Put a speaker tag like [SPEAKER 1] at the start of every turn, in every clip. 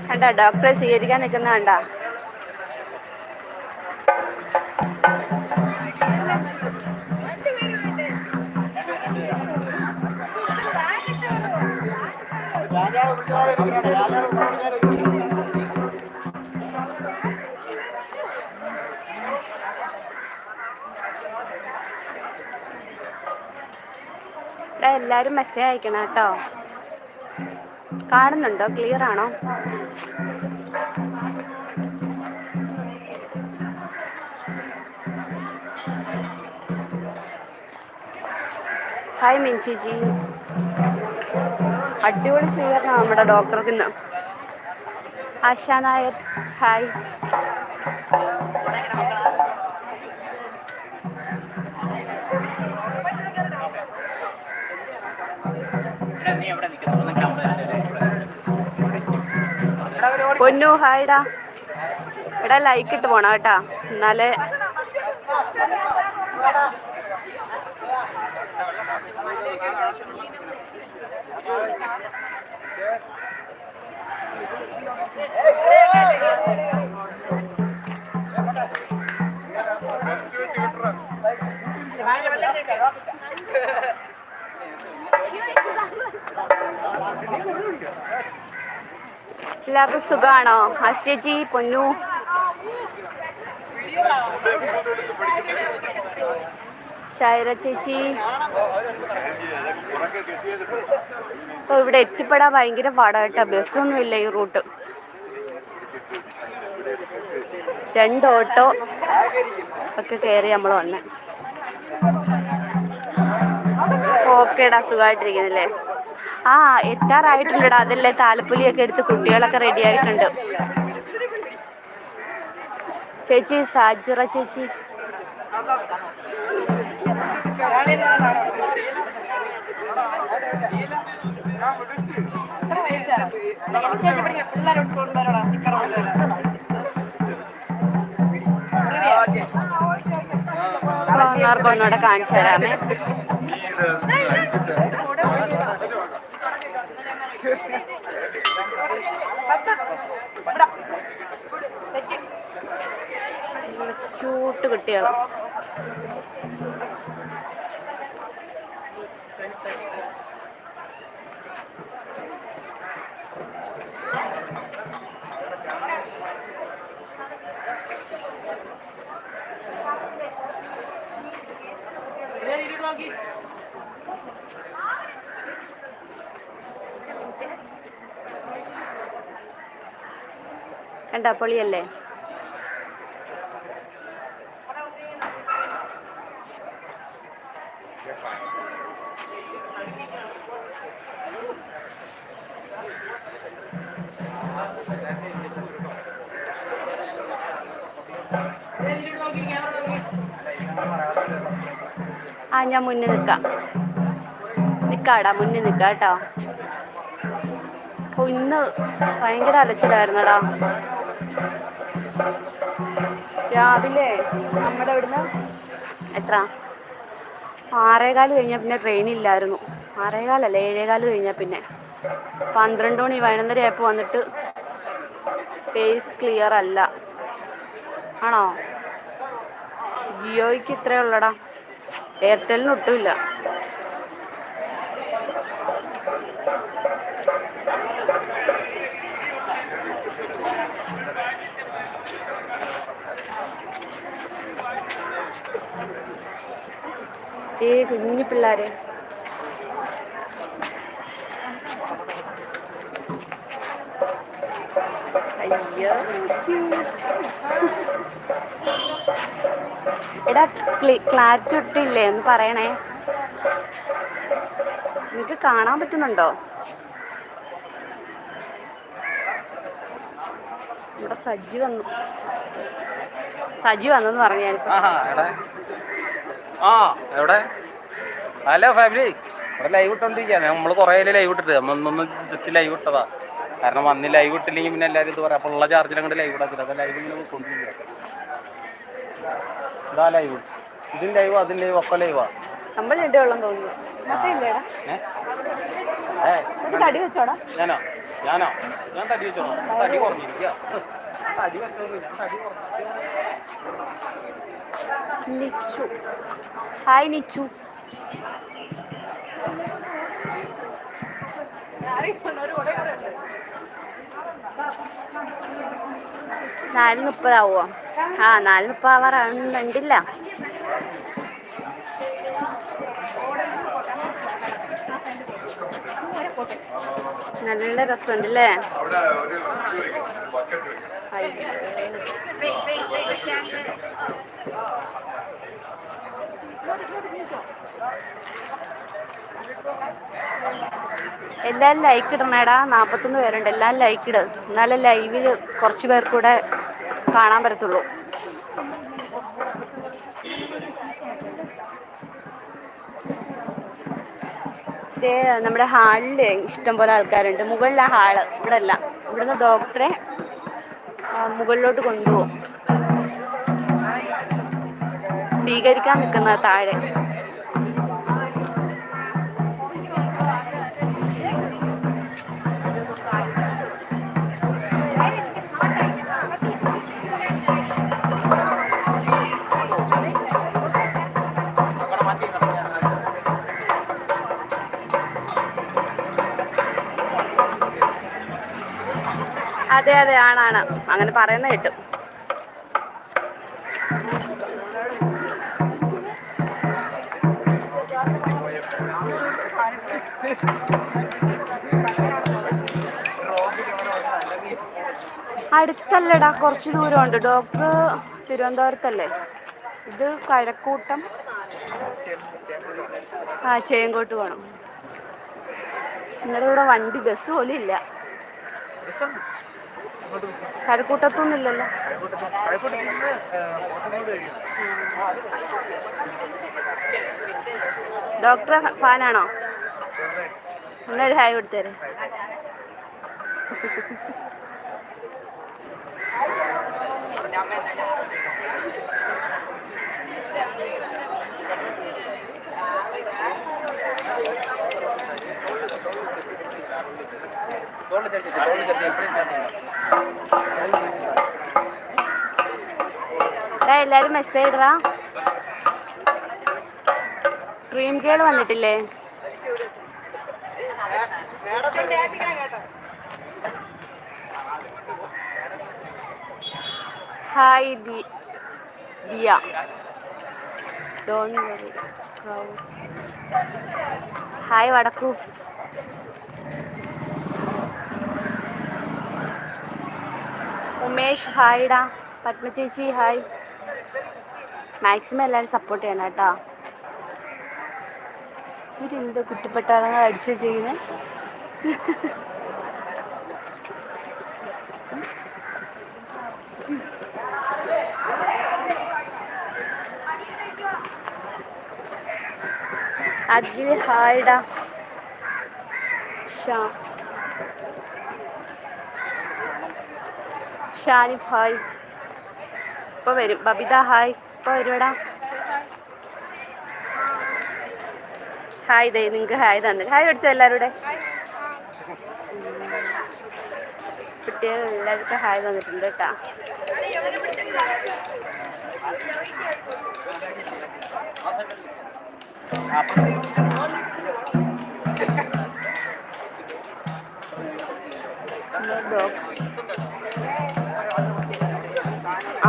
[SPEAKER 1] കണ്ടാ ഡോക്ടറെ സ്വീകരിക്കാൻ നിൽക്കുന്ന കണ്ടാ. എല്ലാവരും മെസ്സേജ് അയക്കണം കേട്ടോ. കാണുന്നുണ്ടോ? ക്ലിയർ ആണോ? ഹായ് മിൻചിജി, അടിപൊളി സ്വീകരണം നമ്മുടെ ഡോക്ടർക്ക് ഇന്ന്. ആശ നായർ ഹായ്. പൊന്നു ഹായ്ടാ. ഇവിടെ ലൈക്ക് ഇട്ട് പോണം കേട്ടാ, എന്നാലേ എല്ലാവർക്കും സുഖമാണോ? ആശ്യജി, പൊന്നു, ഷൈറ ചേച്ചി. അപ്പോൾ ഇവിടെ എത്തിപ്പെടാൻ ഭയങ്കര പാടാട്ടോ, ബസ്സൊന്നുമില്ല ഈ റൂട്ട്. 2 ഓട്ടോ ഒക്കെ കയറി നമ്മൾ വന്നേ. ഓക്കേടാ, സുഖമായിട്ടിരിക്കുന്നില്ലേ? ആ, എത്താറായിട്ടുണ്ടടാ. അതല്ലേ താലപ്പൊലിയൊക്കെ എടുത്ത് കുട്ടികളൊക്കെ റെഡി ആയിട്ടുണ്ട്. ചേച്ചി സാജുറ ചേച്ചി, ഒന്നൂടെ കാണിച്ചു തരാമേ. ക്യൂട്ട് കുട്ടികൾ. കണ്ടാ പൊളിയല്ലേ? ആ, ഞാൻ മുന്നിൽ നിൽക്കാടാ, മുന്നിൽ നിൽക്കാം കേട്ടോ. ഓ, ഇന്ന് ഭയങ്കര അലച്ചിലായിരുന്നടാ. രാവിലെ നമ്മുടെ ഇവിടുന്ന് എത്ര 6:15 കഴിഞ്ഞാൽ പിന്നെ ട്രെയിനില്ലായിരുന്നു. 6:15 അല്ല, 7:15 കഴിഞ്ഞാൽ പിന്നെ 12 മണി വൈകുന്നേരമായപ്പോൾ വന്നിട്ട് ഫേസ് ക്ലിയർ അല്ല. ആണോ? ജിയോയ്ക്ക് ഇത്രയേ ഉള്ളടാ, എയർടെലിന് ഒട്ടുമില്ല. കുഞ്ഞു പിള്ളേരെ അയ്യോ എടാ ക്ലാരിറ്റി ഒട്ടില്ലേ എന്ന് പറയണേ. നിനക്ക് കാണാൻ പറ്റുന്നുണ്ടോ? ഇവിടെ സജ്ജി വന്നു. സജി വന്നെന്ന് പറഞ്ഞു ഞാനിപ്പോ.
[SPEAKER 2] എവിടെ? ഹലോ ഫാമിലി, ഇവിടെ ലൈവ് ഇട്ടോണ്ടിരിക്കുകയാണ്. നമ്മൾ കുറേ ലൈവ് ഇട്ടിട്ട് നമ്മളൊന്ന് ജസ്റ്റ് ലൈവ് ഇട്ടതാ. കാരണം വന്ന് ലൈവ് ഇട്ടില്ലെങ്കിൽ പിന്നെ എല്ലാവരും ഇത് പറയാം. അപ്പോൾ ഉള്ള ചാർജിൽ അങ്ങോട്ട് ലൈവ് ഇടാക്കില്ല. അപ്പോൾ ലൈവ് ഇങ്ങനെ കൊണ്ടിരിക്കുക. ഇതാ ലൈവ്, ഇതിൽ ലൈവ് അതിൽ ലൈവ് ഒക്കെ ലൈവാ.
[SPEAKER 1] നമ്മൾ രണ്ടുവെള്ളം തോന്നുന്നു. തടി വെച്ചോടാ.
[SPEAKER 2] ഞാനോ ഞാൻ തടി വെച്ചോളാം. തടി കുറഞ്ഞിരിക്കുക. തടി വെച്ചോളൂ. ഞാൻ തടി
[SPEAKER 1] നിച്ചു. ഹായ് നിച്ചു. 4:30 ആവുമോ? 4:30 ആവാറുണ്ടില്ല. നല്ല രസമുണ്ടല്ലേ? എല്ലാവരും ലൈക്ക് ഇടണേടാ. 41 പേരുണ്ട്. എല്ലാവരും ലൈക്ക് ഇട്. എന്നാലേ ലൈവിൽ കുറച്ച് പേർക്ക് കൂടെ കാണാൻ പറ്റത്തുള്ളൂ. നമ്മുടെ ഹാളിൽ ഇഷ്ടംപോലെ ആൾക്കാരുണ്ട്. മുകളിലെ ഹാള്, ഇവിടെ അല്ല. ഇവിടുന്ന് ഡോക്ടറെ മുകളിലോട്ട് കൊണ്ടുപോകും. സ്വീകരിക്കാൻ നിൽക്കുന്ന താഴെ. അതെ അതെ, ആണാണ്. അങ്ങനെ പറയുന്ന കേട്ടു. അടുത്തല്ലടാ, കുറച്ച് ദൂരമുണ്ട്. ഡോക്ടർ തിരുവനന്തപുരത്തല്ലേ? ഇത് കഴക്കൂട്ടം. ചേങ്കോട്ട് പോകണം. നിങ്ങളുടെ ഇവിടെ വണ്ടി ബസ് പോലും ഇല്ല. കഴക്കൂട്ടത്തൊന്നുമില്ലല്ലോ. ഡോക്ടറെ ഫാനാണോ? ഒന്നൊരു ഹായ് കൊടുത്തേരെ. എല്ലാരും മെസ്സേജ് ഇടറാ. ക്രീം കേൾ വന്നിട്ടില്ലേ? ഹായ് ദിയ. ഹായ് വടക്കു. ഉമേഷ് ഹായ്ഡാ. പത്മ ചേച്ചി ഹായ്. മാക്സിമം എല്ലാവരും സപ്പോർട്ട് ചെയ്യണം കേട്ടോ. ഇതെന്താ കുട്ടിപ്പട്ടാളങ്ങൾ അടിച്ചു ചെയ്യുന്നത്? അഖിൽ ഹായ്ഡാ. ഷാനിഫ് ഹായ്. ഇപ്പോൾ വരും. ബബിത ഹായ്. ഇപ്പോൾ വരുവടാ. ഹായ്. ദേ നിങ്ങൾക്ക് ഹായ് തന്നിട്ട് ഹായ് അടിച്ച എല്ലാവരുടെ കുട്ടികൾ എല്ലാവർക്കും ഹായ് തന്നിട്ടുണ്ട് കേട്ടോ.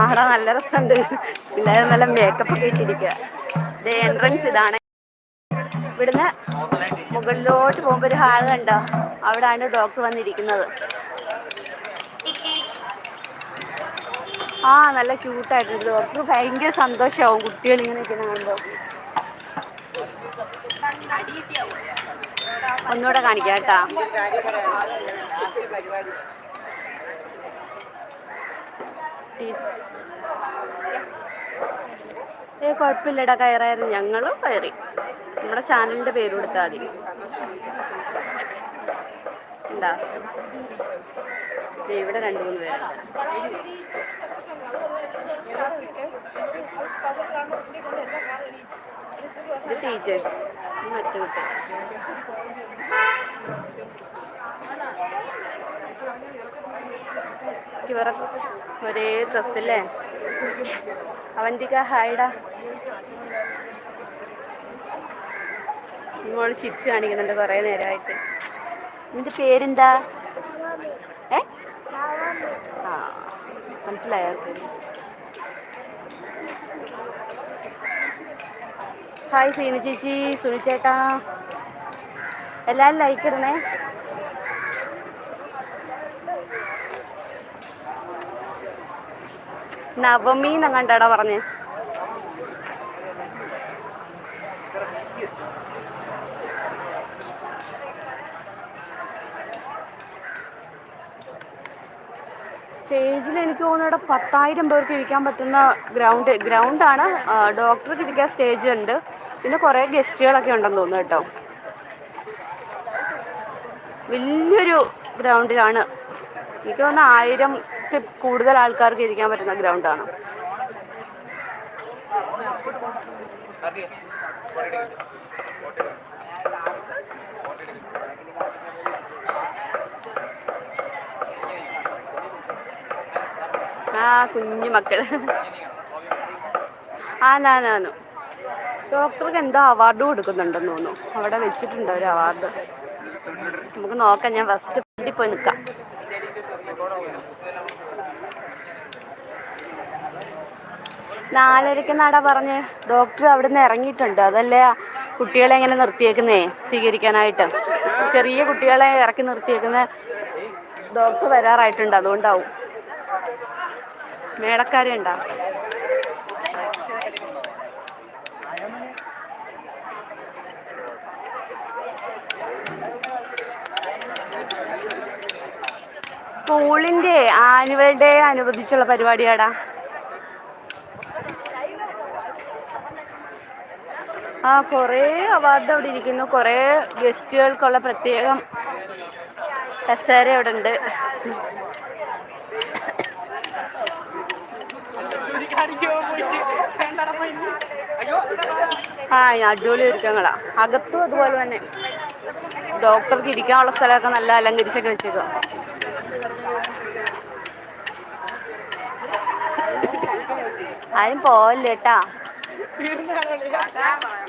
[SPEAKER 1] ആടാ നല്ല രസമുണ്ട്. പിള്ളേർ നല്ല മേക്കപ്പ് ഒക്കെ ഇട്ടിരിക്കുക. ഇത് എൻട്രൻസ് ഇതാണ്. ഇവിടുന്ന് മുകളിലോട്ട് പോകുമ്പോൾ ഒരു ഹാൾ കണ്ടോ? അവിടെയാണ് ഡോക്ടർ വന്നിരിക്കുന്നത്. ആ നല്ല ക്യൂട്ടായിട്ടുണ്ട്. ഡോക്ടർ ഭയങ്കര സന്തോഷമാവും കുട്ടികൾ ഇങ്ങനെ ഇരിക്കുന്ന കാണുമ്പോൾ. ഒന്നുകൂടെ കാണിക്കാം കേട്ടാ. കുഴപ്പമില്ലടാ, കയറായിരുന്നു. ഞങ്ങളും കയറി. നമ്മുടെ ചാനലിൻ്റെ പേര് കൊടുത്താൽ മതി. എന്താ ഇവിടെ 2-3 പേരുണ്ട്. ഇത് ടീച്ചേഴ്സ്, മറ്റു കുട്ടികൾ. ഇവരൊക്കെ ഒരേ ഡ്രസ്സല്ലേ. അവന്തിക ഹായ്ഡാ. മോള് ചിരിച്ചു കാണിക്കുന്നുണ്ട് കുറേ നേരമായിട്ട്. നിന്റെ പേരെന്താ? ആ മനസ്സിലായോ? ഹായ് സീന ചേച്ചി, സുനി ചേട്ടാ, എല്ലാവരും ലൈക്ക് ഇടണേ. നവമി എന്നങ്ങാണ്ടാടാ പറഞ്ഞേ. സ്റ്റേജിൽ എനിക്ക് തോന്നുന്നു ഇവിടെ 10,000 പേർക്ക് ഇരിക്കാൻ പറ്റുന്ന ഗ്രൗണ്ടാണ്. ഡോക്ടർക്ക് ഇരിക്കാൻ സ്റ്റേജ് ഉണ്ട്. പിന്നെ കുറേ ഗസ്റ്റുകളൊക്കെ ഉണ്ടെന്ന് തോന്നുന്നു കേട്ടോ. വലിയൊരു ഗ്രൗണ്ടിലാണ്. എനിക്ക് തോന്നുന്നു 1000 കൂടുതൽ ആൾക്കാർക്ക് ഇരിക്കാൻ പറ്റുന്ന ഗ്രൗണ്ടാണ്. ആ കുഞ്ഞു മക്കൾ. ആനാന്നു ഡോക്ടർക്ക് എന്തോ അവാർഡ് കൊടുക്കുന്നുണ്ടെന്ന് തോന്നുന്നു. അവിടെ വെച്ചിട്ടുണ്ട് ഒരു അവാർഡ്. നമുക്ക് നോക്കാം. ഞാൻ ഫസ്റ്റ് ഫ്രണ്ടിൽ പോയി നിൽക്കാം. നാലരക്കെന്നാടാ പറഞ്ഞ്. ഡോക്ടർ അവിടെ നിന്ന് ഇറങ്ങിയിട്ടുണ്ട്. അതല്ലേ കുട്ടികളെ എങ്ങനെ നിർത്തിയേക്കുന്നേ സ്വീകരിക്കാനായിട്ട്. ചെറിയ കുട്ടികളെ ഇറക്കി നിർത്തിയേക്കുന്ന ഡോക്ടർ വരാറായിട്ടുണ്ട്. അതുകൊണ്ടാവും. മേടക്കാരെ ഉണ്ടാ. സ്കൂളിൻ്റെ ആനുവൽ ഡേ അനുബന്ധിച്ചുള്ള പരിപാടിയാടാ. ആ കുറേ അവാർഡ് അവിടെ ഇരിക്കുന്നു. കുറേ ഗസ്റ്റുകൾക്കുള്ള പ്രത്യേകം കസേര അവിടെ ഉണ്ട്. ആ അടിപൊളി ഒരുക്കങ്ങളാ. അകത്തും അതുപോലെ തന്നെ. ഡോക്ടർക്ക് ഇരിക്കാനുള്ള സ്ഥലമൊക്കെ നല്ല അലങ്കരിച്ചൊക്കെ വെച്ചേക്കും. ആരും പോവല്ലേ കേട്ടാ.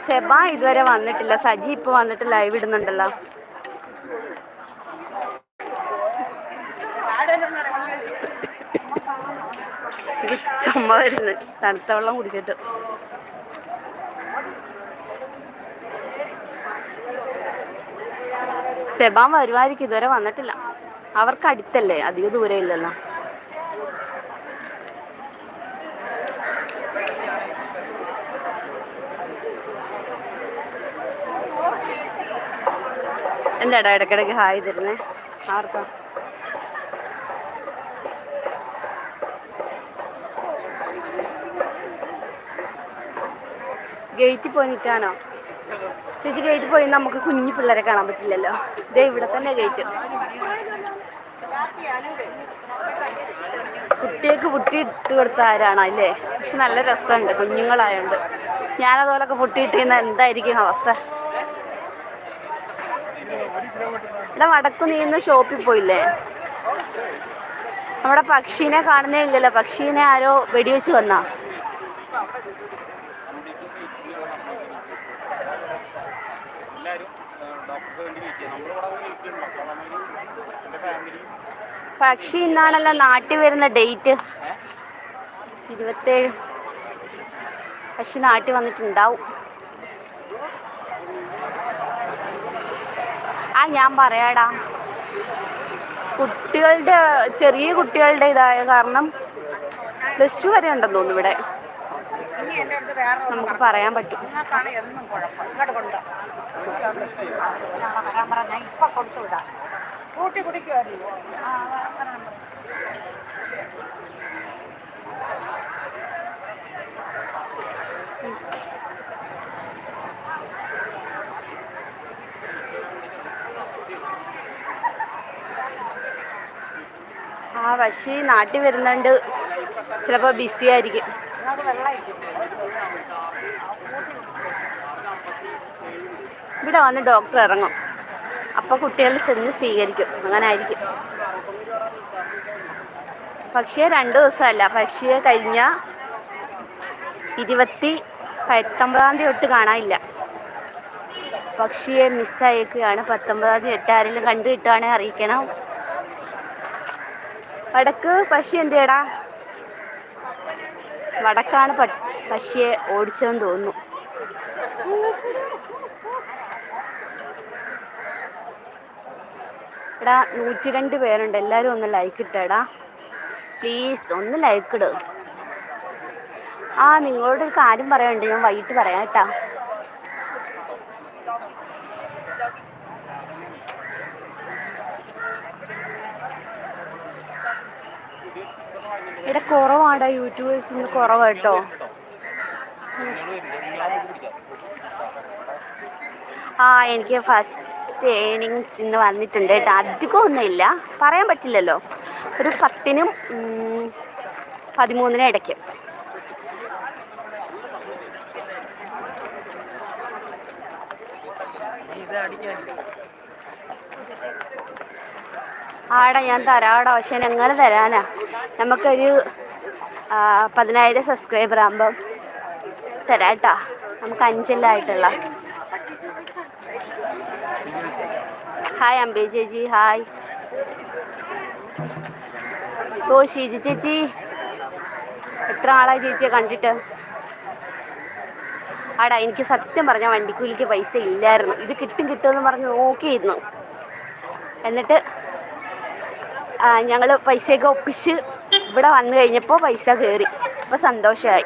[SPEAKER 1] സെബ ഇതുവരെ വന്നിട്ടില്ല. സജി ഇപ്പൊ വന്നിട്ട് ലൈവ് ഇടുന്നുണ്ടല്ലോ. ഇത് ചുമ വരുന്നു തണുത്ത വെള്ളം കുടിച്ചിട്ട്. സെബാൻ വരുമായിരിക്കും. ഇതുവരെ വന്നിട്ടില്ല. അവർക്ക് അടുത്തല്ലേ, അധികം ദൂരം ഇല്ലല്ലോ. എന്താടാ ഇടയ്ക്കിടയ്ക്ക് ഹായ് തരുന്നേ? ആർക്കാ? ഗേറ്റിൽ പോയി നിൽക്കാനോ? ചേച്ചി ഗേറ്റിൽ പോയി നമുക്ക് കുഞ്ഞു പിള്ളേരെ കാണാൻ പറ്റില്ലല്ലോ. ഇതേ ഇവിടെ തന്നെ ഗേറ്റ്. കുട്ടികൾക്ക് പുട്ടിയിട്ട് കൊടുത്ത ആരാണ് അല്ലേ? പക്ഷെ നല്ല രസമുണ്ട് കുഞ്ഞുങ്ങളായോണ്ട്. ഞാനതുപോലൊക്കെ പുട്ടിയിട്ടിരുന്ന എന്തായിരിക്കും അവസ്ഥ? ഇവിടെ വടക്കു നീന്ന് ഷോപ്പിൽ പോയില്ലേ? നമ്മുടെ പക്ഷീനെ കാണുന്നേ ഇല്ലല്ലോ. പക്ഷീനെ ആരോ വെടിവെച്ച് വന്നാ. പക്ഷി ഇന്നാണല്ലോ നാട്ടിൽ വരുന്ന ഡേറ്റ്. 27. പക്ഷി നാട്ടിൽ വന്നിട്ടുണ്ടാവും. ആ ഞാൻ പറയാടാ. കുട്ടികളുടെ ചെറിയ കുട്ടികളുടെ ഇതായ കാരണം +2 വരെ ഉണ്ടെന്ന് തോന്നുന്നു ഇവിടെ. നമുക്ക് പറയാൻ പറ്റും. പക്ഷേ നാട്ടിൽ വരുന്നുണ്ട്, ചിലപ്പോൾ ബിസി ആയിരിക്കും. ഇവിടെ വന്ന് ഡോക്ടർ ഇറങ്ങും, അപ്പോൾ കുട്ടികൾ ചെന്ന് സ്വീകരിക്കും, അങ്ങനെ ആയിരിക്കും. പക്ഷേ 2 ദിവസമല്ല, പക്ഷേ കഴിഞ്ഞ 19 തൊട്ട് കാണാനില്ല. പക്ഷിയെ മിസ്സായേക്കുകയാണ്. 19 ആരെങ്കിലും കണ്ടു കിട്ടുകയാണെങ്കിൽ അറിയിക്കണം. വടക്ക് പക്ഷി എന്തിയടാ? വടക്കാണ് പക്ഷിയെ ഓടിച്ചതെന്ന് തോന്നുന്നു. എടാ 102 പേരുണ്ട്, എല്ലാവരും ഒന്ന് ലൈക്ക് ഇട്ടേടാ പ്ലീസ്, ഒന്ന് ലൈക്ക് ഇട്. നിങ്ങളോടൊരു കാര്യം പറയാനുണ്ട്, ഞാൻ വൈകിട്ട് പറയാം കേട്ടാ. ഇവിടെ കുറവാടാ, യൂട്യൂബേഴ്സിന് കുറവാട്ടോ. എനിക്ക് ഫസ്റ്റ് ഏണിങ്സ് ഇന്ന് വന്നിട്ടുണ്ട് കേട്ടോ. അധികമൊന്നുമില്ല, പറയാൻ പറ്റില്ലല്ലോ. ഒരു 10-നും 13-നും ഇടയ്ക്ക്. ഞാൻ തരാടാ, പക്ഷെ എങ്ങനെ തരാനാ? നമുക്കൊരു 10,000 സബ്സ്ക്രൈബർ ആകുമ്പം തരാട്ടാ. നമുക്ക് 5 ആയിട്ടുള്ള. ഹായ് അമ്പേ ചേച്ചി, ഹായ്. ഷീജി ചേച്ചി, എത്ര ആളായി ചേച്ചിയെ കണ്ടിട്ട്? എനിക്ക് സത്യം പറഞ്ഞാൽ വണ്ടിക്കൂലിക്ക് പൈസ ഇല്ലായിരുന്നു. ഇത് കിട്ടുമെന്ന് പറഞ്ഞ് നോക്കിയിരുന്നു. എന്നിട്ട് ഞങ്ങൾ പൈസയൊക്കെ ഒപ്പിച്ച് ഇവിടെ വന്നു കഴിഞ്ഞപ്പോൾ പൈസ കയറി. അപ്പോൾ സന്തോഷമായി.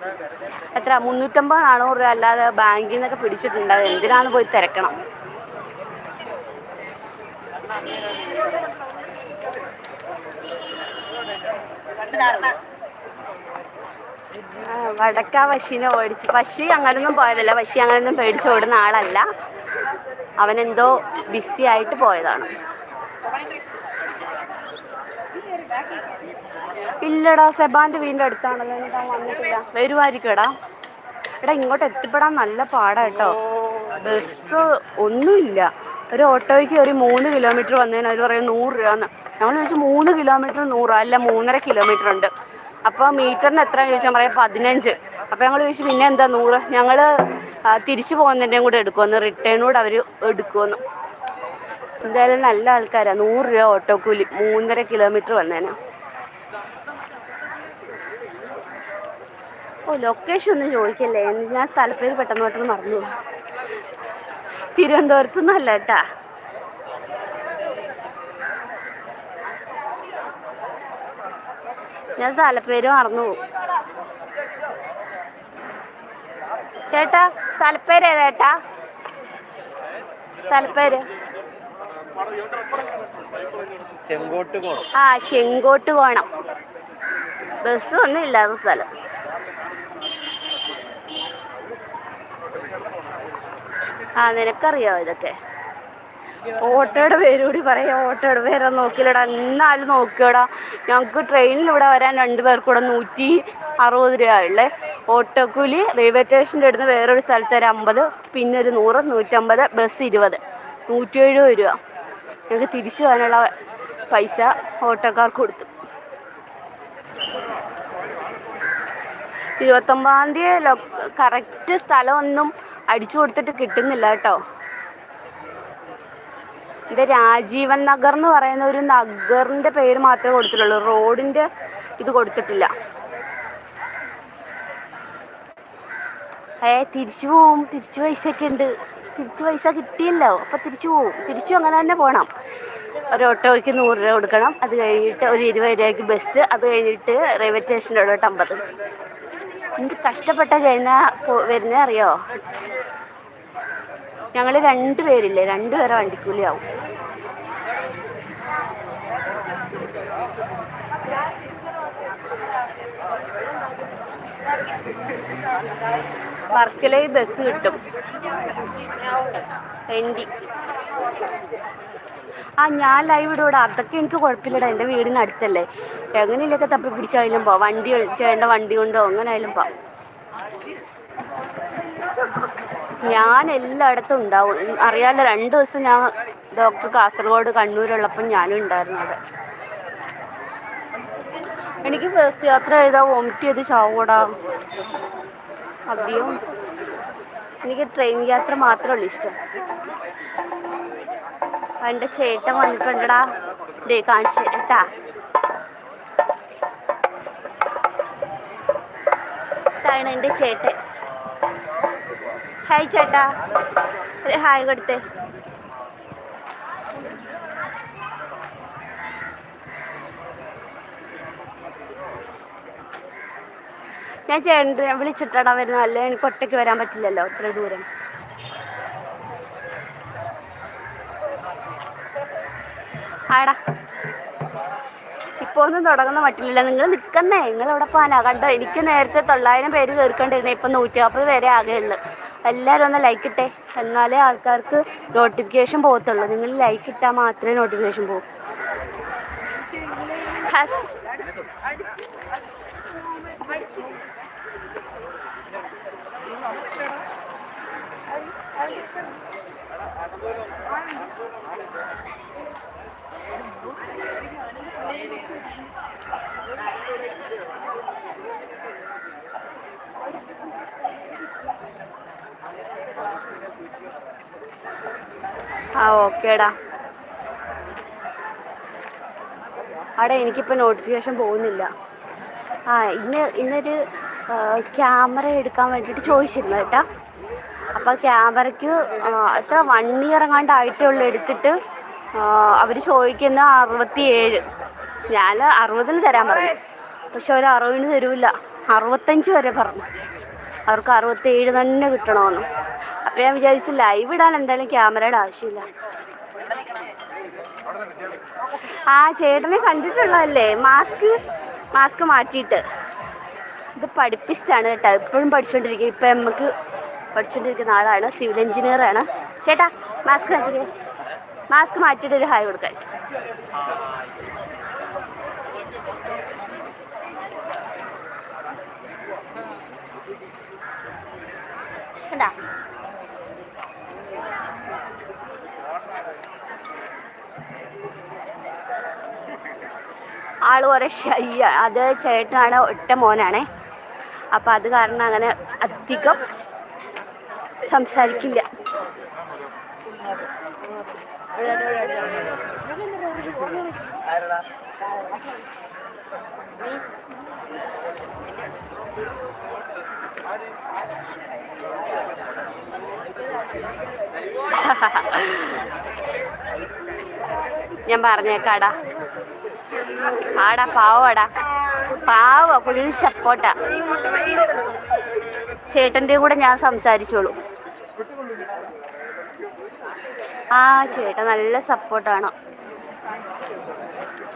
[SPEAKER 1] എത്ര 350-400 രൂപ അല്ലാതെ ബാങ്കിൽ നിന്നൊക്കെ പിടിച്ചിട്ടുണ്ട്. എന്തിനാന്ന് പോയി തിരക്കണം. വടക്കാ പശീനെ ഓടിച്ച്. പശി അങ്ങനൊന്നും പോയതല്ല, പശി അങ്ങനൊന്നും പേടിച്ച് ഓടുന്ന ആളല്ല. അവനെന്തോ ബിസി ആയിട്ട് പോയതാണ്. ഇല്ലടാ, സെബാൻ്റെ വീടിൻ്റെ അടുത്താണല്ലോ. എന്നിട്ട് അവൻ വന്നിട്ടില്ല. വരുമായിരിക്കും എടാ. ഇങ്ങോട്ട് എത്തിപ്പെടാൻ നല്ല പാടാട്ടോ. ബസ് ഒന്നുമില്ല. ഒരു ഓട്ടോയ്ക്ക് ഒരു 3 കിലോമീറ്റർ വന്നതിന് അവർ പറയും 100 രൂപയെന്ന്. നമ്മൾ ചോദിച്ചു 3 കിലോമീറ്റർ 100, അല്ല 3.5 കിലോമീറ്റർ ഉണ്ട്. അപ്പോൾ മീറ്ററിന് എത്രയാണെന്ന് ചോദിച്ചാൽ പറയാം 15. അപ്പോൾ ഞങ്ങൾ ചോദിച്ചു പിന്നെ എന്താ 100? ഞങ്ങൾ തിരിച്ചു പോകുന്നതിൻ്റെയും കൂടെ എടുക്കുമെന്ന്, റിട്ടേണൂടെ അവർ എടുക്കുമെന്ന്. എന്തായാലും നല്ല ആൾക്കാരാണ്. 100 രൂപ ഓട്ടോക്കൂലി 3.5 കിലോമീറ്റർ വന്നതിന്. ലൊക്കേഷൻ ഒന്നും ചോദിക്കല്ലേ, ഞാൻ സ്ഥലപ്പേര് പെട്ടെന്ന് മറന്നു. തിരുവനന്തപുരത്തു നിന്നല്ല കേട്ടാ. ഞാൻ സ്ഥലപ്പേര് മറന്നു. ചേട്ടാ സ്ഥലപ്പേര് ഏതാ ചേട്ടാ? സ്ഥലപ്പേര് ചെങ്കോട്ട് കോണം. ബസ് ഒന്നും ഇല്ലാത്ത സ്ഥലം. നിനക്കറിയാമോ ഇതൊക്കെ? ഓട്ടോയുടെ പേരുകൂടി പറയാം. ഓട്ടോയുടെ പേരൊന്നും നോക്കില്ലടാ, എന്നാലും നോക്കിയോടാ. ഞങ്ങൾക്ക് ട്രെയിനിൽ ഇവിടെ വരാൻ 2 പേർക്ക് കൂടെ 160 രൂപയുള്ളേ ഓട്ടോക്കൂലി. റെയിൽവേ സ്റ്റേഷൻ്റെ അടുത്ത് വേറൊരു സ്ഥലത്ത് ഒരു 50, പിന്നെ ഒരു 100, 150, ബസ് 20, 170 രൂപ. ഞങ്ങൾക്ക് തിരിച്ചു പോകാനുള്ള പൈസ ഓട്ടോക്കാർക്ക് കൊടുത്തു. 29 കറക്റ്റ് സ്ഥലമൊന്നും അടിച്ചു കൊടുത്തിട്ട് കിട്ടുന്നില്ല കേട്ടോ. ഇത് രാജീവൻ നഗർ എന്ന് പറയുന്ന ഒരു നഗറിൻ്റെ പേര് മാത്രമേ കൊടുത്തിട്ടുള്ളൂ, റോഡിൻ്റെ ഇത് കൊടുത്തിട്ടില്ല. തിരിച്ചു പോവും. തിരിച്ചു പൈസയൊക്കെ ഉണ്ട്. തിരിച്ചു പൈസ കിട്ടിയല്ലോ, അപ്പം തിരിച്ചു പോവും. തിരിച്ചു അങ്ങനെ തന്നെ പോകണം. ഒരു ഓട്ടോയ്ക്ക് 100 രൂപ കൊടുക്കണം. അത് കഴിഞ്ഞിട്ട് ഒരു 20 രൂപയ്ക്ക് ബസ്. അത് കഴിഞ്ഞിട്ട് റെയിൽവേ സ്റ്റേഷനിലോട്ട് 50. എന്ത് കഷ്ടപ്പെട്ട വരുന്നേ അറിയോ? ഞങ്ങൾ 2 പേരില്ലേ, 2 പേരെ വണ്ടിക്കൂലിയാവും. വർക്കലയിൽ ബസ് കിട്ടും. ഞാൻ ലൈവ് ഇടൂടാ. അതൊക്കെ എനിക്ക് കുഴപ്പമില്ലടാ. എൻ്റെ വീടിന് അടുത്തല്ലേ. എങ്ങനെയൊക്കെ തപ്പി പിടിച്ചായാലും പോവാം. വണ്ടി ചേട്ടൻ്റെ വണ്ടി കൊണ്ടോ എങ്ങനെ ആയാലും പോവാം. ഞാൻ എല്ലായിടത്തും ഉണ്ടാവും. അറിയാമല്ലോ, 2 ദിവസം ഞാൻ ഡോക്ടർ കാസർഗോഡ് കണ്ണൂരുള്ളപ്പം ഞാനും ഉണ്ടായിരുന്നു അവിടെ. എനിക്ക് ബസ് യാത്ര ചെയ്താൽ വോമിറ്റ് ചെയ്ത് ചാവൂടാ. അധികം എനിക്ക് ട്രെയിൻ യാത്ര മാത്രമേ ഇഷ്ടം. എൻ്റെ ചേട്ടൻ വന്നിട്ടുണ്ടടാ. ദേ കാണിച്ചു തരട്ടാ. ഇതാണ് എൻ്റെ ചേട്ടൻ. ഹായ് ചേട്ടാ, ഒരു ഹായ് കൊടുത്തേ. ഞാൻ ചേട്ടൻ വിളിച്ചിട്ടാടാ വരുന്നത്. അല്ലേ എനിക്ക് ഒറ്റയ്ക്ക് വരാൻ പറ്റില്ലല്ലോ ഇത്ര ദൂരം. ആടാ ഇപ്പോൾ ഒന്നും തുടങ്ങുന്ന മട്ടില്ല. നിങ്ങൾ നിൽക്കുന്നേ, നിങ്ങൾ എവിടെ പോകാനാ? കണ്ടോ, എനിക്ക് നേരത്തെ 900 പേര് കേൾക്കേണ്ടിരുന്നത്. ഇപ്പം 140 പേരെ ആകെയുള്ളു. എല്ലാവരും ഒന്ന് ലൈക്ക് ഇട്ടേ, എന്നാലേ ആൾക്കാർക്ക് നോട്ടിഫിക്കേഷൻ പോകത്തുള്ളൂ. നിങ്ങൾ ലൈക്ക് ഇട്ടാൽ മാത്രമേ നോട്ടിഫിക്കേഷൻ പോകും. ഹസ് ഓക്കേടാ. അവിടെ എനിക്കിപ്പോൾ നോട്ടിഫിക്കേഷൻ പോകുന്നില്ല. ഇന്നൊരു ക്യാമറ എടുക്കാൻ വേണ്ടിയിട്ട് ചോദിച്ചിരുന്നു കേട്ടാ. അപ്പോൾ ക്യാമറയ്ക്ക് എത്ര 1 ഇയർ എങ്ങാണ്ടായിട്ടേ ഉള്ളൂ എടുത്തിട്ട്. അവർ ചോദിക്കുന്ന 67. ഞാൻ 60 തരാൻ പറഞ്ഞു. പക്ഷെ അവർ 60 തരൂല്ല, 65 വരെ പറഞ്ഞു. അവർക്ക് 67 തന്നെ കിട്ടണമെന്ന്. അപ്പോൾ ഞാൻ വിചാരിച്ചു ലൈവ് ഇടാൻ എന്തായാലും ക്യാമറയുടെ ആവശ്യമില്ല. ചേട്ടനെ കണ്ടിട്ടുള്ളതല്ലേ, മാസ്ക് മാറ്റിയിട്ട്. ഇത് പഠിപ്പിസ്റ്റാണ് കേട്ടോ. എപ്പോഴും പഠിച്ചുകൊണ്ടിരിക്കുക. ഇപ്പം നമുക്ക് പഠിച്ചുകൊണ്ടിരിക്കുന്ന ആളാണ്. സിവിൽ എഞ്ചിനീയറാണ്. ചേട്ടാ മാസ്ക് മാറ്റിയിട്ട് ഒരു ഹായ് കൊടുക്കാൻ. കണ്ടാ, ആള് കുറേ ഷൈയ. അത് ചേട്ടനാണ്, ഒറ്റ മോനാണേ. അപ്പം അത് കാരണം അങ്ങനെ അധികം സംസാരിക്കില്ല. ഞാൻ പറഞ്ഞേക്കാടാ. പാവടാ, ഫുൾ സപ്പോർട്ടാ. ചേട്ടൻ്റെ കൂടെ ഞാൻ സംസാരിച്ചോളൂ. ചേട്ടൻ നല്ല സപ്പോർട്ടാണ്.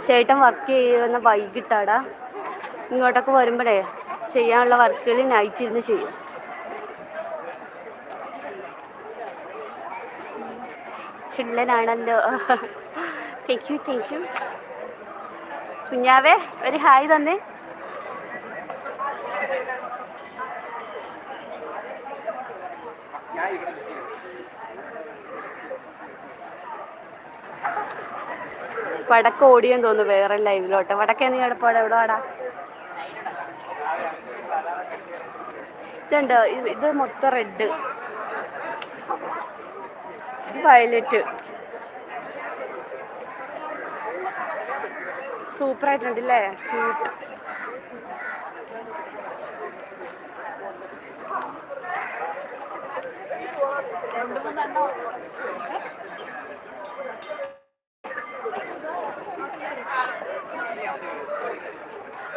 [SPEAKER 1] ചേട്ടൻ വർക്ക് ചെയ്യുന്ന വൈകിട്ടാടാ. ഇങ്ങോട്ടൊക്കെ വരുമ്പോഴേ ചെയ്യാനുള്ള വർക്കുകൾ നൈറ്റ് ഇരുന്ന് ചെയ്യും. ചിള്ളനാണല്ലോ. Thank you. കുഞ്ഞാവേ ഒരു ഹായ് തന്നെ. വടക്ക് ഓടിയെന്ന് തോന്നുന്നു വേറെ ലൈവിലോട്ട്. വടക്കേ നീ എവിടെ വാടാ. ഇതുണ്ട്, ഇത് മൊത്തം റെഡ്, ഇത് വയലറ്റ്. സൂപ്പറായിട്ടുണ്ടല്ലേ.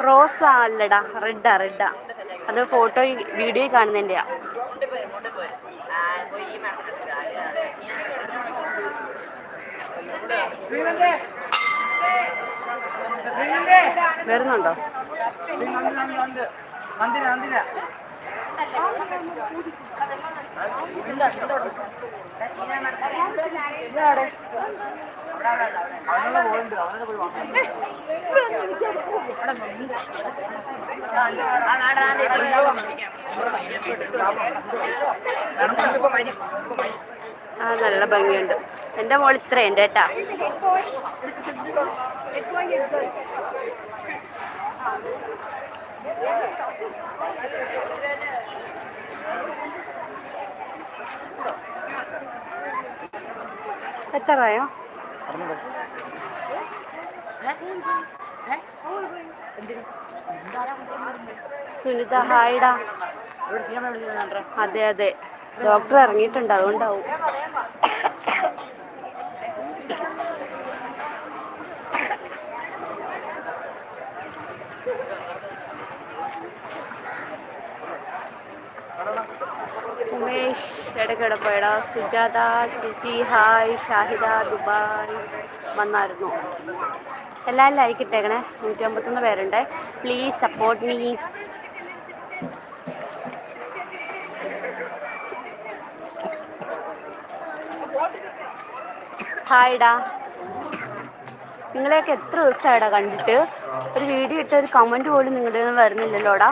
[SPEAKER 1] റോസ അല്ലടാ, റെഡാ റെഡാ. അത് ഫോട്ടോ വീഡിയോ കാണുന്നതിൻ്റെയാ. വരുന്നുണ്ടോ? ആ നല്ല ഭംഗിയുണ്ട്. എൻ്റെ മോൾ ഇത്രയുണ്ട് കേട്ടാ. എത്രയോ സുനിത ഹായ്ഡാ. അതെ അതെ, ഡോക്ടർ ഇറങ്ങിയിട്ടുണ്ട്, അതുകൊണ്ടാവും. ഉമേഷ് ഇടയ്ക്കിടെ പോയടാ. സുജാത ചേച്ചി ഹായ്. ഷാഹിദ ദുബായ് വന്നായിരുന്നു. എല്ലാവരും ലൈക്ക് ഇട്ടേക്കണേ. 151 പേരുണ്ട്. Please support me. ഹായ്ഡാ. നിങ്ങളെയൊക്കെ എത്ര ദിവസമായിടാ കണ്ടിട്ട്? ഒരു വീഡിയോ ഇട്ട് ഒരു കമൻറ്റ് പോലും നിങ്ങളുടെ ഒന്നും വരുന്നില്ലല്ലോടാ.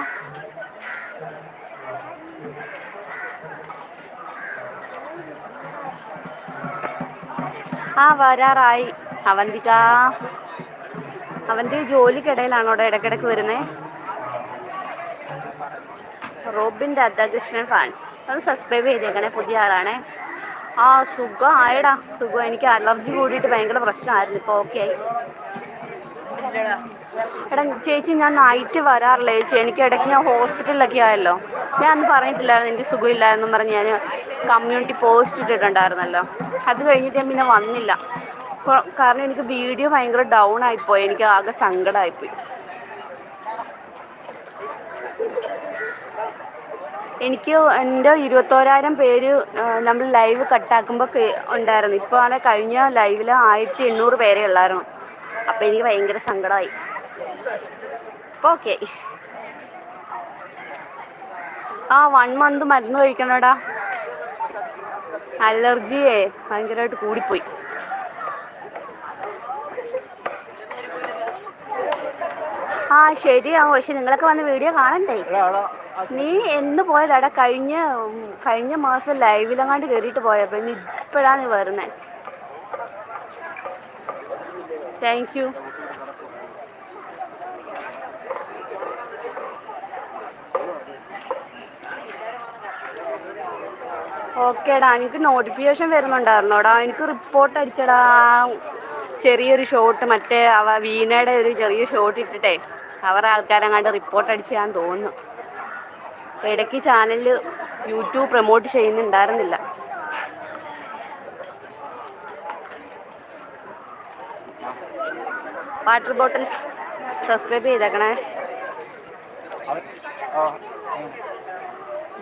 [SPEAKER 1] ആ വരാറായി. അവന്തിക ജോലിക്കിടയിലാണോടെ ഇടയ്ക്കിടയ്ക്ക് വരുന്നത്? റോബിൻ രാധാകൃഷ്ണൻ ഫാൻസ് അത് സബ്സ്ക്രൈബ് ചെയ്തേക്കണേ, പുതിയ ആളാണേ. ആ സുഖം ആയടാ, സുഖം. എനിക്ക് അലർജി കൂടിയിട്ട് ഭയങ്കര പ്രശ്നമായിരുന്നു, ഇപ്പോൾ ഓക്കെ ആയി. എടാ ചേച്ചി, ഞാൻ നൈറ്റ് വരാറില്ല ചേച്ചി. എനിക്ക് ഇടയ്ക്ക് ഞാൻ ഹോസ്പിറ്റലിലൊക്കെ ആയല്ലോ. ഞാൻ അന്ന് പറഞ്ഞിട്ടില്ലായിരുന്നു എനിക്ക് സുഖമില്ലായെന്നും പറഞ്ഞ് ഞാൻ കമ്മ്യൂണിറ്റി പോസ്റ്റ് ഇട്ടിട്ടുണ്ടായിരുന്നല്ലോ. അത് കഴിഞ്ഞിട്ട് ഞാൻ പിന്നെ വന്നില്ല. കാരണം എനിക്ക് വീഡിയോ ഭയങ്കര ഡൗൺ ആയിപ്പോയി. എനിക്ക് ആകെ സങ്കടമായിപ്പോയി. എനിക്ക് എൻ്റെ 21,000 പേര് നമ്മൾ ലൈവ് കട്ടാക്കുമ്പോൾ ഉണ്ടായിരുന്നു. ഇപ്പോൾ ആണ് കഴിഞ്ഞ ലൈവിൽ 1800 പേരേ ഉള്ളായിരുന്നു. അപ്പോൾ എനിക്ക് ഭയങ്കര സങ്കടമായി. ഇപ്പോൾ ഓക്കെ. ആ 1 മന്ത് മരുന്ന് കഴിക്കണടാ. അലർജിയേ ഭയങ്കരമായിട്ട് കൂടിപ്പോയി. ആ ശരിയാവും, പക്ഷെ നിങ്ങളൊക്കെ വന്ന് വീഡിയോ കാണണ്ടേ? നീ എന്ന് പോയതാടാ? കഴിഞ്ഞ മാസം ലൈവിലെങ്ങാണ്ട് കയറിയിട്ട് പോയപ്പോൾ. ഇനി ഇപ്പോഴാണ് നീ വരുന്നത്. Thank you. ഓക്കേടാ. എനിക്ക് നോട്ടിഫിക്കേഷൻ വരുന്നുണ്ടായിരുന്നോടാ. എനിക്ക് റിപ്പോർട്ട് അടിച്ചടാ. ചെറിയൊരു ഷോട്ട്, മറ്റേ വീണയുടെ ഒരു ചെറിയ ഷോട്ട് ഇട്ടിട്ടേ അവരുടെ ആൾക്കാരെങ്ങാണ്ട് റിപ്പോർട്ട് അടിച്ചാന്ന് തോന്നുന്നു. ഇടയ്ക്ക് ചാനലിൽ യൂട്യൂബ് പ്രൊമോട്ട് ചെയ്യുന്നുണ്ടായിരുന്നില്ല. വാട്ടർ ബോട്ടിൽ സബ്സ്ക്രൈബ് ചെയ്തേക്കണേ.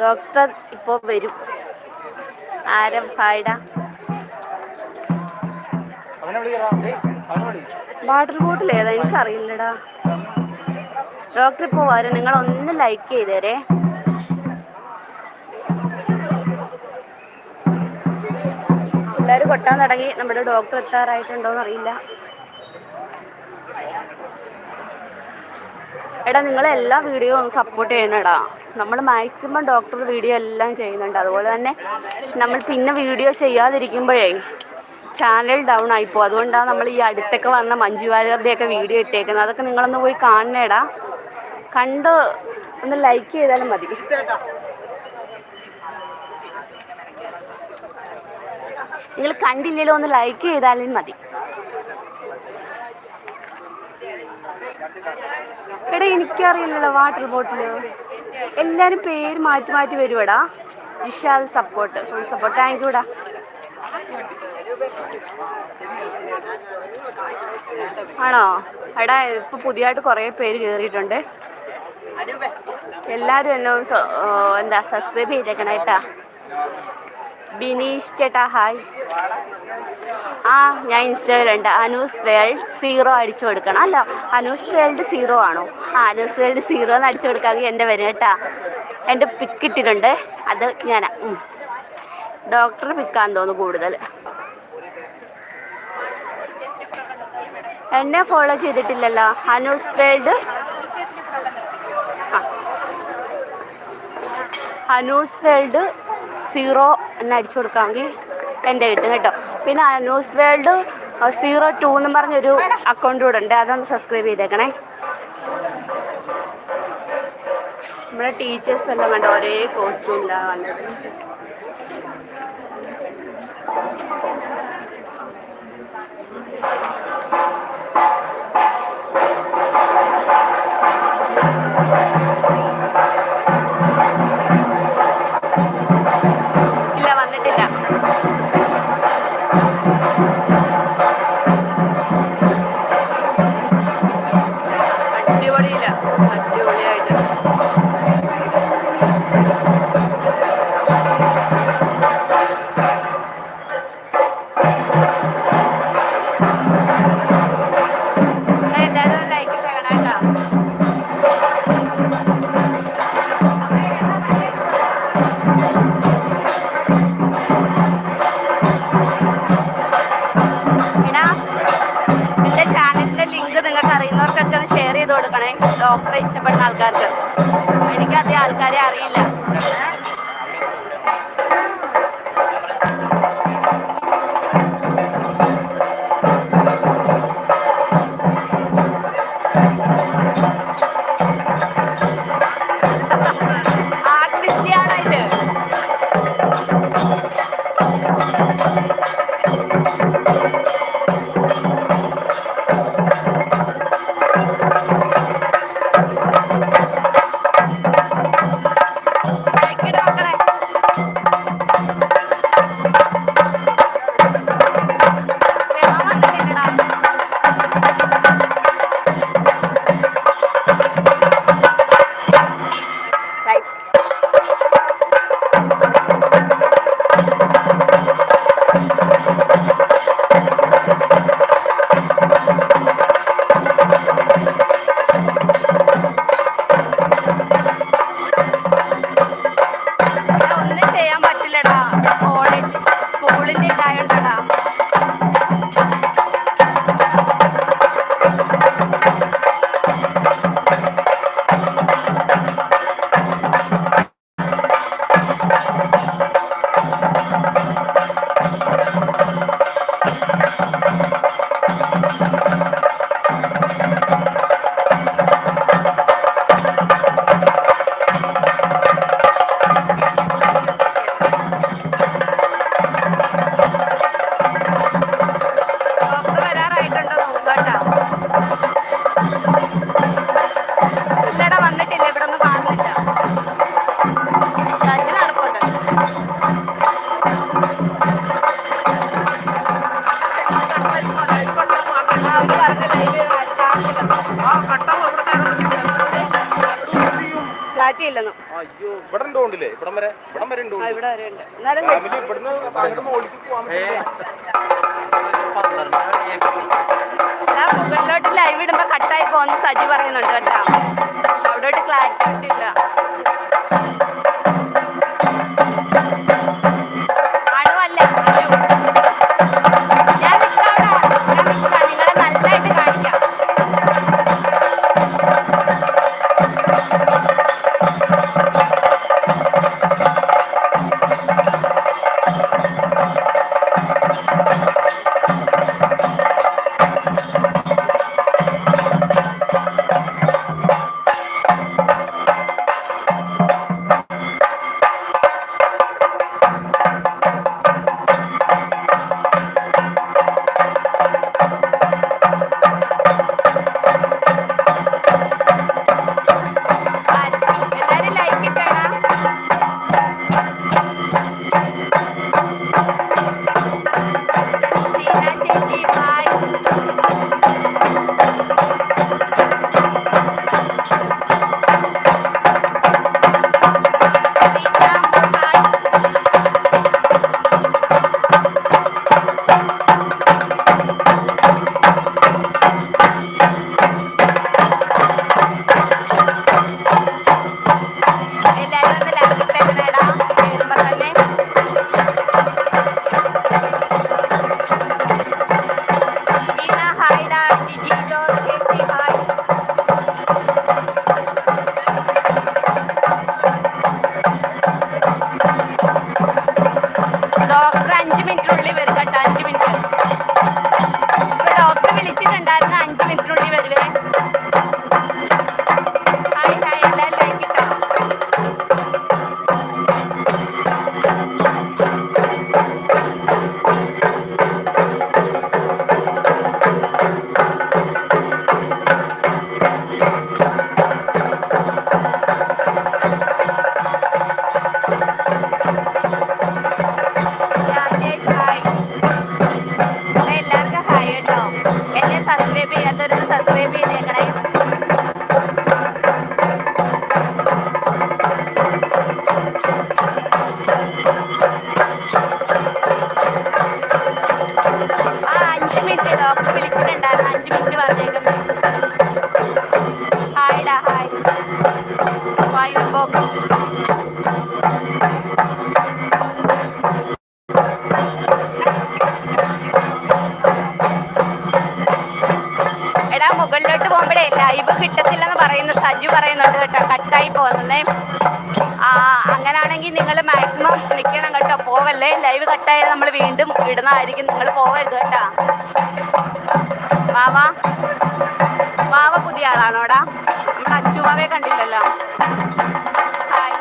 [SPEAKER 1] ഡോക്ടർ ഇപ്പോൾ വരും. ആരം ഹായ്ഡാ. വാട്ടർ ബോട്ടിൽ ഏതാ എനിക്കറിയില്ലടാ. ഡോക്ടർ ഇപ്പോൾ വരും. നിങ്ങളൊന്ന് ലൈക്ക് ചെയ്തേരേ. എല്ലാവരും കൊട്ടാൻ തുടങ്ങി. നമ്മുടെ ഡോക്ടർ എത്താറായിട്ടുണ്ടോയെന്ന് അറിയില്ല. എടാ നിങ്ങളെല്ലാ വീഡിയോ ഒന്ന് സപ്പോർട്ട് ചെയ്യണടാ. നമ്മൾ മാക്സിമം ഡോക്ടർ വീഡിയോ എല്ലാം ചെയ്യുന്നുണ്ട്. അതുപോലെ തന്നെ നമ്മൾ പിന്നെ വീഡിയോ ചെയ്യാതിരിക്കുമ്പോഴേ ചാനൽ ഡൗൺ ആയിപ്പോൾ. അതുകൊണ്ടാണ് നമ്മൾ ഈ അടുത്തൊക്കെ വന്ന മഞ്ജു വാര്യരുടെയൊക്കെ വീഡിയോ ഇട്ടേക്കുന്നത്. അതൊക്കെ നിങ്ങളൊന്ന് പോയി കാണണേടാ. കണ്ട് ഒന്ന് ലൈക്ക് ചെയ്താലും മതി. നിങ്ങൾ കണ്ടില്ലല്ലോ, ഒന്ന് ലൈക്ക് ചെയ്താലും മതി. എടാ എനിക്കറിയില്ലല്ലോ വാട്ടർ ബോട്ടിൽ. എല്ലാവരും പേര് മാറ്റി മാറ്റി വരുവടാ. Ishad support, full support. Thank യൂടാ. ആണോ? എടാ ഇപ്പൊ പുതിയതായിട്ട് കുറേ പേര് കയറിയിട്ടുണ്ട്. എല്ലാവരും എന്നെ എന്താ സബ്സ്ക്രൈബ് ചെയ്തേക്കണം കേട്ടാ. ബിനീഷ് ചേട്ടാ ഹായ്. ആ ഞാൻ ഇൻസ്റ്റാഗ്രാമുണ്ട്. അനൂസ് വേൾഡ് 0 അടിച്ചു കൊടുക്കണം. അല്ല, അനൂസ് വേൾഡ് 0 ആണോ? ആ, അനൂസ് വേൾഡ് 0 എന്ന് അടിച്ചു കൊടുക്കാമെങ്കിൽ എൻ്റെ വരും കേട്ടാ. എൻ്റെ പിക്ക് ഇട്ടിട്ടുണ്ട്, അത് ഞാനാ. ഡോക്ടർ പിക്കാന്ന് തോന്നുന്നു കൂടുതൽ. എന്നെ ഫോളോ ചെയ്തിട്ടില്ലല്ലോ. അനൂസ് വേൾഡ് അനൂസ് വേൾഡ് 0 എന്ന് അടിച്ചു കൊടുക്കാമെങ്കിൽ എൻ്റെ കിട്ടും കേട്ടോ. പിന്നെ അനൂസ് വേൾഡ് 02 എന്ന് പറഞ്ഞൊരു അക്കൗണ്ട് കൂടെ ഉണ്ട്, അതൊന്ന് സബ്സ്ക്രൈബ് ചെയ്തേക്കണേ. നമ്മുടെ ടീച്ചേഴ്സ് എല്ലാം കണ്ട ഒരേ കോസ്റ്റ്യൂമിലാണ് വന്നത്. ഇല്ല, വന്നിട്ടില്ല. അടിപൊളിയില്ല, അടിപൊളിയായിട്ട്. എല്ലാവരും ലൈക്ക് ചെയ്യണം കേട്ടോ. എടാ, എൻ്റെ ചാനലിൻ്റെ ലിങ്ക് നിങ്ങൾക്ക് അറിയുന്നവർക്കൊക്കെ ഒന്ന് ഷെയർ ചെയ്ത് കൊടുക്കണേ. ഡോക്ടറെ ഇഷ്ടപ്പെടുന്ന ആൾക്കാർക്ക്. എനിക്കധികം ആൾക്കാരെ അറിയില്ല. ആ ക്രിസ്ത്യാനായിട്ട് ലൈക്കിട് മക്കളെ. വന്നിട്ടില്ലടാ. ലൈക്ക് ഒന്നും ചെയ്യാൻ പറ്റില്ലടാ. കോളേജ് സ്കൂളിൻ്റെ ഇതായോണ്ടടാ. ഡോക്ടർ വരാറായിട്ടുണ്ടോ നോക്കാട്ടാ. ഇല്ലടാ, വന്നിട്ടില്ല. ഇവിടെ ഒന്നും കാണുന്നില്ല. സജ്ജന നടപ്പുണ്ട്. അവര് പറഞ്ഞില്ല ഫ്ലാറ്റ് ഇല്ലെന്നും.
[SPEAKER 2] അയ്യോ, ഇവിടെ ഉണ്ടോണ്ടില്ലേ? ഇവിടം വരെ ഉണ്ട്.
[SPEAKER 1] ഇവിടെ വരെ ഉണ്ട്. എന്നാലും ഞാൻ മുകളിലോട്ട് ലൈവ് ഇടുമ്പോ കട്ടായി പോകുന്ന സജി പറയുന്നുണ്ട് കേട്ടോ. അവിടോട്ട് ക്ലാരിറ്റി കിട്ടില്ല. അണുവല്ല, ഞാൻ നിൽക്കാവിടെ. നിങ്ങളെ നല്ലതായിട്ട് കാണിക്കാം. സബ്സ്ക്രൈബ് ചെയ്തേക്കണേ. ആ 5 മിനിറ്റ് ഡോക്ടർ വിളിച്ചിട്ടുണ്ടായിരുന്നു. 5 മിനിറ്റ് പറഞ്ഞേക്കുന്നത്. ഹായ്ഡാ ഹായ് വായു ബോക്സ്. എടാ മുകളിലോട്ട് പോകുമ്പോഴേ ലൈവ് കിട്ടത്തില്ലെന്ന് പറയുന്നു സജു പറയുന്നുണ്ട് കേട്ടോ. കട്ടായി പോകുന്നേ. അങ്ങനാണെങ്കിൽ നിങ്ങൾ മാക്സിമം നിൽക്കണം കേട്ടോ. പോവല്ലേ. ലൈവ് കട്ടായാൽ നമ്മൾ വീണ്ടും ഇടുന്നതായിരിക്കും. നിങ്ങൾ പോവരുത് കേട്ടോ. വാവ വാവ പുതിയ ആളാണോടാ? നമ്മുടെ അച്ചുവാവെ കണ്ടില്ലല്ലോ. ഹായ്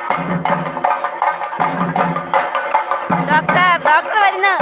[SPEAKER 1] ഡോക്ടർ വരുന്നു.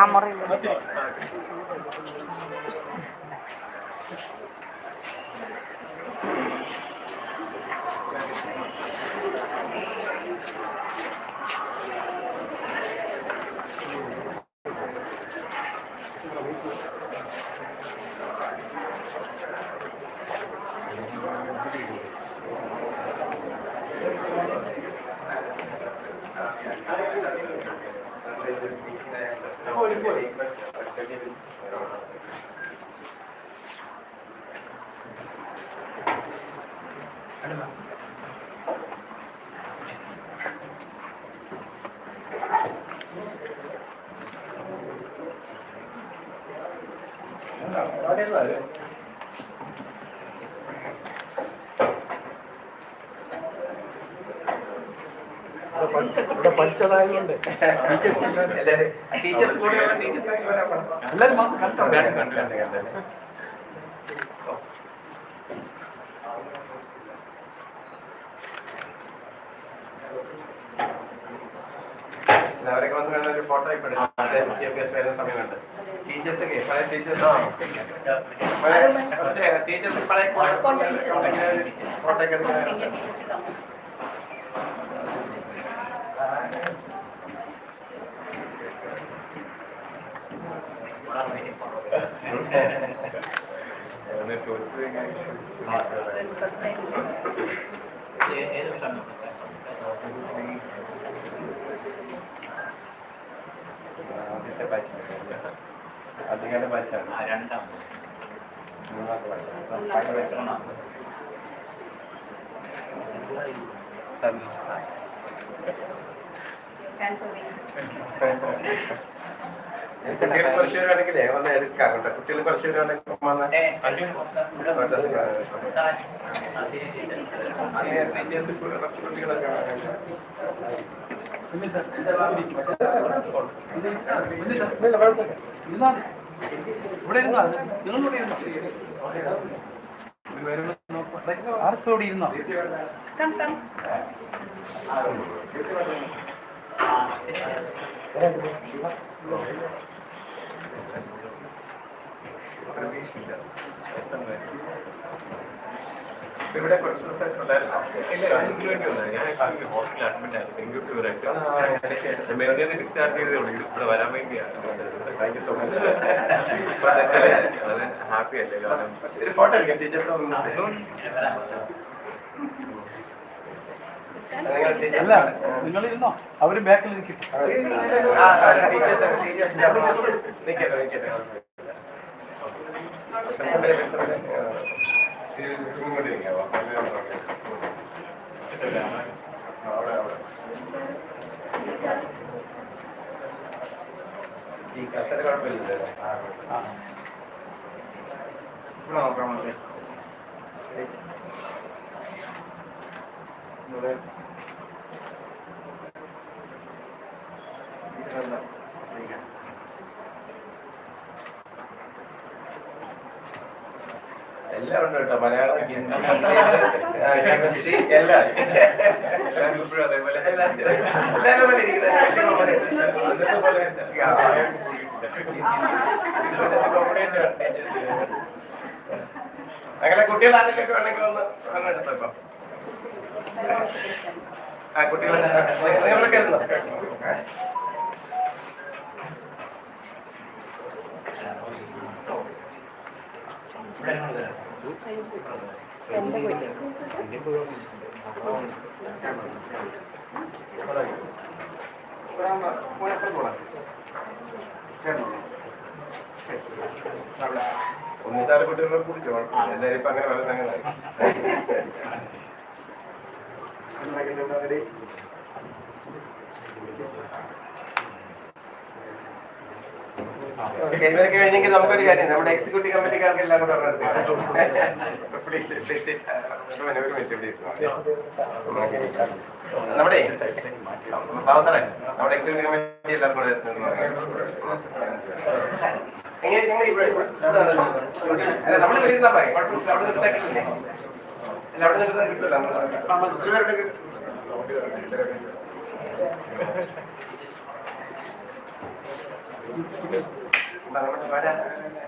[SPEAKER 1] അമറില്ല.
[SPEAKER 3] ഇവിടെ പഠിച്ചതായതുകൊണ്ട് എല്ലാവരും
[SPEAKER 4] അവരൊക്കെ വന്ന് വേണം ഒരു ഫോട്ടോ ഒക്കെ എടുക്കാം. വിദ്യാഭ്യാസം വരുന്ന സമയമുണ്ട്. ടീച്ചേഴ്സൊക്കെ പഴയ ടീച്ചേഴ്സ് പഴയ ഫോട്ടോ ഒക്കെ എടുക്കാൻ ഏത് വർഷം ആദ്യത്തെ ബാച്ചാണ്. അധികാര ബാച്ചാണ്. മൂന്നാമത്തെ ബാച്ചാണ്. കുട്ടികൾ കുറച്ച് പേരാണെങ്കിലേ വന്ന് എടുക്കാം കേട്ടോ. കുട്ടികൾ കുറച്ച് പേരാണെങ്കിൽ ടീച്ചേഴ്സ് കുറച്ച് കുട്ടികളൊക്കെ
[SPEAKER 2] ഇവിടെ ഇരുന്നോ നിങ്ങൾ ഇവിടെ ഇരുന്നോ ആർക്കോടി ഇരുന്നോ
[SPEAKER 4] ഇവിടെ കുറച്ച് ദിവസമായിട്ടുണ്ടായിരുന്നു.
[SPEAKER 5] ഹോസ്പിറ്റലിൽ അഡ്മിറ്റ് ആയിരുന്നു. ഡെങ്കു ഫീവറായിട്ട് മെറുതെ ഡിസ്ചാർജ് ചെയ്തേ ഉള്ളൂ. ഇവിടെ വരാൻ വേണ്ടിയാണ്. Thank you so much. വളരെ ഹാപ്പി അല്ലേ? കാരണം
[SPEAKER 4] ഒരു ഫോട്ടോ എടുക്കാം ടീച്ചേഴ്സ്.
[SPEAKER 2] അല്ല നിങ്ങൾ ഇരുന്നോ അവര് ബാക്കിൽ നിൽക്കും.
[SPEAKER 4] ഈ കസര കുഴപ്പമില്ലല്ലോ. ഇവിടെ നോക്കാം. എല്ലാം ഉണ്ട് കേട്ടോ. മലയാളം, ഹിന്ദി, കെമിസ്ട്രി എല്ലാം.
[SPEAKER 5] ഇപ്പോഴും അതേപോലെ
[SPEAKER 4] അങ്ങനെ കുട്ടികൾ ആരെങ്കിലും വേണമെങ്കിൽ ഒന്ന് എടുത്തോ. ഇപ്പൊ ആ കുട്ടികൾ നിങ്ങളൊക്കെ ഇരുന്നോ. ഒന്നിച്ചാറ് കുട്ടികളെ കുടിച്ചോ. എല്ലാവരും ഇപ്പൊ അങ്ങനെ വളരെ തങ്ങളായി. ഇവരൊക്കെ കഴിഞ്ഞെങ്കിൽ നമുക്കൊരു കാര്യം, നമ്മുടെ എക്സിക്യൂട്ടീവ് കമ്മിറ്റിക്കാർക്ക് എല്ലാം കൂടെ പ്ലീസ് പ്ലീസ് ഒരു മിനിറ്റ് ഇവിടെ നമ്മുടെ സാറേ നമ്മുടെ എക്സിക്യൂട്ടീവ് കമ്മിറ്റി എല്ലാവർക്കും കൂടെ നമ്മൾ ഇരുന്നാ പറയും. അവിടെ നിർത്താൻ കിട്ടില്ലേ? അല്ല അവിടെ നിർത്താൻ കിട്ടില്ല.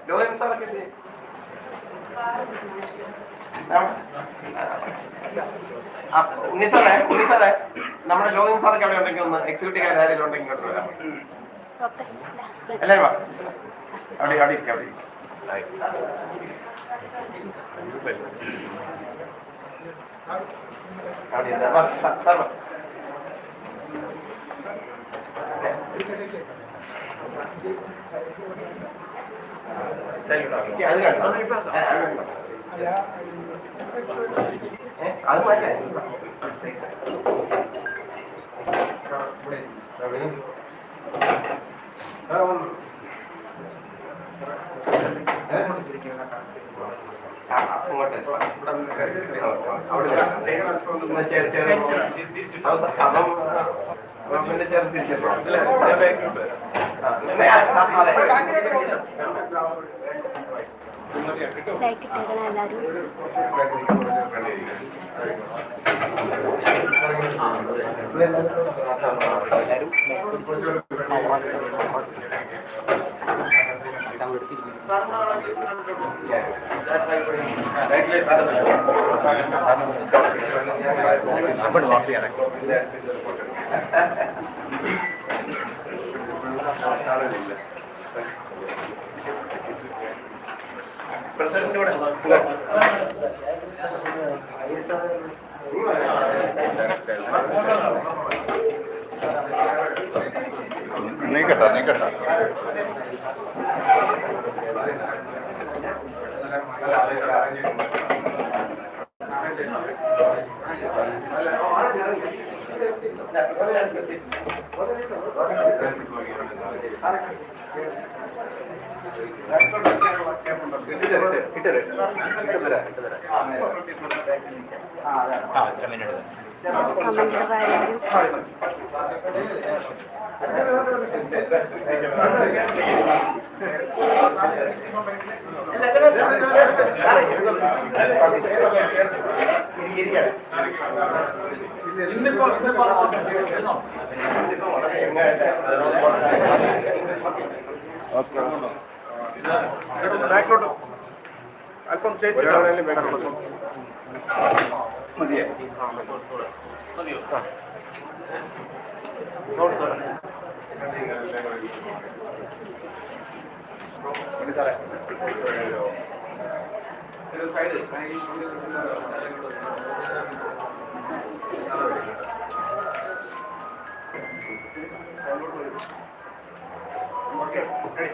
[SPEAKER 4] ലോകം സാറൊക്കെ ഉണ്ണിസാറേ നമ്മുടെ ലോകം സാറൊക്കെ അവിടെ ഉണ്ടെങ്കിൽ ഒന്ന് എക്സിക്യൂട്ടീവ് ആരെങ്കിലും ഉണ്ടെങ്കിൽ ഇങ്ങോട്ട് വരാം. എല്ലാവരും വാ. അവിടെ അവിടെ ഇരിക്കാം. അവിടെ അവിടെ സാർ വാ. അത് കണ്ടോ? അത് മാറ്റാ. പിന്നെ ചേർത്തിരിക്കുന്നു.
[SPEAKER 1] ലൈക്ക് ഇട്ടേക്കണം എല്ലാവരും.
[SPEAKER 4] പ്രസിഡന്റ് കൂടെ
[SPEAKER 5] നീക്കട്ടോ നീക്കട്ടോ.
[SPEAKER 1] കമന്റ് ആയിരിക്കും.
[SPEAKER 4] ബാക്കിലോട്ട് അല്പം മതിയോ? സാറേ സൈഡ് ഓക്കെ റെഡി.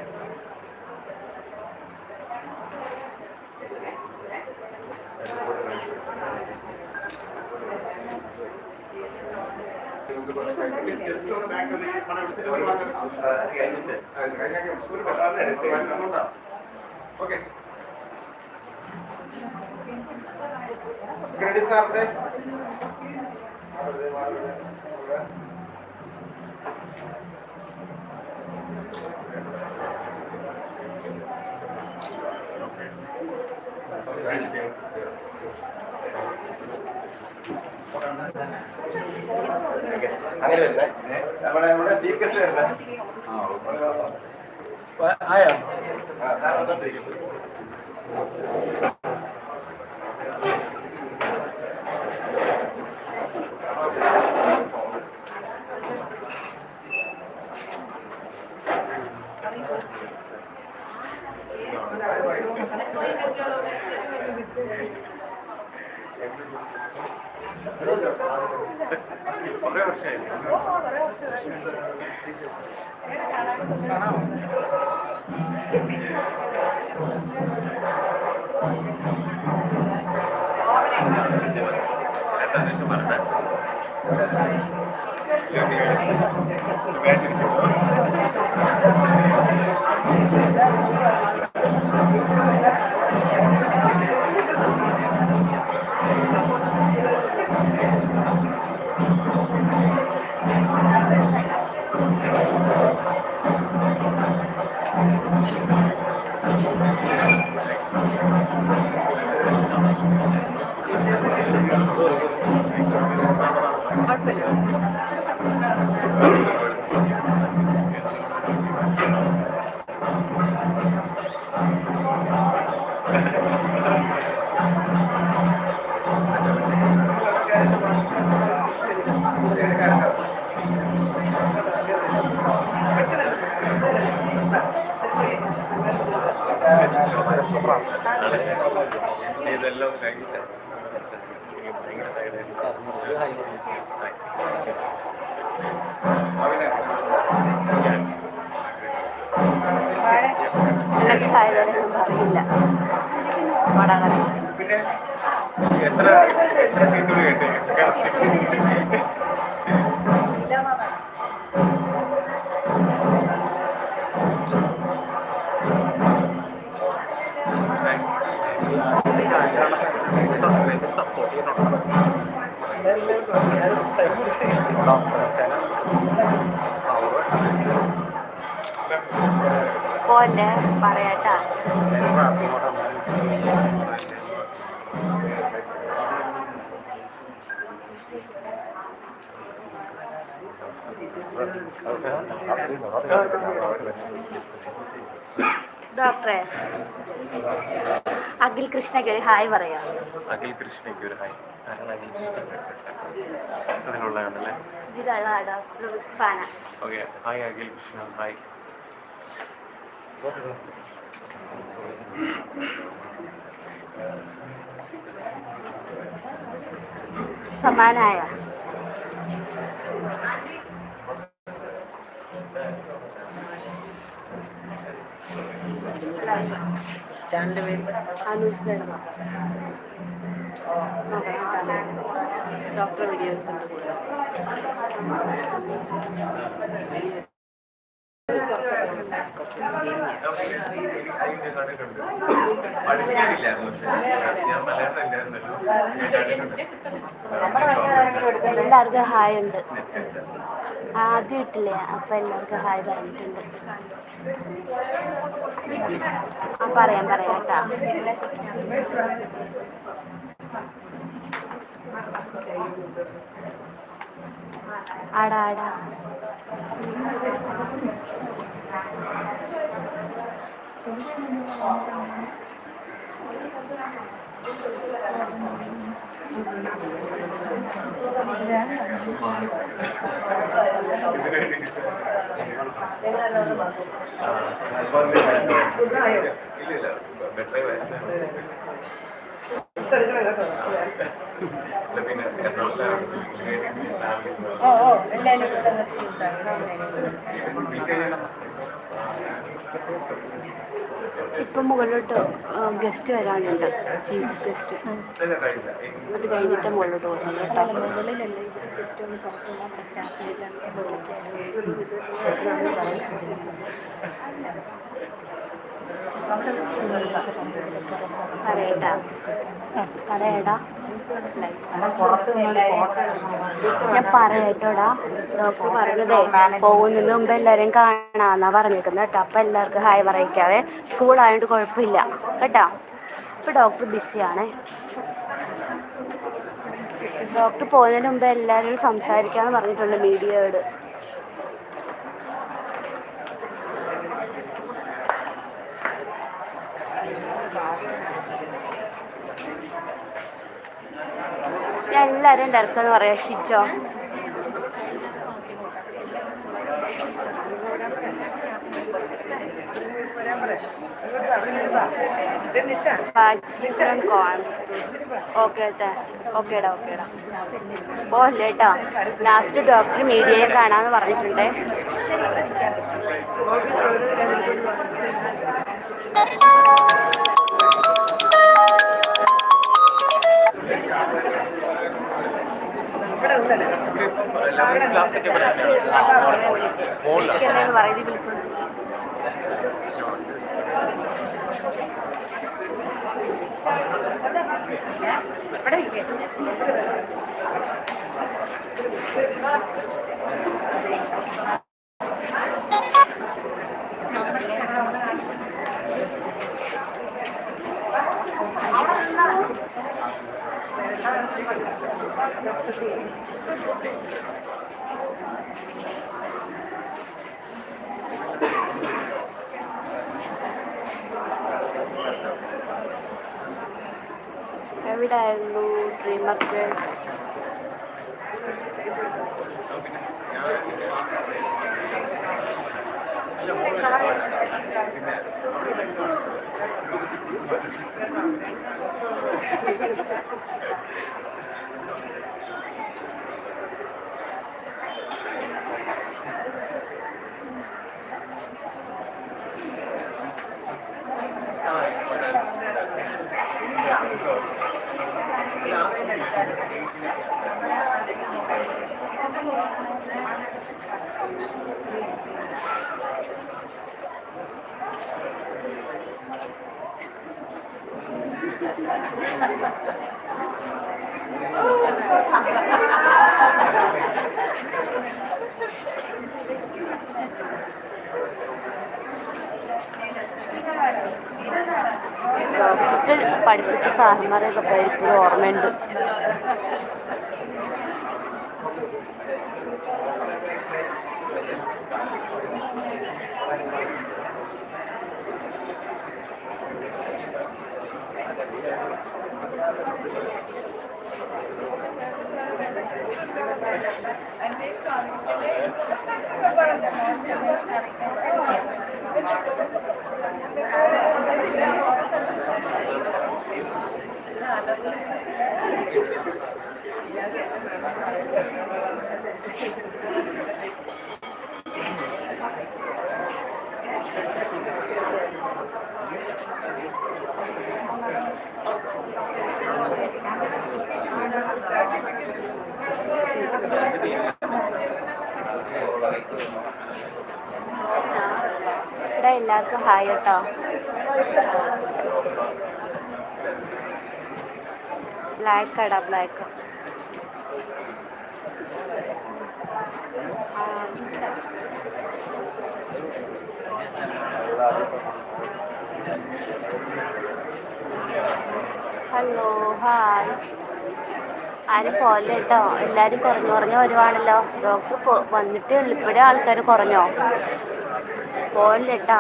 [SPEAKER 4] ജസ്റ്റ് ഒന്ന് ബാക്ക് പണം എടുത്തിട്ട് സ്കൂൾ പെട്ടെന്ന് എടുത്ത് വന്നുകൊണ്ടാണ്. ഓക്കെ റെഡി സാറിന്റെ അങ്ങനെ വരുന്നേ നമ്മുടെ ചീഫ് ഗസ്റ്റ് വരുന്നേ.
[SPEAKER 3] ആയോ?
[SPEAKER 4] സാർ വന്നോണ്ടിരിക്കും.
[SPEAKER 5] കുറേ വർഷമായി എന്താ പറഞ്ഞത്? ഇതെല്ലാം കഴിഞ്ഞിട്ട് ഭയങ്കര
[SPEAKER 1] അറിയില്ല. വടകര
[SPEAKER 5] പിന്നെ എത്ര എത്ര സീറ്റുകൾ കേട്ടേ?
[SPEAKER 1] പോന്നെ പറയാട്ടാ. ഡോക്ടറെ അഖിൽ കൃഷ്ണയ്ക്ക് ഒരു ഹായ് പറയാം.
[SPEAKER 5] അഖിൽ കൃഷ്ണയ്ക്ക് ഒരു ഹായ്. അതിനുള്ളതാണല്ലേ?
[SPEAKER 1] ഇതിലുള്ള ഡോക്ടർ ഫാന.
[SPEAKER 5] Okay, hi Akhil Krishna, hi.
[SPEAKER 1] സമാനായ ചാനലിൻ്റെ പേര് അനുസ്മരണം. ഡോക്ടർ വീഡിയോസ് ഉണ്ട് കൂടുതൽ.
[SPEAKER 5] കണ്ടിട്ടുണ്ട്. പഠിക്കാനില്ലായിരുന്നു, പക്ഷേ ഞാൻ മലയാളം ഇല്ലായിരുന്നല്ലോ, ഞാൻ കണ്ടിട്ടുണ്ട്.
[SPEAKER 1] എല്ലാവർക്കും ഹായ് ഉണ്ട്. ആദ്യം ഇട്ടില്ലേ, അപ്പം എല്ലാവർക്കും ഹായ് പറഞ്ഞിട്ടുണ്ട്. പറയാം കേട്ടാ. ആടാ
[SPEAKER 5] ഇല്ല ബെറ്റർ പിന്നെ
[SPEAKER 1] ഇപ്പം മുകളിലോട്ട് ഗസ്റ്റ് വരാനുണ്ട്, ചീഫ് ഗസ്റ്റ്. അത് കഴിഞ്ഞിട്ട് മുകളിലോട്ട് പോകുന്നത് കേട്ടോ. മുകളിലല്ലേ ഗസ്റ്റ് ഒന്ന് പുറത്തുള്ള നമ്മുടെ സ്റ്റാഫിനെല്ലാം പറയടാ. ഞാൻ പറയട്ടോടാ. ഡോക്ടർ പറഞ്ഞതേ പോകുന്നതിന് മുമ്പ് എല്ലാവരെയും കാണാമെന്നാ പറഞ്ഞേക്കുന്നത് കേട്ടോ. അപ്പം എല്ലാവർക്കും ഹായ് പറയിക്കാവേ. സ്കൂളായതുകൊണ്ട് കുഴപ്പമില്ല കേട്ടോ. ഇപ്പം ഡോക്ടർ ബിസിയാണേ. ഡോക്ടർ പോകുന്നതിന് മുമ്പ് എല്ലാവരും സംസാരിക്കാമെന്ന് പറഞ്ഞിട്ടുണ്ട് മീഡിയയോട്. എല്ലാവരും തിരക്കെന്ന് പറയാം. ഷിച്ചോ ഓക്കേടാ. പോല്ലേ കേട്ടോ. ലാസ്റ്റ് ഡോക്ടർ മീഡിയയെ കാണാമെന്ന് പറഞ്ഞിട്ടുണ്ടേ. എവിടെയായിരുന്നു ഡ്രീമൊക്കെ? പഠിപ്പിച്ച സാറന്മാരെയൊക്കെ പേര് ഇപ്പോഴും ഓർമ്മയുണ്ട്. ഇവിടെ എല്ലാവർക്കും ഹായ് കേട്ടോ. ബ്ലാക്ക് ആടാ ബ്ലാക്ക്. Hello hi. ആരും പോലെ കേട്ടോ, എല്ലാവരും കുറഞ്ഞു വരുവാണല്ലോ. ഡോക്ടർ വന്നിട്ടേ ഉള്ളൂ. ഇവിടെ ആൾക്കാർ കുറഞ്ഞോ? പോലെ കേട്ടോ.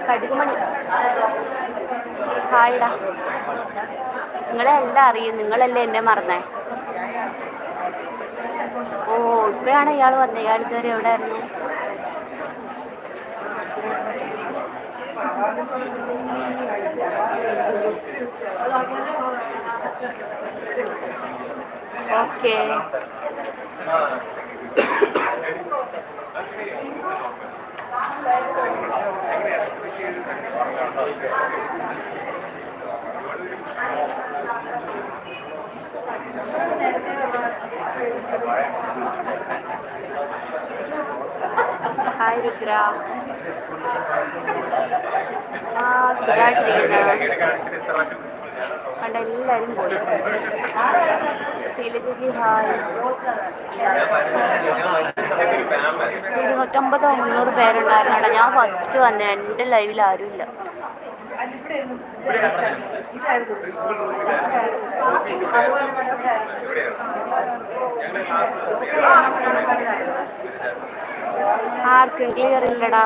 [SPEAKER 1] കടുകുമണി ഹായിടാ. നിങ്ങളെ എല്ലാം അറിയും, നിങ്ങളല്ലേ എന്നെ മറന്നേ. ഓ ഇപ്പോഴാണ് ഇയാൾ വന്നത്. ഇയാൾ ഇതുവരെ എവിടെ ആയിരുന്നു? ഓക്കെ. ഹായ് രുദ്ര. സുഖമായിട്ടിരിക്കുന്നു. കണ്ട എല്ലാവരും പോയി. ശീലജി ഹായ്. 250 300 പേരുണ്ടായിരുന്നു കേട്ടോ. ഞാൻ ഫസ്റ്റ് വന്നേ. എൻ്റെ ലൈവിൽ ആരുമില്ല. ആർക്കും ക്ലിയർ ഇല്ലടാ.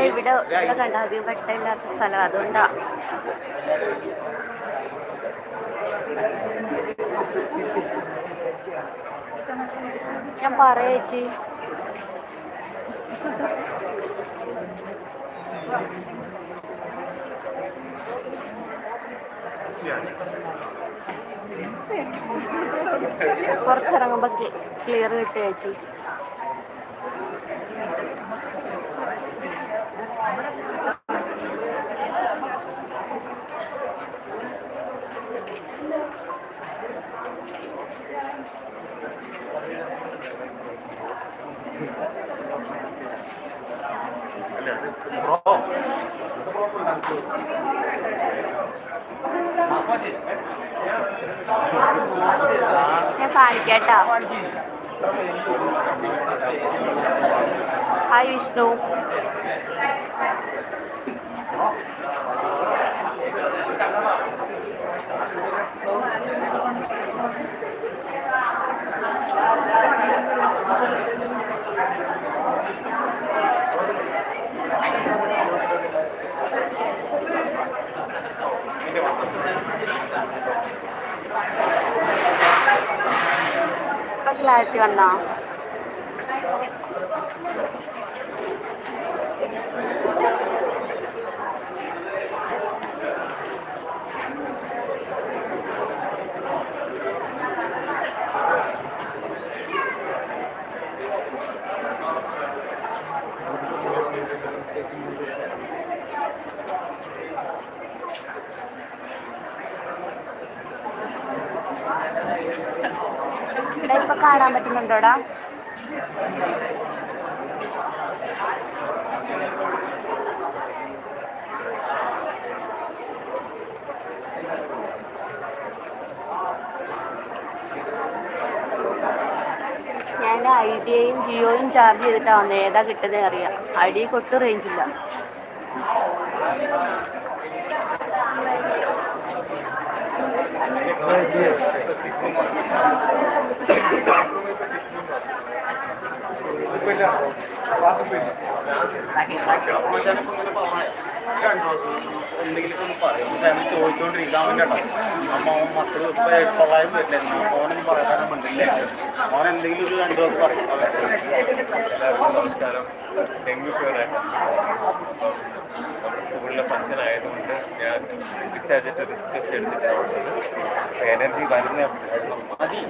[SPEAKER 1] ഇവിടെ കണ്ട അധികം വെട്ടമില്ലാത്ത സ്ഥലം, അതുകൊണ്ടാ. ഞാൻ പറയേച്ചി. പുറത്തിറങ്ങുമ്പോ ക്ലിയർ കിട്ടുക ചേച്ചി. ഞാൻ കാണിക്കാട്ടോ. ഹായ് വിഷ്ണു. ക്ലാരിറ്റി വന്നോ? ഇവിടെ ഇപ്പൊ കാണാൻ പറ്റുന്നുണ്ടോടാ? ഞാൻ ഐഡിയയും ജിയോയും ചാർജ് ചെയ്തിട്ടാണ് വന്നത്. ഏതാ കിട്ടുന്നത് അറിയാം. ഐഡിയക്ക് ഒട്ടും റേഞ്ചില്ല.
[SPEAKER 2] എന്തെങ്കിലും ഒന്ന് പറയും ഫാമിലി ചോദിച്ചുകൊണ്ടിരിക്കാൻ കേട്ടോ. അമ്മ അവൻ മക്കൾ തൊള്ളായിരം വരില്ല. മോനൊന്നും പറയാൻ പറ്റില്ല. മോൻ എന്തെങ്കിലും ഒരു 2 ദിവസം പറയും.
[SPEAKER 5] എല്ലാവർക്കും നമസ്കാരം. ഡെങ്കു ഫീവറായിട്ട് സ്കൂളിലെ ഫംഗ്ഷൻ ആയതുകൊണ്ട് ഞാൻ ഡിസ്ചാർജ് റിസ്ക് എടുത്തിട്ടാണ് വന്നത്. എനർജി വരുന്ന
[SPEAKER 2] മതി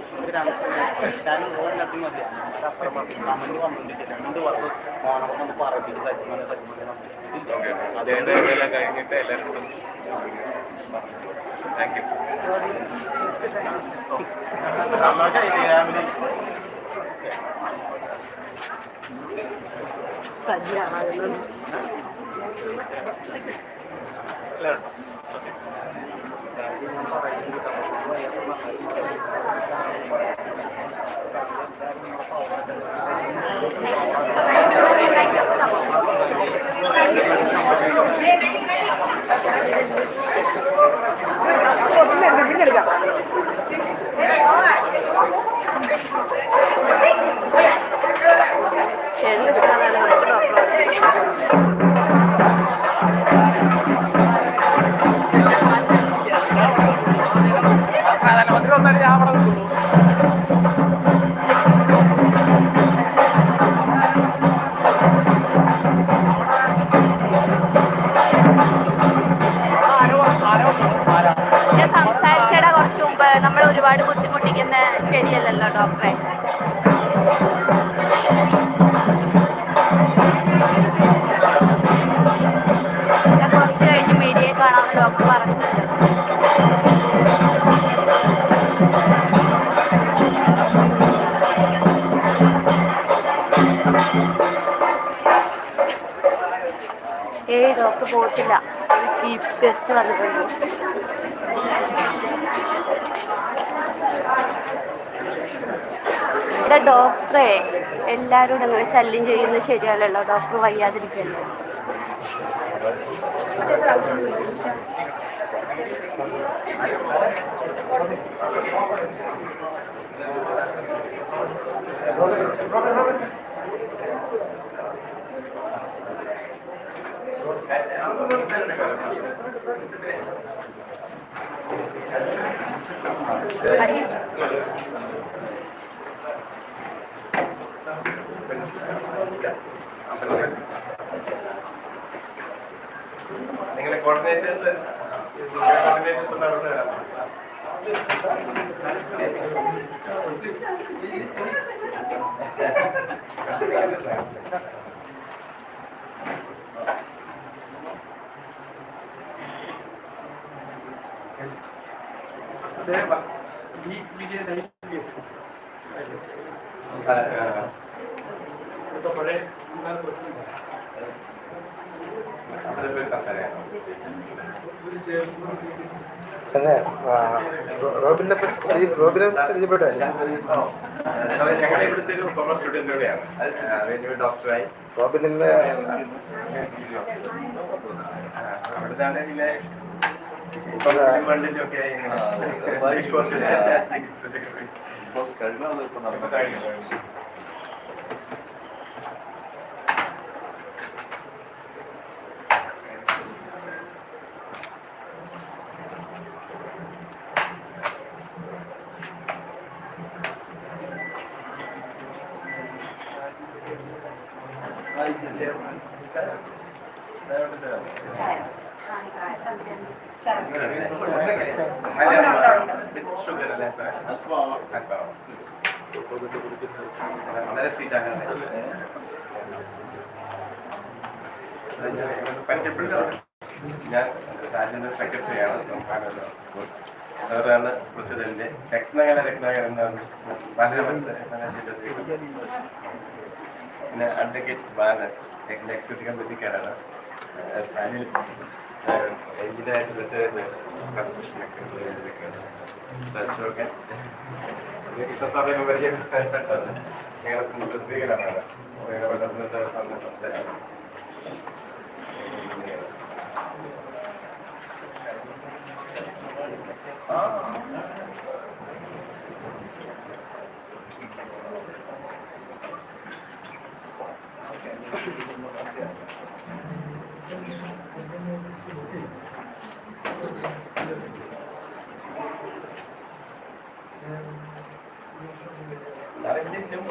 [SPEAKER 2] ചാനൽ ഓടിനകത്ത് മതി. അപ്പുറം കമന്റ് വന്നിട്ട് 2 വർഷം മോനൊക്കെ പറയിപ്പിച്ച്
[SPEAKER 5] അതുകൊണ്ട് ഇതെല്ലാം കഴിഞ്ഞിട്ട് എല്ലാവർക്കും താങ്ക് യു.
[SPEAKER 1] സജ്ജാകുന്നു. ഞാൻ സംസാരിച്ചടാ കുറച്ച് മുമ്പ്. നമ്മൾ ഒരുപാട് ബുദ്ധിമുട്ടിക്കുന്ന ശരിയല്ലല്ലോ ഡോക്ടറെ. ഞാൻ കുറച്ച് കഴിഞ്ഞ് മീഡിയയെ കാണാമെന്ന് ഡോക്ടർ പറഞ്ഞിട്ടുണ്ട്. ഡോക്ടർ പോയിട്ടില്ല. ഒരു ചീഫ് ഗസ്റ്റ് വന്നിട്ടുണ്ട്. ഇവിടെ ഡോക്ടറെ എല്ലാവരോടും അങ്ങനെ ശല്യം ചെയ്യുന്നത് ശരിയല്ലല്ലോ. ഡോക്ടർ വയ്യാതിരിക്കല്ലോ.
[SPEAKER 4] നിങ്ങളെ കോർഡിനേറ്റേഴ്സ് ഉണ്ടാവുന്ന
[SPEAKER 3] റോബിനെ പരിചയപ്പെട്ടോ?
[SPEAKER 4] ഞങ്ങളുടെ ഇവിടുത്തെ ഒരു ഫോമർ സ്റ്റുഡന്റ് കൂടെയാണ്. ഡോക്ടറായി
[SPEAKER 3] റോബിൻ
[SPEAKER 4] അവിടുന്നാണ് പിന്നെ വേൾഡിലൊക്കെ ഷുഗർ അല്ലേ സാർ? വളരെ സ്വീറ്റ് ആണ്. പരിചയപ്പെടുന്നത് ഞാൻ രാജേന്ദ്ര സെക്രട്ടറിയാണ്. സാറാണ് പ്രസിഡന്റ്. രത്നകരൻ എന്നാണ് പിന്നെ അഡ്വക്കേറ്റ് ബാലൻ എക്സിക്യൂട്ടീവ് കമ്മിറ്റിക്കാരാണ്. എഞ്ചിനീയറായിട്ട് റിട്ടയർഡ് കൺസ്ട്രക്ഷനൊക്കെ. കൃഷ്ണ സാറിനെ പരിചയപ്പെട്ടത് ഞങ്ങളുടെ സ്ത്രീകളാണ് സംസാരിക്കുന്നത്.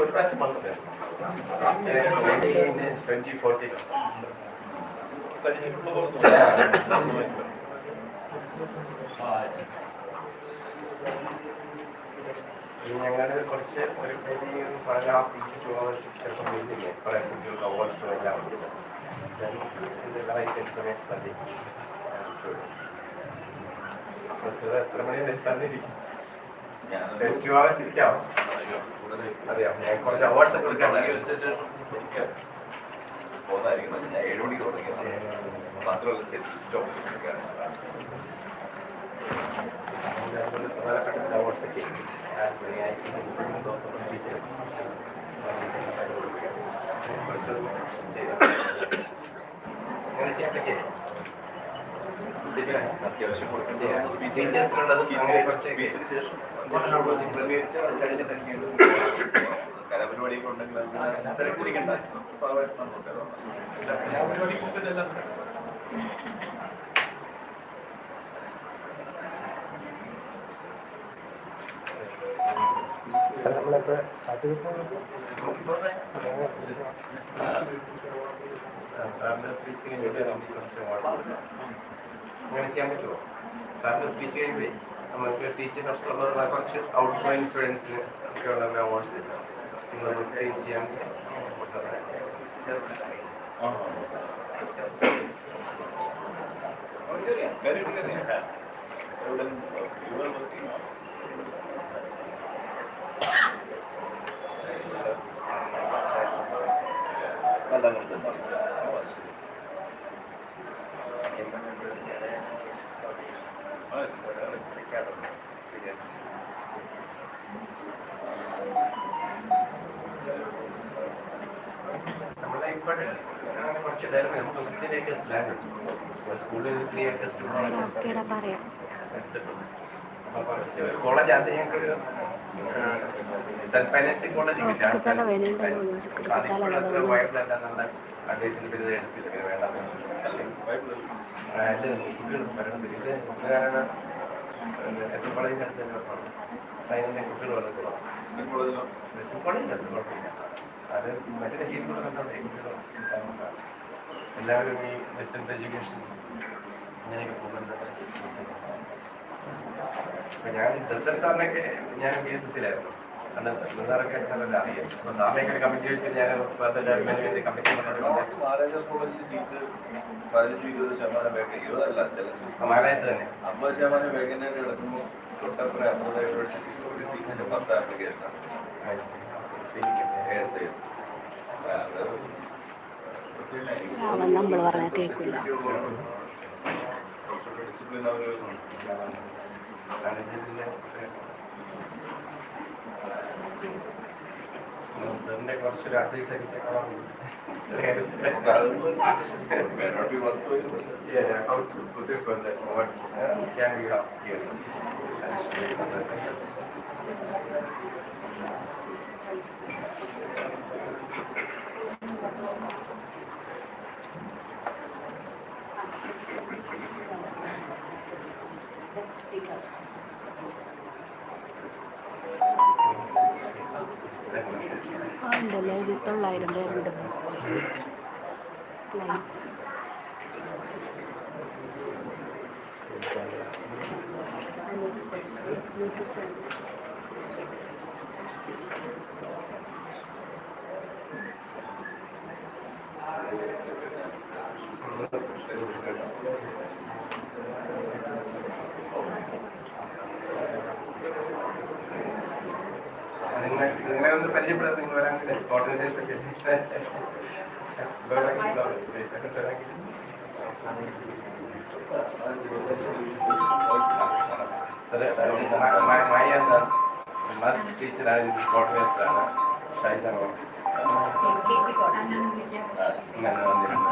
[SPEAKER 4] ഒരു പ്രാവശ്യം വന്നത് 2014 ഞങ്ങളുടെ കുറച്ച് ഒരു 1.5 to 2 hours ചിലപ്പോൾ മീറ്റിംഗ് കുറേ കുട്ടികൾക്ക് അവാർഡ്സും എല്ലാം ഉണ്ട്. എത്ര മണി ബസ്സാന്നിരിക്കും? 2 hours ഇരിക്കാം. അതെയോ, ഞാൻ കുറച്ച് അവാർഡ്സ് ഒക്കെ കൊടുക്കാൻ
[SPEAKER 5] പോകുന്നതായിരിക്കും. ഞാൻ 7 മണിക്ക് തുടങ്ങിയത്
[SPEAKER 4] പ്രധാനപ്പെട്ട അവാർഡ്സ് ഒക്കെ
[SPEAKER 5] അത്യാവശ്യം കൊടുക്കേണ്ട കലാപരിപാടിയൊക്കെ ഉണ്ടെങ്കിൽ അത്രയും കുടിക്കണ്ട
[SPEAKER 3] നമ്മളെപ്പോഴും സ്റ്റാർട്ട്
[SPEAKER 4] സാറിൻ്റെ സ്പീച്ച് കഴിഞ്ഞിട്ട് അങ്ങനെ ചെയ്യാൻ പറ്റുമോ? സാറിൻ്റെ സ്പീച്ച് കഴിയുമ്പോഴേ നമുക്ക് ടീച്ചിങ് ഓപ്ഷനുള്ളത് കുറച്ച് ഔട്ട് ഗോയിങ് സ്റ്റുഡൻസിന് ഒക്കെ ഉള്ള അവാർഡ്സ് നമ്മൾ സ്ക്രീൻ ചെയ്യാൻ നമ്മളെ ഇപ്പോഴും കുറച്ച് ഇതായിരുന്നു. നമുക്ക് 15 acres land ഉണ്ട്. സ്കൂളിൽ 3 acres കോളേജ് അത് ഞങ്ങൾക്കൊരു സെൽഫ് ഫൈനാൻസിങ് കോളേജ് വയറിലല്ല നമ്മുടെ അഡ്വൈസിന് പിന്നെ എടുത്തില്ല വേണ്ട കുട്ടികൾ വരണം. ഇത് കാരണം എസ് എൻ കോളേജിൻ്റെ അടുത്ത് തന്നെ അതിനെ കുട്ടികൾ വന്നിട്ടുള്ളൂ. എസ് എൻ കോളേജിൻ്റെ അടുത്ത് കുഴപ്പമില്ല. അത് മറ്റേ ഫീസ് കൂടെ കണ്ടോണ്ടേ കുട്ടികൾ എല്ലാവരും ഈ ഡിസ്റ്റൻസ് എഡ്യൂക്കേഷൻ ഇങ്ങനെയൊക്കെ പോകുന്നുണ്ട്. ഞാൻ ദത്തൻ സാറിനൊക്കെ ഞാൻ BSS-ലായിരുന്നു. സാറൊക്കെ നല്ല അറിയാം. അപ്പോൾ സാറിനൊക്കെ കമ്മിറ്റി വെച്ച് ഞാൻ കമ്മിറ്റി
[SPEAKER 5] മഹാരാജാസ് കോളേജിൽ സീറ്റ് 15-20% വേക്കൻ, 20
[SPEAKER 4] മഹാരാജ് തന്നെ
[SPEAKER 5] 50% വേക്കൻ്റ് ആയിട്ട് കിടക്കുമ്പോൾ തൊട്ടപ്പുറം 50 ഒരു സീറ്റിൻ്റെ 10 ആപ്ലിക്കേഷനാണ്.
[SPEAKER 1] നമ്മൾ പറഞ്ഞാൽ കേൾക്കില്ല.
[SPEAKER 5] ഡിസിപ്ലിൻ അവർ
[SPEAKER 4] സാറിൻ്റെ കുറച്ചൊരു അഡ്വൈസ് എനിക്ക് how to proceed further, what can we have here.
[SPEAKER 1] ഉണ്ടല്ലേ 900 പേരുണ്ട്.
[SPEAKER 4] നിങ്ങളെ ഒന്ന് പരിചയപ്പെടാൻ നിങ്ങൾ വരാൻ കോർഡിനേറ്റേഴ്സ് ഒക്കെ സാറേ മായ എന്താ ക്ലാസ് ടീച്ചറാണ്, കോട്ടയത്താണ് ഷൈജ വന്നിരുന്നു.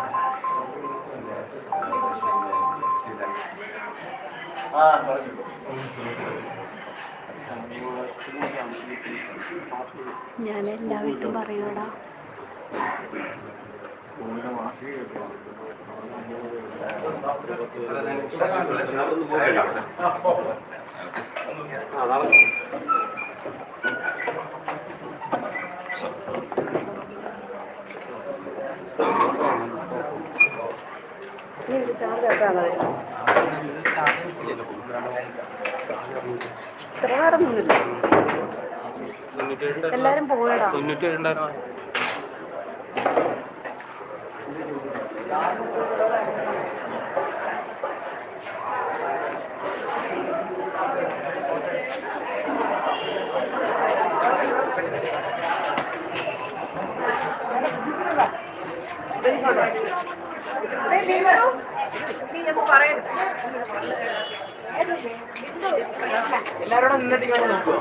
[SPEAKER 4] ആ പറഞ്ഞു.
[SPEAKER 1] ഞാൻ എല്ലാ വീട്ടും പറയൂടാ. ഇത്ര നേരം നിന്നില്ല, എല്ലാരും പോയടാ.
[SPEAKER 2] 97 ഉണ്ടായിരുന്നു.
[SPEAKER 3] എല്ലാവരോടും നിന്നിട്ട് ഇങ്ങനെ നോക്കുമോ?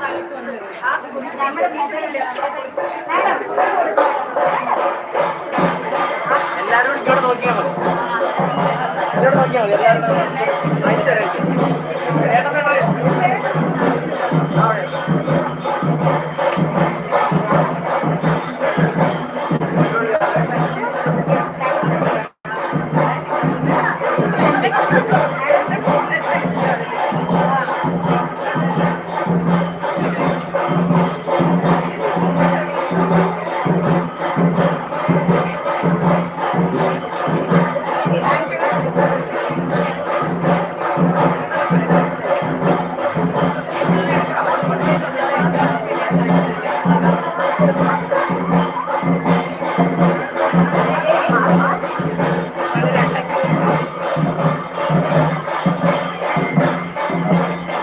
[SPEAKER 3] എല്ലാവരോടും ഇങ്ങോട്ട് നോക്കിയാൽ മതി. ഇങ്ങോട്ട് നോക്കിയാൽ മതി.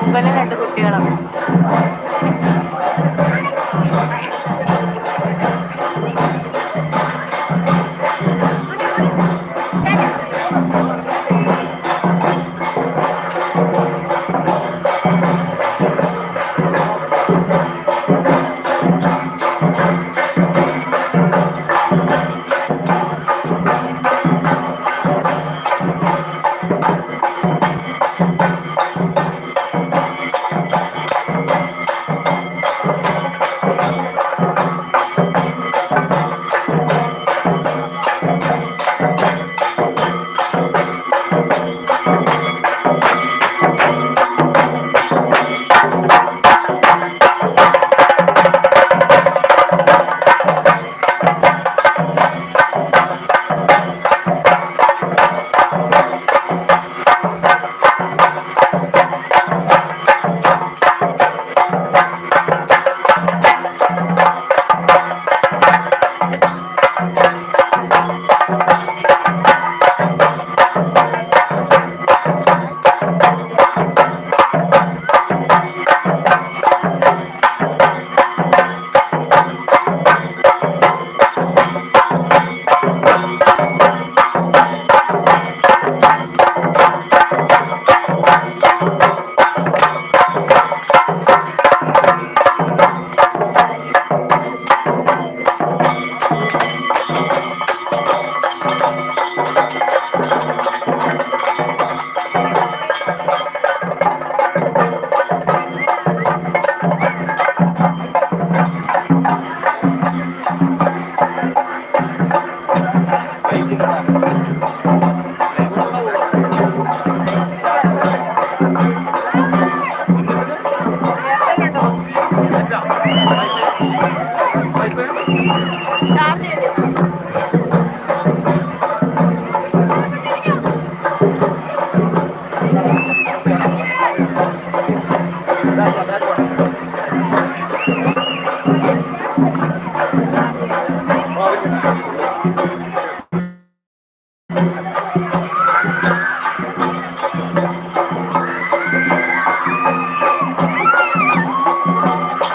[SPEAKER 1] ഇവനെ 2 കുട്ടികളാണ്.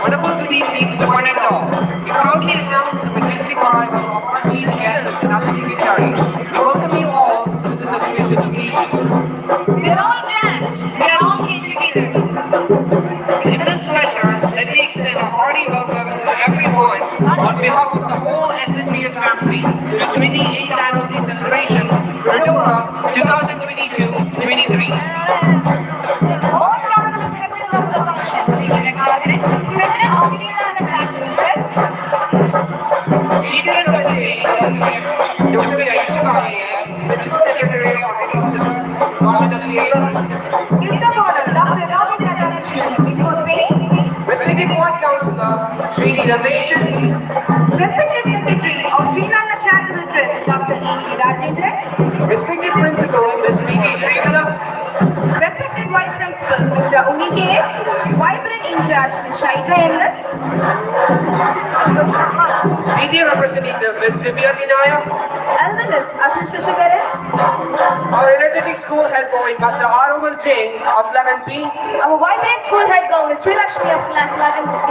[SPEAKER 6] Wonderful good evening. hearty welcome to everyone on behalf of the whole SNPS family to 28th Annual Day Celebration, Verdura 2022-23.
[SPEAKER 7] Most honorable president of the function, Sri Vinagarajan, President of Sri Lanka Charitable Trust,
[SPEAKER 6] Chief guest of the day, Dr. Aisha IAS, Principal Secretary of Agriculture, Government of Kerala.
[SPEAKER 7] Guest of honor, Dr. Robin Radhakrishnan, Big Boss Way,
[SPEAKER 6] Respected Ward Councillor, Sri Ramesh,
[SPEAKER 7] respected Secretary of Sri Lanka Charitable Trust, Dr. E.G. Rajendran,
[SPEAKER 6] respected Principal, Ms. P.K. Srikala,
[SPEAKER 7] respected Vice Principal, Mr. Uni K.S., Vibrant In Charge, Ms. Shaija M.S.,
[SPEAKER 6] Media Representative, Ms. Divya Tinaya,
[SPEAKER 7] Almanus Atul Shashagaran,
[SPEAKER 6] our energetic school head boy, Master Arumal Jain of 11B,
[SPEAKER 7] our Vibrant School Head Girl, Ms. Sri Lakshmi of Class 11B,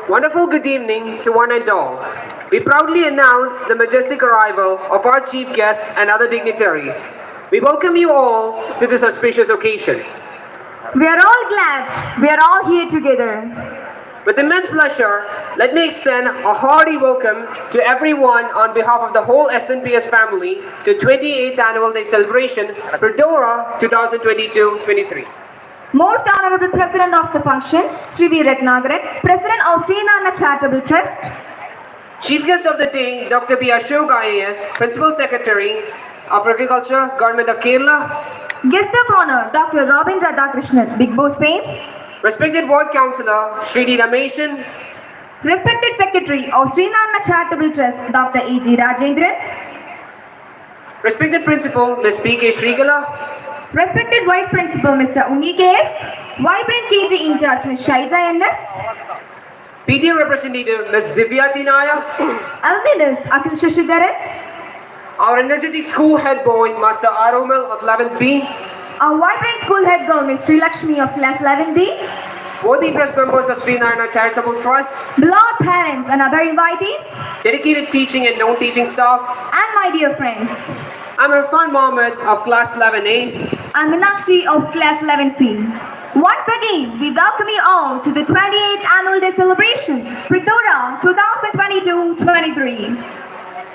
[SPEAKER 6] wonderful good evening to one and all. We proudly announce the majestic arrival of our chief guests and other dignitaries. We welcome you all to this auspicious occasion.
[SPEAKER 7] we are all glad we are all here together.
[SPEAKER 6] With immense pleasure, let me extend a hearty welcome to everyone on behalf of the whole SNPS family to 28th Annual Day Celebration, Verdura 2022-23.
[SPEAKER 7] Most honorable president of the function, Sri V. Ratnagaran, president of Sri Lanka Charitable Trust,
[SPEAKER 6] Chief guest of the day, Dr. B. Ashok IAS, Principal Secretary of Agriculture, Government of Kerala.
[SPEAKER 7] guest of honor, Dr. Robin Radhakrishnan, Big Boss Fame,
[SPEAKER 6] Respected Ward Councillor, Sri D. Rameshan.
[SPEAKER 7] respected secretary of Sri Lanka Charitable Trust, Dr. E.G. Rajendran,
[SPEAKER 6] Respected Principal, Ms. P.K. Srikala.
[SPEAKER 7] respected vice principal, Mr. Uni K.S., vibrant KG in charge, Ms. Shaija N.S.,
[SPEAKER 6] PTA representative, Ms. Divya Tinaya.
[SPEAKER 7] Almanus Atul Shashagaran,
[SPEAKER 6] Our energetic school head boy, Master Arumal of 11B.
[SPEAKER 7] our vibrant school head girl, Ms. Sri Lakshmi of Class 11D,
[SPEAKER 6] Worthy press members of Sri Narayana Charitable Trust.
[SPEAKER 7] beloved parents and other invitees,
[SPEAKER 6] Dedicated teaching and non-teaching staff.
[SPEAKER 7] and my dear friends.
[SPEAKER 6] I'm Irfan Mohammed of Class 11A.
[SPEAKER 7] I'm Meenakshi of Class 11C. Once again, we welcome you all to the 28th Annual Day Celebration, Verdura 2022-23.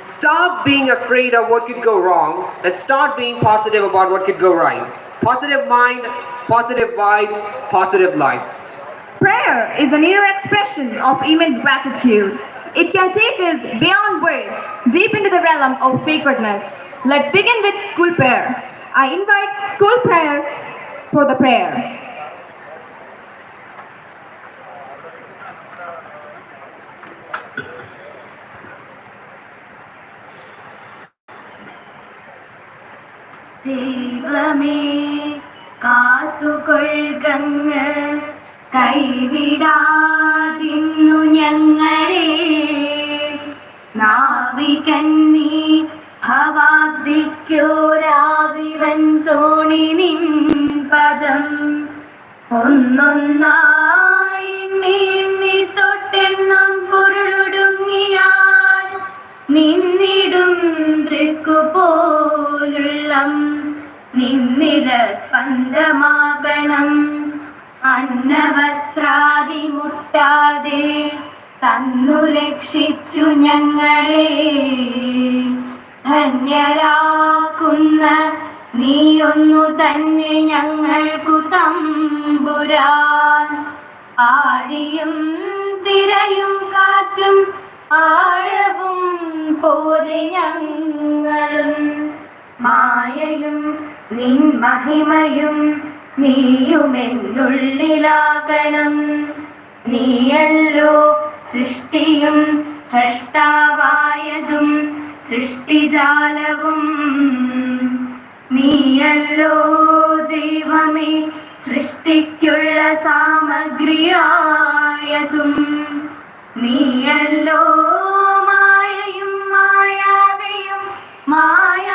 [SPEAKER 6] Stop being afraid of what could go wrong and start being positive about what could go right. Positive mind, positive vibes, positive life.
[SPEAKER 7] Prayer is an inner expression of immense gratitude. It can take us beyond words, deep into the realm of sacredness. Let's begin with school prayer. I invite school prayer for the prayer.
[SPEAKER 8] ദൈവമേ കാത്തുകൊള്ളുകങ്ങ് കൈവിടാതിന്നു ഞങ്ങളെ നാവികന്നീ ഭവാബ്ദിക്കോരാവിവൻ തോണി നിൻ പദം ഒന്നൊന്നായി എണ്ണി തൊട്ടെണ്ണം പൊരുളൊടുങ്ങിയാൽ നിന്നിടും തൃക്കുപോലുള്ളം നിന്നില സ്പന്ദമാകണം. അന്നവസ്ത്രാദി മുട്ടാതെ തന്നു രക്ഷിച്ചു ഞങ്ങളെ ധന്യരാക്കുന്ന നീയൊന്നു തന്നെ ഞങ്ങൾക്കു തമ്പുരാൻ. ആഴിയും തിരയും കാറ്റും ആഴവും പോലെ ഞങ്ങളും മായയും നിൻ മഹിമയും നീയുമെന്നുള്ളിലാകണം. നീയല്ലോ സൃഷ്ടിയും സൃഷ്ടാവായതും സൃഷ്ടിജാലവും. നീയല്ലോ ദൈവമേ സൃഷ്ടിക്കുള്ള സാമഗ്രിയായതും. നീയല്ലോ മായയും മായാവിയും മായാവിനോദനും.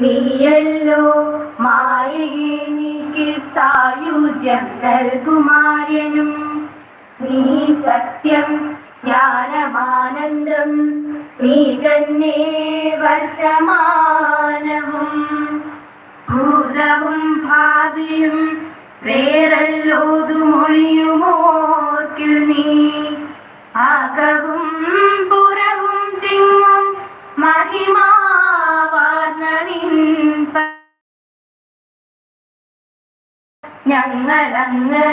[SPEAKER 8] നീയല്ലോ മായയെ നീക്ക് സായുജ്യം നൽകുമാര്യനും. നീ സത്യം ജ്ഞാനമാനന്ദം നീ തന്നെ വർത്തമാനവും. ഭൂതവും ഭാവിയും വേറെല്ലോതുമൊഴിയുമോർക്കിൽ നീ. അകവും പുറവും തിങ്ങും മഹിമാവാർന്ന നിൻ ഞങ്ങളങ്ങ്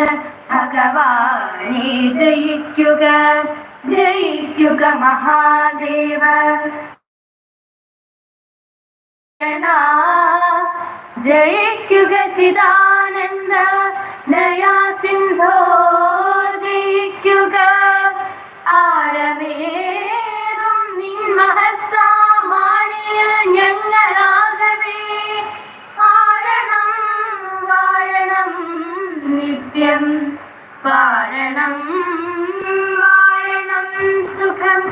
[SPEAKER 8] ഭഗവാനെ ജയിക്കുക ജയിക്കുക മഹാദേവ. ജയിക്കുക ചിദാനന്ദ ദയാസിന്ധോ. ജയിക്കുക ആഴമേറും നിൻ മഹസാമാണിയിൽ ഞങ്ങളാകവേ വാഴണം വാഴണം നിത്യം വാഴണം വാഴണം സുഖം.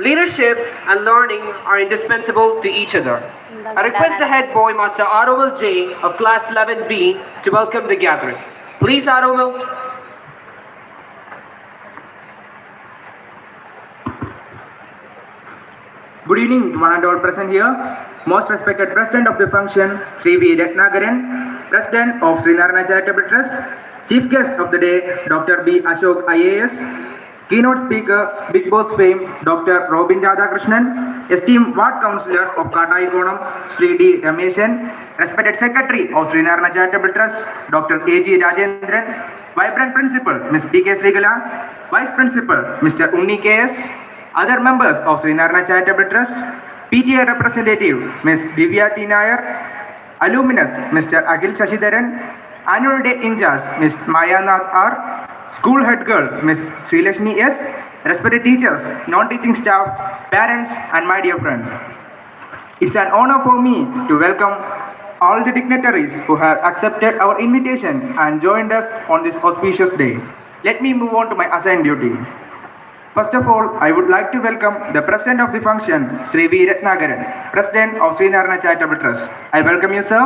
[SPEAKER 6] Leadership and learning are indispensable to each other. I request the head boy, Master Aromil J of Class 11B, to welcome the gathering. Please, Aromil.
[SPEAKER 9] Good evening to one and all present here. Most respected President of the function, Sri V. Ratnagaran, President of Sri Narayana Charitable Trust, Chief Guest of the day, Dr. B. Ashok IAS, Keynote Speaker, Big Boss fame, Dr. Robin Radhakrishnan, Esteemed Ward Councillor of Katayikonam, Sri D. Rameshan, Respected Secretary of Sri Narayana Charitable Trust, Dr. A.G. Rajendran, Vibrant Principal, Ms. P.K. Srigala, Vice Principal, Mr. Unni K.S., other members of Sri Narayana Charitable Trust, PTA Representative, Ms. Divya T. Nair, Alumnus, Mr. Akhil Shashidharan, Annual Day In Charge, Ms. Maya Nath R., School Head Girl, Ms. Srilakshmi S., respected teachers, non-teaching staff, parents, and my dear friends. It's an honor for me to welcome all the dignitaries who have accepted our invitation and joined us on this auspicious day. Let me move on to my assigned duty. First of all, I would like to welcome the President of the function, Sri V. Ratnagaran, President of Sri Narayana Charitable Trust. I welcome you, sir.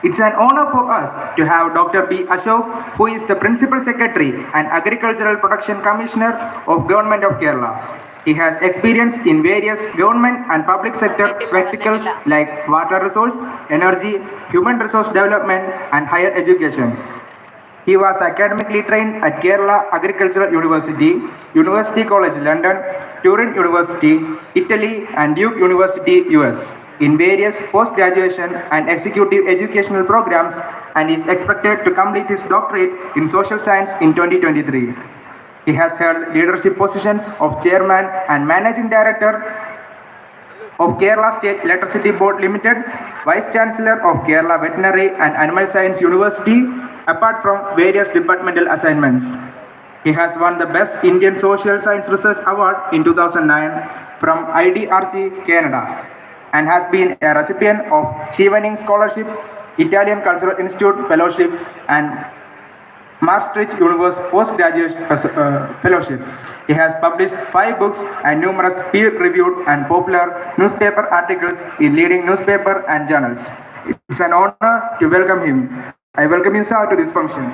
[SPEAKER 9] It's an honor for us to have Dr. B. Ashok, who is the Principal Secretary and Agricultural Production Commissioner of Government of Kerala. He has experience in various government and public sector verticals like water resource, energy, human resource development, and higher education. He was academically trained at Kerala Agricultural University, University College London, Turin University, Italy, and Duke University, US, in various post-graduation and executive educational programs, and is expected to complete his doctorate in social science in 2023. He has held leadership positions of Chairman and Managing Director of Kerala State Electricity Board Limited, Vice Chancellor of Kerala Veterinary and Animal Science University, apart from various departmental assignments. He has won the Best Indian Social Science Research Award in 2009 from IDRC, Canada, and has been a recipient of Chevening Scholarship, Italian Cultural Institute Fellowship, and Maastricht University Postgraduate Fellowship. He has published 5 books and numerous peer-reviewed and popular newspaper articles in leading newspaper and journals. It's an honor to welcome him. I welcome you, sir, to this function.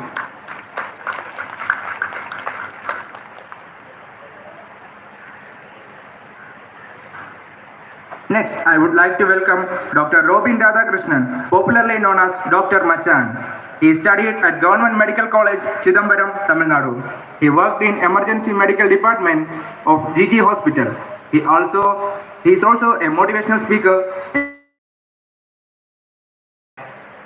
[SPEAKER 9] Next, I would like to welcome Dr. Robin Radhakrishnan, popularly known as Dr. Machan. He studied at Government Medical College, Chidambaram, Tamil Nadu. He worked in Emergency Medical Department of GG Hospital. He is also a motivational speaker.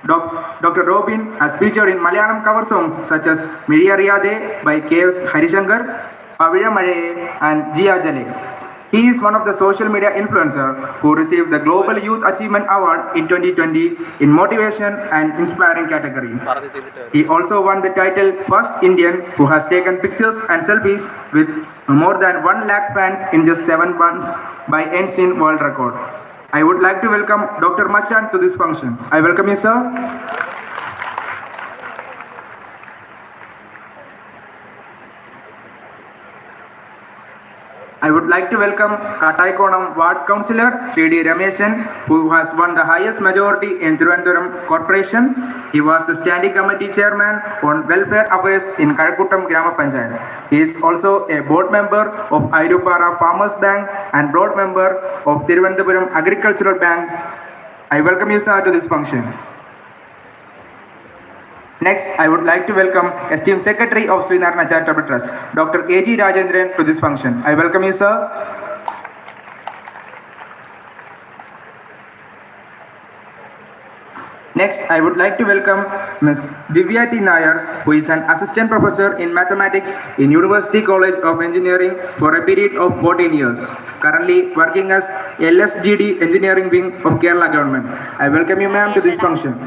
[SPEAKER 9] Dr. Robin has featured in Malayalam cover songs such as Miriya Riyade by K.S. Harishankar, Pavila Male, and Jia Jale. He is one of the social media influencers who received the Global Youth Achievement Award in 2020 in Motivation and Inspiring category. He also won the title First Indian who has taken pictures and selfies with more than 1 lakh fans in just 7 months by Ensign World Record. I would like to welcome Dr. Machan to this function. I welcome you, sir. I would like to welcome Kataikonam Ward Councillor Sri D. Rameshan, who has won the highest majority in Thiruvananthapuram Corporation. He was the Standing Committee Chairman on Welfare Affairs in Kalkuttam Grama Panchayat. He is also a board member of Airupara Farmers Bank and board member of Thiruvananthapuram Agricultural Bank. I welcome you, sir, to this function. Next, I would like to welcome esteemed Secretary of Sri Narayana Charitable Trust, Dr. A.G. Rajendran, to this function. I welcome you, sir. Next, I would like to welcome Ms. Divya T. Nair, who is an Assistant Professor in Mathematics in University College of Engineering for a period of 14 years, currently working as LSGD Engineering Wing of Kerala Government. I welcome you, ma'am, to this function.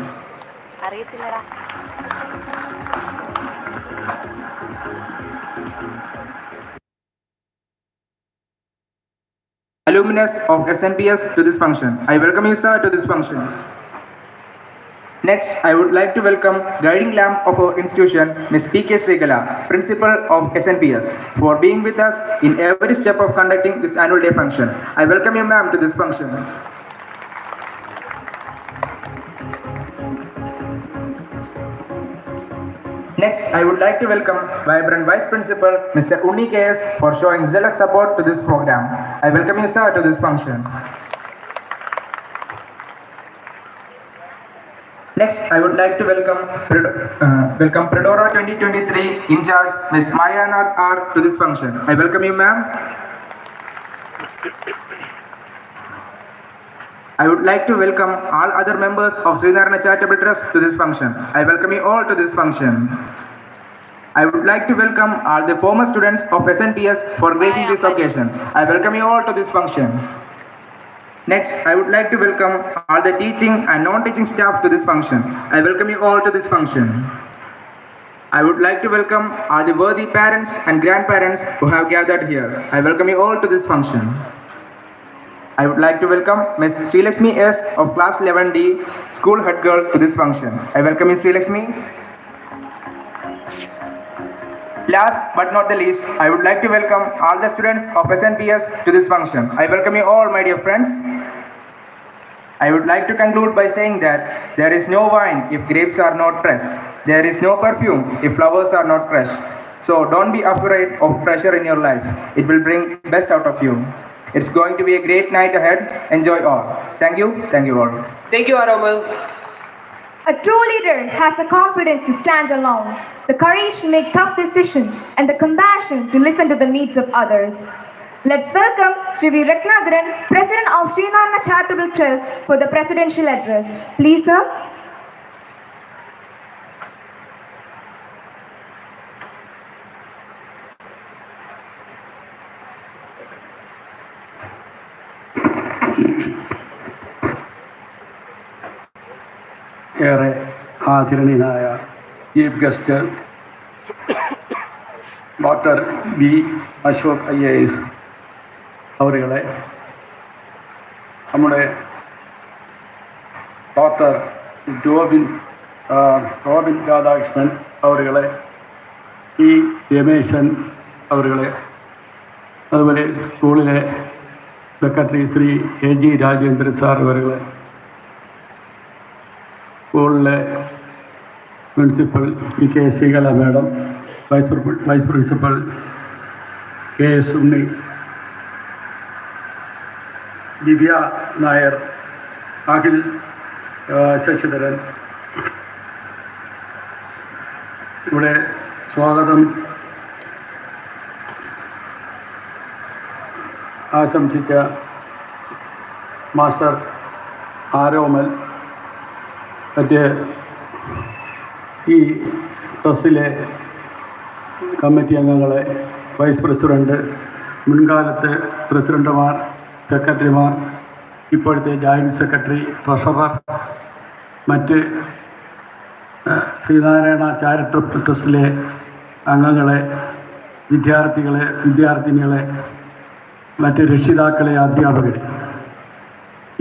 [SPEAKER 9] Alumnus of SNPS to this function. I welcome you, sir, to this function. Next, I would like to welcome guiding lamp of our institution, Ms. P.K. Srigala, Principal of SNPS, for being with us in every step of conducting this annual day function. I welcome you, ma'am, to this function. Next, I would like to welcome Vibrant Vice Principal, Mr. Unni K.S. for showing zealous support to this program. I welcome you, sir, to this function. Next, I would like to welcome Predora 2023 in charge, Ms. Maya Nath R. to this function. I welcome you, ma'am. I would like to welcome all other members of Sri Narayana Charitable Trust to this function. I welcome you all to this function. I would like to welcome all the former students of SNPS for gracing this occasion. I welcome you all to this function. Next, I would like to welcome all the teaching and non-teaching staff to this function. I welcome you all to this function. I would like to welcome all the worthy parents and grandparents who have gathered here. I welcome you all to this function. I would like to welcome Ms. Sri Lakshmi S. of Class 11D, School Head Girl, to this function. I welcome you, Sri Lakshmi. Last but not the least, I would like to welcome all the students of SNPS to this function. I welcome you all, my dear friends. I would like to conclude by saying that there is no wine if grapes are not pressed. There is no perfume if flowers are not crushed. So don't be afraid of pressure in your life. It will bring best out of you. It's going to be a great night ahead. Enjoy all. Thank you all.
[SPEAKER 6] Thank you, Aramal.
[SPEAKER 7] A true leader has the confidence to stand alone, the courage to make tough decisions, and the compassion to listen to the needs of others. Let's welcome Sri V. Ratnagaran, President of Sri Narayana Charitable Trust, for the presidential address. Please, sir.
[SPEAKER 10] ഏറെ ആദരണീയനായ chief guest doctor B Ashok IAS അവരുകളെ, നമ്മുടെ doctor Robin Radhakrishnan അവരുകളെ, E Rameshan അവരുകളെ, അതുപോലെ സ്കൂളിലെ secretary Shri A G Rajendran sir അവരുകളെ, സ്കൂളിലെ principal P K Sreekala madam, vice principal K S Unni, Divya Nair, Akhil Sasidharan, ഇവിടെ സ്വാഗതം ആശംസിച്ച മാസ്റ്റർ ആരോമൽ, മറ്റ് ഈ ട്രസ്റ്റിലെ കമ്മിറ്റി അംഗങ്ങളെ, വൈസ് പ്രസിഡൻറ്റ്, മുൻകാലത്തെ പ്രസിഡന്റുമാർ, സെക്രട്ടറിമാർ, ഇപ്പോഴത്തെ ജോയിൻറ്റ് സെക്രട്ടറി, ട്രഷറർ, മറ്റ് ശ്രീനാരായണ ചാരിറ്റബിൾ ട്രസ്റ്റിലെ അംഗങ്ങളെ, വിദ്യാർത്ഥികളെ, വിദ്യാർത്ഥിനികളെ, മറ്റ് രക്ഷിതാക്കളെ, അധ്യാപകരെ,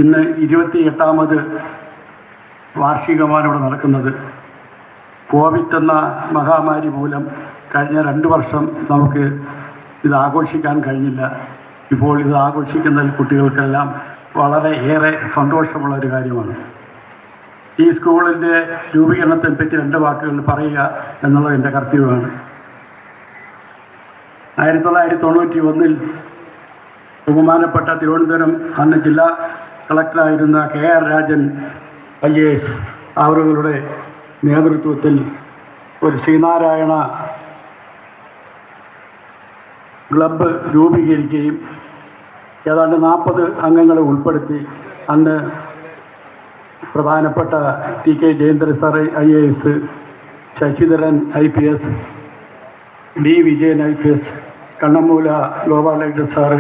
[SPEAKER 10] ഇന്ന് 28ാമത് വാർഷികമാണ് ഇവിടെ നടക്കുന്നത്. കോവിഡ് എന്ന മഹാമാരി മൂലം കഴിഞ്ഞ 2 വർഷം നമുക്ക് ഇത് ആഘോഷിക്കാൻ കഴിഞ്ഞില്ല. ഇപ്പോൾ ഇത് ആഘോഷിക്കുന്ന കുട്ടികൾക്കെല്ലാം വളരെ ഏറെ സന്തോഷമുള്ള ഒരു കാര്യമാണ്. ഈ സ്കൂളിൻ്റെ രൂപീകരണത്തെപ്പറ്റി 2 വാക്കുകൾ പറയുക എന്നുള്ളത് എൻ്റെ കർത്തവ്യമാണ്. 1991 ബഹുമാനപ്പെട്ട തിരുവനന്തപുരം അന്ന് ജില്ലാ കളക്ടറായിരുന്ന KR രാജൻ IAS അവരുടെ നേതൃത്വത്തിൽ ഒരു ശ്രീനാരായണ ക്ലബ്ബ് രൂപീകരിക്കുകയും ഏതാണ്ട് 40 അംഗങ്ങളെ ഉൾപ്പെടുത്തി അന്ന് പ്രധാനപ്പെട്ട TK Jayendra sir IAS, Sasidharan IPS, D Vijayan IPS, Kannammoola Gopalakrishnan sir,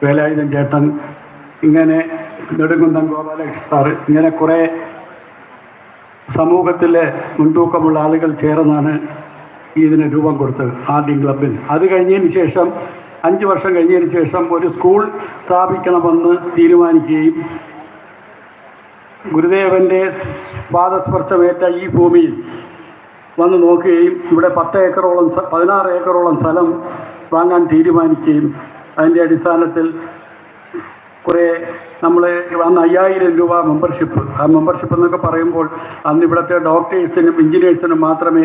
[SPEAKER 10] Velayudhan ചേട്ടൻ, ഇങ്ങനെ നെടുങ്കുന്നം ഗോപാലകൃഷ്ണൻ സാറ്, ഇങ്ങനെ കുറേ സമൂഹത്തിലെ മുൻതൂക്കമുള്ള ആളുകൾ ചേർന്നാണ് ഇതിന് രൂപം കൊടുത്തത് ആദ്യം ക്ലബിന്. അത് കഴിഞ്ഞതിന് ശേഷം 5 വർഷം കഴിഞ്ഞതിന് ശേഷം ഒരു സ്കൂൾ സ്ഥാപിക്കണമെന്ന് തീരുമാനിക്കുകയും ഗുരുദേവൻ്റെ പാദസ്പർശമേറ്റ ഈ ഭൂമിയിൽ വന്ന് നോക്കുകയും ഇവിടെ 16 ഏക്കറോളം സ്ഥലം വാങ്ങാൻ തീരുമാനിക്കുകയും അതിൻ്റെ അടിസ്ഥാനത്തിൽ കുറേ നമ്മൾ അന്ന് 5000 രൂപ മെമ്പർഷിപ്പ്, ആ മെമ്പർഷിപ്പ് എന്നൊക്കെ പറയുമ്പോൾ അന്ന് ഇവിടുത്തെ ഡോക്ടേഴ്സിനും എൻജിനീയേഴ്സിനും മാത്രമേ,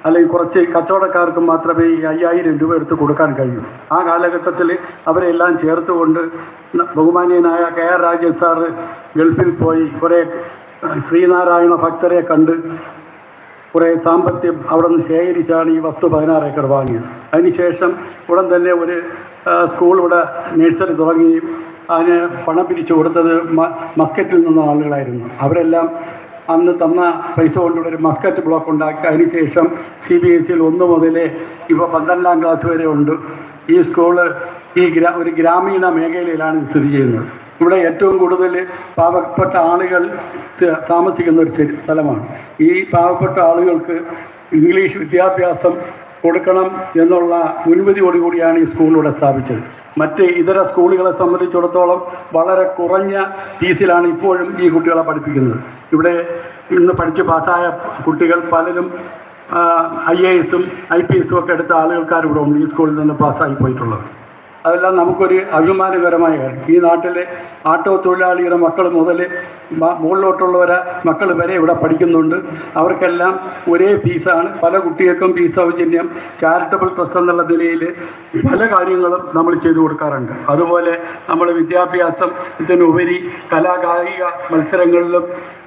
[SPEAKER 10] അല്ലെങ്കിൽ കുറച്ച് കച്ചവടക്കാർക്കും മാത്രമേ ഈ 5000 രൂപ എടുത്ത് കൊടുക്കാൻ കഴിയൂ. ആ കാലഘട്ടത്തിൽ അവരെല്ലാം ചേർത്തുകൊണ്ട് ബഹുമാനീയനായ KR രാജൻ സാറ് ഗൾഫിൽ പോയി കുറേ ശ്രീനാരായണ ഭക്തരെ കണ്ട് കുറേ സാമ്പത്തികം അവിടെ നിന്ന് ശേഖരിച്ചാണ് ഈ വസ്തു 16 ഏക്കർ വാങ്ങിയത്. അതിനുശേഷം ഉടൻ തന്നെ ഒരു സ്കൂൾ ഇവിടെ നഴ്സറി തുടങ്ങുകയും അതിന് പണം പിരിച്ചു കൊടുത്തത് മസ്കറ്റിൽ നിന്ന ആളുകളായിരുന്നു. അവരെല്ലാം അന്ന് തന്ന പൈസ കൊണ്ടുള്ള ഒരു മസ്കറ്റ് ബ്ലോക്ക് ഉണ്ടാക്കി അതിനുശേഷം CBSE 1 മുതൽ ഇപ്പോൾ 12ാം ക്ലാസ് വരെ ഉണ്ട്. ഈ സ്കൂള് ഒരു ഗ്രാമീണ മേഖലയിലാണ് സ്ഥിതി ചെയ്യുന്നത്. ഇവിടെ ഏറ്റവും കൂടുതൽ പാവപ്പെട്ട ആളുകൾ താമസിക്കുന്ന ഒരു സ്ഥലമാണ്. ഈ പാവപ്പെട്ട ആളുകൾക്ക് ഇംഗ്ലീഷ് വിദ്യാഭ്യാസം കൊടുക്കണം എന്നുള്ള മുൻവിധിയോടുകൂടിയാണ് ഈ സ്കൂൾ ഇവിടെ സ്ഥാപിച്ചത്. മറ്റ് ഇതര സ്കൂളുകളെ സംബന്ധിച്ചിടത്തോളം വളരെ കുറഞ്ഞ ഫീസിലാണ് ഇപ്പോഴും ഈ കുട്ടികളെ പഠിപ്പിക്കുന്നത്. ഇവിടെ ഇന്ന് പഠിച്ച് പാസ്സായ കുട്ടികൾ പലരും IAS-ഉം IPS-ഉം ഒക്കെ എടുത്ത ആളുകൾക്കാർ ഇവിടെ ഉണ്ട്, ഈ സ്കൂളിൽ നിന്ന് പാസ്സായി പോയിട്ടുള്ളത്. അതെല്ലാം നമുക്കൊരു അഭിമാനകരമായ കാര്യം. ഈ നാട്ടിലെ ആട്ടോ തൊഴിലാളിയുടെ മക്കൾ മുതൽ മുകളിലോട്ടുള്ളവരെ മക്കൾ വരെ ഇവിടെ പഠിക്കുന്നുണ്ട്. അവർക്കെല്ലാം ഒരേ ഫീസാണ്. പല കുട്ടികൾക്കും ഫീസ് സൗജന്യം, ചാരിറ്റബിൾ ട്രസ്റ്റ് എന്നുള്ള നിലയിൽ പല കാര്യങ്ങളും നമ്മൾ ചെയ്തു കൊടുക്കാറുണ്ട്. അതുപോലെ നമ്മൾ വിദ്യാഭ്യാസത്തിനുപരി കലാകായിക മത്സരങ്ങളിലും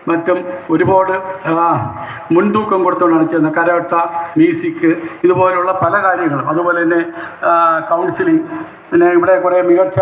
[SPEAKER 10] മറ്റും ഒരുപാട് മുൻതൂക്കം കൊടുത്തുകൊണ്ടാണ് ചെയ്യുന്നത്. കരാട്ട, മ്യൂസിക്, ഇതുപോലുള്ള പല കാര്യങ്ങളും. അതുപോലെ തന്നെ കൗൺസിലിംഗ്. പിന്നെ ഇവിടെ കുറേ മികച്ച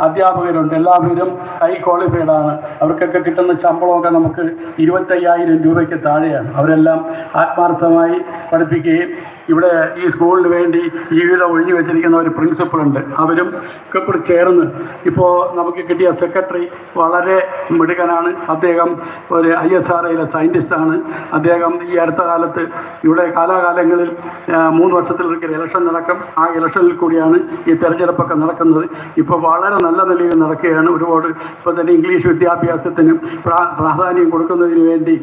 [SPEAKER 10] അധ്യാപകരുണ്ട്. എല്ലാവരും ഹൈ ക്വാളിഫൈഡാണ്. അവർക്കൊക്കെ കിട്ടുന്ന ശമ്പളമൊക്കെ നമുക്ക് 25,000 രൂപയ്ക്ക് താഴെയാണ്. അവരെല്ലാം ആത്മാർത്ഥമായി പഠിപ്പിക്കുകയും ഇവിടെ ഈ സ്കൂളിന് വേണ്ടി ജീവിതം ഒഴിഞ്ഞു വെച്ചിരിക്കുന്ന ഒരു പ്രിൻസിപ്പളുണ്ട്. അവരും ഒക്കെ കൂടി ചേർന്ന് ഇപ്പോൾ നമുക്ക് കിട്ടിയ സെക്രട്ടറി വളരെ മിടുക്കനാണ്. അദ്ദേഹം ഒരു ISROയിലെ സയൻറ്റിസ്റ്റാണ്. അദ്ദേഹം ഈ അടുത്ത കാലത്ത് ഇവിടെ കാലാകാലങ്ങളിൽ 3 വർഷത്തിലൊരിക്കൽ ഇലക്ഷൻ നടക്കും. ആ ഇലക്ഷനിൽ കൂടിയാണ് ഈ തെരഞ്ഞെടുപ്പൊക്കെ ഒക്കെ നടക്കുന്നത് ഇപ്പോൾ വളരെ നല്ല നിലയിൽ നടക്കുകയാണ്. ഒരുപാട് ഇപ്പോൾ തന്നെ ഇംഗ്ലീഷ് വിദ്യാഭ്യാസത്തിന് പ്രാധാന്യം കൊടുക്കുന്നതിന് വേണ്ടി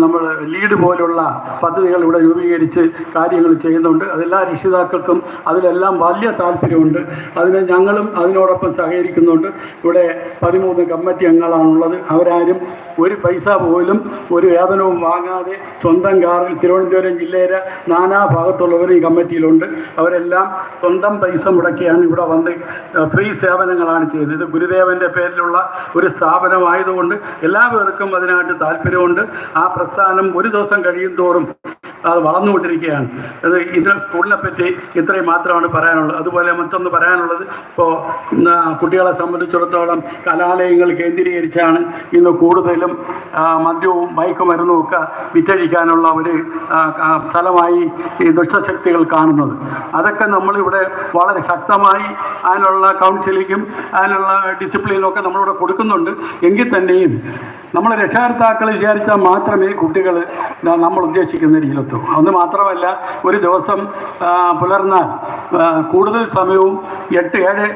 [SPEAKER 10] നമ്മൾ ലീഡ് പോലുള്ള പദ്ധതികൾ ഇവിടെ രൂപീകരിച്ച് കാര്യങ്ങൾ ചെയ്യുന്നുണ്ട്. അതെല്ലാ രക്ഷിതാക്കൾക്കും അതിലെല്ലാം വലിയ താല്പര്യമുണ്ട്. അതിന് ഞങ്ങളും അതിനോടൊപ്പം സഹകരിക്കുന്നുണ്ട്. ഇവിടെ 13 കമ്മിറ്റി അംഗങ്ങളാണുള്ളത്. അവരാരും ഒരു പൈസ പോലും ഒരു വേതനവും വാങ്ങാതെ സ്വന്തം കാറിൽ തിരുവനന്തപുരം ജില്ലയിലെ നാനാ ഭാഗത്തുള്ളവർ ഈ കമ്മിറ്റിയിലുണ്ട്. അവരെല്ലാം സ്വന്തം പൈസ മുടക്കിയാണ് ഇവിടെ വന്ന് ഫ്രീ സേവനങ്ങളാണ് ചെയ്യുന്നത്. ഇത് ഗുരുദേവൻ്റെ പേരിലുള്ള ഒരു സ്ഥാപനമായതുകൊണ്ട് എല്ലാവർക്കും അതിനായിട്ട് താല്പര്യമുണ്ട്. ആ പ്രസ്ഥാനം ഒരു ദിവസം കഴിയും തോറും അത് വളർന്നുകൊണ്ടിരിക്കുകയാണ്. ഇത് സ്കൂളിനെ പറ്റി ഇത്രയും മാത്രമാണ് പറയാനുള്ളത്. അതുപോലെ മറ്റൊന്ന് പറയാനുള്ളത്, ഇപ്പോൾ കുട്ടികളെ സംബന്ധിച്ചിടത്തോളം കലാലയങ്ങൾ കേന്ദ്രീകരിച്ചാണ് ഇന്ന് കൂടുതലും മദ്യവും മയക്കുമരുന്നും ഒക്കെ വിറ്റഴിക്കാനുള്ള ഒരു സ്ഥലമായി ഈ ദുഷ്ടശക്തികൾ കാണുന്നത്. അതൊക്കെ നമ്മളിവിടെ വളരെ ശക്തമായി അതിനുള്ള കൗൺസിലിങ്ങും അതിനുള്ള ഡിസിപ്ലിനും ഒക്കെ നമ്മളിവിടെ കൊടുക്കുന്നുണ്ട്. എങ്കിൽ തന്നെയും നമ്മൾ രക്ഷകർത്താക്കൾ വിചാരിച്ചാൽ മാത്രമേ കുട്ടികൾ നമ്മൾ ഉദ്ദേശിക്കുന്ന രീതിയിലെത്തും. അന്ന് മാത്രമല്ല, ഒരു ദിവസം പുലർന്നാൽ കൂടുതൽ സമയവും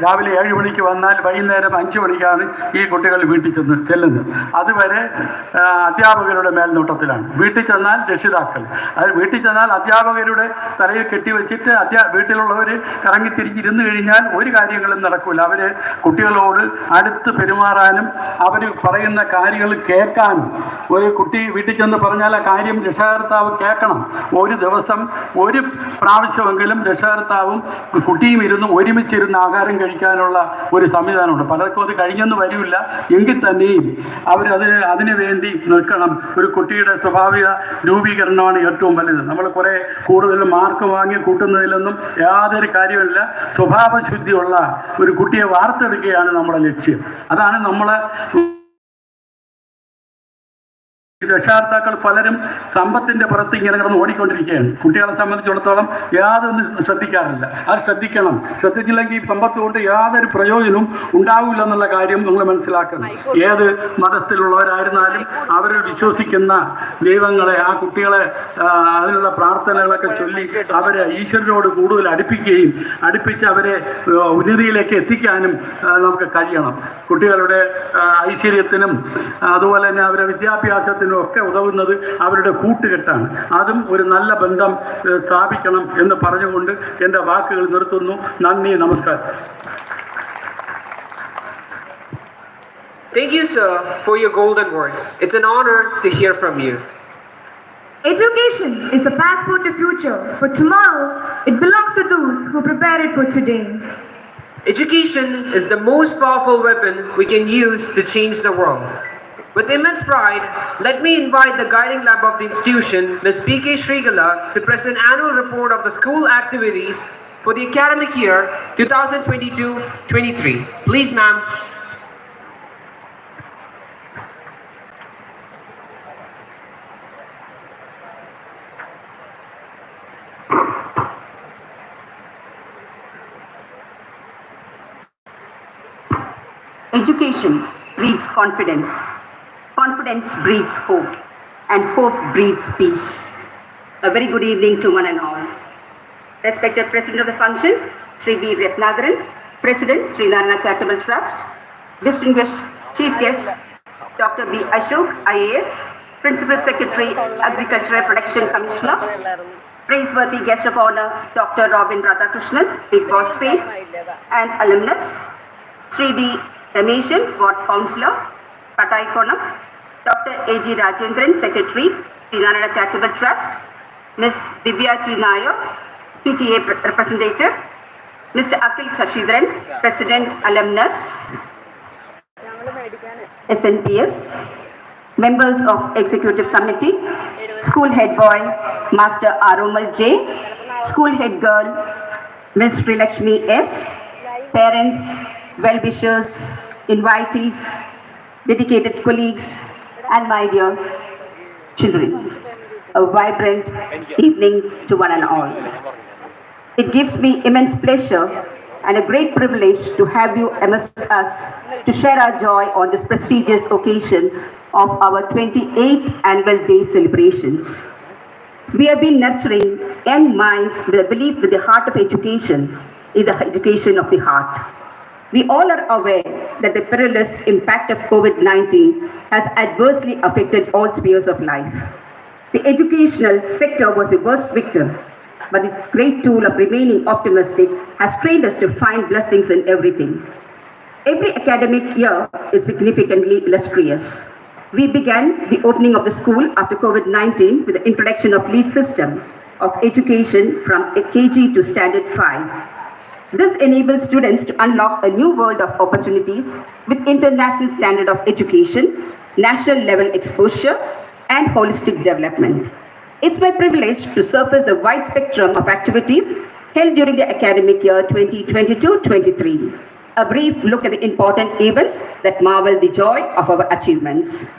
[SPEAKER 10] രാവിലെ 7 മണിക്ക് വന്നാൽ വൈകുന്നേരം 5 മണിക്കാണ് ഈ കുട്ടികൾ വീട്ടിൽ ചെല്ലുന്നത്. അതുവരെ അധ്യാപകരുടെ മേൽനോട്ടത്തിലാണ്. വീട്ടിൽ ചെന്നാൽ രക്ഷിതാക്കൾ, അത് വീട്ടിൽ ചെന്നാൽ അധ്യാപകരുടെ തലയിൽ കെട്ടിവെച്ചിട്ട് വീട്ടിലുള്ളവർ കറങ്ങിത്തിരിഞ്ഞിരുന്നു കഴിഞ്ഞാൽ ഒരു കാര്യങ്ങളും നടക്കില്ല. അവർ കുട്ടികളോട് അടുത്ത് പെരുമാറാനും അവർ പറയുന്ന കാര്യങ്ങൾ കേൾക്കാനും, ഒരു കുട്ടി വീട്ടിൽ ചെന്ന് പറഞ്ഞാൽ ആ കാര്യം രക്ഷകർത്താവ് കേൾക്കണം. ഒരു ദിവസം ഒരു പ്രാവശ്യമെങ്കിലും രക്ഷകർത്താവും കുട്ടിയും ഇരുന്ന് ഒരുമിച്ചിരുന്ന് ആഹാരം കഴിക്കാനുള്ള ഒരു സംവിധാനമുണ്ട്. പലർക്കും അത് കഴിഞ്ഞൊന്നും വരില്ല. എങ്കിൽ തന്നെയും അതിനു വേണ്ടി നിൽക്കണം. ഒരു കുട്ടിയുടെ സ്വാഭാവിക രൂപീകരണമാണ് ഏറ്റവും വലുത്. നമ്മൾ കുറേ കൂടുതൽ മാർക്ക് വാങ്ങി കൂട്ടുന്നതിലൊന്നും യാതൊരു കാര്യമില്ല. സ്വഭാവശുദ്ധിയുള്ള ഒരു കുട്ടിയെ വാർത്തെടുക്കുകയാണ് നമ്മുടെ ലക്ഷ്യം. അതാണ് നമ്മളെ രക്ഷാകർത്താക്കൾ പലരും സമ്പത്തിൻ്റെ പുറത്ത് ഇങ്ങനെ കിടന്ന് ഓടിക്കൊണ്ടിരിക്കുകയാണ്. കുട്ടികളെ സംബന്ധിച്ചിടത്തോളം യാതൊന്നും ശ്രദ്ധിക്കാറില്ല. അത് ശ്രദ്ധിക്കണം. ശ്രദ്ധിച്ചില്ലെങ്കിൽ സമ്പത്ത് കൊണ്ട് യാതൊരു പ്രയോജനവും ഉണ്ടാവില്ല എന്നുള്ള കാര്യം നമ്മൾ മനസ്സിലാക്കണം. ഏത് മതത്തിലുള്ളവരായിരുന്നാലും അവർ വിശ്വസിക്കുന്ന ദൈവങ്ങളെ, ആ കുട്ടികളെ അതിനുള്ള പ്രാർത്ഥനകളൊക്കെ ചൊല്ലി അവരെ ഈശ്വരനോട് കൂടുതൽ അടുപ്പിച്ച് അവരെ ഉന്നതിയിലേക്ക് എത്തിക്കാനും നമുക്ക് കഴിയണം. കുട്ടികളുടെ ഐശ്വര്യത്തിനും അതുപോലെ തന്നെ അവരുടെ വിദ്യാഭ്യാസത്തിനും ഒക്കെ ഉതകുന്നത് അവരുടെ കൂട്ടുകെട്ടാണ്. അതും ഒരു നല്ല ബന്ധം സ്ഥാപിക്കണം എന്ന് പറഞ്ഞുകൊണ്ട് എൻ്റെ വാക്കുകൾ നിർത്തുന്നു. നന്ദി, നമസ്കാരം.
[SPEAKER 6] Thank you, sir, for your golden words. It's an honor to hear from you.
[SPEAKER 7] Education is a passport to future. For tomorrow, it belongs to those who prepare it for today.
[SPEAKER 6] Education is the most powerful weapon we can use to change the world. With immense pride, let me invite the guiding lab of the institution, Ms. P.K. Srigala, to present annual report of the school activities for the academic year 2022-23. Please, ma'am.
[SPEAKER 1] Education breeds confidence. Confidence breeds hope, and hope breeds peace. A very good evening to one and all. Respected President of the function, Sri V. Ratnagaran, President, Sri Narayana Charitable Trust, Distinguished Chief Guest, Dr. B. Ashok, IAS, Principal Secretary, Agricultural Protection Commissioner, praiseworthy guest of honor, Dr. Robin Radhakrishnan, Big Boss fame, and alumnus, Sri D. Rameshan, Ward Councillor, Pataikonam, Dr. A.G. Rajendran, Secretary, Sri Narayana Charitable Trust, Ms. Divya T. Nayak, PTA Representative, Mr. Akhil Shashidharan, President, Alumnus, SNPS, members of Executive Committee, School Head Boy, Master Aromal J, School Head Girl, Ms. Srilakshmi S, parents, well-wishers, invitees, dedicated colleagues, and my dear children. A vibrant evening to one and all. It gives me immense pleasure and a great privilege to have you amongst us to share our joy on this prestigious occasion of our 28th annual day celebrations. We have been nurturing young minds with a belief with the heart of education
[SPEAKER 11] is the education of the heart. We all are aware that the perilous impact of COVID-19 has adversely affected all spheres of life. The educational sector was the worst victim, but the great tool of remaining optimistic has trained us to find blessings in everything. Every academic year is significantly illustrious. We began the opening of the school after COVID-19 with the introduction of LEAD system of education from KG to Standard 5. This enables students to unlock a new world of opportunities with international standard of education, national level exposure, and holistic development. It's my privilege to surface the wide spectrum of activities held during the academic year 2022-23. A brief look at the important events that marvel the joy of our achievements.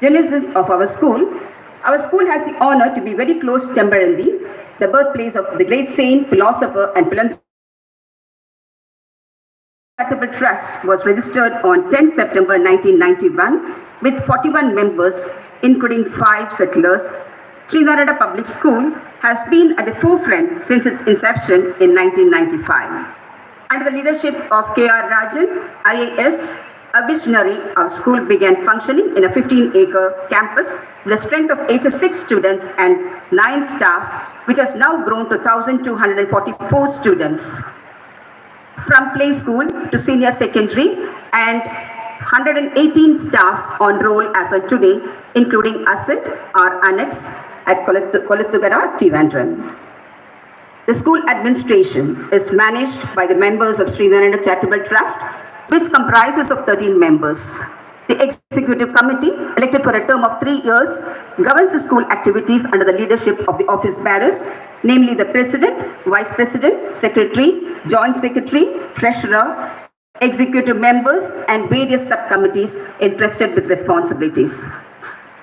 [SPEAKER 11] Genesis of our school. Our school has the honor to be very close to Tembarendi, the birthplace of the great saint, philosopher, and philanthropist. Charitable Trust was registered on 10 September 1991 with 41 members, including 5 settlers. Srinarada Public School has been at the forefront since its inception in 1995. Under the leadership of K.R. Rajan, IAS, a visionary, our school began functioning in a 15-acre campus with a strength of 86 students and 9 staff, which has now grown to 1,244 students. From play school to senior secondary and 118 staff on roll as of today, including ASIT, our annex at Kolathugara, Trivandrum. The school administration is managed by the members of Srinarayana Charitable Trust, which comprises of 13 members. The executive committee, elected for a term of 3 years, governs the school activities under the leadership of the office bearers, namely the president, vice president, secretary, joint secretary, treasurer, executive members, and various subcommittees entrusted with responsibilities.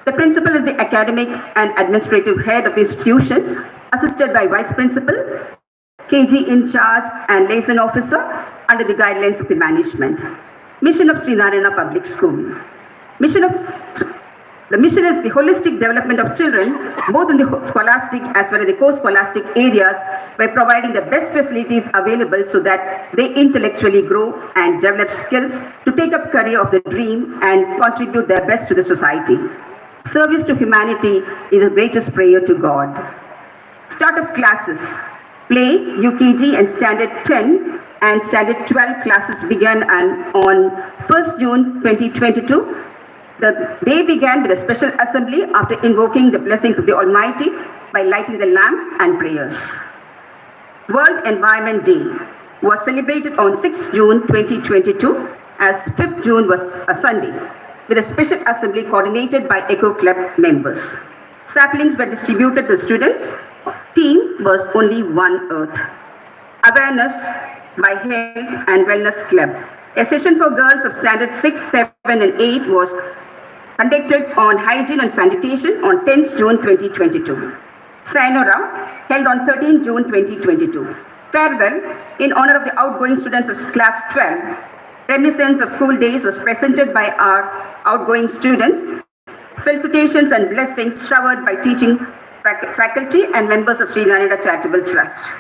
[SPEAKER 11] The principal is the academic and administrative head of the institution, assisted by vice principal, KG in charge, and liaison officer under the guidelines of the management. Mission of Srinarayana Public School. The mission is the holistic development of children, both in the scholastic as well as the co-scholastic areas, by providing the best facilities available so that they intellectually grow and develop skills to take up career of the dream and contribute their best to the society. Service to humanity is the greatest prayer to God. Start of classes. Play, UKG and Standard 10 and Standard 12 classes began on 1st June 2022. The day began with a special assembly after invoking the blessings of the Almighty by lighting the lamp and prayers. World Environment Day was celebrated on 6th June 2022 as 5th June was a Sunday, with a special assembly coordinated by Eco Club members. Saplings were distributed to students. Theme was Only One Earth. Awareness by Health and Wellness Club. A session for girls of Standard 6, 7 and 8 was conducted on hygiene and sanitation on 10th June 2022. Sayonara held on 13th June 2022. Farewell in honor of the outgoing students of class 12. Reminiscence of school days was presented by our outgoing students. Felicitations and blessings showered by teaching faculty and members of Srinarayana Charitable Trust.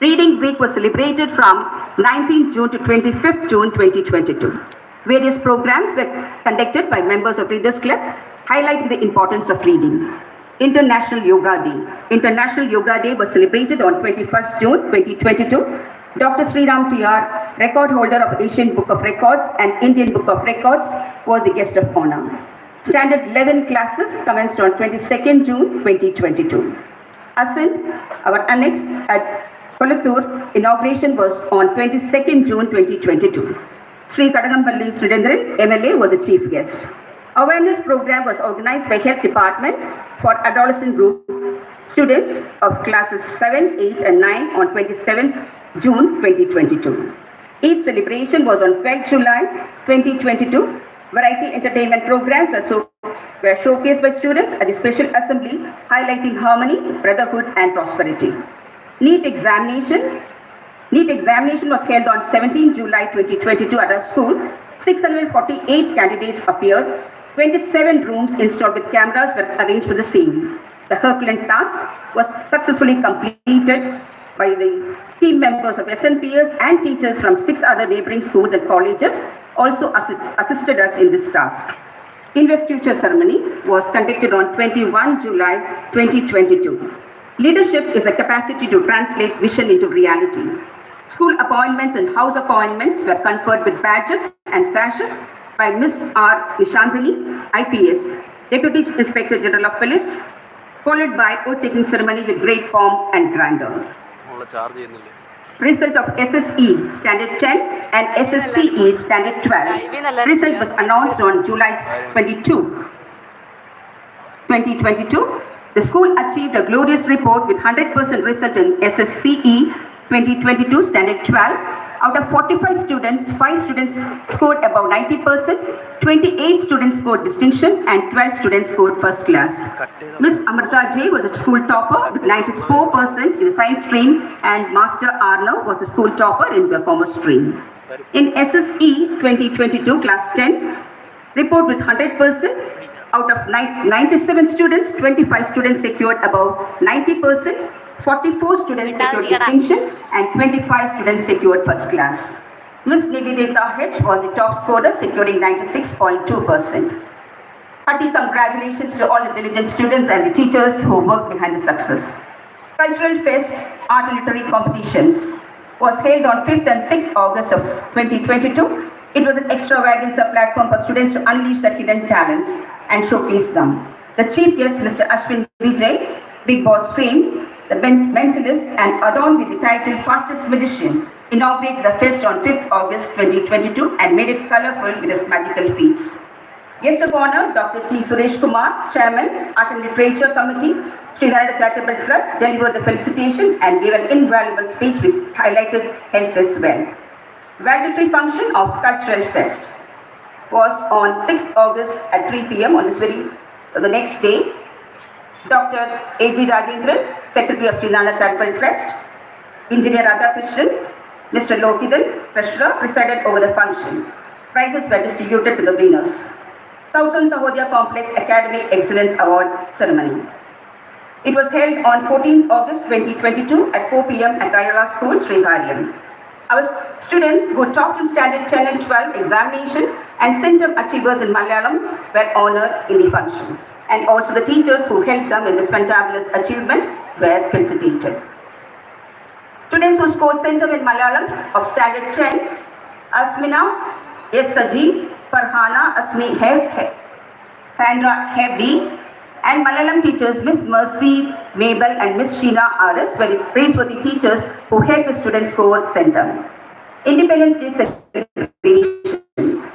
[SPEAKER 11] Reading Week was celebrated from 19th June to 25th June 2022. Various programs were conducted by members of Readers Club, highlighting the importance of reading. International Yoga Day. International Yoga Day was celebrated on 21st June 2022. Dr. Sriram TR, record holder of Asian Book of Records and Indian Book of Records, was the guest of honor. Standard 11 classes commenced on 22nd June 2022. Ascent, our annex at Kolathur, inauguration was on 22nd June 2022. Sri Kadagampalli Sridendran, MLA, was the chief guest. Awareness program was organized by Health Department for adolescent group students of classes 7, 8 and 9 on 27th June 2022. Eid celebration was on 12th July 2022. Variety entertainment programs were showcased by students at the special assembly, highlighting harmony, brotherhood and prosperity. NEET examination was held on 17 July 2022 at our school. 648 candidates appeared. 27 rooms installed with cameras were arranged for the same. The Herculean task was successfully completed by the team members of SNPS and teachers from 6 other neighboring schools and colleges also assisted us in this task. Investiture ceremony was conducted on 21 July 2022. Leadership is a capacity to translate vision into reality. School appointments and house appointments were conferred with badges and sashes by Ms. R. Nishantini, IPS, Deputy Inspector General of Police, followed by oath-taking ceremony with great pomp and grandeur. Result of SSE Standard 10 and SSCE Standard 12. Result was announced on July 22, 2022. The school achieved a glorious report with 100% result in SSCE 2022 Standard 12. Out of 45 students, 5 students scored above 90%, 28 students scored distinction, and 12 students scored first class. Ms. Amrita J was a school topper with 94% in the science stream, and Master Arnav was a school topper in the commerce stream. In SSE 2022 Class 10, report with 100%. Out of 97 students, 25 students secured above 90%, 44 students secured distinction, and 25 students secured first class. Ms. Nivedita H was the top scorer, securing 96.2%. Hearty congratulations to all the diligent students and the teachers who worked behind the success. Cultural Fest Art and Literary Competitions was held on 5th and 6th August of 2022. It was an extravaganza platform for students to unleash their hidden talents and showcase them. The chief guest, Mr. Ashwin Vijay, Big Boss fame, the mentalist, and adorned with the title Fastest Magician, inaugurated the fest on 5th August 2022 and made it colorful with his magical feats. Guest of honor, Dr. T. Suresh Kumar, Chairman, Art and Literature Committee, Sri Narayana Charitable Trust, delivered the felicitation and gave an invaluable speech which highlighted health as well. Valedictory function of Cultural Fest was on 6th August at 3 p.m. on the next day. Dr. A.G. Rajendran, Secretary of Sri Narayana Charitable Trust, Engineer Radhakrishnan, Mr. Lokidan, Treasurer, presided over the function. Prizes were distributed to the winners. Southern Sahodya Complex Academy Excellence Award Ceremony. It was held on 14th August 2022 at 4 p.m. at Ayala School, Srihariyam. Our students who topped in Standard 10 and 12 examination and Centum Achievers in Malayalam were honored in the function. And also the teachers who helped them in this fantabulous achievement were felicitated. Students who scored Centum in Malayalam of Standard 10, Asmina S. Saji, Farhana Asmi Sandra Hebdi, and Malayalam teachers Miss Mercy Mabel and Miss Sheena R.S. were the praiseworthy teachers who helped the students score Centum. Independence Day celebrations.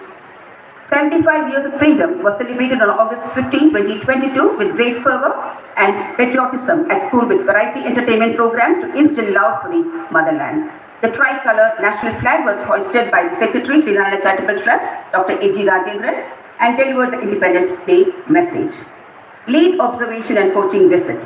[SPEAKER 11] 75 years of freedom was celebrated on August 15, 2022 with great fervor and patriotism at school with variety entertainment programs to instill love for the motherland. The tricolour national flag was hoisted by the Secretary, Sri Narayana Charitable Trust, Dr. A.G. Rajendran, and delivered the Independence Day message. Lead observation and coaching visit.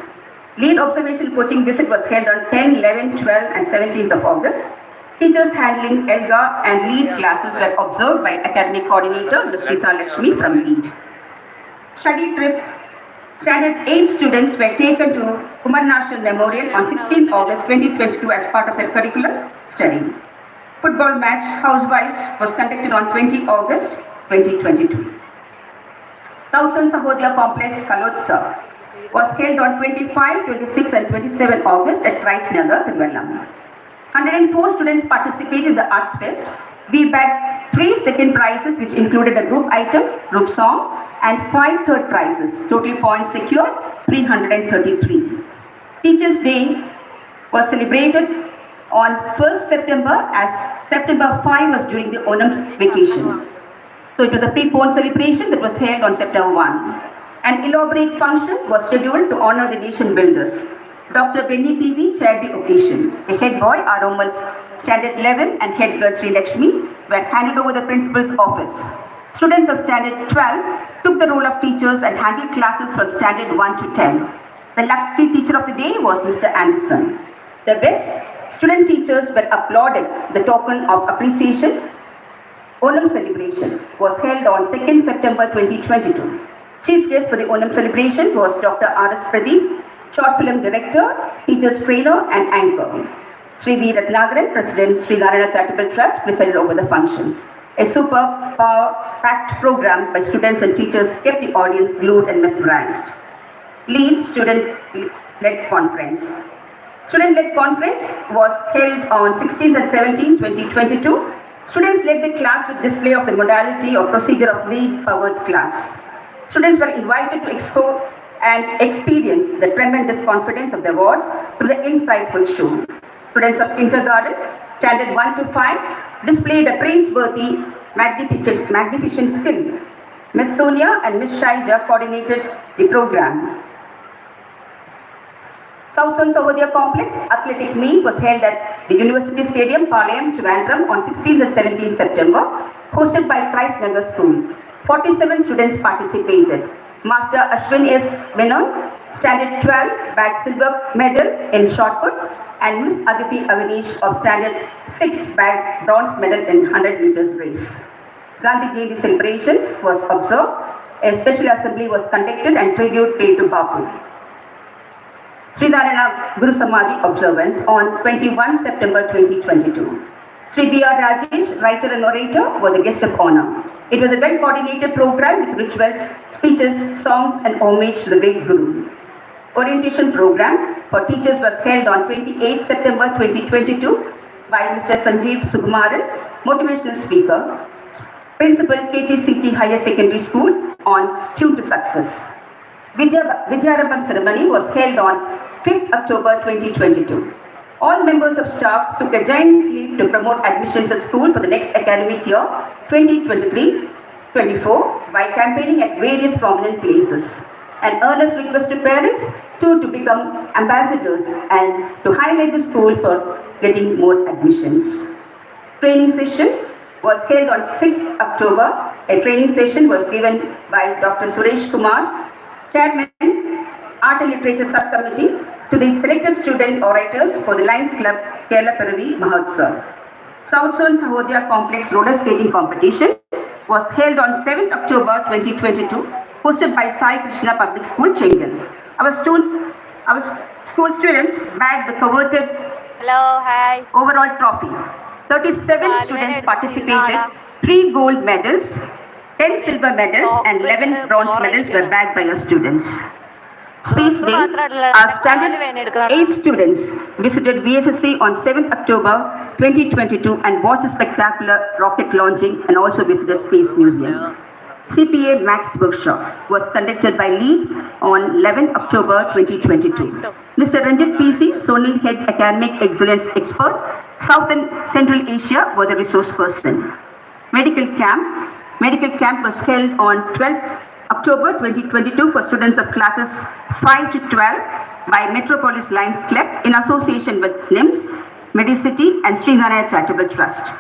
[SPEAKER 11] Lead observation coaching visit was held on 10, 11, 12 and 17th of August. Teachers handling ELGA and lead classes were observed by Academic Coordinator Ms. Sita Lakshmi from lead. Study trip. Standard 8 students were taken to Kumarnashan Memorial on 16th August 2022 as part of their curriculum study. Football match Housewives was conducted on 20 August 2022. Southern Sahodya Complex Kalotsav was held on 25, 26 and 27 August at Christ Nagar, Thiruvallam. 104 students participated in the Arts Fest. We bagged 3 second prizes which included a group item, group song and 5 third prizes. Total points secured 333. Teachers' Day was celebrated on 1st September as September 5 was during the Onam's vacation. So it was a pre-poned celebration that was held on September 1. An elaborate function was scheduled to honor the nation builders. Dr. Benny P.V. chaired the occasion. The head boy, Aromal's Standard 11 and head girl Sri Lakshmi were handed over the principal's office. Students of Standard 12 took the role of teachers and handled classes from Standard 1 to 10. The lucky teacher of the day was Mr. Anderson. The best student teachers were applauded. The token of appreciation Onam celebration was held on 2nd September 2022. Chief guest for the Onam celebration was Dr. R.S. Pradeep, short film director, teachers trainer and anchor. Sri V. Ratnagaran, President, Sri Narayana Charitable Trust, presided over the function. A superb, power-packed program by students and teachers kept the audience glued and mesmerized. Lead Student-Led Conference. Student-Led Conference was held on 16th and 17th, 2022. Students led the class with display of the modality or procedure of lead-powered class. Students were invited to explore and experience the tremendous confidence of the awards through the insightful show. Students of kindergarten, standard 1 to 5, displayed a praiseworthy, magnificent skill. Miss Sonia and Miss Shaija coordinated the program. South Zone Sahodaya Complex Athletic Meet was held at the University Stadium, Palayam, Trivandrum on 16th and 17th September, hosted by Christ Nagar School. 47 students participated. Master Ashwin S. Menon, Standard 12, bagged silver medal in shot put, and Miss Aditi Avanish of Standard 6 bagged bronze medal in 100 meters race. Gandhi Jayanti celebrations was observed. A special assembly was conducted and tribute paid to Bapu. Sri Narayana Guru Samadhi observance on 21 September 2022. Sri B.R. Rajesh, writer and orator, was the guest of honor. It was a well-coordinated program with rituals, speeches, songs, and homage to the great Guru. Orientation program for teachers was held on 28 September 2022 by Mr. Sanjeev Sugumaran, motivational speaker, Principal KTCT Higher Secondary School on Tune to Success. Vidyarambam ceremony was held on 5th October 2022. All members of staff took a giant leap to promote admissions at school for the next academic year 2023-24 by campaigning at various prominent places. An earnest request to parents to become ambassadors and to highlight the school for getting more admissions. Training session was held on 6th October. A training session was given by Dr. Suresh Kumar, Chairman, Art and Literature Subcommittee, to the selected student orators for the Lions Club Kerala Peravi Mahotsav. South Zone Sahodaya Complex Roller Skating Competition was held on 7th October 2022, hosted by Sai Krishna Public School, Chengal. Our school students bagged the coveted overall trophy. 37 students participated, 3 gold medals, 10 silver medals, and 11 bronze medals were bagged by our students. Space Day, our standard 8 students visited VSSC on 7th October 2022 and watched a spectacular rocket launching and also visited Space Museum. CPA Max Workshop was conducted by LEAD on 11th October 2022. Mr. Ranjit PC, Sony Head Academic Excellence Expert, South and Central Asia, was a resource person. Medical camp was held on 12th October 2022 for students of classes 5 to 12 by Metropolis Lions Club in association with NIMS, Medicity and Sri Narayana Charitable Trust.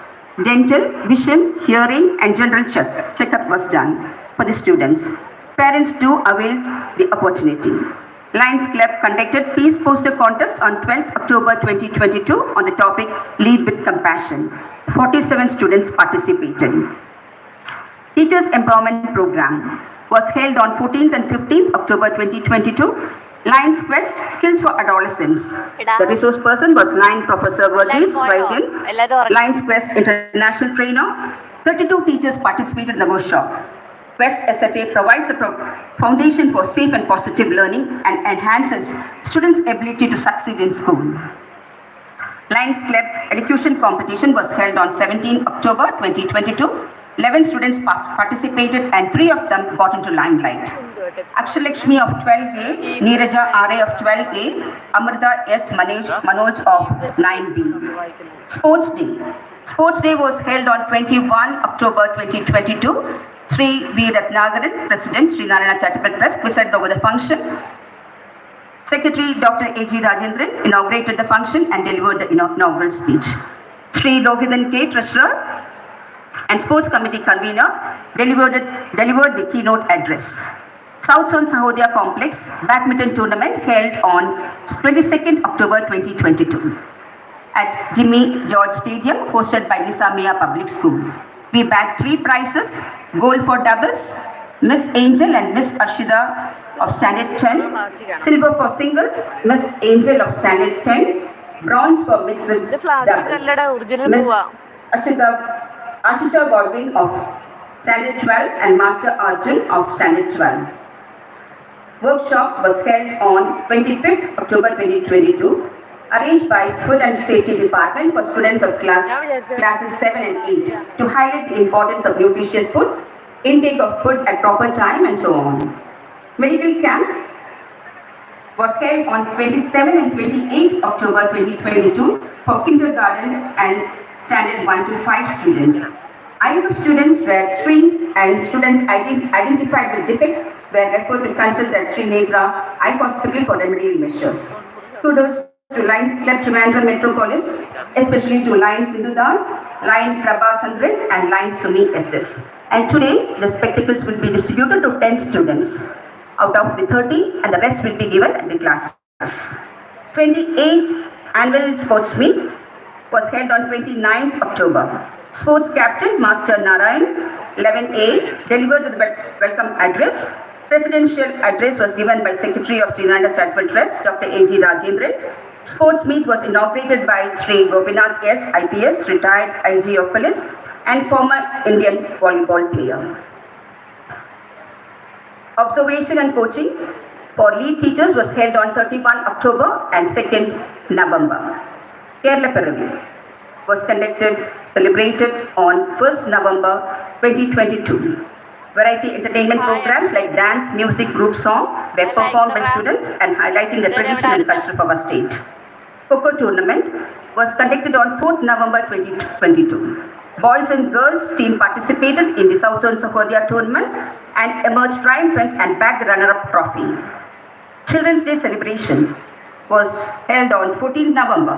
[SPEAKER 11] Dental, vision, hearing and general checkup was done for the students. Parents do avail the opportunity. Lions Club conducted Peace Poster Contest on 12th October 2022 on the topic Lead with Compassion. 47 students participated. Teachers Empowerment Program was held on 14th and 15th October 2022. Lions Quest Skills for Adolescents. The resource person was Lion Professor Verghese Vaidyan, Lions Quest International Trainer. 32 teachers participated in the workshop. Quest SFA provides a foundation for safe and positive learning and enhances students' ability to succeed in school. Lions Club Elocution Competition was held on 17 October 2022. 11 students participated and 3 of them got into limelight. Akshalakshmi of 12A, Neeraja RA of 12A, Amrita S. Manoj of 9B. Sports Day. Sports Day was held on 21 October 2022. Sri V. Ratnagaran, President, Sri Narayana Charitable Trust, presided over the function. Secretary Dr. A.G. Rajendran inaugurated the function and delivered the inaugural speech. Sri Lohitan K. Treasurer and Sports Committee Convener delivered the keynote address. South Zone Sahodaya Complex Badminton Tournament held on 22nd October 2022 at Jimmy George Stadium, hosted by Nisamia Public School. We bagged 3 prizes: gold for doubles, Miss Angel and Miss Arshida of Standard 10, silver for singles, Miss Angel of Standard 10, Bronze for mixed
[SPEAKER 1] ഇത് plastic
[SPEAKER 11] doubles.
[SPEAKER 1] അല്ലടാ, original
[SPEAKER 11] Miss
[SPEAKER 1] Poova.
[SPEAKER 11] Ashita Godwin of Standard 12 and Master Arjun of Standard 12. Workshop was held on 25th October 2022, arranged by Food and Safety Department for students of classes 7 and 8 to highlight the importance of nutritious food, intake of food at proper time and so on. Medical camp was held on 27 and 28 October 2022 for kindergarten and standard 1 to 5 students. Eyes of students were screened and students identified with defects were referred to consult at Sri Netra Eye Hospital for remedial measures. Kudos to Lions Club Trivandrum Metropolis, especially to Lions Sindhu Das, Lion Prabha Chandran and Lion Suni SS. And today, the spectacles will be distributed to 10 students out of the 30 and the rest will be given in the classes. 28th Annual Sports Meet was held on 29th October. Sports Captain Master Narayan, 11A, delivered the welcome address. Presidential address was given by Secretary of Sri Nanda Charitable Trust, Dr. A.G. Rajendran. Sports meet was inaugurated by Sri Gopinath S. IPS, retired IG of Police and former Indian volleyball player. Observation and coaching for lead teachers was held on 31 October and 2nd November. Kerala Peravi was celebrated on 1st November 2022. Variety entertainment programs like dance, music, group song were performed by students and highlighting the tradition and culture of our state. Coco tournament was conducted on 4th November 2022. Boys and girls team participated in the South Zone Sahodya tournament and emerged triumphant and bagged the runner-up trophy. Children's Day celebration was held on 14th November.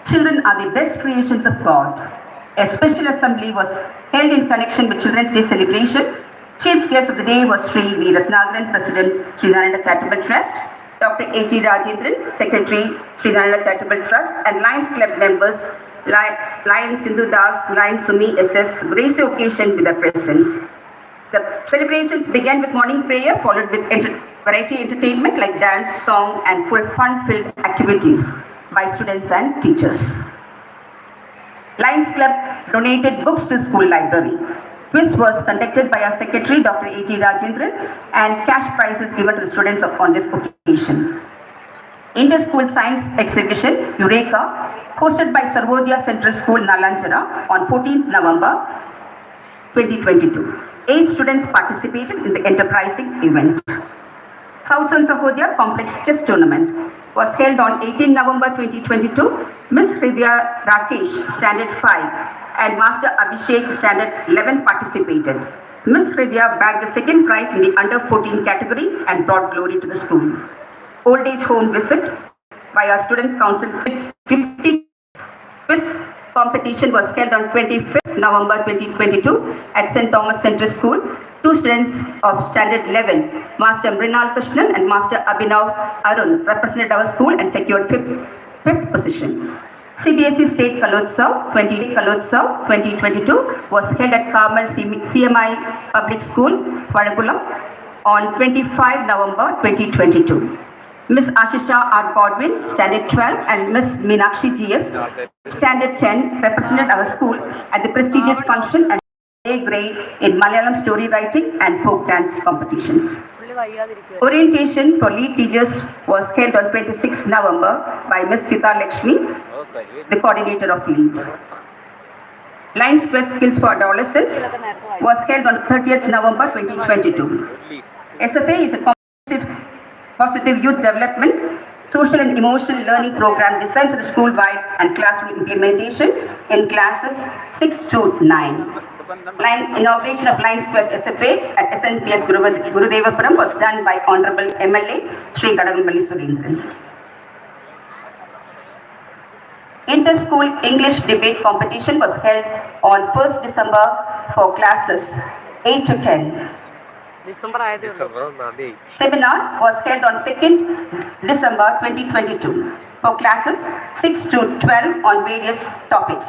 [SPEAKER 11] Children are the best creations of God. A special assembly was held in connection with Children's Day celebration. Chief guest of the day was Sri V. Ratnagaran, President, Sri Narayana Charitable Trust, Dr. A.G. Rajendran, Secretary, Sri Narayana Charitable Trust, and Lions Club members, Lion Sindhu Das, Lion Sumi SS, grace the occasion with their presence. The celebrations began with morning prayer, followed with variety entertainment like dance, song, and full fun-filled activities by students and teachers. Lions Club donated books to school library. Quiz was conducted by our secretary, Dr. A.G. Rajendran, and cash prizes given to the students on this occasion. Inter-school science exhibition, Eureka, hosted by Sarvodaya Central School, Nalanjara, on 14th November 2022. 8 students participated in the enterprising event. South Zone Sahodya Complex Chess Tournament was held on 18 November 2022. Miss Hridya Rakesh, Standard 5, and Master Abhishek, Standard 11, participated. Miss Hridya bagged the second prize in the under 14 category and brought glory to the school. Old age home visit by our student council 50 quiz competition was held on 25th November 2022 at St. Thomas Central School. 2 students of Standard 11, Master Mrinal Krishnan and Master Abhinav Arun, represented our school and secured 5th position. CBSE State Kalotsav 2022 was held at Carmel CMI Public School, Vadakulam on 25 November 2022. Miss Ashisha R. Godwin, Standard 12, and Miss Meenakshi G.S., Standard 10, represented our school at the prestigious function and A grade in Malayalam story writing and folk dance competitions. Orientation for lead teachers was held on 26 November by Miss Sita Lakshmi, the coordinator of lead. Lions Quest Skills for Adolescents was held on 30th November 2022. SFA is a positive youth development, social and emotional learning program designed for the school-wide and classroom implementation in classes 6 to 9. Inauguration of Lions Quest SFA at SNPS Gurudevapuram was done by Honorable MLA Sri Kadagambali Surendran. Inter-school English debate competition was held on 1st December for classes 8 to 10. Seminar was held on 2nd December 2022 for classes 6 to 12 on various topics.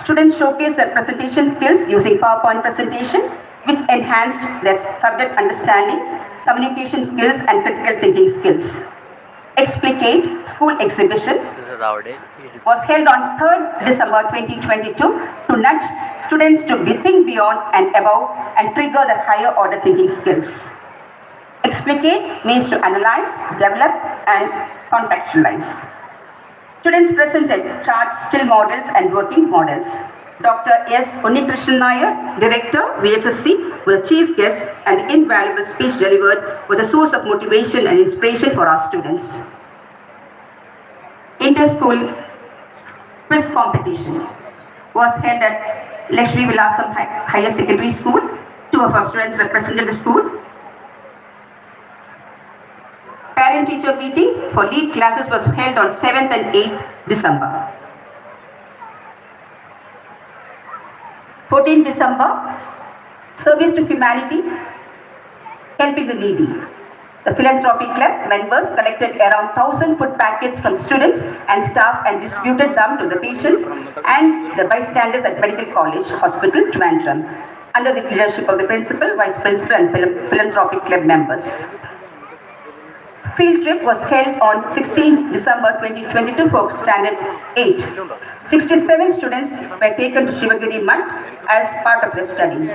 [SPEAKER 11] Students showcased their presentation skills using PowerPoint presentation, which enhanced their subject understanding, communication skills, and critical thinking skills. Explicate school exhibition was held on 3rd December 2022 to nudge students to think beyond and above and trigger their higher order thinking skills. Explicate means to analyze, develop and contextualize. Students presented charts, still models and working models. Dr. S. Unnikrishnan Nair, Director, VSSC, was the chief guest, and the invaluable speech delivered was a source of motivation and inspiration for our students. Inter-school quiz competition was held at Lakshmi Vilasam Higher Secondary School. 2 of our students represented the school. Parent-teacher meeting for lead classes was held on 7th and 8th December. 14th December, Service to Humanity, Helping the Needy. The Philanthropy Club members collected around 1,000 food packets from students and staff and distributed them to the patients and the bystanders at Medical College Hospital, Trivandrum, under the leadership of the principal, vice principal and Philanthropy Club members. Field trip was held on 16 December 2022 for Standard 8. 67 students were taken to Shivagiri Mutt as part of the study.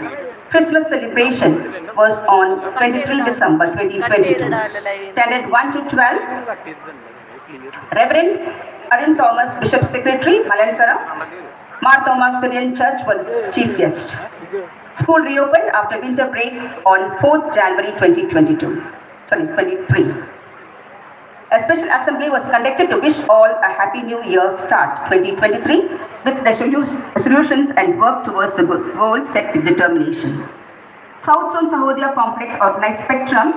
[SPEAKER 11] Christmas celebration was on 23 December 2022. Standard 1 to 12, Reverend Arun Thomas, Bishop Secretary, Malankara, Mar Thomas Syrian Church was chief guest. School reopened after winter break on 4th January 23. A special assembly was conducted to wish all a happy new year start 2023 with resolutions and work towards the goal set with determination. South Zone Sahodya Complex organized Spectrum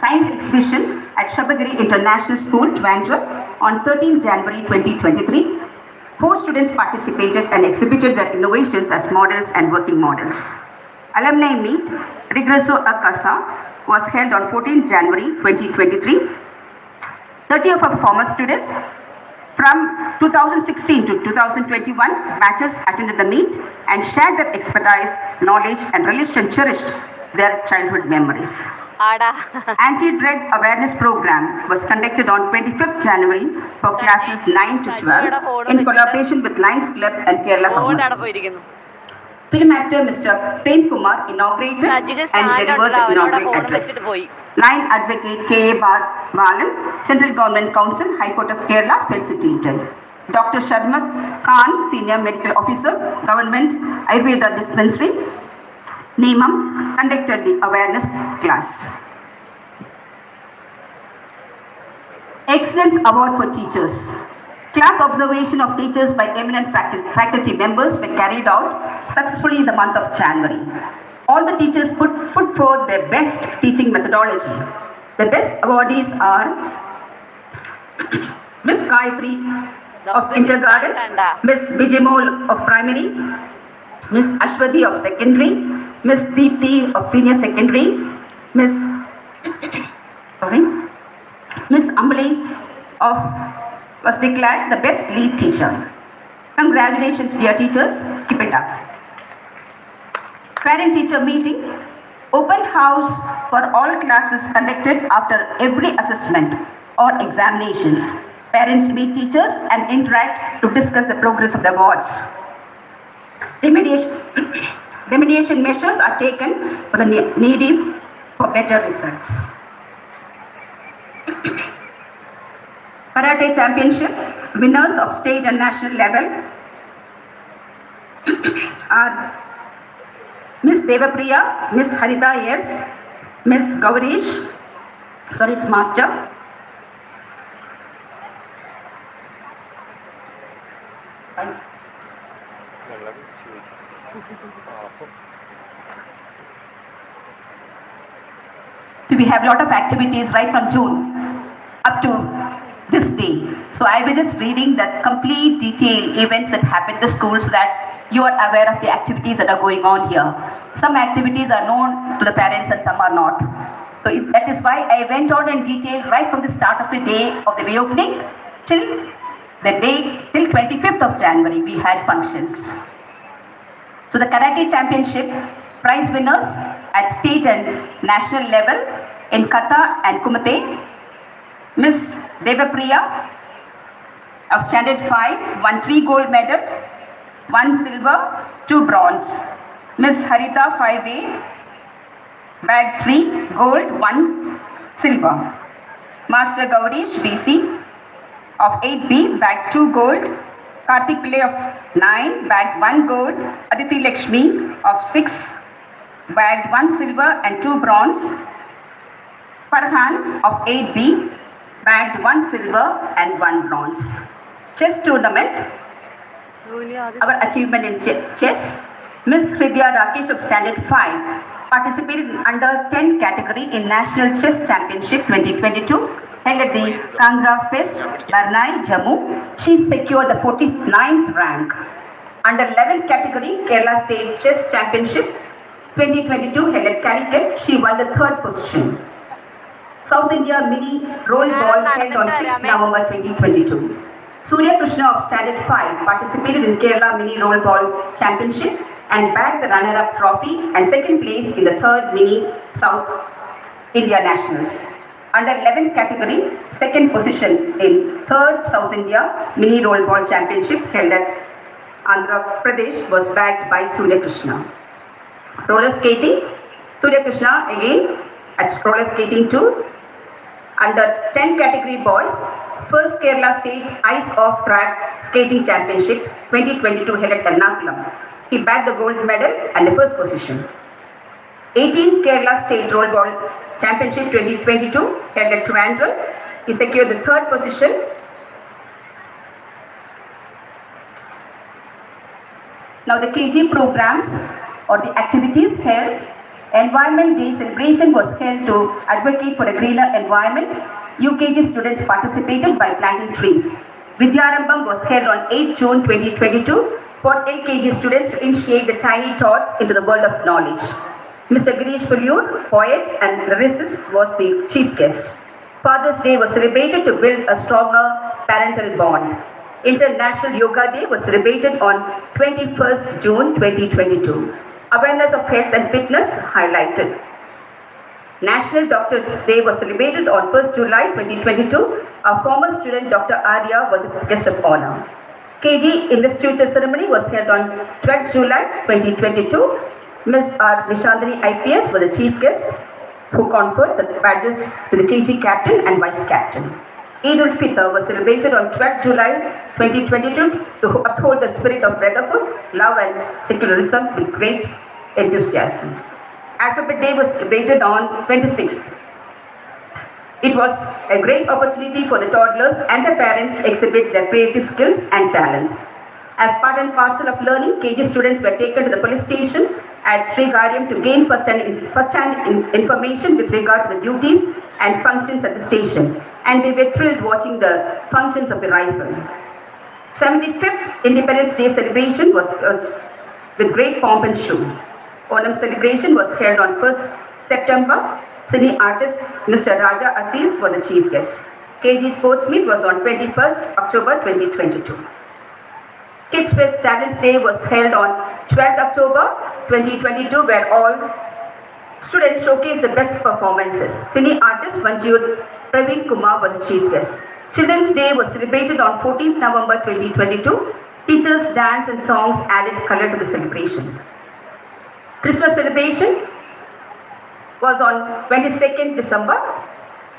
[SPEAKER 11] Science Exhibition at Shabagiri International School, Trivandrum on 13 January 2023. 4 students participated and exhibited their innovations as models and working models. Alumni meet Regreso a Casa was held on 14 January 2023. 30 of our former students from 2016 to 2021 batches attended the meet and shared their expertise, knowledge and relished and cherished their childhood memories. Anti-drug awareness program was conducted on 25th January for classes 9 to 12 in collaboration with Lions Club and Kerala government. Film actor Mr. Prem Kumar inaugurated and delivered the inaugural address. Line advocate K. Balan, Central Government Council, High Court of Kerala, felicitated. Dr. Sharmat Khan, Senior Medical Officer, Government Ayurveda Dispensary, Neemam, conducted the awareness class. Excellence Award for Teachers. Class observation of teachers by eminent faculty members were carried out successfully in the month of January. All the teachers put forth their best teaching methodology. The best awardees are Miss Gayatri of Kindergarten, Miss Bijimol of Primary, Miss Ashwati of Secondary, Miss Deepthi of Senior Secondary, Miss Ambali was declared the best lead teacher. Congratulations, dear teachers. Keep it up. Parent-teacher meeting. Open house for all classes conducted after every assessment or examinations. Parents meet teachers and interact to discuss the progress of the awards. Remediation measures are taken for the needy for better results. Karate Championship winners of state and national level are Miss Devapriya, Miss Harita S, Miss Gaurish, sorry it's Master, we have a lot of activities right from June up to this day. So I will just reading the complete detailed events that happen in the school so that you are aware of the activities that are going on here. Some activities are known to the parents and some are not. So that is why I went on in detail right from the start of the day of the reopening till the day, till 25th of January we had functions. So the Karate Championship prize winners at state and national level in Kata and Kumate, Miss Devapriya of Standard 5 won 3 gold medal, 1 silver, 2 bronze. Miss Harita 5A bagged 3 gold, 1 silver. Master Gaurish BC of 8B bagged 2 gold. Karthik Pillai of 9 bagged 1 gold. Aditi Lakshmi of 6 bagged 1 silver and 2 bronze. Farhan of 8B bagged 1 silver and 1 bronze. Chess tournament. Our achievement in chess. Miss Hridya Rakesh of Standard 5 participated in under 10 category in National Chess Championship 2022 held at the Kangra Fest, Barnai, Jammu. She secured the 49th rank. Under 11 category Kerala State Chess Championship 2022 held at Calicut, she won the 3rd position. South India Mini Roll Ball held on 6 November 2022. Surya Krishna of Standard 5 participated in Kerala Mini Roll Ball Championship and bagged the runner-up trophy and 2nd place in the 3rd Mini South India Nationals. Under 11 category, 2nd position in 3rd South India Mini Roll Ball Championship held at Andhra Pradesh was bagged by Surya Krishna. Roller skating, Surya Krishna again at roller skating 2. Under 10 category boys, 1st Kerala State Ice Off Track Skating Championship 2022 held at Ernakulam. He bagged the gold medal and the 1st position. 18th Kerala State Roll Ball Championship 2022 held at Trivandrum. He secured the 3rd position. Now the KG programs or the activities held. Environment Day celebration was held to advocate for a greener environment. UKG students participated by planting trees. Vidyarambam was held on 8 June 2022 for LKG students to initiate the tiny thoughts into the world of knowledge. Mr. Girish Pullur, poet and lyricist, was the chief guest. Father's Day was celebrated to build a stronger parental bond. International Yoga Day was celebrated on 21st June 2022. Awareness of health and fitness highlighted. National Doctors Day was celebrated on 1st July 2022. Our former student Dr. Arya was a guest of honor. KG investiture ceremony was held on 12th July 2022. Ms. R. Nishandri IPS was the chief guest who conferred the badges to the KG captain and vice captain. Eid ul-Fitr was celebrated on 12th July 2022 to uphold the spirit of brotherhood, love and secularism with great enthusiasm. Alphabet Day was celebrated on 26th. It was a great opportunity for the toddlers and their parents to exhibit their creative skills and talents. As part and parcel of learning, KG students were taken to the police station at Srigaryam to gain first-hand information with regard to the duties and functions at the station, and they were thrilled watching the functions of the rifle. 75th Independence Day celebration was with great pomp and show. Onam celebration was held on 1st September. Cine artist Mr. Raja Aziz was the chief guest. KG Sports Meet was on 21st October 2022. Kids Fest Talents Day was held on 12th October 2022 where all students showcased the best performances. Cine artist Manjur Praveen Kumar was the chief guest. Children's Day was celebrated on 14th November 2022. Teachers, dance and songs added color to the celebration. Christmas celebration was on 22nd December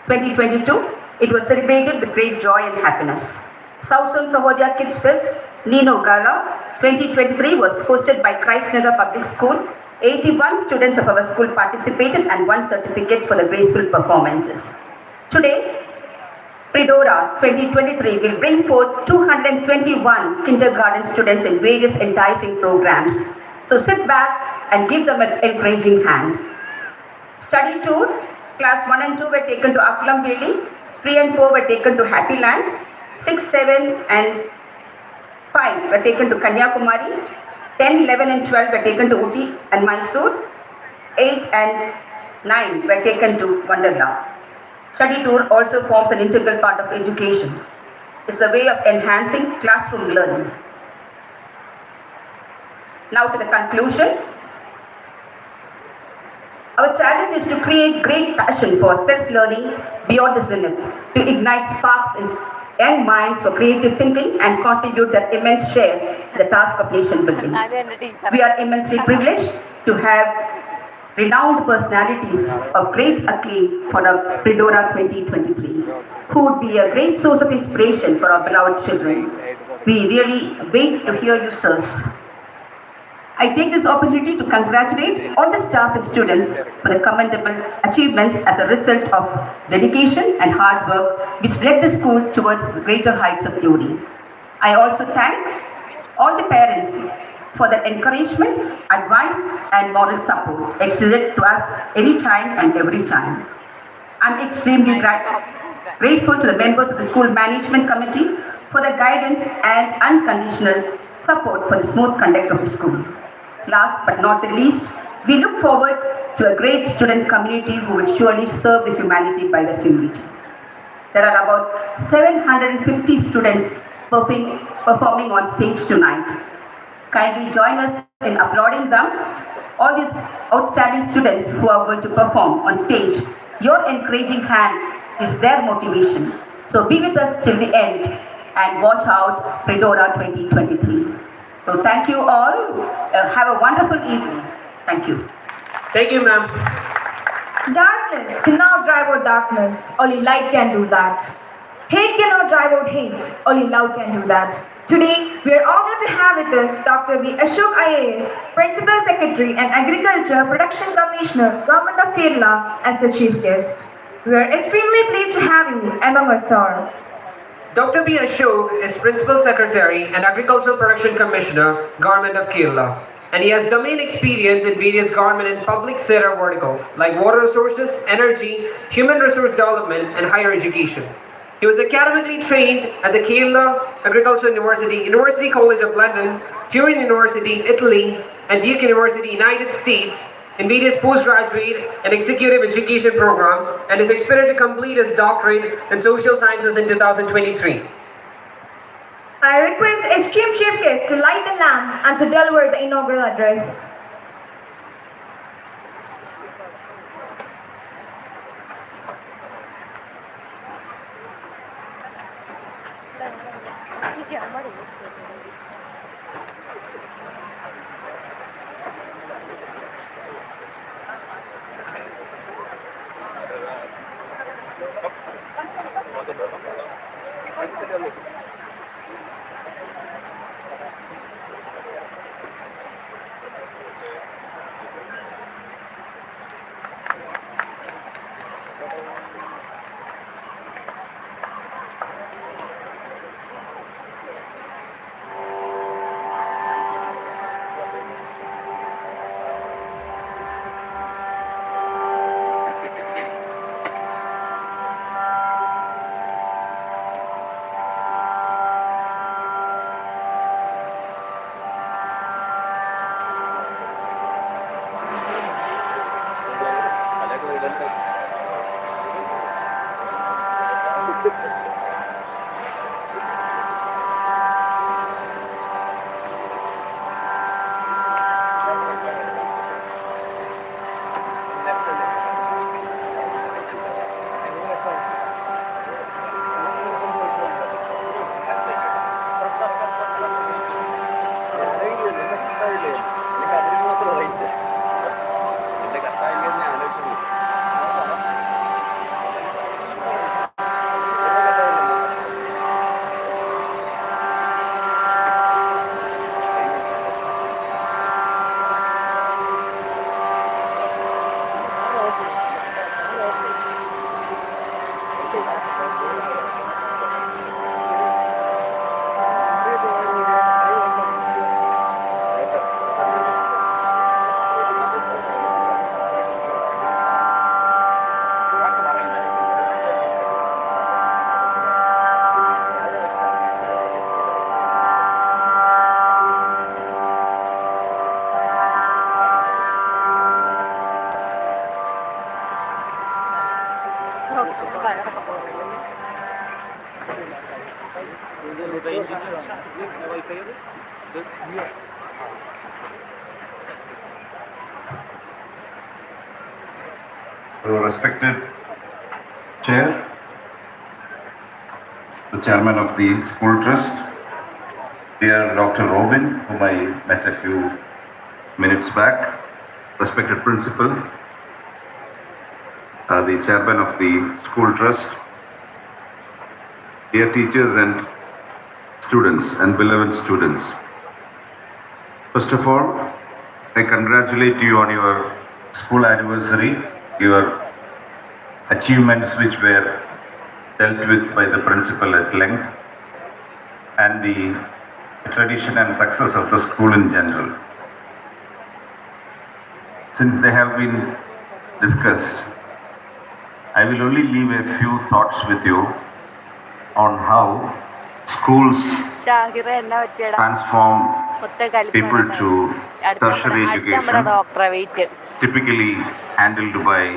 [SPEAKER 11] 2022. It was celebrated with great joy and happiness. Southern Sahodya Kids Fest Nino Gala 2023 was hosted by Christ Nagar Public School. 81 students of our school participated and won certificates for the graceful performances. Today, Pridora 2023 will bring forth 221 kindergarten students in various enticing programs. So sit back and give them an encouraging hand. Study tour, class 1 and 2 were taken to Akkulam Valley, 3 and 4 were taken to Happy Land, 6, 7 and 5 were taken to Kanyakumari, 10, 11 and 12 were taken to Uti and Mysore, 8 and 9 were taken to Wonderla. Study tour also forms an integral part of education. It's a way of enhancing classroom learning. Now to the conclusion. Our challenge is to create great passion for self-learning beyond the limit, to ignite sparks young minds for creative thinking and contribute their immense share in the task of nation building. We are immensely privileged to have renowned personalities of great acclaim for our Pridora 2023, who would be a great source of inspiration for our beloved children. We really wait to hear you, sirs. I take this opportunity to congratulate all the staff and students for the commendable achievements as a result of dedication and hard work which led the school towards greater heights of glory. I also thank all the parents for their encouragement, advice and moral support extended to us anytime and every time. I'm extremely grateful to the members of the school management committee for their guidance and unconditional support for the smooth conduct of the school. Last but not the least, we look forward to a great student community who will surely serve the humanity by their humility. There are about 750 students performing on stage tonight. Kindly join us in applauding them. All these outstanding students who are going to perform on stage, your encouraging hand is their motivation. So be with us till the end and watch out Pridora 2023. So thank you all. Have a wonderful evening. Thank you.
[SPEAKER 6] Thank you, ma'am.
[SPEAKER 7] Darkness cannot drive out darkness, only light can do that. Hate cannot drive out hate, only love can do that. Today, we are honored to have with us Dr. B. Ashok IAS, Principal Secretary and Agriculture Production Commissioner, Government of Kerala, as the chief guest. We are extremely pleased to have you among us, sir.
[SPEAKER 6] Dr. B. Ashok is Principal Secretary and Agricultural Production Commissioner, Government of Kerala, and he has domain experience in various government and public sector verticals like water resources, energy, human resource development, and higher education. He was academically trained at the Kerala Agricultural University, University College of London, Turin University, Italy, and Duke University, United States, in various postgraduate and executive education programs, and is expected to complete his doctorate in social sciences in 2023.
[SPEAKER 7] I request esteemed chief guest to light the lamp and to deliver the inaugural address.
[SPEAKER 4] Respected Chair,
[SPEAKER 12] the chairman of the school trust, dear Dr. Robin, whom I met a few minutes back, respected principal, the chairman of the school trust, dear teachers and students and beloved students. First of all, I congratulate you on your school anniversary, your achievements which were dealt with by the principal at length, and the tradition and success of the school in general. Since they have been discussed, I will only leave a few thoughts with you on how schools transform people to tertiary education, typically handled by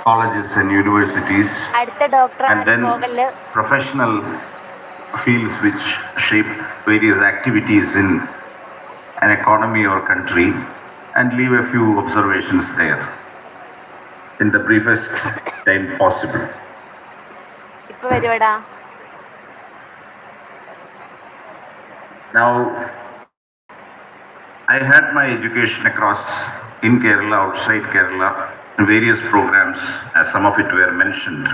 [SPEAKER 12] colleges and universities, and then professional fields which shape various activities in an economy or country, and leave a few observations there in the briefest time possible. Now, I had my education across in Kerala, outside Kerala, in various programs, as some of it were mentioned,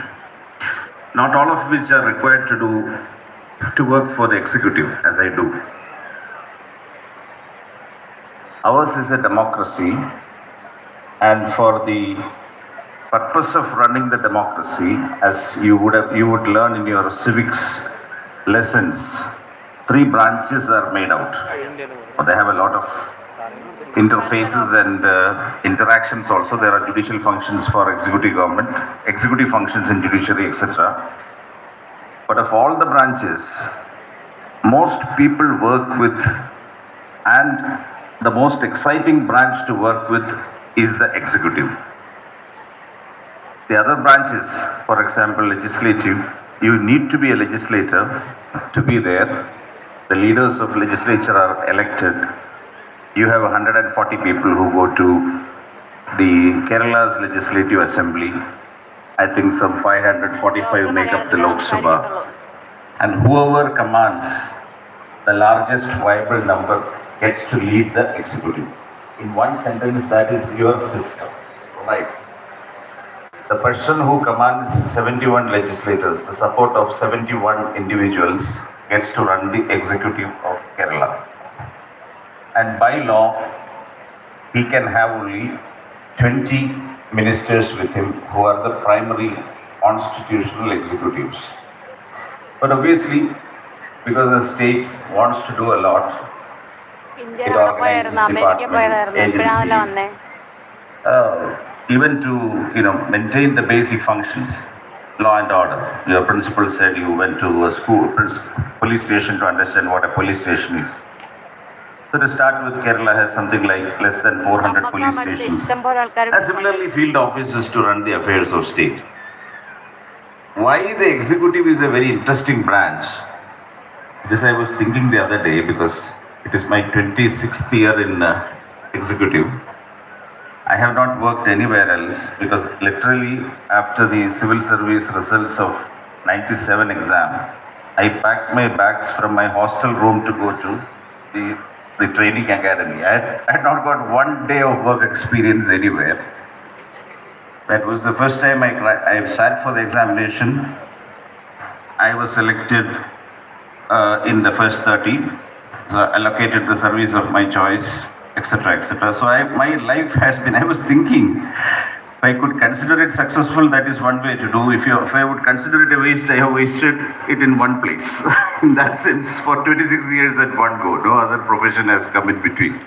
[SPEAKER 12] not all of which are required to work for the executive, as I do. Ours is a democracy, and for the purpose of running the democracy, as you would learn in your civics lessons, 3 branches are made out. They have a lot of interfaces and interactions also. There are judicial functions for executive government, executive functions in judiciary, etc. But of all the branches, most people work with, and the most exciting branch to work with is the executive. The other branches, for example, legislative, you need to be a legislator to be there. The leaders of legislature are elected. You have 140 people who go to the Kerala's Legislative Assembly. I think some 545 make up the Lok Sabha. And whoever commands the largest viable number gets to lead the executive. In one sentence, that is your system, right? The person who commands 71 legislators, the support of 71 individuals, gets to run the executive of Kerala. And by law, he can have only 20 ministers with him who are the primary constitutional executives. But obviously, because the state wants to do a lot, it organizes departments, agencies, even to maintain the basic functions, law and order. Your principal said you went to a school, police station to understand what a police station is. So to start with, Kerala has something like less than 400 police stations, and similarly field offices to run the affairs of state. Why the executive is a very interesting branch? This I was thinking the other day because it is my 26th year in executive. I have not worked anywhere else because literally after the civil service results of 97 exam, I packed my bags from my hostel room to go to the training academy. I had not got one day of work experience anywhere. That was the first time I sat for the examination. I was selected in the first 30, so allocated the service of my choice, etc., etc. So my life has been, I was thinking, if I could consider it successful, that is one way to do. If I would consider it a waste, I have wasted it in one place. In that sense, for 26 years at one go, no other profession has come in between,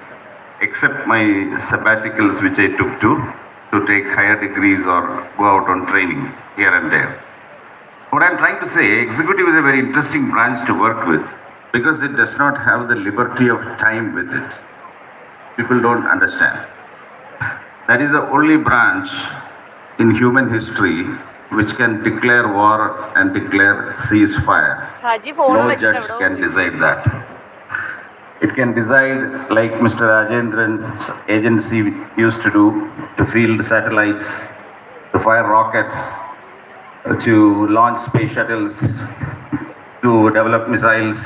[SPEAKER 12] except my sabbaticals which I took to take higher degrees or go out on training here and there. What I'm trying to say, executive is a very interesting branch to work with because it does not have the liberty of time with it. People don't understand. That is the only branch in human history which can declare war and declare ceasefire. No judge can decide that. It can decide, like Mr. Rajendran's agency used to do, to field satellites, to fire rockets, to launch space shuttles, to develop missiles,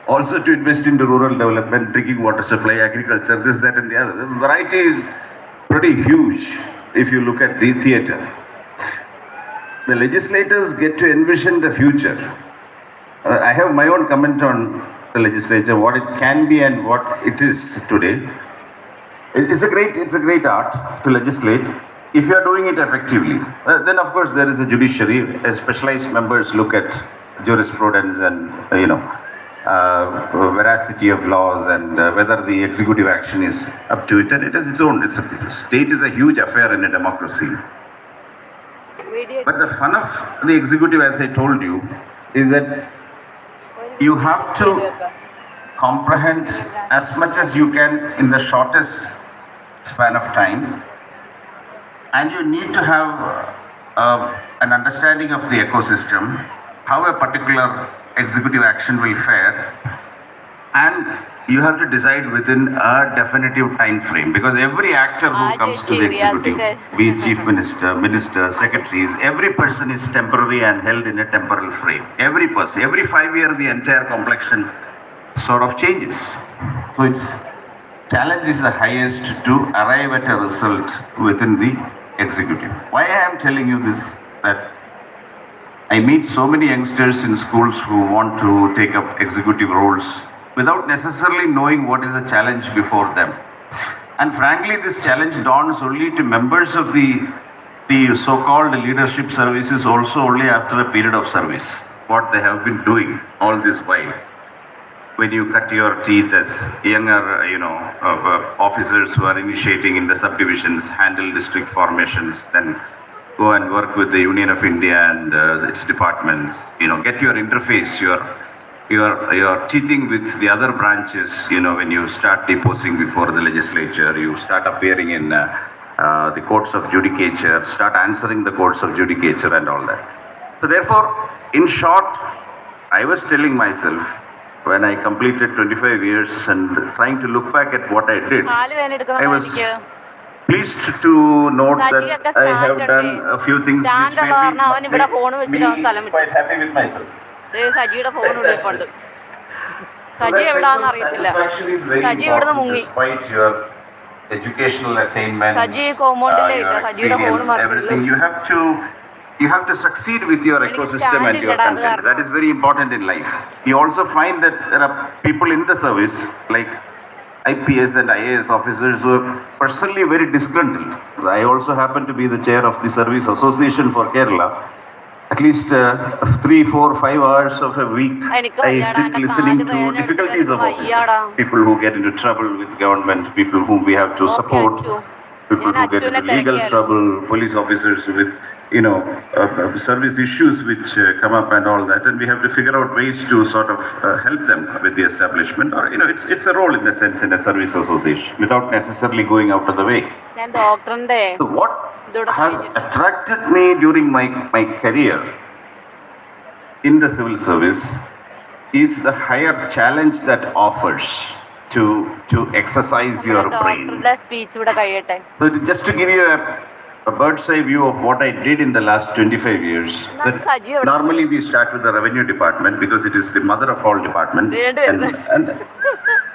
[SPEAKER 12] also to invest into rural development, drinking water supply, agriculture, this, that, and the other. The variety is pretty huge if you look at the theatre. The legislators get to envision the future. I have my own comment on the legislature, what it can be and what it is today. It's a great art to legislate if you are doing it effectively. Then of course there is a judiciary. Specialized members look at jurisprudence and veracity of laws and whether the executive action is up to it. And it has its own. State is a huge affair in a democracy. But the fun of the executive, as I told you, is that you have to comprehend as much as you can in the shortest span of time, and you need to have an understanding of the ecosystem, how a particular executive action will fare, and you have to decide within a definitive time frame, because every actor who comes to the executive, be it chief minister, minister, secretaries, every person is temporary and held in a temporal frame. Every person, every 5 years, the entire complexion sort of changes. So its challenge is the highest to arrive at a result within the executive. Why I am telling you this, that I meet so many youngsters in schools who want to take up executive roles without necessarily knowing what is the challenge before them. And frankly, this challenge dawns only to members of the so-called leadership services also only after a period of service, what they have been doing all this while. When you cut your teeth as younger, officers who are initiating in the subdivisions, handle district formations, then go and work with the Union of India and its departments, get your interface, your teething with the other branches, when you start deposing before the legislature, you start appearing in the courts of judicature, start answering the courts of judicature and all that. So therefore, in short, I was telling myself, when I completed 25 years and trying to look back at what I did, I was pleased to note that I have done a few things which made me quite happy with myself.
[SPEAKER 1] സജിയുടെ phone വിളിപ്പുണ്ട്. സജി എവിടാന്ന് അറിയത്തില്ല. സജി ഇവിടുന്ന് മുങ്ങി.
[SPEAKER 12] Educational attainment,
[SPEAKER 1] Saji കോമ്പൗണ്ടിലേ ഇല്ല. സജിയുടെ phone
[SPEAKER 12] everything you have to succeed with your ecosystem and your content. That is very important in life. You also find that there are people in the service like IPS and IAS officers who are personally very disgruntled. I also happen to be the chair of the Service Association for Kerala. At least 3, 4, 5 hours of a week, I sit listening to difficulties of officers. People who get into trouble with government, people whom we have to support, people who get into legal trouble, police officers with, service issues which come up and all that. And we have to figure out ways to sort of help them with the establishment. Or, it's a role in a sense in a service association without necessarily going out of the way. So what has attracted me during my career in the civil service is the higher challenge that offers to exercise your brain. So just to give you a bird's eye view of what I did in the last 25 years. Normally we start with the revenue department because it is the mother of all departments. And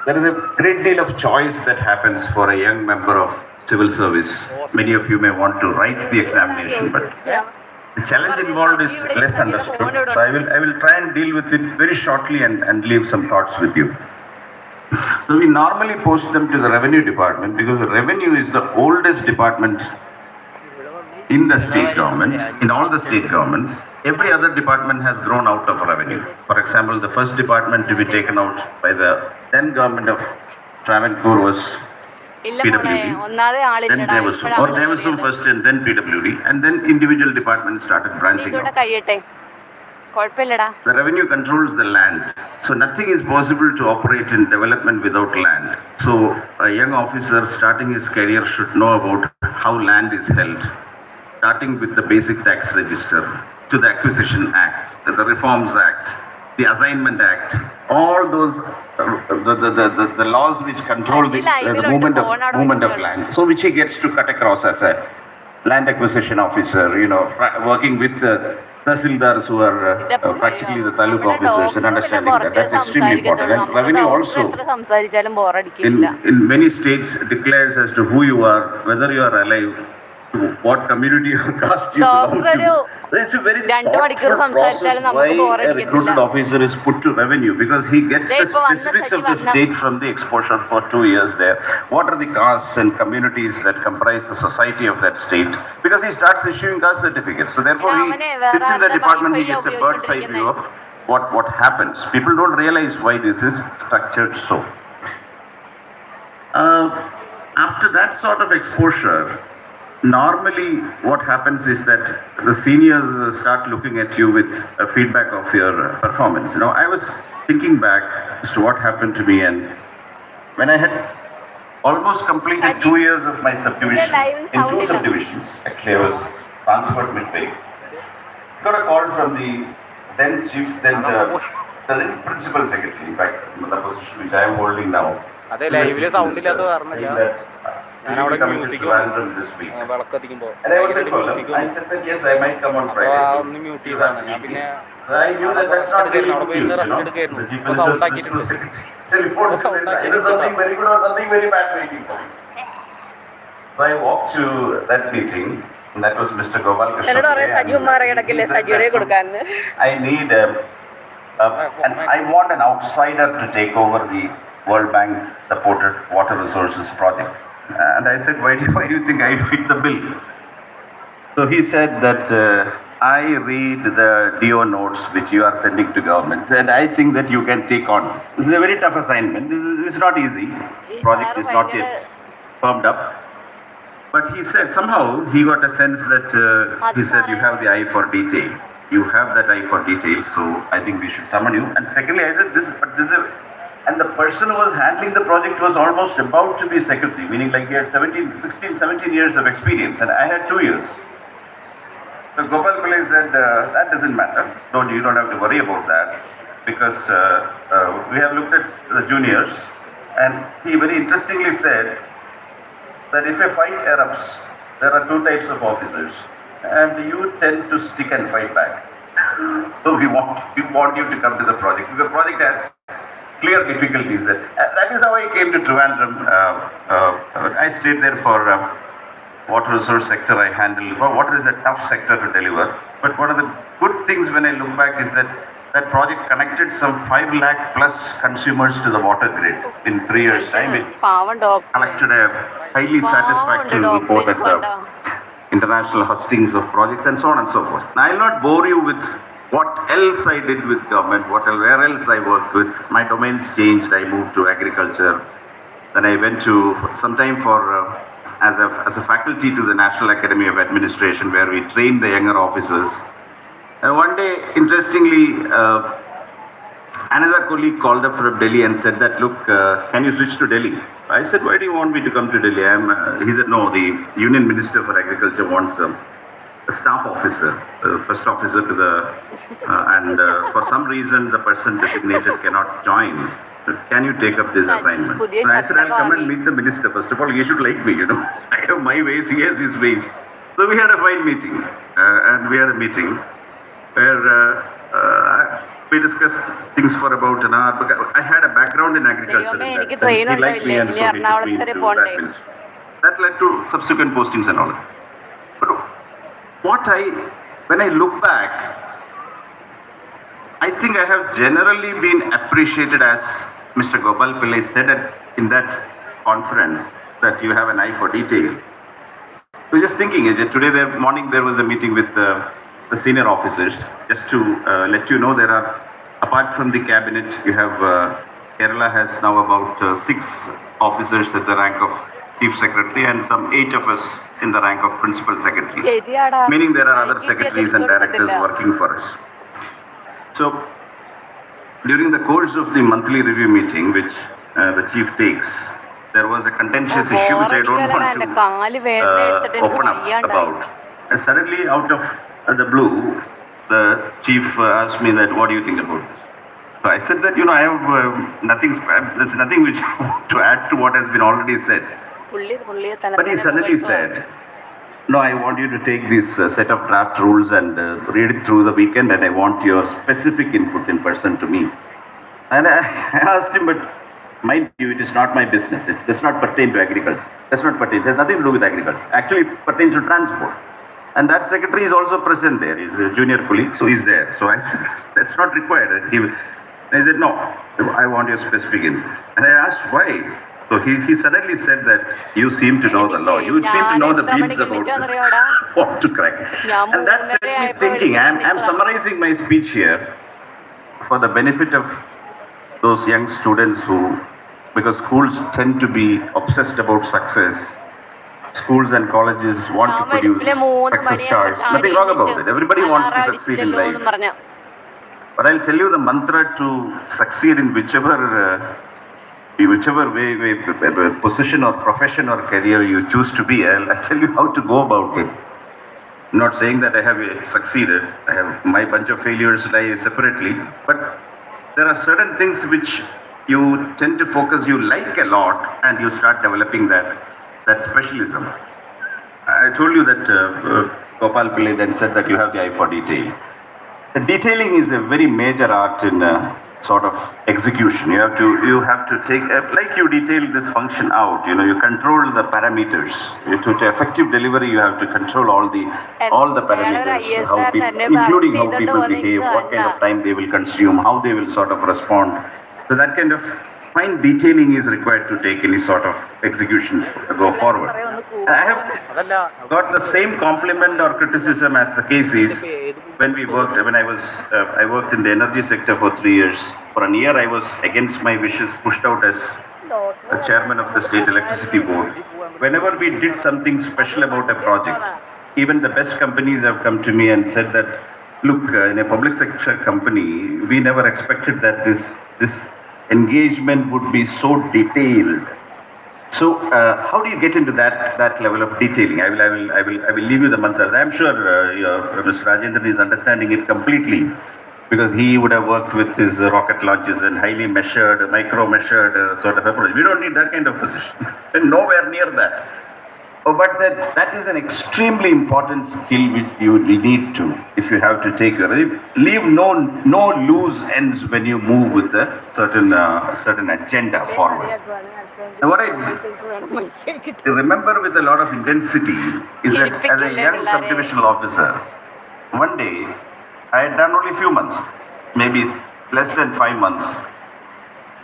[SPEAKER 12] there is a great deal of choice that happens for a young member of civil service. Many of you may want to write the examination, but the challenge involved is less understood. So I will try and deal with it very shortly and leave some thoughts with you. So we normally post them to the revenue department because the revenue is the oldest department in the state government, in all the state governments. Every other department has grown out of revenue. For example, the first department to be taken out by the then government of Travancore was PWD. Then there was some first and then PWD, and then individual departments started branching out. The revenue controls the land. So nothing is possible to operate in development without land. So a young officer starting his career should know about how land is held, starting with the basic tax register, to the Acquisition Act, the Reforms Act, the Assignment Act, all those, the laws which control the movement of land. So which he gets to cut across as a land acquisition officer, working with the Tahsildars who are practically the taluk officers and understanding that. That's extremely important. And revenue also in many states declares as to who you are, whether you are alive, to what community or caste you belong to. It's a very thoughtful process why a recruited officer is put to revenue, because he gets the specifics of the state from the exposure for 2 years there. What are the castes and communities that comprise the society of that state? Because he starts issuing caste certificates. So therefore he sits in the department, he gets a bird's eye view of what happens. People don't realize why this is structured so. After that sort of exposure, normally what happens is that the seniors start looking at you with a feedback of your performance. You know, I was thinking back as to what happened to me, and when I had almost completed 2 years of my subdivision, in 2 subdivisions, actually I was transferred midway, got a call from the then chief, then the then principal secretary, in fact, the position which I am holding now.
[SPEAKER 2] അതെ ലൈവില് sound ഇല്ലാത്ത കാരണമില്ല. ഞാൻ അവിടെ music
[SPEAKER 12] And I was at Kollam. I said that yes, I might come on Friday.
[SPEAKER 2] ഒന്ന് mute ചെയ്താണ്. ഞാൻ പിന്നെ
[SPEAKER 12] I knew that that's not very
[SPEAKER 2] അവിടെ പോയി
[SPEAKER 12] good,
[SPEAKER 2] rest
[SPEAKER 12] you
[SPEAKER 2] എടുക്കായിരുന്നു.
[SPEAKER 12] know. The chief
[SPEAKER 2] അപ്പോൾ സൗണ്ട്
[SPEAKER 12] minister's
[SPEAKER 2] ആക്കിയിട്ടുണ്ട്.
[SPEAKER 12] telephone, either something very good or something very bad waiting for me. So I walked to that meeting, and that was Mr. Gopal Krishna. I need and I want an outsider to take over the World Bank supported water resources project. And I said, why do you think I fit the bill? So he said that I read the DO notes which you are sending to government, and I think that you can take on this. This is a very tough assignment. This is not easy. Project is not yet firmed up. But he said, somehow he got a sense that he said, you have the eye for detail. You have that eye for detail, so I think we should summon you. And secondly, I said, and the person who was handling the project was almost about to be secretary, meaning like he had 17 years of experience, and I had 2 years. So Gopal Pillai said, that doesn't matter. You don't have to worry about that, because we have looked at the juniors, and he very interestingly said that if a fight erupts, there are 2 types of officers, and you tend to stick and fight back. So we want you to come to the project. The project has clear difficulties. That is how I came to Trivandrum. I stayed there for water resource sector I handled. For water is a tough sector to deliver. But one of the good things when I look back is that project connected some 5 lakh plus consumers to the water grid in 3 years' time. It collected a highly satisfactory report at the international hustings of projects and so on and so forth. Now, I will not bore you with what else I did with government, where else I worked with. My domains changed. I moved to agriculture. Then I went to sometime for as a faculty to the National Academy of Administration, where we trained the younger officers. And one day, interestingly, another colleague called up from Delhi and said that, look, can you switch to Delhi? I said, why do you want me to come to Delhi? He said, no, the Union Minister for Agriculture wants a staff officer, first officer to the, and for some reason the person designated cannot join. Can you take up this assignment? And I said, I'll come and meet the minister. First of all, he should like me, you know. I have my ways, he has his ways. So we had a fine meeting, and we had a meeting where we discussed things for about an hour. But I had a background in agriculture. In that sense. He liked me, and so he took me into that ministry. That led to subsequent postings and all that. But when I look back, I think I have generally been appreciated, as Mr. Gopal Pillai said in that conference, that you have an eye for detail. I was just thinking, today morning there was a meeting with the senior officers. Just to let you know, there are, apart from the cabinet, you have, Kerala has now about 6 officers at the rank of Chief Secretary and some 8 of us in the rank of Principal Secretaries, meaning there are other secretaries and directors working for us. So, during the course of the monthly review meeting, which the chief takes, there was a contentious issue which I don't want to open up about. And suddenly, out of the blue, the chief asked me that, what do you think about this? So I said that, I have there's nothing which I want to add to what has been already said. But he suddenly said no, I want you to take this set of draft rules and read it through the weekend, and I want your specific input in person to me. And I asked him, but mind you, it is not my business. It does not pertain to agriculture. Does not pertain. There's nothing to do with agriculture. Actually, it pertains to transport. And that secretary is also present there. He's a junior colleague, so he's there. So I said, that's not required. I said, no, I want your specific input. And I asked why. So he suddenly said that you seem to know the law. You seem to know the beans about this. What to crack. And that set me thinking. I'm summarizing my speech here for the benefit of those young students who, because schools tend to be obsessed about success. Schools and colleges want to produce success stars. Nothing wrong about it. Everybody wants to succeed in life. But I'll tell you the mantra to succeed in whichever way, position or profession or career you choose to be. I'll tell you how to go about it. I'm not saying that I have succeeded. I have my bunch of failures lie separately. But there are certain things which you tend to focus, you like a lot, and you start developing that specialism. I told you that Gopal Pillai then said that you have the eye for detail. The detailing is a very major art in sort of execution. You have to take, like you detail this function out, you control the parameters. To effective delivery, you have to control all the parameters, including how people behave, what kind of time they will consume, how they will sort of respond. So that kind of fine detailing is required to take any sort of execution go forward. And I have got the same compliment or criticism as the case is when I worked in the energy sector for 3 years. For a year, I was against my wishes pushed out as the chairman of the state electricity board. Whenever we did something special about a project, even the best companies have come to me and said that, look, in a public sector company, we never expected that this engagement would be so detailed. So, how do you get into that level of detailing? I will leave you the mantra. I'm sure Mr. Rajendran is understanding it completely, because he would have worked with his rocket launches and highly measured, micro-measured sort of approach. We don't need that kind of position. And nowhere near that. But that is an extremely important skill which you need to, if you have to take leave no loose ends when you move with a certain agenda forward. And what I remember with a lot of intensity is that as a young subdivisional officer, one day I had done only a few months, maybe less than 5 months.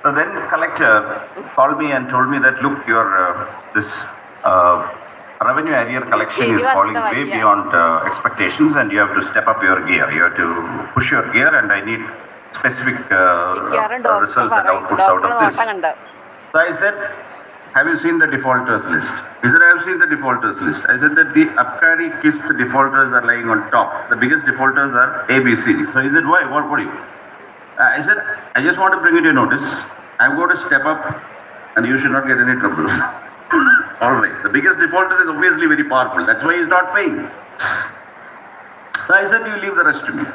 [SPEAKER 12] The then collector called me and told me that, look, your revenue arrear collection is falling way beyond expectations, and you have to step up your gear. You have to push your gear, and I need specific results and outputs out of this. So I said, have you seen the defaulters list? He said, I have seen the defaulters list. I said that the Abkari Kist defaulters are lying on top. The biggest defaulters are A, B, C, D. So he said, why? What are you? I said, I just want to bring it to your notice. I'm going to step up, and you should not get any trouble. All right. The biggest defaulter is obviously very powerful. That's why he's not paying. So I said, you leave the rest to me.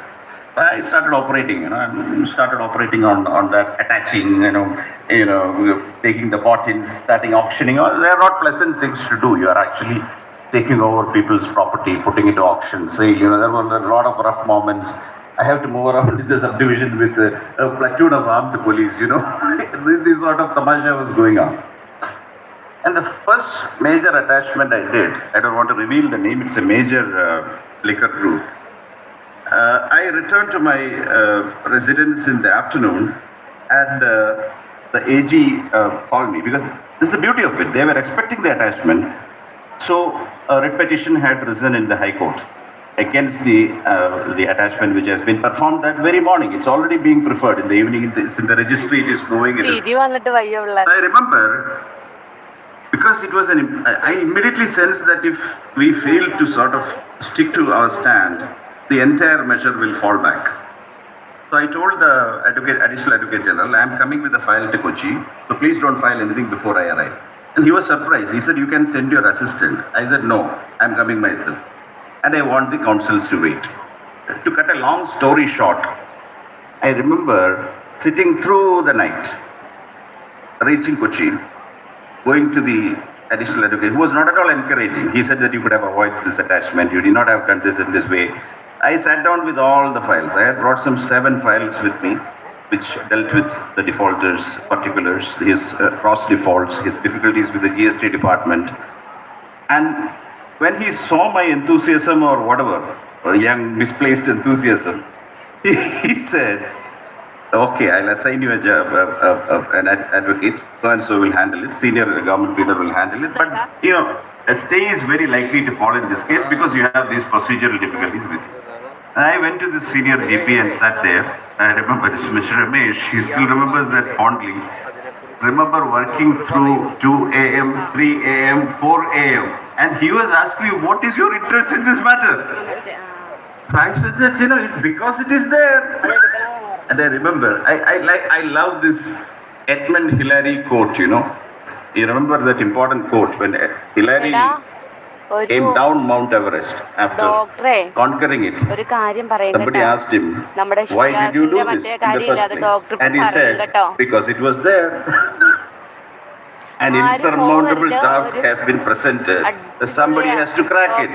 [SPEAKER 12] I started operating, on that, attaching, taking the bottins, starting auctioning. They are not pleasant things to do. You are actually taking over people's property, putting it to auction. There were a lot of rough moments. I have to move around in the subdivision with a platoon of armed police, This sort of tamasha was going on. And the first major attachment I did, I don't want to reveal the name, it's a major liquor group. I returned to my residence in the afternoon, and the AG called me, because this is the beauty of it. They were expecting the attachment. So a writ petition had risen in the High Court against the attachment which has been performed that very morning. It's already being preferred in the evening. It's in the registry, it is moving. I remember, because it was I immediately sensed that if we fail to sort of stick to our stand, the entire measure will fall back. So I told the Additional Advocate General, I am coming with a file to Kochi, so please don't file anything before I arrive. And he was surprised. He said, you can send your assistant. I said, no, I am coming myself. And I want the councils to wait. To cut a long story short, I remember sitting through the night, reaching Kochi, going to the additional education, who was not at all encouraging. He said that you could have avoided this attachment, you did not have done this in this way. I sat down with all the files. I had brought some 7 files with me, which dealt with the defaulters, particulars, his cross defaults, his difficulties with the GST department. And when he saw my enthusiasm or whatever, or young misplaced enthusiasm, he said, okay, I'll assign you a job, an advocate, so and so will handle it, senior government leader will handle it. But, a stay is very likely to fall in this case because you have these procedural difficulties with it. And I went to the senior GP and sat there. I remember Mr. Ramesh, he still remembers that fondly. Remember working through 2 a.m., 3 a.m., 4 a.m. And he was asking me, what is your interest in this matter? So I said that, because it is there. And I remember, I love this Edmund Hillary quote, You remember that important quote when Hillary came down Mount Everest after conquering it. Somebody asked him, why did you do this in the first place? And he said, because it was there. An insurmountable task has been presented. Somebody has to crack it.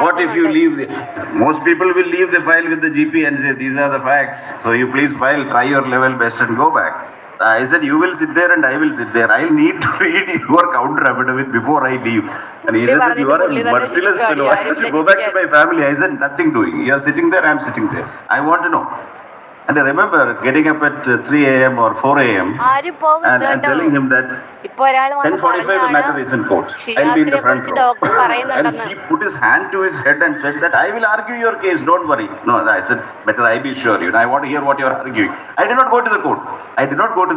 [SPEAKER 12] What if you leave most people will leave the file with the GP and say, these are the facts. So you please file, try your level best and go back. I said, you will sit there and I will sit there. I'll need to read your counter affidavit before I leave. And he said that you are a merciless fellow. I have to go back to my family. I said, nothing doing. You are sitting there, I am sitting there. I want to know. And I remember getting up at 3 a.m. or 4 a.m. and telling him that 10:45 the matter is in court. I'll be in the front row. And he put his hand to his head and said that I will argue your case, don't worry. No, I said, better I be sure. I want to hear what you are arguing. I did not go to the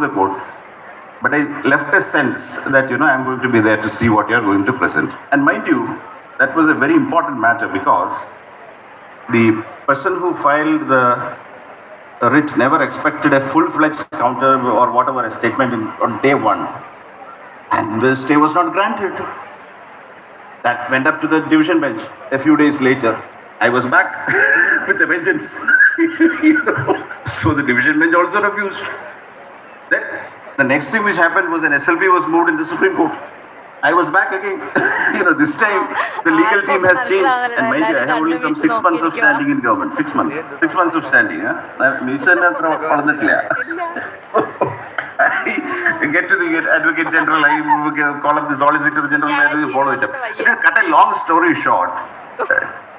[SPEAKER 12] court. But I left a sense that, I'm going to be there to see what you are going to present. And mind you, that was a very important matter because the person who filed the writ never expected a full-fledged counter or whatever, a statement on day one. And the stay was not granted. That went up to the division bench. A few days later, I was back with a vengeance. So the division bench also refused. Then the next thing which happened was an SLP was moved in the Supreme Court. I was back again. This time the legal team has changed. And mind you, I have only some 6 months of standing in government. 6 months. 6 months of standing. I get to the Advocate General, I call up the Solicitor General, I follow it up. Cut a long story short.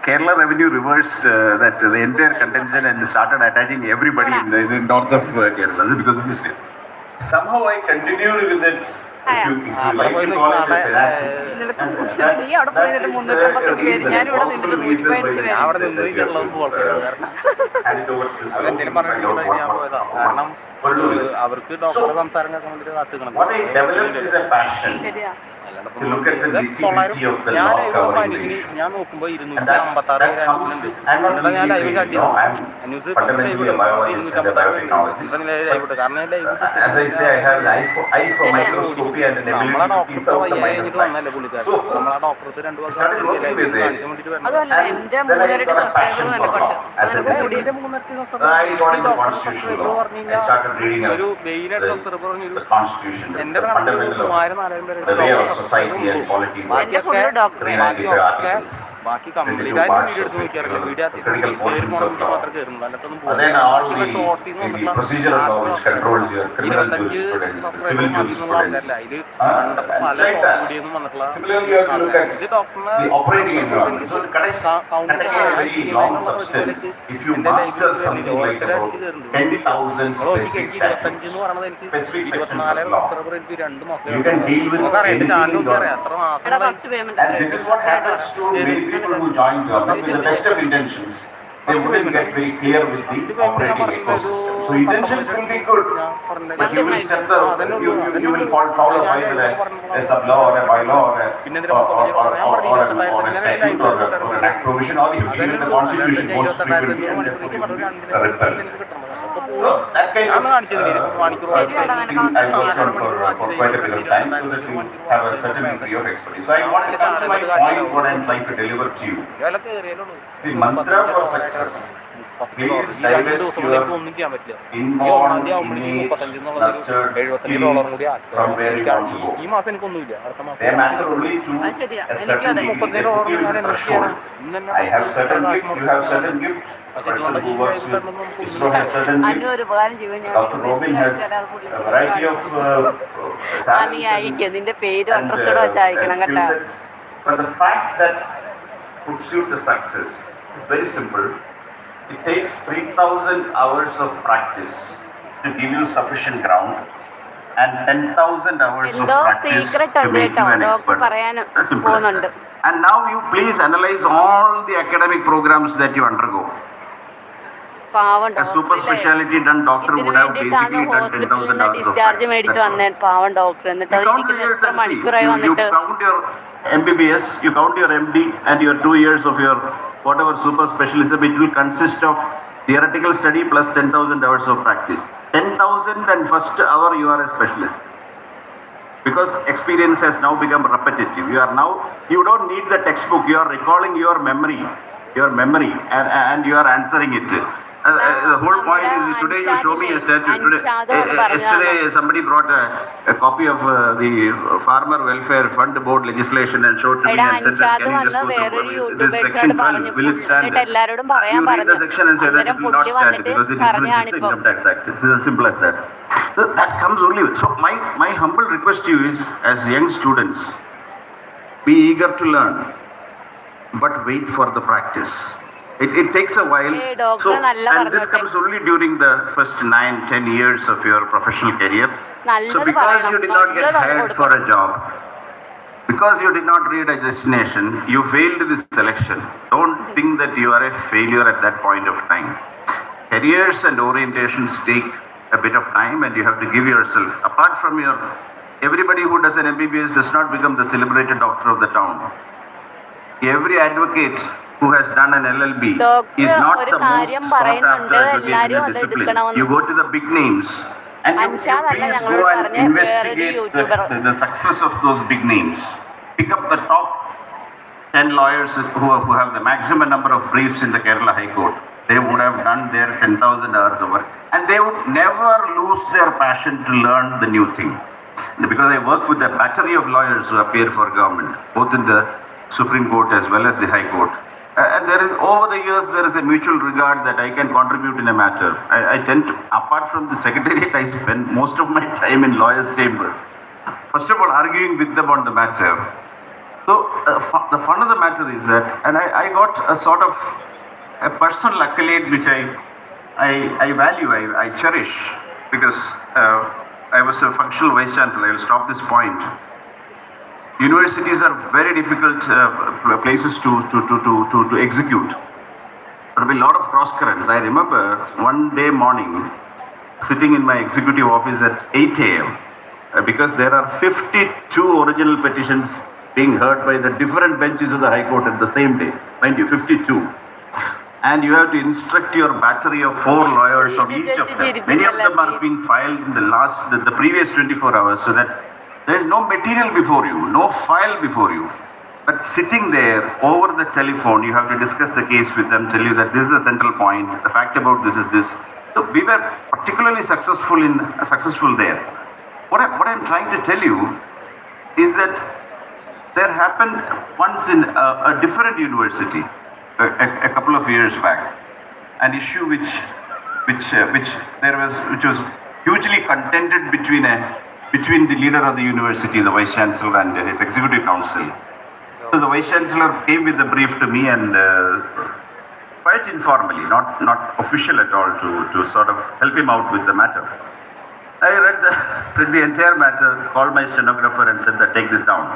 [SPEAKER 12] Kerala Revenue reversed that the entire contention and started attaching everybody in the north of Kerala because of this thing. Somehow I continued with it. If you like to call it a tenacity.
[SPEAKER 2] അവർക്ക് ഡോക്ടറുടെ സംസാരം കേൾക്കാൻ
[SPEAKER 12] What I developed is a passion to look at the nitty-gritty of the law covering this.
[SPEAKER 2] ഞാൻ നോക്കുമ്പോൾ 256
[SPEAKER 12] I'm fundamentally a biologist and a biotechnologist. As I say, I have an eye for microscopy and an ability to piece out the minor facts. So, I started working with it. And then I got a passion for law as a discipline. I got into constitutional law. I started reading the constitution, the fundamental of the way our society and polity works. 395 articles.
[SPEAKER 2] ബാക്കി complete ആയിട്ട് video എടുത്ത് നോക്കിയാറില്ല video
[SPEAKER 12] critical portions of law. And then all the procedural law which controls your criminal jurisprudence, the civil jurisprudence. Like that. Similarly, you have to look at the operating environment. So, contain a very long substance. If you master something like about 10,000 specific statutes, specific sections of law, you can deal with anything in government. And this is what happens to many people who join government with the best of intentions. They wouldn't get very clear with the operating ecosystem. So intentions will be good, but you will step you will fall foul of either a sub-law or a bylaw or a statute or an act provision, or you deal with the constitution most frequently and therefore you will be repelled. So that kind of thing I worked on for quite a bit of time so that you have a certain degree of expertise. So I want to come to my point what I am trying to deliver to you. The mantra for success
[SPEAKER 2] $10
[SPEAKER 12] Please
[SPEAKER 2] ഈ 2
[SPEAKER 12] divest
[SPEAKER 2] ദിവസം കൊണ്ട്
[SPEAKER 12] your
[SPEAKER 2] എനിക്ക് ഒന്നും ചെയ്യാൻ പറ്റില്ല. ഈ
[SPEAKER 12] inborn
[SPEAKER 2] 1-ാം തീയതി ആകുമ്പോഴേക്കും
[SPEAKER 12] innate
[SPEAKER 2] 35 എന്നുള്ളതൊരു
[SPEAKER 12] nurtured
[SPEAKER 2] $73
[SPEAKER 12] skills
[SPEAKER 2] കൂടി ആക്കുക.
[SPEAKER 12] from where you want to go.
[SPEAKER 2] ഈ മാസം എനിക്കൊന്നുമില്ല, അടുത്ത മാസം
[SPEAKER 12] They matter only to
[SPEAKER 1] അത് ശരിയാ,
[SPEAKER 12] a
[SPEAKER 1] എനിക്കും
[SPEAKER 12] certain
[SPEAKER 1] അതെ.
[SPEAKER 12] degree. They put you in the threshold. I have certain gift, you have certain gift. Person who works with ISRO has certain
[SPEAKER 1] Anu
[SPEAKER 12] gift.
[SPEAKER 1] ഒരു ഉപകാരം ചെയ്യും. ഞാൻ
[SPEAKER 12] Dr. Robin has a variety of talents
[SPEAKER 1] അയക്കും നിന്റെ പേരും
[SPEAKER 12] and
[SPEAKER 1] അഡ്രസ്സോടെ വെച്ച് അയക്കണം
[SPEAKER 12] skill
[SPEAKER 1] കേട്ടോ.
[SPEAKER 12] sets. But the fact that puts you to success is very simple. It takes 3,000 hours of practice to give you sufficient ground and 10,000 hours of
[SPEAKER 1] എന്തോ
[SPEAKER 12] practice
[SPEAKER 1] secret
[SPEAKER 12] to
[SPEAKER 1] ഉണ്ട്
[SPEAKER 12] make
[SPEAKER 1] കേട്ടോ,
[SPEAKER 12] you an
[SPEAKER 1] doctor
[SPEAKER 12] expert.
[SPEAKER 1] പറയാൻ
[SPEAKER 12] As simple as
[SPEAKER 1] പോകുന്നുണ്ട്.
[SPEAKER 12] that. And now you please analyze all the academic programs that you undergo.
[SPEAKER 1] പാവം
[SPEAKER 12] A super speciality done doctor
[SPEAKER 1] ഇതിനു
[SPEAKER 12] would have
[SPEAKER 1] വേണ്ടിയിട്ടാണ്
[SPEAKER 12] basically done
[SPEAKER 1] ഹോസ്പിറ്റലിൽ
[SPEAKER 12] 10,000
[SPEAKER 1] നിന്ന്
[SPEAKER 12] hours of
[SPEAKER 1] discharge മേടിച്ച്
[SPEAKER 12] practice.
[SPEAKER 1] വന്നേ പാവം ഡോക്ടർ. എന്നിട്ട്
[SPEAKER 12] You count the
[SPEAKER 1] അതിരിക്കുന്ന
[SPEAKER 12] years
[SPEAKER 1] എത്ര
[SPEAKER 12] and see.
[SPEAKER 1] മണിക്കൂറായി
[SPEAKER 12] You
[SPEAKER 1] വന്നിട്ട്.
[SPEAKER 12] count your MBBS, you count your MD and your 2 years of your whatever super specialism. It will consist of theoretical study plus 10,000 hours of practice. 10,000 and first hour you are a specialist. Because experience has now become repetitive. You don't need the textbook. You are recalling your memory, and you are answering it. The whole point is today you show me a statue. Yesterday somebody brought a copy of the Farmer Welfare Fund Board legislation and showed to me
[SPEAKER 1] എടാ
[SPEAKER 12] and said that can you
[SPEAKER 1] Anshad
[SPEAKER 12] just
[SPEAKER 1] വന്ന്
[SPEAKER 12] go
[SPEAKER 1] വേറൊരു
[SPEAKER 12] through this
[SPEAKER 1] യൂട്യൂബേഴ്സിനോട്
[SPEAKER 12] section 12?
[SPEAKER 1] പറഞ്ഞു.
[SPEAKER 12] Will it stand?
[SPEAKER 1] എന്നിട്ട് എല്ലാരോടും പറയാൻ
[SPEAKER 12] You read
[SPEAKER 1] പറഞ്ഞു.
[SPEAKER 12] the section and say that
[SPEAKER 1] അന്നേരം
[SPEAKER 12] it will not
[SPEAKER 1] പുള്ളി
[SPEAKER 12] stand
[SPEAKER 1] വന്നിട്ട്
[SPEAKER 12] because it infringes the
[SPEAKER 1] പറഞ്ഞാണിപ്പം.
[SPEAKER 12] Income Tax Act. It's as simple as that. So that comes only. So my humble request to you is, as young students, be eager to learn, but wait for the practice. It takes a while.
[SPEAKER 1] Hey, doctor,
[SPEAKER 12] So,
[SPEAKER 1] nalla
[SPEAKER 12] and this
[SPEAKER 1] parnathe.
[SPEAKER 12] comes only during the first 9-10 years of your professional career. So
[SPEAKER 1] നല്ലത്
[SPEAKER 12] because
[SPEAKER 1] പറയണം,
[SPEAKER 12] you did not get
[SPEAKER 1] നല്ലത്
[SPEAKER 12] hired for a job, because you did not read a destination, you failed this selection. Don't think that you are a failure at that point of time. Careers and orientations take a bit of time, and you have to give yourself. Apart from everybody who does an MBBS does not become the celebrated doctor of the town. Every advocate who has done an LLB is not the most sought after advocate in a discipline. You go to the big names and you please go and investigate the success of those big names. Pick up the top 10 lawyers who have the maximum number of briefs in the Kerala High Court. They would have done their 10,000 hours of work, and they would never lose their passion to learn the new thing. Because I work with a battery of lawyers who appear for government, both in the Supreme Court as well as the High Court. And over the years, there is a mutual regard that I can contribute in a matter. I tend to, apart from the secretariat, I spend most of my time in lawyers' chambers. First of all, arguing with them on the matter. So, the fun of the matter is that, and I got a sort of a personal accolade which I value, I cherish, because I was a functional vice chancellor. I will stop this point. Universities are very difficult places to execute. There will be a lot of cross currents. I remember one day morning sitting in my executive office at 8 a.m. Because there are 52 original petitions being heard by the different benches of the High Court at the same day. Mind you, 52. And you have to instruct your battery of 4 lawyers on each of them. Many of them are being filed in the previous 24 hours, so that there is no material before you, no file before you. But sitting there over the telephone, you have to discuss the case with them, tell you that this is the central point, the fact about this is this. So we were particularly successful there. What I'm trying to tell you is that there happened once in a different university, a couple of years back, an issue which was hugely contended between the leader of the university, the vice chancellor, and his executive council. So the vice chancellor came with the brief to me, and quite informally, not official at all, to sort of help him out with the matter. I read the entire matter, called my stenographer and said that take this down.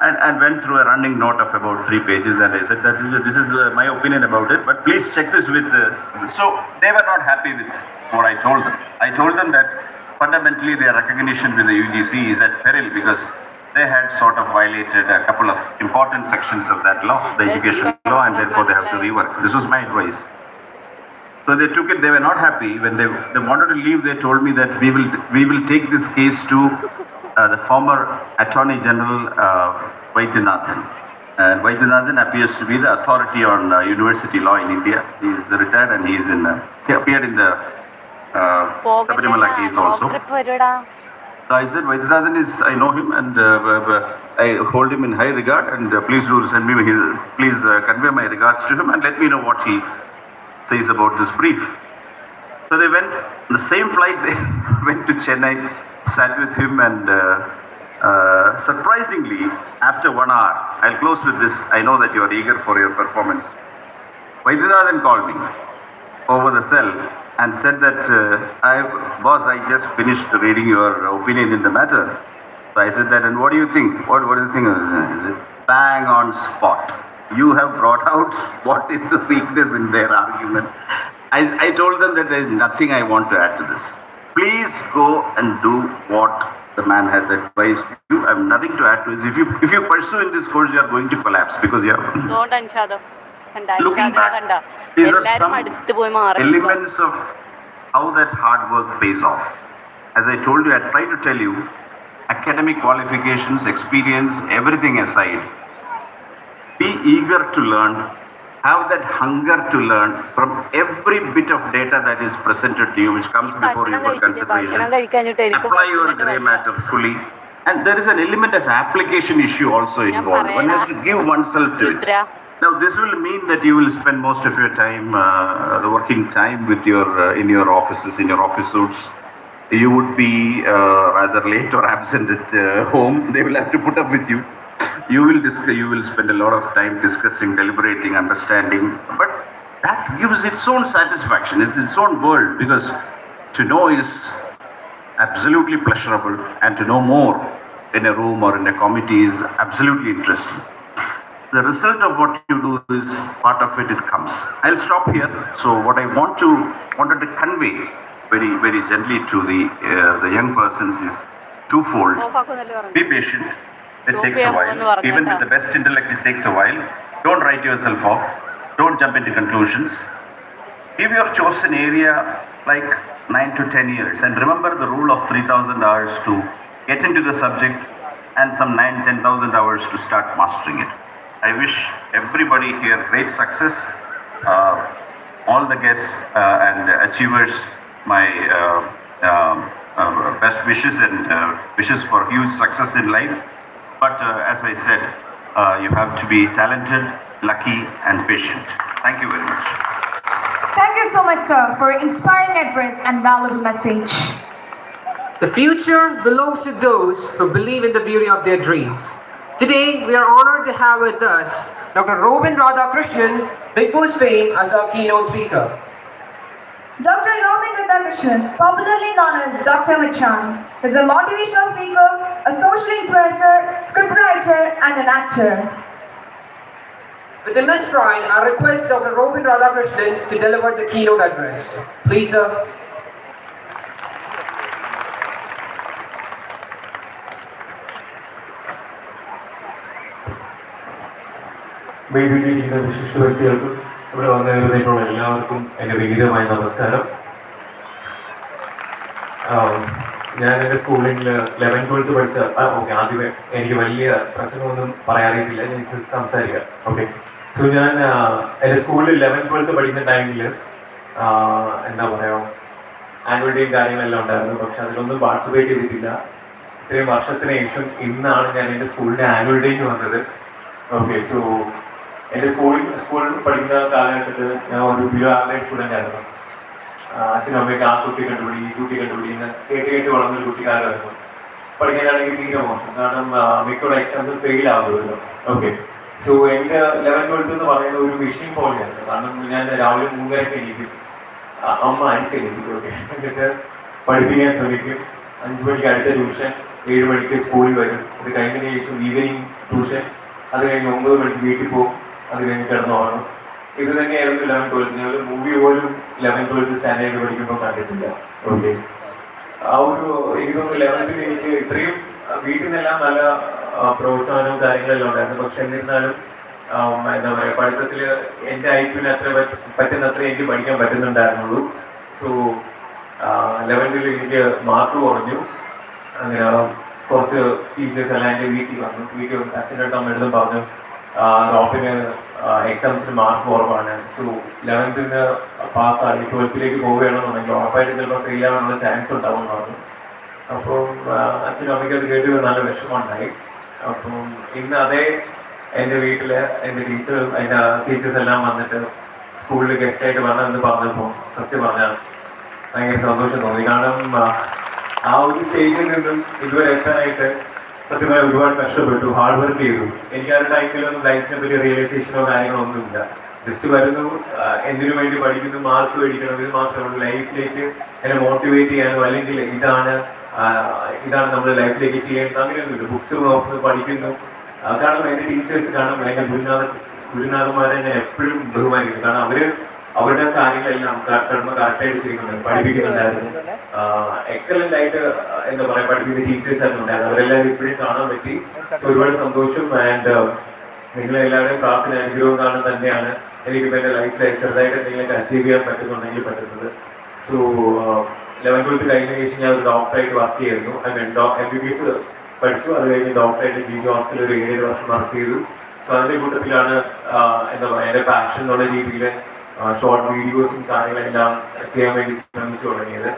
[SPEAKER 12] And went through a running note of about 3 pages, and I said that this is my opinion about it, but please check this with... So they were not happy with what I told them. I told them that fundamentally their recognition with the UGC is at peril because they had sort of violated a couple of important sections of that law, the education law, and therefore they have to rework. This was my advice. So they took it, they were not happy. When they wanted to leave, they told me that we will take this case to the former Attorney General Vaidyanathan. And Vaidyanathan appears to be the authority on university law in India. He is retired and he is he appeared in the Sabarimala case also. So I said, Vaidyanathan is, I know him and I hold him in high regard, and please do send me please convey my regards to him and let me know what he says about this brief. So they went, on the same flight they went to Chennai, sat with him, and surprisingly, after 1 hour, I'll close with this, I know that you are eager for your performance. Vaidyanathan called me over the cell and said that, boss, I just finished reading your opinion in the matter. So I said that, and what do you think? What do you think? He said, bang on spot. You have brought out what is the weakness in their argument. I told them that there is nothing I want to add to this. Please go and do what the man has advised you. I have nothing to add to this. If you pursue in this course, you are going to collapse because you are looking back. These are some elements of how that hard work pays off. As I told you, I try to tell you, academic qualifications, experience, everything aside, be eager to learn. Have that hunger to learn from every bit of data that is presented to you, which comes before you for consideration. Apply your grey matter fully. And there is an element of application issue also involved. One has to give oneself to it. Now, this will mean that you will spend most of your time, the working time, with your in your offices, in your office suits. You would be rather late or absent at home. They will have to put up with you. You will spend a lot of time discussing, deliberating, understanding, but that gives its own satisfaction. It's its own world, because to know is absolutely pleasurable, and to know more in a room or in a committee is absolutely interesting. The result of what you do is part of it comes. I'll stop here. So what I wanted to convey very, very gently to the young persons is twofold. Be patient. It takes a while. Even with the best intellect, it takes a while. Don't write yourself off. Don't jump into conclusions. Give your chosen area like 9 to 10 years. And remember the rule of 3,000 hours to get into the subject, and some 10,000 hours to start mastering it. I wish everybody here great success. All the guests and achievers, my best wishes and wishes for huge success in life. But as I said, you have to be talented, lucky, and patient. Thank you very much.
[SPEAKER 7] Thank you so much, sir, for your inspiring address and valuable message.
[SPEAKER 6] The future belongs to those who believe in the beauty of their dreams. Today, we are honored to have with us Dr. Robin Radhakrishnan, Big Boss fame, as our keynote speaker.
[SPEAKER 7] Dr. Robin Radhakrishnan, popularly known as Dr. Machan, is a motivational speaker, a social influencer, scriptwriter, and an actor.
[SPEAKER 6] With immense pride, I request Dr. Robin Radhakrishnan to deliver the keynote address. Please, sir.
[SPEAKER 5] വേദിയിലിരിക്കുന്ന വിശിഷ്ട വ്യക്തികൾക്കും ഇവിടെ വന്നിരുന്നിട്ടുള്ള എല്ലാവർക്കും എൻ്റെ വിനീതമായ നമസ്കാരം. ഞാൻ എൻ്റെ സ്കൂളിൽ 11-12 പഠിച്ച ആദ്യമേ എനിക്ക് വലിയ പ്രശ്നമൊന്നും പറയാറിയിട്ടില്ല, ഞാൻ സംസാരിക്കാം. ഓക്കെ, സോ ഞാൻ എൻ്റെ സ്കൂളിൽ 11-12 പഠിക്കുന്ന ടൈമിൽ എന്താ പറയുക, ആനുവൽ ഡേയും കാര്യങ്ങളെല്ലാം ഉണ്ടായിരുന്നു. പക്ഷെ അതിലൊന്നും പാർട്ടിസിപ്പേറ്റ് ചെയ്തിട്ടില്ല. ഇത്രയും വർഷത്തിന് ശേഷം ഇന്നാണ് ഞാൻ എൻ്റെ സ്കൂളിൻ്റെ ആനുവൽ ഡേക്ക് വന്നത്. ഓക്കെ, സോ എൻ്റെ സ്കൂളിൽ പഠിക്കുന്ന കാലഘട്ടത്തിൽ ഞാൻ ഒരു ബിലോ ആവറേജ് സ്റ്റുഡൻ്റ് ആയിരുന്നു. അച്ഛനും അമ്മയ്ക്ക് ആ കുട്ടി കണ്ടുപിടി, ഈ കുട്ടി കണ്ടുപിടി എന്ന് കേട്ട് വളർന്നൊരു കുട്ടിക്കാരായിരുന്നു. പഠിക്കാനാണെങ്കിൽ തീരെ മോശം, കാരണം മിക്കുള്ള എക്സാംസ് ഫെയിൽ ആവുമല്ലോ. ഓക്കെ, സോ എൻ്റെ 11-12 എന്ന് പറയുന്നത് ഒരു മെഷീൻ പോലെയായിരുന്നു. കാരണം ഞാൻ രാവിലെ 3:30 എണീക്കും, അമ്മ അടിച്ചെണീക്കും. ഓക്കെ, എന്നിട്ട് പഠിപ്പിക്കാൻ ശ്രമിക്കും. 5 മണിക്ക് അടുത്ത ട്യൂഷൻ, 7 മണിക്ക് സ്കൂളിൽ വരും. അത് കഴിഞ്ഞതിന് ശേഷം ഈവനിങ് ട്യൂഷൻ, അത് കഴിഞ്ഞ് 9 മണിക്ക് വീട്ടിൽ പോകും. അത് കഴിഞ്ഞ് കിടന്നുറങ്ങും. ഇത് തന്നെയായിരുന്നു 11-12. ഒരു മൂവി പോലും 11-12 സ്റ്റാൻഡേർഡ് പഠിക്കുമ്പോൾ കണ്ടിട്ടില്ല. ഓക്കെ, ആ ഒരു എനിക്കൊന്ന് 11th എനിക്ക് ഇത്രയും വീട്ടിൽ നിന്നെല്ലാം നല്ല പ്രോത്സാഹനവും കാര്യങ്ങളെല്ലാം ഉണ്ടായിരുന്നു. പക്ഷെ എന്നിരുന്നാലും എന്താ പറയുക, പഠിത്തത്തിൽ എൻ്റെ ഐക്യത്തിന് അത്ര പറ്റുന്നത്ര എനിക്ക് പഠിക്കാൻ പറ്റുന്നുണ്ടായിരുന്നുള്ളൂ. സോ 11th എനിക്ക് മാർക്ക് കുറഞ്ഞു. അങ്ങനെ കുറച്ച് ടീച്ചേഴ്സ് എല്ലാം എൻ്റെ വീട്ടിൽ വന്നു. വീട്ടിൽ അച്ഛൻ്റെ അടുത്ത് അമ്മയുടെ പറഞ്ഞു, റോപ്പിന് എക്സാംസിന് മാർക്ക് കുറവാണ്. സോ 11th പാസ്സായി 12th പോവുകയാണെന്നുണ്ടെങ്കിൽ ഉറപ്പായിട്ട് ചിലപ്പോൾ ഫെയിൽ ആവാനുള്ള ചാൻസ് ഉണ്ടാവും പറഞ്ഞു. അപ്പം അച്ഛനും അമ്മയ്ക്ക് അത് കേട്ട് നല്ല വിഷമമുണ്ടായി. അപ്പം ഇന്ന് അതേ എൻ്റെ വീട്ടിൽ എൻ്റെ ടീച്ചേഴ്സ് എല്ലാം വന്നിട്ട് സ്കൂളിൽ ഗസ്റ്റായിട്ട് വന്നതെന്ന് പറഞ്ഞപ്പോൾ സത്യം പറഞ്ഞാൽ ഭയങ്കര സന്തോഷം തോന്നി. കാരണം ആ ഒരു സ്റ്റേജിൽ നിന്നും ഇതുവരെ എത്താനായിട്ട് സത്യമായി ഒരുപാട് കഷ്ടപ്പെട്ടു, ഹാർഡ് വർക്ക് ചെയ്തു. എനിക്ക് ആ ഒരു ടൈമിലൊന്നും ലൈഫിനെ പറ്റി റിയലൈസേഷനോ കാര്യങ്ങളോ ഒന്നുമില്ല. ജസ്റ്റ് വരുന്നു, എന്തിനു വേണ്ടി പഠിക്കുന്നു, മാർക്ക് മേടിക്കണം, ഇത് മാത്രമേ ഉള്ളൂ. ലൈഫിലേക്ക് എന്നെ മോട്ടിവേറ്റ് ചെയ്യാനോ അല്ലെങ്കിൽ ഇതാണ് നമ്മൾ ലൈഫിലേക്ക് ചെയ്യേണ്ടത് അങ്ങനെയൊന്നുമില്ല. ബുക്സ് നോക്കുന്നു, പഠിക്കുന്നു. കാരണം എൻ്റെ ടീച്ചേഴ്സ് കാണും, എൻ്റെ ഗുരുനാഥന്മാരെ ഞാൻ എപ്പോഴും ബഹുമാനിക്കുന്നു. കാരണം അവരുടെ കാര്യങ്ങളെല്ലാം കറക്റ്റായിട്ട് ചെയ്യുന്നുണ്ട്, പഠിപ്പിക്കുന്നുണ്ടായിരുന്നു. എക്സലന്റ് ആയിട്ട് എന്താ പറയുക പഠിപ്പിക്കുന്ന ടീച്ചേഴ്സ് ആയിരുന്നു ഉണ്ടായിരുന്നു. അവരെല്ലാവരും ഇപ്പോഴും കാണാൻ പറ്റി. ഒരുപാട് സന്തോഷം. ആൻഡ് നിങ്ങളെല്ലാവരുടെയും പ്രാർത്ഥന അനുഗ്രഹം കാണാൻ തന്നെയാണ് എനിക്കിപ്പോൾ എൻ്റെ ലൈഫിൽ ചെറുതായിട്ട് എന്തെങ്കിലും അച്ചീവ് ചെയ്യാൻ പറ്റുന്നുണ്ടെങ്കിൽ പറ്റുന്നത്. സോ 11th കഴിഞ്ഞ ശേഷം ഞാൻ ഒരു ഡോക്ടറായിട്ട് വർക്ക് ചെയ്യായിരുന്നു. MBBS പഠിച്ചു. അത് കഴിഞ്ഞ് ഡോക്ടറായിട്ട് GG ഹോസ്പിറ്റലിൽ ഒരു 7 വർഷം വർക്ക് ചെയ്തു. സോ അതിൻ്റെ കൂട്ടത്തിലാണ് എന്താ പറയുക എൻ്റെ പാഷൻ എന്നുള്ള രീതിയിൽ ഷോർട്ട് വീഡിയോസും കാര്യങ്ങളെല്ലാം ചെയ്യാൻ വേണ്ടി ശ്രമിച്ചു തുടങ്ങിയത്.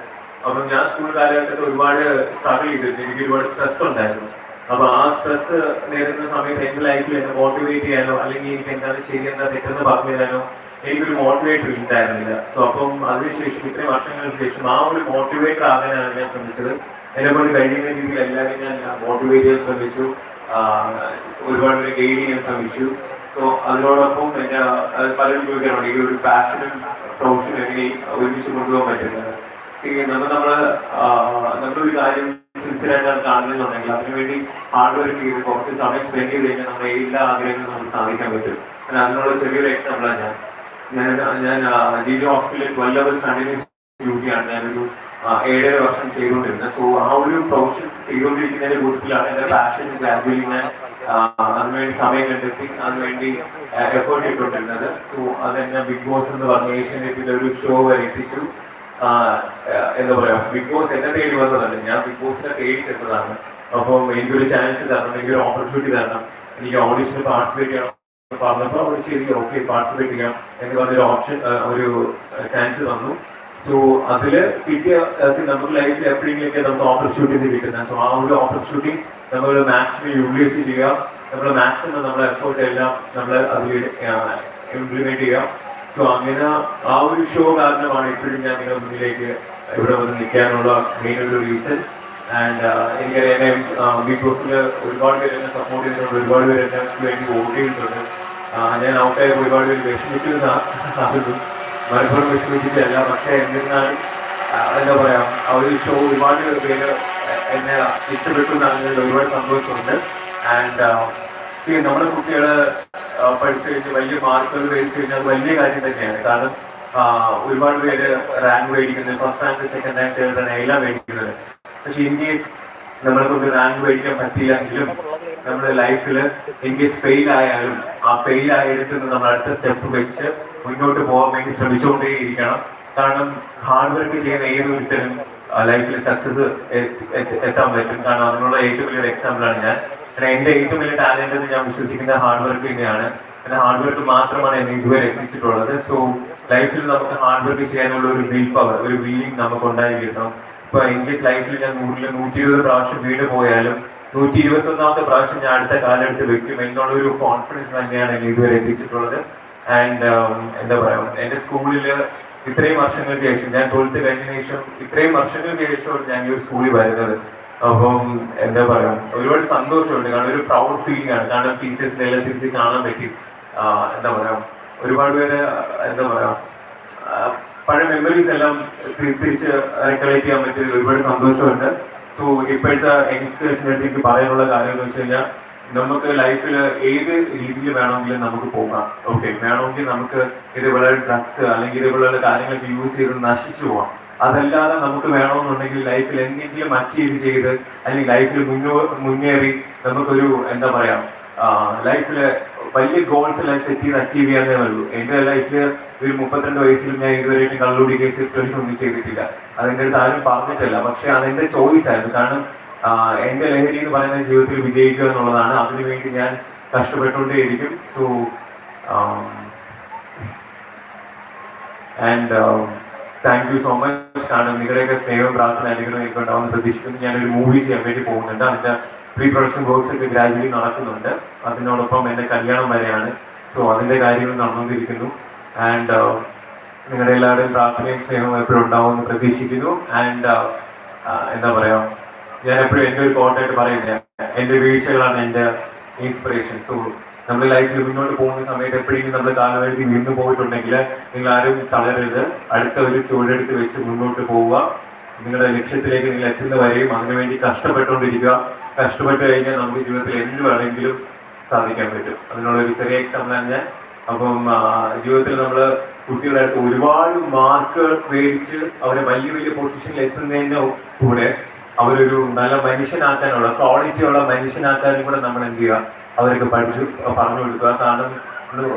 [SPEAKER 5] അപ്പം ഞാൻ സ്കൂൾ കാലഘട്ടത്തിൽ ഒരുപാട് സ്ട്രഗിൾ ചെയ്തിരുന്നു. എനിക്ക് ഒരുപാട് സ്ട്രെസ് ഉണ്ടായിരുന്നു. അപ്പോൾ ആ സ്ട്രെസ് നേരിടുന്ന സമയത്ത് എൻ്റെ ലൈഫിൽ എന്നെ മോട്ടിവേറ്റ് ചെയ്യാനോ അല്ലെങ്കിൽ എനിക്ക് എന്താണ് ശരിയെന്താ തെറ്റെന്ന് പറഞ്ഞു തരാനോ എനിക്കൊരു മോട്ടിവേറ്റർ ഉണ്ടായിരുന്നില്ല. സോ അപ്പം അതിനുശേഷം ഇത്രയും വർഷങ്ങൾക്ക് ശേഷം ആ ഒരു മോട്ടിവേറ്റർ ആകാനാണ് ഞാൻ ശ്രമിച്ചത്. എന്നെ കൊണ്ട് കഴിയുന്ന രീതിയിൽ എല്ലാവരെയും ഞാൻ മോട്ടിവേറ്റ് ചെയ്യാൻ ശ്രമിച്ചു, ഒരുപാട് പേരെ ഗൈഡ് ചെയ്യാൻ ശ്രമിച്ചു. സോ അതിനോടൊപ്പം എന്നെ പലരും ചോദിക്കാറുണ്ട് ഈ ഒരു പാഷനും പ്രൊഫഷനും എങ്ങനെ ഒരുമിച്ച് കൊണ്ടുപോകാൻ പറ്റുന്നത്. നമ്മളൊരു കാര്യം സിൻസിയറായിട്ടാണ് കാണുന്നതെന്നുണ്ടെങ്കിൽ അതിനുവേണ്ടി ഹാർഡ് വർക്ക് ചെയ്ത് കുറച്ച് സമയം സ്പെൻഡ് ചെയ്ത് കഴിഞ്ഞാൽ നമ്മുടെ എല്ലാ ആഗ്രഹങ്ങളും നമുക്ക് സാധിക്കാൻ പറ്റും. അതിനുള്ള ചെറിയൊരു എക്സാമ്പിളാണ് ഞാൻ GG ഹോസ്പിറ്റലിൽ 12 hours കണ്ടിന്യൂസ് ഡ്യൂട്ടിയാണ് ഞാനൊരു 7.5 വർഷം ചെയ്തുകൊണ്ടിരുന്നത്. സോ ആ ഒരു പ്രൊഫഷൻ ചെയ്തുകൊണ്ടിരിക്കുന്നതിന്റെ കൂട്ടത്തിലാണ് എൻ്റെ പാഷൻ ഗ്രാജുവലി ഞാൻ അതിനുവേണ്ടി സമയം കണ്ടെത്തി അതിനുവേണ്ടി എഫേർട്ട് ഇട്ടുകൊണ്ടിരുന്നത്. സോ അതെന്നെ ബിഗ് ബോസ് എന്ന് പറഞ്ഞ ഏഷ്യാനെറ്റിലെ ഒരു ഷോ വരെ എത്തിച്ചു. എന്താ പറയുക, ബിഗ് ബോസ് എന്നെ തേടി വന്നതല്ല, ഞാൻ ബിഗ് ബോസിനെ തേടി ചെന്നതാണ്. അപ്പം എനിക്കൊരു ചാൻസ് തരണം, എനിക്കൊരു ഓപ്പർച്യൂണിറ്റി തരണം, എനിക്ക് ഓഡിഷന് പാർട്ടിസിപ്പേറ്റ് ചെയ്യണം പറഞ്ഞപ്പോൾ അവർ ശരി ഓക്കെ പാർട്ടിസിപ്പേറ്റ് ചെയ്യാം എന്ന് പറഞ്ഞൊരു ഓപ്ഷൻ ഒരു ചാൻസ് തന്നു. സോ അതിൽ കിട്ടിയ നമുക്ക് ലൈഫിൽ എപ്പോഴെങ്കിലൊക്കെ നമുക്ക് ഓപ്പർച്യൂണിറ്റീസ് കിട്ടുന്നത്. സോ ആ ഒരു ഓപ്പർച്യൂണിറ്റി നമ്മൾ മാക്സിമം യൂട്ടിലൈസ് ചെയ്യുക, നമ്മൾ മാക്സിമം നമ്മുടെ എഫേർട്ട് എല്ലാം നമ്മൾ അതിൽ ഇംപ്ലിമെന്റ് ചെയ്യുക. സോ അങ്ങനെ ആ ഒരു ഷോ കാരണമാണ് ഇപ്പോഴും ഞാൻ നിങ്ങളുടെ മുന്നിലേക്ക് ഇവിടെ വന്ന് നിൽക്കാനുള്ള മെയിൻ ഒരു റീസൺ. ആൻഡ് എനിക്കറിയാം ബിഗ് ബോസിൽ ഒരുപാട് പേര് എന്നെ സപ്പോർട്ട് ചെയ്തിട്ടുണ്ട്, ഒരുപാട് പേര് എന്നെ വേണ്ടി വോട്ട് ചെയ്തിട്ടുണ്ട്. ഞാൻ ഔട്ടായി ഒരുപാട് പേര് വിഷമിച്ചിരുന്ന മലപ്പുറം വിഷമിച്ചിട്ടല്ല, പക്ഷേ എന്നിരുന്നാലും എന്താ പറയുക ആ ഒരു ഷോ ഒരുപാട് പേര് എന്നെ ഇഷ്ടപ്പെട്ടു എന്നതിൽ ഒരുപാട് സന്തോഷമുണ്ട്. ആൻഡ് നമ്മുടെ കുട്ടികൾ പഠിച്ചു കഴിഞ്ഞ് വലിയ മാർക്കുകൾ മേടിച്ചു കഴിഞ്ഞാൽ അത് വലിയ കാര്യം തന്നെയാണ്. കാരണം ഒരുപാട് പേര് റാങ്ക് മേടിക്കുന്നത്, first rank, second rank, third rank എല്ലാം മേടിക്കുന്നത്. പക്ഷെ ഇൻ കേസ് നമ്മളെ കൊണ്ട് റാങ്ക് മേടിക്കാൻ പറ്റിയില്ലെങ്കിലും നമ്മുടെ ലൈഫിൽ ഇൻ കേസ് ഫെയിൽ ആയാലും ആ ഫെയിൽ ആയെടുത്ത് നമ്മൾ അടുത്ത സ്റ്റെപ്പ് വെച്ച് മുന്നോട്ട് പോകാൻ വേണ്ടി ശ്രമിച്ചുകൊണ്ടേയിരിക്കണം. കാരണം ഹാർഡ് വർക്ക് ചെയ്യുന്ന ഏതൊരുത്തരും ലൈഫിൽ സക്സസ് എത്താൻ പറ്റും. കാരണം അതിനുള്ള ഏറ്റവും വലിയൊരു എക്സാമ്പിളാണ് ഞാൻ. എൻ്റെ ഏറ്റവും വലിയ ടാലന്റ് എന്ന് ഞാൻ വിശ്വസിക്കുന്ന ഹാർഡ് വർക്ക് തന്നെയാണ്. പിന്നെ ഹാർഡ് വർക്ക് മാത്രമാണ് എന്നെ ഇതുവരെ എത്തിച്ചിട്ടുള്ളത്. സോ ലൈഫിൽ നമുക്ക് ഹാർഡ് വർക്ക് ചെയ്യാനുള്ള ഒരു വിൽ പവർ, ഒരു വില്ലിങ് നമുക്ക് ഉണ്ടായിരിക്കണം. ഇപ്പൊ ഇൻ കേസ് ലൈഫിൽ ഞാൻ 100-ൽ 120 പ്രാവശ്യം വീട് പോയാലും 121ാമത്തെ പ്രാവശ്യം ഞാൻ അടുത്ത കാലെടുത്ത് വെക്കും എന്നുള്ളൊരു കോൺഫിഡൻസ് തന്നെയാണ് എന്നെ ഇതുവരെ എത്തിച്ചിട്ടുള്ളത്. ആൻഡ് എന്താ പറയുക, എൻ്റെ സ്കൂളിൽ ഇത്രയും വർഷങ്ങൾക്ക് ശേഷം ഞാൻ 12th കഴിഞ്ഞതിന് ശേഷം ഇത്രയും വർഷങ്ങൾക്ക് ശേഷമാണ് ഞാൻ ഈ ഒരു സ്കൂളിൽ വരുന്നത്. അപ്പം എന്താ പറയുക ഒരുപാട് സന്തോഷമുണ്ട്. കാരണം ഒരു പ്രൗഡ് ഫീലിംഗ് ആണ്. കാരണം ടീച്ചേഴ്സിനെ എല്ലാം തിരിച്ച് കാണാൻ പറ്റി. എന്താ പറയുക ഒരുപാട് പേര് എന്താ പറയുക പഴയ മെമ്മറീസ് എല്ലാം തിരിച്ച് റെക്കലക്ട് ചെയ്യാൻ പറ്റിയതിൽ ഒരുപാട് സന്തോഷമുണ്ട്. സോ ഇപ്പോഴത്തെ യങ്സ്റ്റേഴ്സിൻ്റെ അടുത്ത് എനിക്ക് പറയാനുള്ള കാര്യം എന്ന് വെച്ച് കഴിഞ്ഞാൽ നമുക്ക് ലൈഫിൽ ഏത് രീതിയിൽ വേണമെങ്കിലും നമുക്ക് പോകാം. ഓക്കെ, വേണമെങ്കിൽ നമുക്ക് ഇതുപോലെ ഡ്രഗ്സ് അല്ലെങ്കിൽ ഇതുപോലുള്ള കാര്യങ്ങൾക്ക് യൂസ് ചെയ്ത് നശിച്ചു പോവാം. അതല്ലാതെ നമുക്ക് വേണമെന്നുണ്ടെങ്കിൽ ലൈഫിൽ എന്തെങ്കിലും അച്ചീവ് ചെയ്ത് അല്ലെങ്കിൽ ലൈഫിൽ മുന്നേറി നമുക്കൊരു എന്താ പറയാ ലൈഫിൽ വലിയ ഗോൾസ് എല്ലാം സെറ്റ് ചെയ്ത് അച്ചീവ് ചെയ്യാനേ ഉള്ളൂ. എൻ്റെ ലൈഫിൽ ഒരു 32 വയസ്സിലും ഞാൻ ഇതുവരെയായിട്ടും കള്ളുടി കേസ് ഒന്നും ചെയ്തിട്ടില്ല. അതെൻ്റെ അടുത്ത് ആരും പറഞ്ഞിട്ടില്ല. പക്ഷെ അതെൻ്റെ ചോയ്സ് ആയിരുന്നു. കാരണം എൻ്റെ ലഹരി എന്ന് പറയുന്ന ജീവിതത്തിൽ വിജയിക്കുക എന്നുള്ളതാണ്. അതിനുവേണ്ടി ഞാൻ കഷ്ടപ്പെട്ടുകൊണ്ടേയിരിക്കും. So and thank you so much. കാരണം നിങ്ങളുടെയൊക്കെ സ്നേഹവും പ്രാർത്ഥന അനുഗ്രഹം എനിക്ക് ഉണ്ടാവുമെന്ന് പ്രതീക്ഷിക്കുന്നു. ഞാനൊരു മൂവി ചെയ്യാൻ വേണ്ടി പോകുന്നുണ്ട്. അതിൻ്റെ പ്രീ പ്രൊഡക്ഷൻ വർക്ക്സ് ഒക്കെ ഗ്രാജുവലി നടക്കുന്നുണ്ട്. അതിനോടൊപ്പം എൻ്റെ കല്യാണം വരെയാണ്. സോ അതിൻ്റെ കാര്യങ്ങൾ നടന്നുകൊണ്ടിരിക്കുന്നു. ആൻഡ് നിങ്ങളുടെ എല്ലാവരുടെയും പ്രാർത്ഥനയും സ്നേഹവും എപ്പോഴും ഉണ്ടാവുമെന്ന് പ്രതീക്ഷിക്കുന്നു. ആൻഡ് എന്താ പറയുക, ഞാൻ എപ്പോഴും എൻ്റെ ഒരു കോട്ടായിട്ട് പറയുന്നത്, എൻ്റെ വീഴ്ചകളാണ് എൻ്റെ ഇൻസ്പിറേഷൻ. സോ നമ്മുടെ ലൈഫിൽ മുന്നോട്ട് പോകുന്ന സമയത്ത് എപ്പോഴെങ്കിലും നമ്മൾ കാലവഴുതി വീണ്ടും പോയിട്ടുണ്ടെങ്കിൽ നിങ്ങൾ ആരും തളരരുത്. അടുത്ത ഒരു ചുവടെടുത്ത് വെച്ച് മുന്നോട്ട് പോവുക. നിങ്ങളുടെ ലക്ഷ്യത്തിലേക്ക് നിങ്ങൾ എത്തുന്നവരെയും അതിനുവേണ്ടി കഷ്ടപ്പെട്ടുകൊണ്ടിരിക്കുക. കഷ്ടപ്പെട്ട് കഴിഞ്ഞാൽ നമുക്ക് ജീവിതത്തിൽ എന്ത് വേണമെങ്കിലും സാധിക്കാൻ പറ്റും. അതിനുള്ള ഒരു ചെറിയ എക്സാമ്പിളാണ് ഞാൻ. അപ്പം ജീവിതത്തിൽ നമ്മൾ കുട്ടികളായിട്ട് ഒരുപാട് മാർക്ക് മേടിച്ച് അവരെ വലിയ വലിയ പൊസിഷനിൽ എത്തുന്നതിൻ്റെ കൂടെ അവരൊരു നല്ല മനുഷ്യനാക്കാനുള്ള ക്വാളിറ്റിയുള്ള മനുഷ്യനാക്കാനും കൂടെ നമ്മൾ എന്ത് ചെയ്യുക, അവരൊക്കെ പറഞ്ഞു കൊടുക്കുക. കാരണം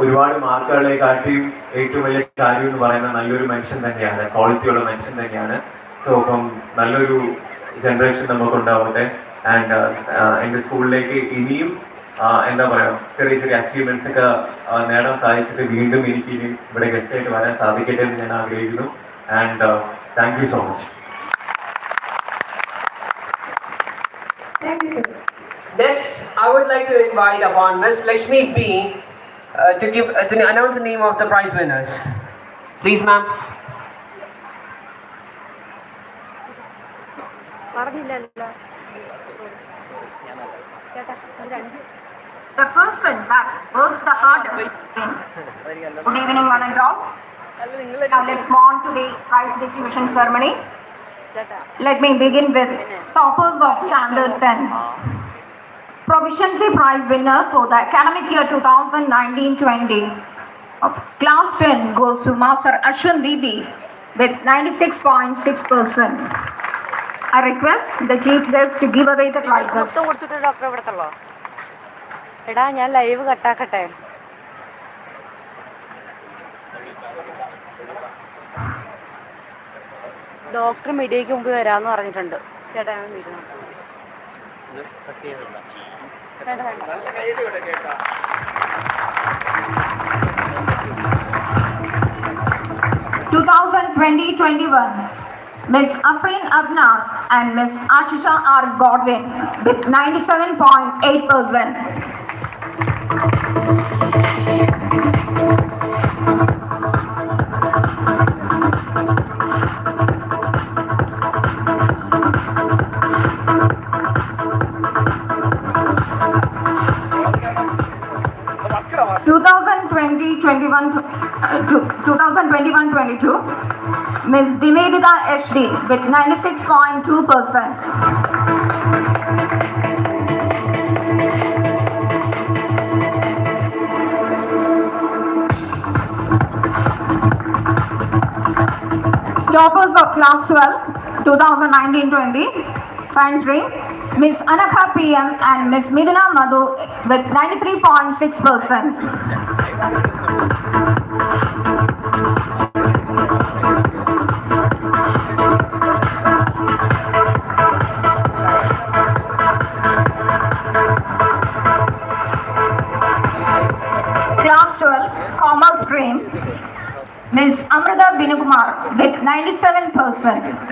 [SPEAKER 5] ഒരുപാട് മാർക്കുകളെ കാട്ടിയും ഏറ്റവും വലിയ കാര്യം എന്ന് പറയുന്നത് നല്ലൊരു മനുഷ്യൻ തന്നെയാണ്, ക്വാളിറ്റിയുള്ള മനുഷ്യൻ തന്നെയാണ്. സോ അപ്പം നല്ലൊരു ജനറേഷൻ നമുക്കുണ്ടാവട്ടെ. ആൻഡ് എൻ്റെ സ്കൂളിലേക്ക് ഇനിയും എന്താ പറയുക, ചെറിയ ചെറിയ അച്ചീവ്മെന്റ്സ് ഒക്കെ നേടാൻ സാധിച്ചിട്ട് വീണ്ടും എനിക്ക് ഇനി ഇവിടെ ഗസ്റ്റായിട്ട് വരാൻ സാധിക്കട്ടെ എന്ന് ഞാൻ ആഗ്രഹിക്കുന്നു. And thank you so much.
[SPEAKER 6] Thank you, sir. Next, I would like to invite upon Ms. Lakshmi B. To announce the name of the prize winners. Please, ma'am.
[SPEAKER 11] The person that works the hardest wins. Good evening, one and all. Now let's move on to the prize distribution ceremony. Let me begin with toppers of standard 10. Proficiency prize winner for the academic year 2019-20 of class 10 goes to Master Ashwin Bibi with 96.6%. I request the chief guest to give away the prizes.
[SPEAKER 1] എടാ ഞാൻ live കട്ടാക്കട്ടെ. Doctor മീഡിയയ്ക്ക് മുമ്പ് വരാമെന്ന് പറഞ്ഞിട്ടുണ്ട്. ചേട്ടാ ഞാൻ വീട്ടിൽ
[SPEAKER 11] 2020-21, Ms. Afreen Abnas and Ms. Ashisha R. Godwin with 97.8%. 2021-22, Ms. Divedita HD with 96.2%. 'Toppers of Class 12, 2019-20, Science Stream, Ms. Anakha PM and Ms. Miduna Madhu with 93.6%. Class 12, Commerce Stream, Ms. Amrita Binukumar with 97%.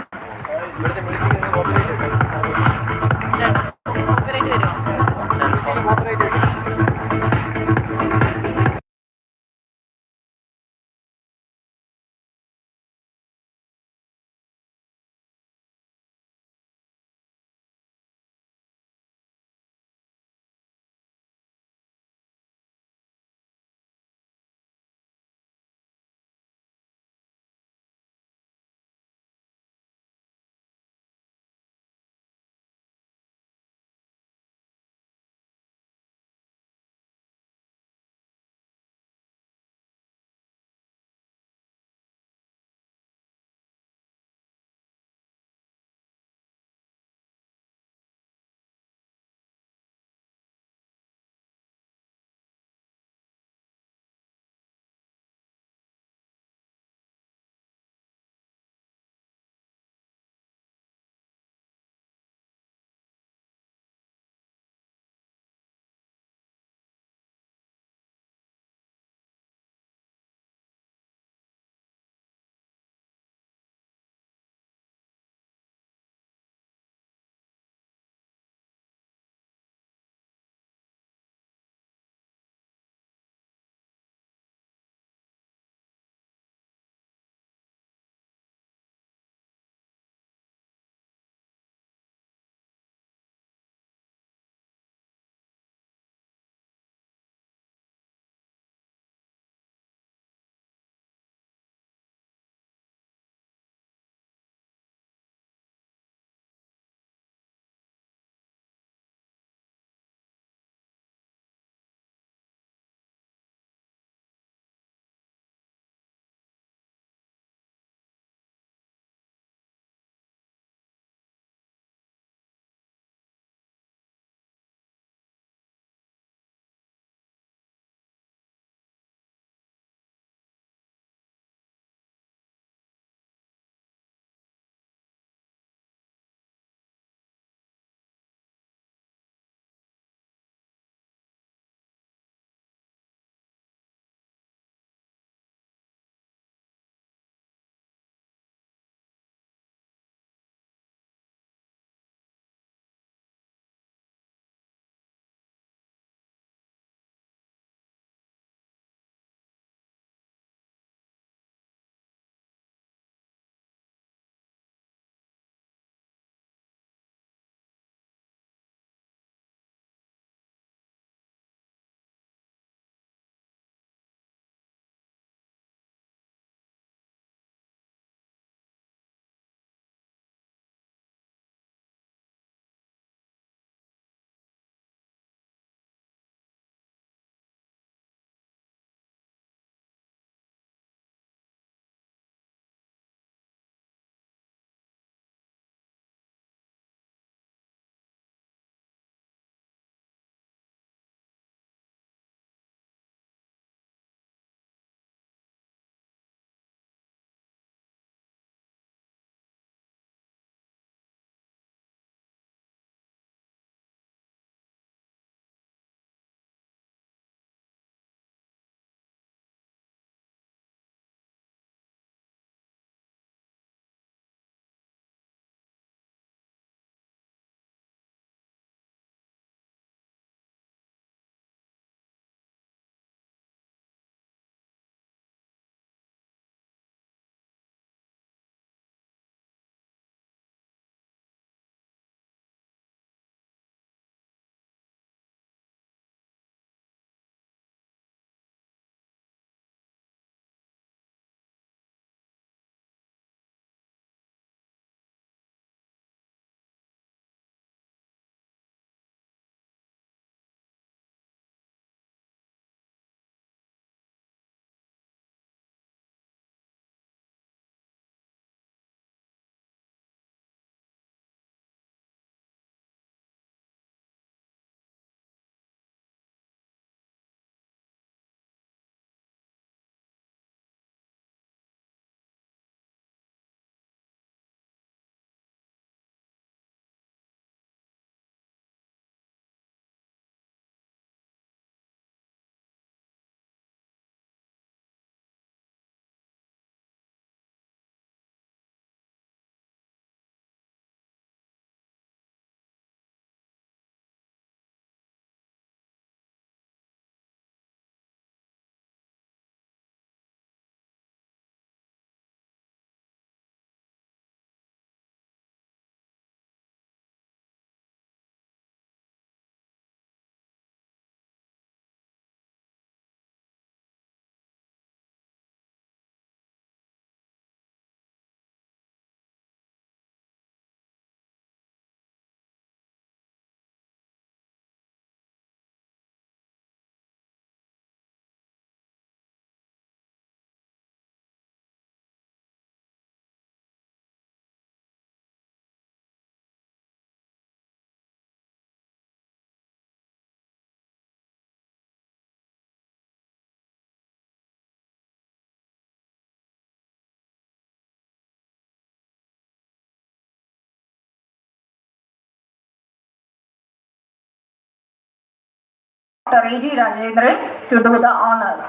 [SPEAKER 8] Dr. A.G. Rajendran to do the honor.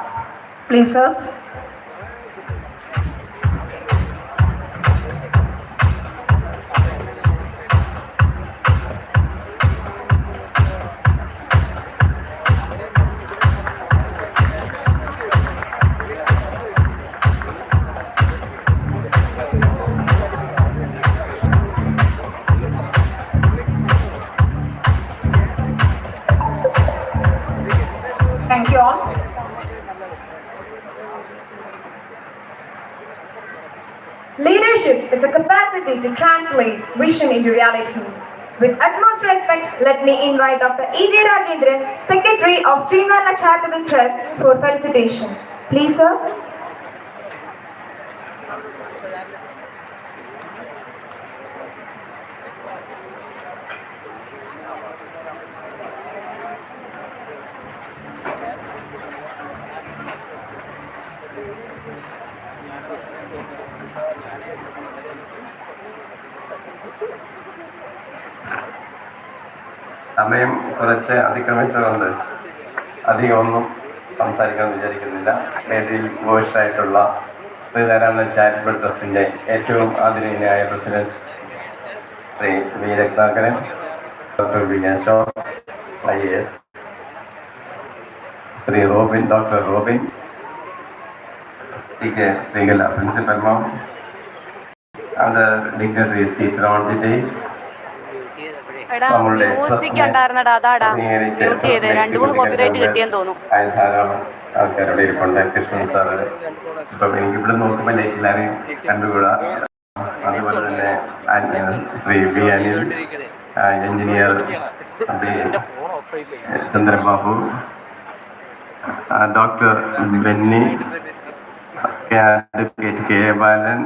[SPEAKER 8] Please, sirs. Thank you all.
[SPEAKER 7] Leadership is a capacity to translate vision into reality. With utmost respect, let me invite Dr. A.J. Rajendran, Secretary of Srinivana Charitable Trust, for felicitation. Please, sir.
[SPEAKER 4] സമയം കുറച്ച് അതിക്രമിച്ചുകൊണ്ട് അധികമൊന്നും സംസാരിക്കാൻ വിചാരിക്കുന്നില്ല. വേദിയിൽ വോയിസായിട്ടുള്ള Sreenarayana charitable ട്രസ്റ്റിൻ്റെ ഏറ്റവും ആദരണീയനായ president Shri V Ratnakaran, doctor B Ashok IAS, Shri Robin, doctor Robin, Sreekala principal ma'am, other dignitaries seated on the days.
[SPEAKER 1] Music ഉണ്ടായിരുന്നടാ, അതാടാ മ്യൂട്ട് ചെയ്ത് 2-3 കോപ്പിറൈറ്റ് കിട്ടിയെന്ന് തോന്നുന്നു.
[SPEAKER 4] ധാരാളം ആൾക്കാരുടെ ഇരിപ്പുണ്ട്. കൃഷ്ണൻ സാറ് ഇപ്പം എനിക്കിവിടെ നോക്കുമ്പോൾ എല്ലാവരെയും കണ്ടുകൂടാ. അതുപോലെ തന്നെ Shri B Anil, engineer Chandrababu, doctor Benny, advocate K A Balan,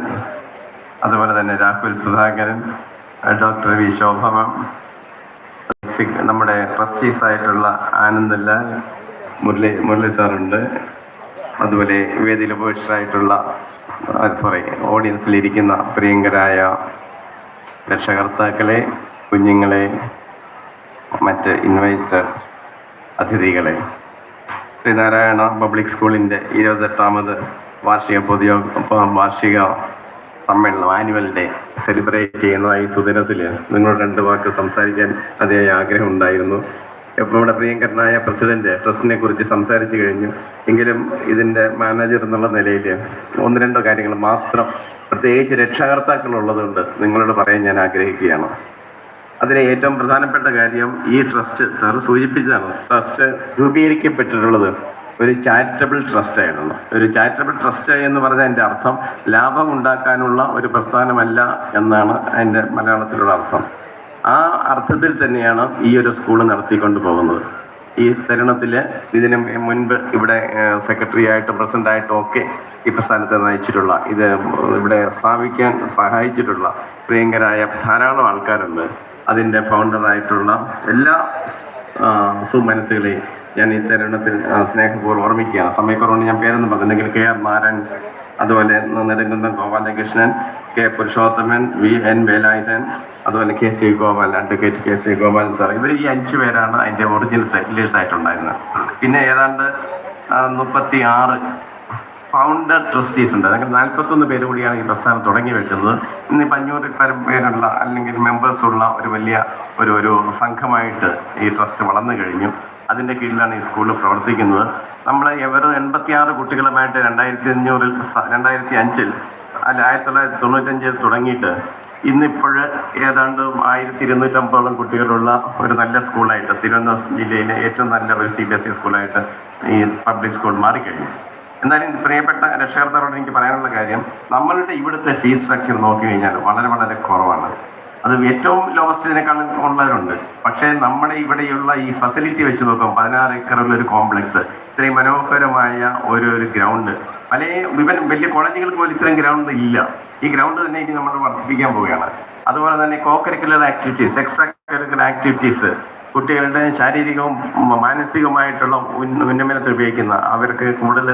[SPEAKER 4] അതുപോലെ തന്നെ രാഹുൽ സുധാകരൻ, ഡോക്ടർ വി ശോഭ, നമ്മുടെ ട്രസ്റ്റീസ് ആയിട്ടുള്ള ആനന്ദലാൽ, മുരളി സാറുണ്ട്. അതുപോലെ വേദിയിൽ ഉപേക്ഷിച്ചായിട്ടുള്ള ഓഡിയൻസിലിരിക്കുന്ന പ്രിയങ്കരായ രക്ഷകർത്താക്കളെ, കുഞ്ഞുങ്ങളെ, മറ്റ് ഇൻവൈറ്റഡ് അതിഥികളെ, ശ്രീനാരായണ പബ്ലിക് സ്കൂളിൻ്റെ 28ാമത് വാർഷിക സമ്മേളനം, ആനുവൽ ഡേ സെലിബ്രേറ്റ് ചെയ്യുന്ന ഈ സുദിനത്തിൽ നിങ്ങളോട് 2 വാക്ക് സംസാരിക്കാൻ അതിയായ ആഗ്രഹം ഉണ്ടായിരുന്നു. ഇപ്പോൾ നമ്മുടെ പ്രിയങ്കരനായ പ്രസിഡന്റ് ട്രസ്റ്റിനെ കുറിച്ച് സംസാരിച്ചു കഴിഞ്ഞു. എങ്കിലും ഇതിൻ്റെ മാനേജർ എന്നുള്ള നിലയിൽ 1-2 കാര്യങ്ങൾ മാത്രം, പ്രത്യേകിച്ച് രക്ഷകർത്താക്കളുള്ളതുകൊണ്ട് നിങ്ങളോട് പറയാൻ ഞാൻ ആഗ്രഹിക്കുകയാണ്. അതിലെ ഏറ്റവും പ്രധാനപ്പെട്ട കാര്യം, ഈ ട്രസ്റ്റ് സാർ സൂചിപ്പിച്ചതാണ്, ട്രസ്റ്റ് രൂപീകരിക്കപ്പെട്ടിട്ടുള്ളത് ഒരു ചാരിറ്റബിൾ ട്രസ്റ്റ് ആയിരുന്നു. ഒരു ചാരിറ്റബിൾ ട്രസ്റ്റ് എന്ന് പറഞ്ഞാൽ അതിൻ്റെ അർത്ഥം ലാഭം ഉണ്ടാക്കാനുള്ള ഒരു പ്രസ്ഥാനമല്ല എന്നാണ് അതിൻ്റെ മലയാളത്തിലുള്ള അർത്ഥം. ആ അർത്ഥത്തിൽ തന്നെയാണ് ഈ ഒരു സ്കൂൾ നടത്തിക്കൊണ്ട് പോകുന്നത്. ഈ തരുണത്തിൽ ഇതിന് മുൻപ് ഇവിടെ സെക്രട്ടറി ആയിട്ടും പ്രസിഡൻ്റായിട്ടും ഒക്കെ ഈ പ്രസ്ഥാനത്തെ നയിച്ചിട്ടുള്ള, ഇത് ഇവിടെ സ്ഥാപിക്കാൻ സഹായിച്ചിട്ടുള്ള പ്രിയങ്കരായ ധാരാളം ആൾക്കാരുണ്ട്. അതിൻ്റെ ഫൗണ്ടറായിട്ടുള്ള എല്ലാ സുമനസ്സുകളെയും ഞാൻ ഈ തരുണത്തിൽ സ്നേഹപൂർവ്വം ഓർമ്മിക്കുകയാണ്. സമയക്കുറവുകൊണ്ട് ഞാൻ പേരൊന്നും പറഞ്ഞെങ്കിൽ KR നാരായൺ, അതുപോലെ നെടുങ്കുന്നം ഗോപാലകൃഷ്ണൻ, K പുരുഷോത്തമൻ, VN വേലായുധൻ, അതുപോലെ KC Gopal, advocate KC Gopal sir, ഇവർ ഈ 5 പേരാണ് അതിൻ്റെ ഒറിജിനൽ ലീഡേഴ്സ് ആയിട്ടുണ്ടായിരുന്നത്. പിന്നെ ഏതാണ്ട് 36 ഫൗണ്ടർ ട്രസ്റ്റീസ് ഉണ്ട്. അങ്ങനെ 41 പേര് കൂടിയാണ് ഈ പ്രസ്ഥാനം തുടങ്ങി വെക്കുന്നത്. ഇന്നിപ്പോൾ 500 പേരുള്ള അല്ലെങ്കിൽ മെമ്പേഴ്സുള്ള ഒരു വലിയ ഒരു സംഘമായിട്ട് ഈ ട്രസ്റ്റ് വളർന്നു കഴിഞ്ഞു. അതിൻ്റെ കീഴിലാണ് ഈ സ്കൂൾ പ്രവർത്തിക്കുന്നത്. നമ്മൾ 86 കുട്ടികളുമായിട്ട് 2005 അല്ല 1995 തുടങ്ങിയിട്ട് ഇന്നിപ്പോൾ ഏതാണ്ട് 1250 കുട്ടികളുള്ള ഒരു നല്ല സ്കൂളായിട്ട്, തിരുവനന്തപുരം ജില്ലയിലെ ഏറ്റവും നല്ല ഒരു CBSE സ്കൂളായിട്ട് ഈ പബ്ലിക് സ്കൂൾ മാറിക്കഴിഞ്ഞു. എന്നാലും പ്രിയപ്പെട്ട രക്ഷകർത്താക്കളോട് എനിക്ക് പറയാനുള്ള കാര്യം, നമ്മളുടെ ഇവിടുത്തെ ഫീസ് സ്ട്രക്ചർ നോക്കി കഴിഞ്ഞാൽ വളരെ വളരെ കുറവാണ്. അത് ഏറ്റവും ലോവസ്റ്റിനേക്കാളും ഉള്ളവരുണ്ട്. പക്ഷേ നമ്മുടെ ഇവിടെയുള്ള ഈ ഫെസിലിറ്റി വെച്ച് നോക്കുമ്പോൾ 16 ഏക്കറുള്ള ഒരു കോംപ്ലക്സ്, ഇത്രയും മനോഹരമായ ഒരു ഗ്രൗണ്ട്, വലിയ കോളേജുകൾക്ക് പോലും ഇത്രയും ഗ്രൗണ്ട് ഇല്ല. ഈ ഗ്രൗണ്ട് തന്നെ ഇനി നമ്മൾ വർദ്ധിപ്പിക്കാൻ പോവുകയാണ്. അതുപോലെ തന്നെ co-curricular activities, extra curricular activities, കുട്ടികളുടെ ശാരീരികവും മാനസികവുമായിട്ടുള്ള ഉന്നമനത്തിൽ ഉപയോഗിക്കുന്ന, അവർക്ക് കൂടുതൽ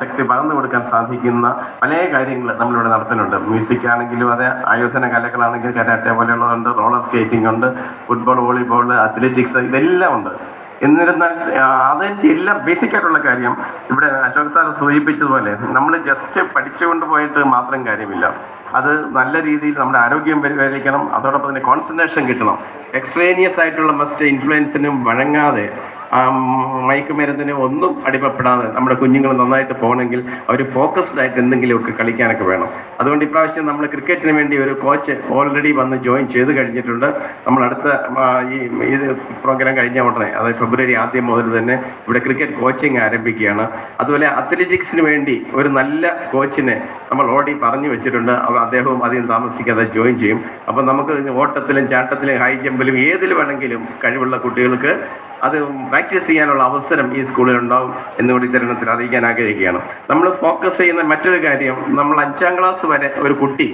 [SPEAKER 4] ശക്തി പകർന്നു കൊടുക്കാൻ സാധിക്കുന്ന പല കാര്യങ്ങൾ നമ്മളിവിടെ നടത്തുന്നുണ്ട്. മ്യൂസിക് ആണെങ്കിലും അതെ, ആയോധന കലകളാണെങ്കിലും കരാട്ടെ പോലെയുള്ളതുണ്ട്, റോളർ സ്കേറ്റിംഗ് ഉണ്ട്, ഫുട്ബോൾ, വോളിബോൾ, അത്ലറ്റിക്സ്, ഇതെല്ലാം ഉണ്ട്. എന്നിരുന്നാൽ അതിൻ്റെ എല്ലാം ബേസിക് ആയിട്ടുള്ള കാര്യം ഇവിടെ അശോക് സാർ സൂചിപ്പിച്ചതുപോലെ നമ്മൾ ജസ്റ്റ് പഠിച്ചുകൊണ്ട് പോയിട്ട് മാത്രം കാര്യമില്ല. അത് നല്ല രീതിയിൽ നമ്മുടെ ആരോഗ്യം പരിപാലിക്കണം. അതോടൊപ്പം തന്നെ കോൺസെൻട്രേഷൻ കിട്ടണം. എക്സ്ട്രേനിയസ് ആയിട്ടുള്ള മസ്റ്റ് ഇൻഫ്ലുവൻസിനും വഴങ്ങാതെ മയക്കുമരുന്നിന് ഒന്നും അടിമപ്പെടാതെ നമ്മുടെ കുഞ്ഞുങ്ങൾ നന്നായിട്ട് പോകണമെങ്കിൽ അവർ ഫോക്കസ്ഡ് ആയിട്ട് എന്തെങ്കിലുമൊക്കെ കളിക്കാനൊക്കെ വേണം. അതുകൊണ്ട് ഇപ്രാവശ്യം നമ്മൾ ക്രിക്കറ്റിന് വേണ്ടി ഒരു കോച്ച് ഓൾറെഡി വന്ന് ജോയിൻ ചെയ്ത് കഴിഞ്ഞിട്ടുണ്ട്. നമ്മൾ അടുത്ത ഇത് പ്രോഗ്രാം കഴിഞ്ഞ ഉടനെ, അതായത് ഫെബ്രുവരി ആദ്യം മുതൽ തന്നെ ഇവിടെ ക്രിക്കറ്റ് കോച്ചിങ് ആരംഭിക്കുകയാണ്. അതുപോലെ അത്ലറ്റിക്സിന് വേണ്ടി ഒരു നല്ല കോച്ചിനെ നമ്മൾ ഓൾറെഡി പറഞ്ഞു വെച്ചിട്ടുണ്ട്. അദ്ദേഹവും അധികം താമസിക്കാതെ ജോയിൻ ചെയ്യും. അപ്പം നമുക്ക് ഓട്ടത്തിലും ചാട്ടത്തിലും ഹൈ ജമ്പിലും ഏതിൽ വേണമെങ്കിലും കഴിവുള്ള കുട്ടികൾക്ക് അത് പ്രാക്ടീസ് ചെയ്യാനുള്ള അവസരം ഈ സ്കൂളിൽ ഉണ്ടാവും എന്നുകൂടി തരുണത്തിൽ അറിയിക്കാൻ ആഗ്രഹിക്കുകയാണ്. നമ്മൾ ഫോക്കസ് ചെയ്യുന്ന മറ്റൊരു കാര്യം, നമ്മൾ 5ാം ക്ലാസ് വരെ ഒരു കുട്ടി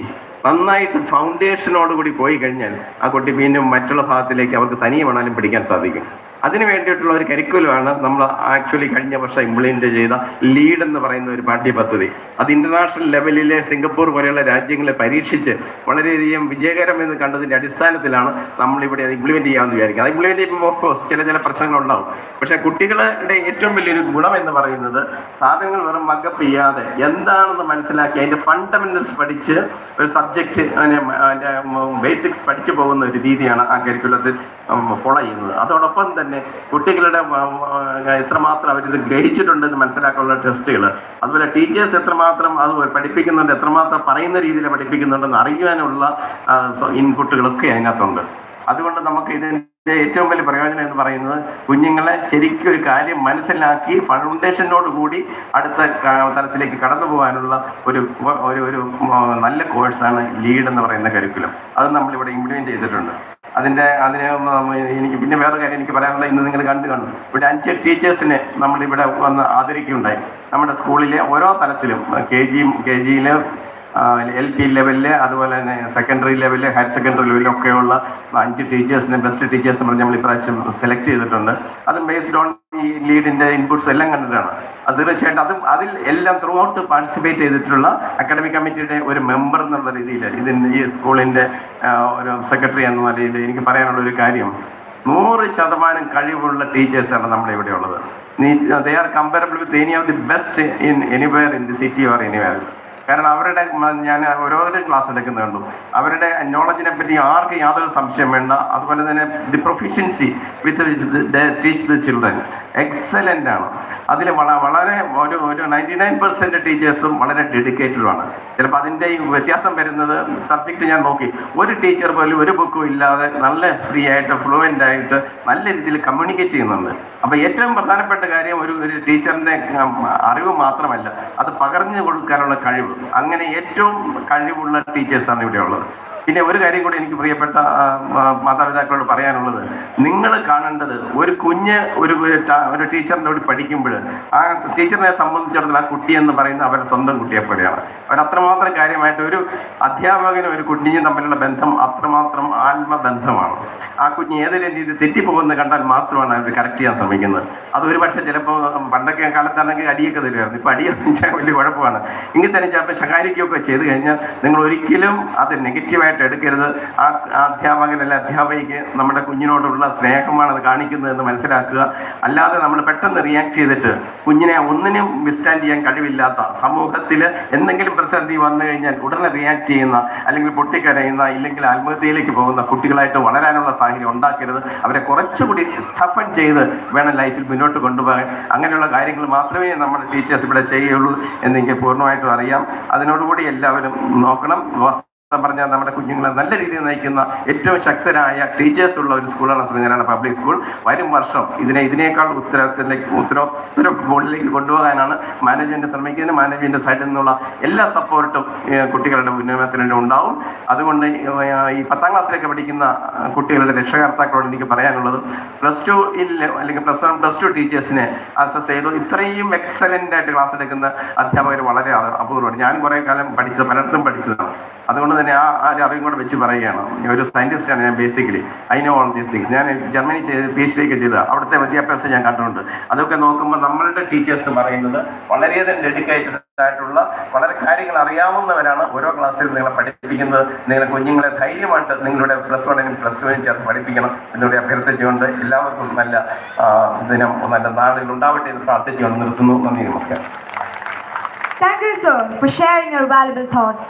[SPEAKER 4] നന്നായിട്ട് ഫൗണ്ടേഷനോടുകൂടി പോയി കഴിഞ്ഞാൽ ആ കുട്ടി വീണ്ടും മറ്റുള്ള ഭാഗത്തിലേക്ക് അവർക്ക് തനിയെ വേണമെങ്കിലും പഠിക്കാൻ സാധിക്കും. അതിന് വേണ്ടിയിട്ടുള്ള ഒരു കരിക്കുലമാണ് നമ്മൾ ആക്ച്വലി കഴിഞ്ഞ വർഷം ഇംപ്ലിമെൻ്റ് ചെയ്ത ലീഡ് എന്ന് പറയുന്ന ഒരു പാഠ്യപദ്ധതി. അത് ഇൻ്റർനാഷണൽ ലെവലിലെ സിംഗപ്പൂർ പോലെയുള്ള രാജ്യങ്ങളെ പരീക്ഷിച്ച് വളരെയധികം വിജയകരമെന്ന് കണ്ടതിൻ്റെ അടിസ്ഥാനത്തിലാണ് നമ്മളിവിടെ അത് ഇംപ്ലിമെൻറ്റ് ചെയ്യാമെന്ന് വിചാരിക്കുക. അത് ഇംപ്ലിമെൻറ്റ് ചെയ്യുമ്പോൾ ഓഫ് കോഴ്സ് ചില പ്രശ്നങ്ങളുണ്ടാവും. പക്ഷേ കുട്ടികളുടെ ഏറ്റവും വലിയൊരു ഗുണം എന്ന് പറയുന്നത് സാധനങ്ങൾ വെറും മക്കപ്പ് ചെയ്യാതെ എന്താണെന്ന് മനസ്സിലാക്കി അതിൻ്റെ ഫണ്ടമെൻ്റൽസ് പഠിച്ച് ഒരു സബ്ജക്റ്റ് അതിൻ്റെ ബേസിക്സ് പഠിച്ചു പോകുന്ന ഒരു രീതിയാണ് ആ കരിക്കുലത്തിൽ ഫോളോ ചെയ്യുന്നത്. അതോടൊപ്പം തന്നെ കുട്ടികളുടെ എത്രമാത്രം അവരിത് ഗ്രഹിച്ചിട്ടുണ്ടെന്ന് മനസ്സിലാക്കാനുള്ള ടെസ്റ്റുകൾ, അതുപോലെ ടീച്ചേഴ്സ് എത്രമാത്രം അത് പഠിപ്പിക്കുന്നുണ്ട്, എത്രമാത്രം പറയുന്ന രീതിയിൽ പഠിപ്പിക്കുന്നുണ്ടെന്ന് അറിയുവാനുള്ള ഇൻപുട്ടുകളൊക്കെ അതിനകത്തുണ്ട്. അതുകൊണ്ട് നമുക്ക് ഇതിൻ്റെ ഏറ്റവും വലിയ പ്രയോജനം എന്ന് പറയുന്നത് കുഞ്ഞുങ്ങളെ ശരിക്കും ഒരു കാര്യം മനസ്സിലാക്കി ഫൗണ്ടേഷനോട് കൂടി അടുത്ത തലത്തിലേക്ക് കടന്നു പോകാനുള്ള ഒരു നല്ല കോഴ്സാണ് ലീഡ് എന്ന് പറയുന്ന കരിക്കുലം. അത് നമ്മളിവിടെ ഇംപ്ലിമെൻറ്റ് ചെയ്തിട്ടുണ്ട്. അതിന് എനിക്ക് പിന്നെ വേറെ കാര്യം എനിക്ക് പറയാനുള്ള, ഇന്ന് നിങ്ങൾ കാണും ഇവിടെ 5 ടീച്ചേഴ്സിനെ നമ്മളിവിടെ വന്ന് ആദരിക്കുകയുണ്ടായി. നമ്മുടെ സ്കൂളിലെ ഓരോ തലത്തിലും കെ ജിയിൽ LP ലെവലിൽ, അതുപോലെ തന്നെ സെക്കൻഡറി ലെവലിൽ, ഹയർ സെക്കൻഡറി ലെവലിലൊക്കെയുള്ള 5 ടീച്ചേഴ്സിനെ ബെസ്റ്റ് ടീച്ചേഴ്സ് പറഞ്ഞ് നമ്മൾ ഇപ്രാവശ്യം സെലക്ട് ചെയ്തിട്ടുണ്ട്. അതും ബേസ്ഡ് ഓൺ ഈ ലീഡിൻ്റെ ഇൻപുട്സ് എല്ലാം കണ്ടിട്ടാണ്. അത് തീർച്ചയായിട്ടും അതിൽ എല്ലാം ത്രൂ ഔട്ട് പാർട്ടിസിപ്പേറ്റ് ചെയ്തിട്ടുള്ള അക്കാഡമിക് കമ്മിറ്റിയുടെ ഒരു മെമ്പർ എന്നുള്ള രീതിയിൽ ഈ സ്കൂളിൻ്റെ ഒരു സെക്രട്ടറി എന്ന നിലയിൽ എനിക്ക് പറയാനുള്ള ഒരു കാര്യം, 100% കഴിവുള്ള ടീച്ചേഴ്സാണ് നമ്മുടെ ഇവിടെ ഉള്ളത്. They are comparable with any of the best in anywhere in the city or anywhere else. കാരണം അവരുടെ, ഞാൻ ഓരോരുത്തരും ക്ലാസ് എടുക്കുന്നുണ്ട്, അവരുടെ നോളജിനെ പറ്റി ആർക്കും യാതൊരു സംശയം വേണ്ട. അതുപോലെ തന്നെ the proficiency with teach the children excellent ആണ്. അതിൽ വളരെ ഒരു 99% ടീച്ചേഴ്സും വളരെ ഡെഡിക്കേറ്റഡുമാണ്. ചിലപ്പോൾ അതിൻ്റെ ഈ വ്യത്യാസം വരുന്നത് സബ്ജക്റ്റ് ഞാൻ നോക്കി, ഒരു ടീച്ചർ പോലും ഒരു ബുക്കും ഇല്ലാതെ നല്ല ഫ്രീ ആയിട്ട് ഫ്ലുവൻ്റ് ആയിട്ട് നല്ല രീതിയിൽ കമ്മ്യൂണിക്കേറ്റ് ചെയ്യുന്നുണ്ട്. അപ്പോൾ ഏറ്റവും പ്രധാനപ്പെട്ട കാര്യം ഒരു ടീച്ചറിൻ്റെ അറിവ് മാത്രമല്ല, അത് പകർന്നു കൊടുക്കാനുള്ള കഴിവ്. അങ്ങനെ ഏറ്റവും കഴിവുള്ള ടീച്ചേഴ്സാണ് ഇവിടെ ഉള്ളത്. പിന്നെ ഒരു കാര്യം കൂടി എനിക്ക് പ്രിയപ്പെട്ട മാതാപിതാക്കളോട് പറയാനുള്ളത്, നിങ്ങൾ കാണേണ്ടത് ഒരു കുഞ്ഞ് ഒരു ടീച്ചറിൻ്റെ കൂടി പഠിക്കുമ്പോൾ ആ ടീച്ചറിനെ സംബന്ധിച്ചിടത്തോളം ആ കുട്ടി എന്ന് പറയുന്നത് അവരുടെ സ്വന്തം കുട്ടിയെ പോലെയാണ്. അവരത്രമാത്രം കാര്യമായിട്ട് ഒരു അധ്യാപകനും ഒരു കുഞ്ഞിനും തമ്മിലുള്ള ബന്ധം അത്രമാത്രം ആത്മബന്ധമാണ്. ആ കുഞ്ഞ് ഏതെങ്കിലും രീതി തെറ്റിപ്പോകുന്നത് കണ്ടാൽ മാത്രമാണ് അവർ കറക്റ്റ് ചെയ്യാൻ ശ്രമിക്കുന്നത്. അത് ഒരു പക്ഷേ ചിലപ്പോൾ പണ്ടൊക്കെ കാലത്താണെങ്കിൽ അടിയൊക്കെ തരുമായിരുന്നു. ഇപ്പോൾ അടിയെന്ന് വെച്ചാൽ വലിയ കുഴപ്പമാണ്. എങ്കിൽ തന്നെ ചിലപ്പോൾ ശകാരിക്കുകയൊക്കെ ചെയ്ത് കഴിഞ്ഞാൽ നിങ്ങൾ ഒരിക്കലും അത് നെഗറ്റീവായിട്ട് എടുക്കരുത്. ആ അധ്യാപകൻ അല്ല അധ്യാപികയ്ക്ക് നമ്മുടെ കുഞ്ഞിനോടുള്ള സ്നേഹമാണ് അത് കാണിക്കുന്നതെന്ന് മനസ്സിലാക്കുക. അല്ലാതെ നമ്മൾ പെട്ടെന്ന് റിയാക്ട് ചെയ്തിട്ട് കുഞ്ഞിനെ ഒന്നിനും വിസ്റ്റാൻഡ് ചെയ്യാൻ കഴിവില്ലാത്ത, സമൂഹത്തിൽ എന്തെങ്കിലും പ്രതിസന്ധി വന്നു കഴിഞ്ഞാൽ ഉടനെ റിയാക്ട് ചെയ്യുന്ന, അല്ലെങ്കിൽ പൊട്ടിക്കരയുന്ന, ഇല്ലെങ്കിൽ ആത്മഹത്യയിലേക്ക് പോകുന്ന കുട്ടികളായിട്ട് വളരാനുള്ള സാഹചര്യം ഉണ്ടാക്കരുത്. അവരെ കുറച്ചുകൂടി ടഫൻ ചെയ്ത് വേണം ലൈഫിൽ മുന്നോട്ട് കൊണ്ടുപോകാൻ. അങ്ങനെയുള്ള കാര്യങ്ങൾ മാത്രമേ നമ്മുടെ ടീച്ചേഴ്സ് ഇവിടെ ചെയ്യുള്ളൂ എന്നെനിക്ക് പൂർണ്ണമായിട്ടും അറിയാം. അതിനോടുകൂടി എല്ലാവരും നോക്കണം. പറഞ്ഞാൽ നമ്മുടെ കുഞ്ഞുങ്ങളെ നല്ല രീതിയിൽ നയിക്കുന്ന ഏറ്റവും ശക്തരായ ടീച്ചേഴ്സ് ഉള്ള ഒരു സ്കൂളാണ് ശ്രീനാരായണ പബ്ലിക് സ്കൂൾ. വരും വർഷം ഇതിനേക്കാൾ ഉത്തരോത്തര മുകളിലേക്ക് കൊണ്ടുപോകാനാണ് മാനേജ്മെന്റ് ശ്രമിക്കുന്നത്. മാനേജ്മെന്റ് സൈഡിൽ നിന്നുള്ള എല്ലാ സപ്പോർട്ടും കുട്ടികളുടെ ഉന്നമനത്തിന് ഉണ്ടാവും. അതുകൊണ്ട് ഈ 10ാം ക്ലാസ്സിലേക്ക് പഠിക്കുന്ന കുട്ടികളുടെ രക്ഷകർത്താക്കളോട് എനിക്ക് പറയാനുള്ളത്, +2 അല്ലെങ്കിൽ +1 +2 ടീച്ചേഴ്സിനെ അസസ് ചെയ്തു ഇത്രയും എക്സലൻ്റ് ആയിട്ട് ക്ലാസ് എടുക്കുന്ന അധ്യാപകർ വളരെ അപൂർവമാണ്. ഞാൻ കുറേ കാലം പലയിടത്തും പഠിച്ചതാണ്. അതുകൊണ്ട് തന്നെ ആ ഒരു അറിവും കൂടെ വെച്ച് പറയുകയാണ്. ഒരു സയൻറ്റിസ്റ്റാണ് ഞാൻ basically. I know all these things. ഞാൻ ജർമ്മനി PhD ഒക്കെ ചെയ്തത്, അവിടുത്തെ വിദ്യാഭ്യാസം ഞാൻ കണ്ടിട്ടുണ്ട്. അതൊക്കെ നോക്കുമ്പോൾ നമ്മളുടെ ടീച്ചേഴ്സ് പറയുന്നത് വളരെയധികം ഡെഡിക്കേറ്റഡ് ആയിട്ടുള്ള വളരെ കാര്യങ്ങൾ അറിയാവുന്നവരാണ് ഓരോ ക്ലാസ്സിൽ നിങ്ങളെ പഠിപ്പിക്കുന്നത്. നിങ്ങളുടെ കുഞ്ഞുങ്ങളെ ധൈര്യമായിട്ട് നിങ്ങളുടെ +1 +2 ചേർത്ത് പഠിപ്പിക്കണം എന്നൂടെ അഭ്യർത്ഥിച്ചുകൊണ്ട് എല്ലാവർക്കും നല്ല ദിനം, നല്ല നാളുകൾ ഉണ്ടാവട്ടെ എന്ന് പ്രാർത്ഥിച്ചുകൊണ്ട് നിർത്തുന്നു. നന്ദി, നമസ്കാരം.
[SPEAKER 7] Thank you, sir, for sharing your valuable thoughts.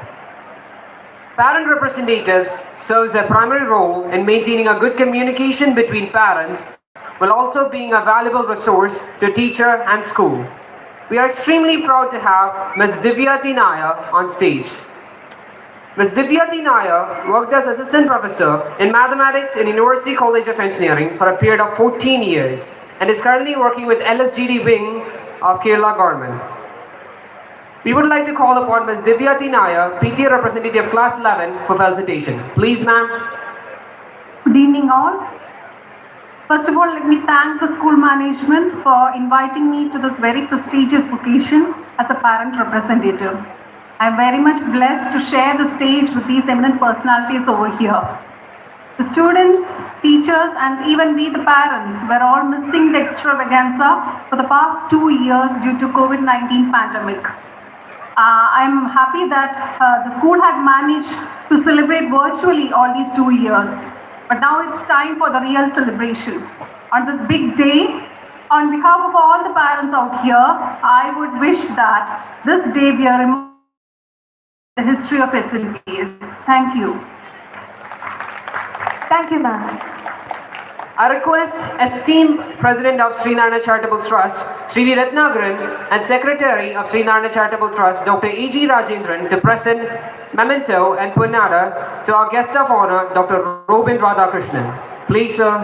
[SPEAKER 6] Parent representatives serves a primary role in maintaining a good communication between parents, while also being a valuable resource to teacher and school. We are extremely proud to have Ms. Divyati Nair on stage. Ms. Divyati Nair worked as Assistant Professor in Mathematics in University College of Engineering for a period of 14 years and is currently working with LSGD wing of Kerala government. We would like to call upon Ms. Divyati Nair, PTA representative class 11 for felicitation. Please, ma'am.
[SPEAKER 8] Good evening all. First of all, let me thank the school management for inviting me to this very prestigious occasion as a parent representative. I am very much blessed to share the stage with these eminent personalities over here. The students, teachers and even we the parents were all missing the extravaganza for the past 2 years due to COVID-19 pandemic. I'm happy that the school had managed to celebrate virtually all these 2 years. But now it's time for the real celebration. On this big day, on behalf of all the parents out here, I would wish that this day be a reminder of the history of SNPS. Thank you.
[SPEAKER 7] Thank you, ma'am.
[SPEAKER 6] I request esteemed President of Sri Narayana Charitable Trust, Sri V. Ratnagaran, and Secretary of Sri Narayana Charitable Trust, Dr. A.G. Rajendran, to present memento and punada to our guest of honor, Dr. Robin Radhakrishnan. Please, sir.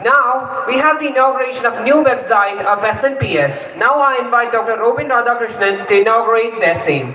[SPEAKER 6] Now, we have the inauguration of new website of SNPS. Now I invite Dr. Robin Radhakrishnan to inaugurate their same.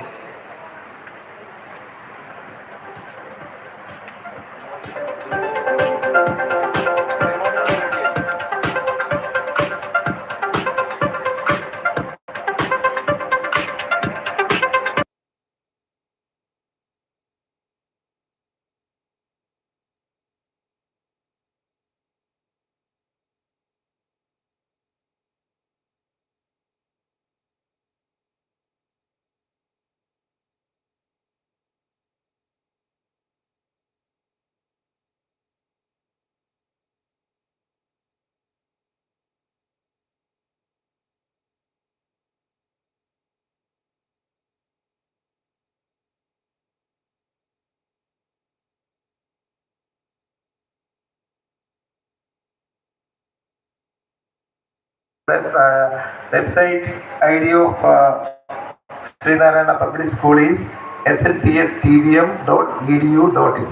[SPEAKER 4] Website ID of Sri Narayana Public School is slpstvm.edu.in.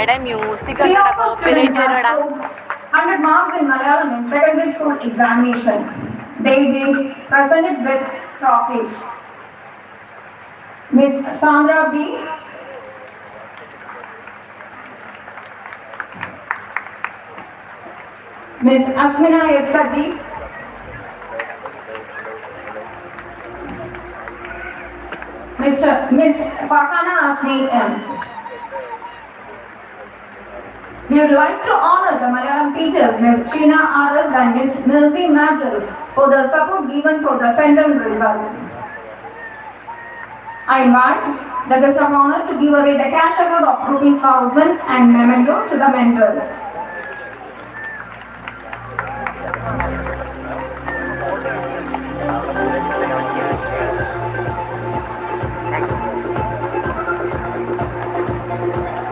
[SPEAKER 1] എടാ music
[SPEAKER 8] Three
[SPEAKER 1] ഉണ്ടടാ
[SPEAKER 8] of our
[SPEAKER 1] copyright
[SPEAKER 8] students have
[SPEAKER 1] വരടാ.
[SPEAKER 8] scored 100 marks in Malayalam in secondary school examination. They will be presented with trophies. Miss Sandra B. Miss Asmina S. Sadiq. Miss Farhana Asmi M. We would like to honor the Malayalam teachers, Ms. Sheena R.S. and Ms. Mercy Mabdul, for the support given for the central result. I invite the guest of honor to give away the cash award of ₹1,000 and memento to the mentors.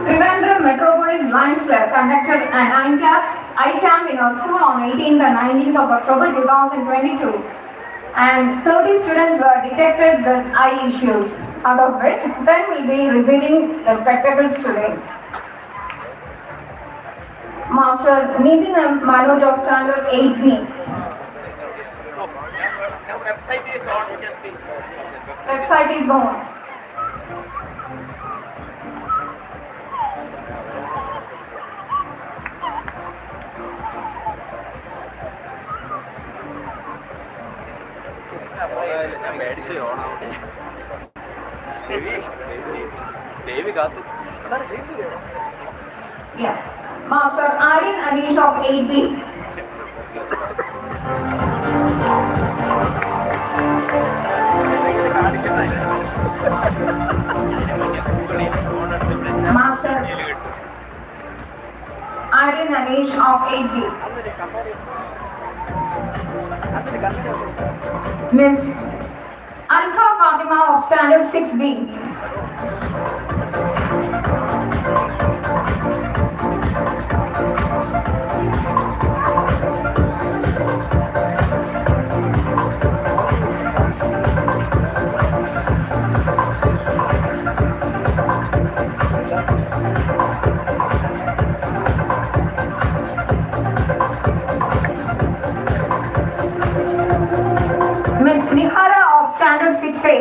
[SPEAKER 8] Trivandrum Metropolis Lions Club conducted an eye camp in our school on 18th and 19th of October 2022, and 30 students were detected with eye issues, out of which 10 will be receiving the spectacles today. Master Nitin Manoj of Standard 8B.
[SPEAKER 4] Website is on, you can see.
[SPEAKER 8] Website is on.
[SPEAKER 2] ഞാൻ മേടിച്ച് ഓണാവട്ടെ. ദേവി കാത്തു.
[SPEAKER 8] Yeah. Master Aryan Anish of 8B. Master Aryan Anish of 8B. Miss Alpha Fatima of Standard 6B. Miss Nihara of Standard 6A.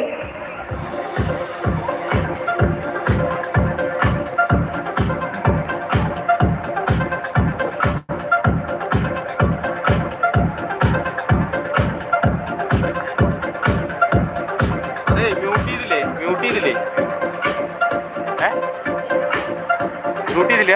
[SPEAKER 2] അതെ mute ചെയ്തില്ലേ mute ചെയ്തില്ല.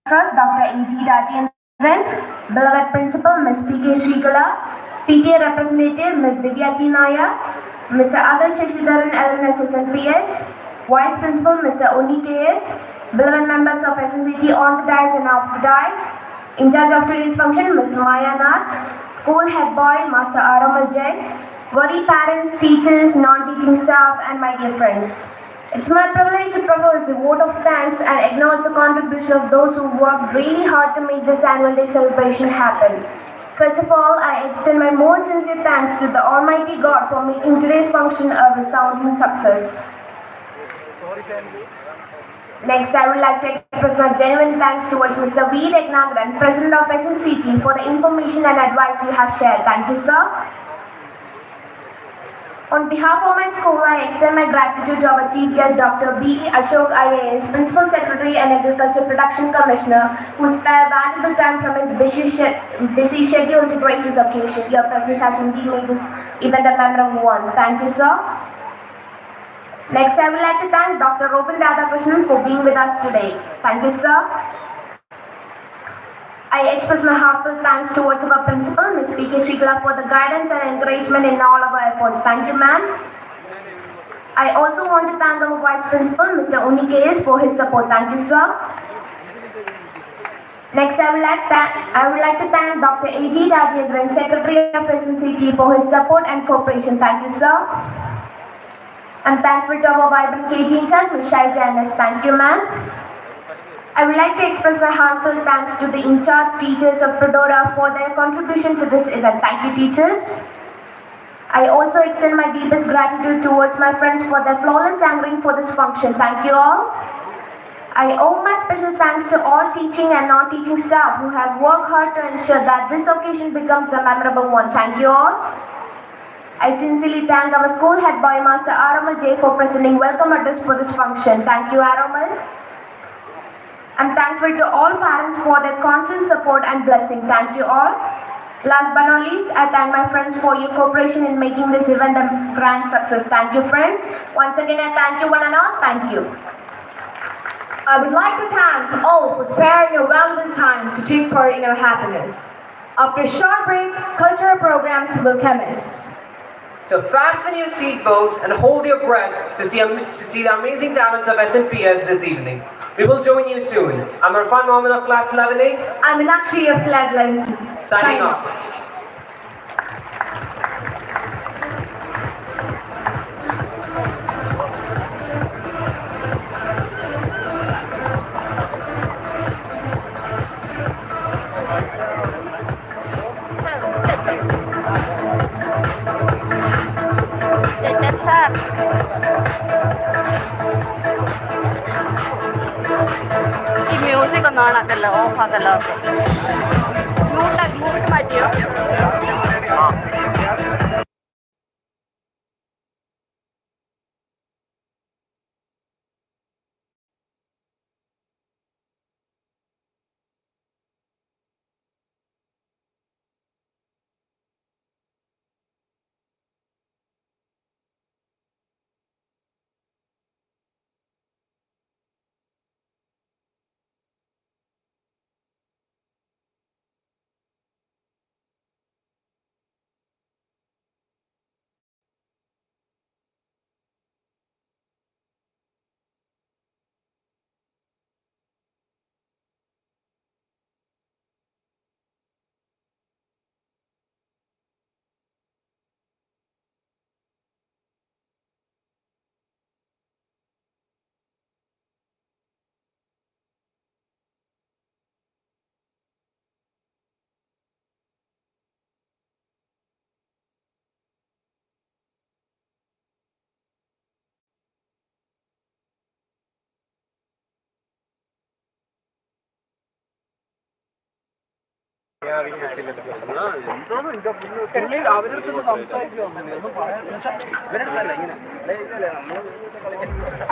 [SPEAKER 7] Trust, Dr. A.G. Rajendran, beloved Principal, Ms. P.K. Srikala, PTA Representative, Ms. Divya T. Nair, Mr. Agal Shashidharan, LNS SNPS, Vice Principal, Mr. Oni K.S., beloved members of SNCT on the dais and off the dais, in charge of today's function, Ms. Maya Nath, school head boy, Master Aramal Jain, worried parents, teachers, non-teaching staff, and my dear friends. It's my privilege to propose a vote of thanks and acknowledge the contribution of those who worked really hard to make this annual day celebration happen. First of all, I extend my most sincere thanks to the Almighty God for making today's function a resounding success. Next, I would like to express my genuine thanks towards Mr. V. Regnagaran, President of SNCT, for the information and advice you have shared. Thank you, sir. On behalf of my school, I extend my gratitude to our Chief Guest, Dr. B. Ashok IAS, Principal Secretary and Agriculture Production Commissioner, who spared valuable time from his busy schedule to grace this occasion. Your presence has indeed made this event a memorable one. Thank you, sir. Next, I would like to thank Dr. Robin Radhakrishnan for being with us today. Thank you, sir. I express my heartfelt thanks towards our principal, Ms. P.K. Srikala, for the guidance and encouragement in all of our efforts. Thank you, ma'am. I also want to thank our vice principal, Mr. Oni K.S., for his support. Thank you, sir. Next, I would like to thank Dr. A.G. Rajendran, Secretary of SNCT, for his support and cooperation. Thank you, sir. I'm thankful to our vibrant KG in charge, Ms. Shai Janice. Thank you, ma'am. I would like to express my heartfelt thanks to the in-charge teachers of Prodora for their contribution to this event. Thank you, teachers. I also extend my deepest gratitude towards my friends for their flawless anchoring for this function. Thank you all. I owe my special thanks to all teaching and non-teaching staff who have worked hard to ensure that this occasion becomes a memorable one. Thank you all. I sincerely thank our school head boy, Master Aramal J, for presenting welcome address for this function. Thank you, Aramal. I'm thankful to all parents for their constant support and blessing. Thank you all. Last but not least, I thank my friends for your cooperation in making this event a grand success. Thank you, friends. Once again, I thank you one and all. Thank you.
[SPEAKER 6] I would like to thank all for sparing your valuable time to take part in our happiness. After a short break, cultural programs will commence. So fasten your seatbelts and hold your breath to see the amazing talents of SNPS this evening. We will join you soon. I'm Irfan Mohammed of Class 11A.
[SPEAKER 7] I'm Minakshi of Class 11C.
[SPEAKER 6] Signing off.
[SPEAKER 1] ഈ music ഒന്നും ആണാക്കല്ലോ ഓഫാക്കല്ലോ mute മാറ്റിയോ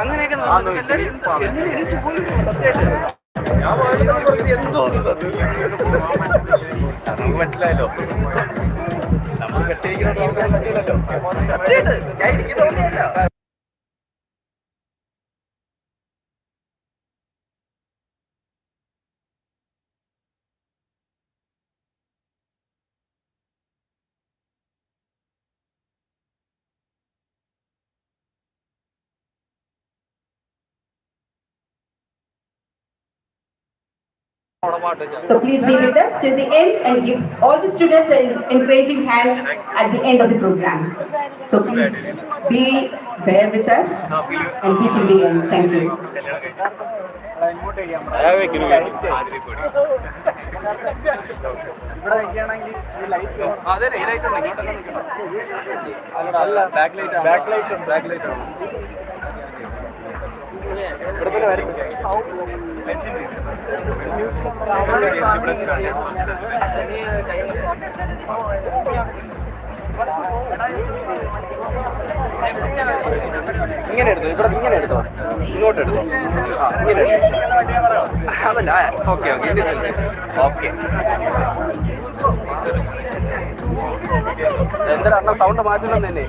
[SPEAKER 2] അങ്ങനെയൊക്കെ മനസ്സിലായല്ലോ നമ്മൾ കെട്ടിയിരിക്കുന്ന ഞാൻ എനിക്ക് തോന്നിയല്ല.
[SPEAKER 11] So please be with us till the end and give all the students an encouraging hand at the end of the program. So please bear with us and be till the end. Thank you.
[SPEAKER 2] ഇങ്ങനെ എടുത്തോ, ഇവിടെ ഇങ്ങനെ എടുത്തോ, ഇങ്ങോട്ട് എടുത്തോ, ഇങ്ങനെ അതല്ല. Okay okay okay. എന്താ അണ്ണ സൗണ്ട് മാറ്റണം തന്നെ.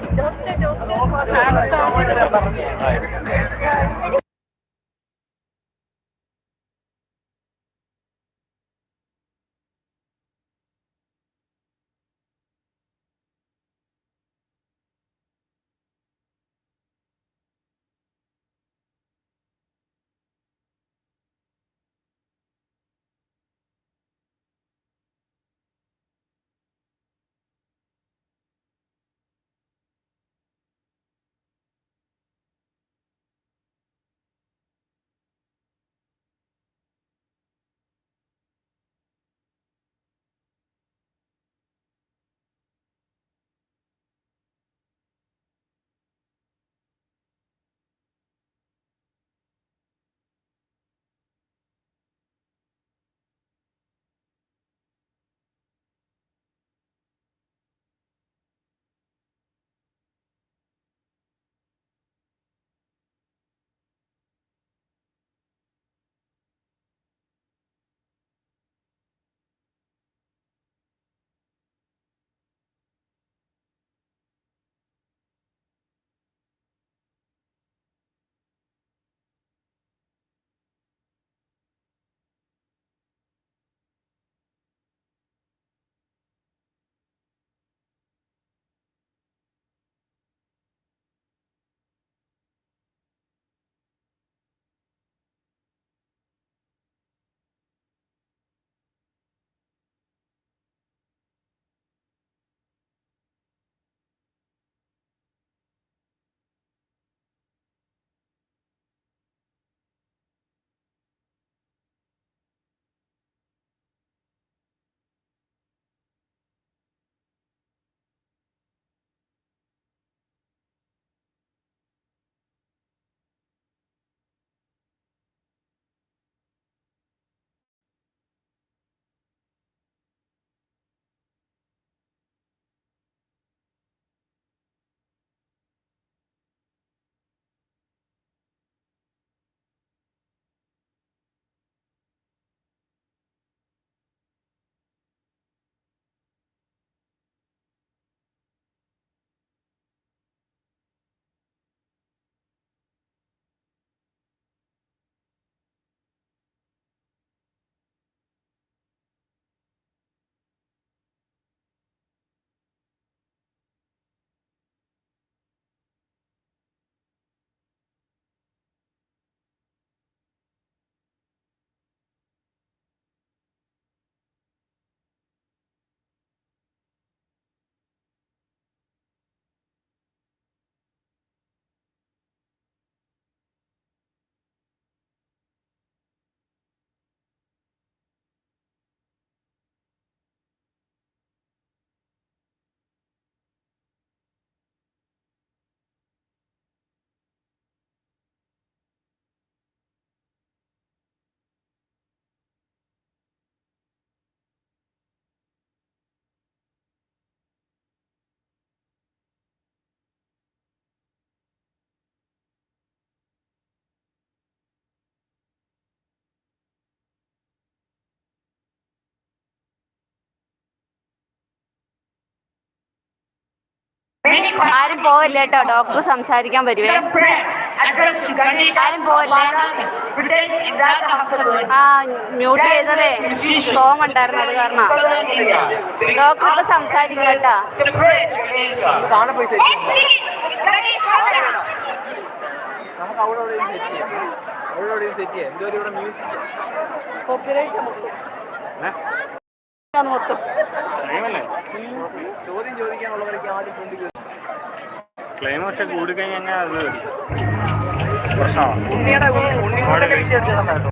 [SPEAKER 1] ആരും പോവല്ലേ കേട്ടോ, ഡോക്ടർ സംസാരിക്കാൻ വരുവേ. ആരും പോവല്ലേ. ആ മ്യൂട്ട് ചെയ്തതേ സോങ് ഉണ്ടായിരുന്നു, അത് കാരണം. ഡോക്ടർ ഇപ്പൊ സംസാരിക്കും കേട്ടാ.
[SPEAKER 3] നമുക്ക് അവിടെ
[SPEAKER 2] എവിടെയും സെറ്റ് ചെയ്യാം. എന്തോ ഇവിടെ മ്യൂസിക്
[SPEAKER 1] കോപ്പിറൈറ്റ് മൊത്തം
[SPEAKER 2] ചോദ്യം ചോദിക്കാനുള്ളവരൊക്കെ ആദ്യം കൊണ്ടുവരും.
[SPEAKER 3] ക്ലെയിം പക്ഷെ കൂടിക്കഴിഞ്ഞാൽ അത് പ്രശ്നമാണ്.
[SPEAKER 2] ഉണ്ണിയുടെ വിഷയം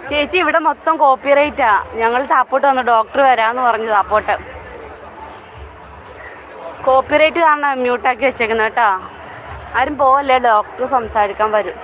[SPEAKER 1] ചേച്ചി ഇവിടെ മൊത്തം കോപ്പിറൈറ്റാ. ഞങ്ങൾ താപ്പോട്ട് വന്നു, ഡോക്ടർ വരാമെന്ന് പറഞ്ഞു. താപ്പോട്ട് കോപ്പിറൈറ്റ് കാരണം മ്യൂട്ടാക്കി വെച്ചേക്കുന്നത് കേട്ടോ. ആരും പോവല്ലേ, ഡോക്ടർ സംസാരിക്കാൻ വരും.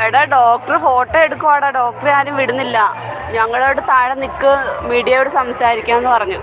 [SPEAKER 1] എടാ ഡോക്ടർ ഫോട്ടോ എടുക്കുവാടാ, ഡോക്ടർ ആരും വിടുന്നില്ല. ഞങ്ങളോട് താഴെ നിൽക്ക്, മീഡിയയോട് സംസാരിക്കാമെന്ന് പറഞ്ഞു.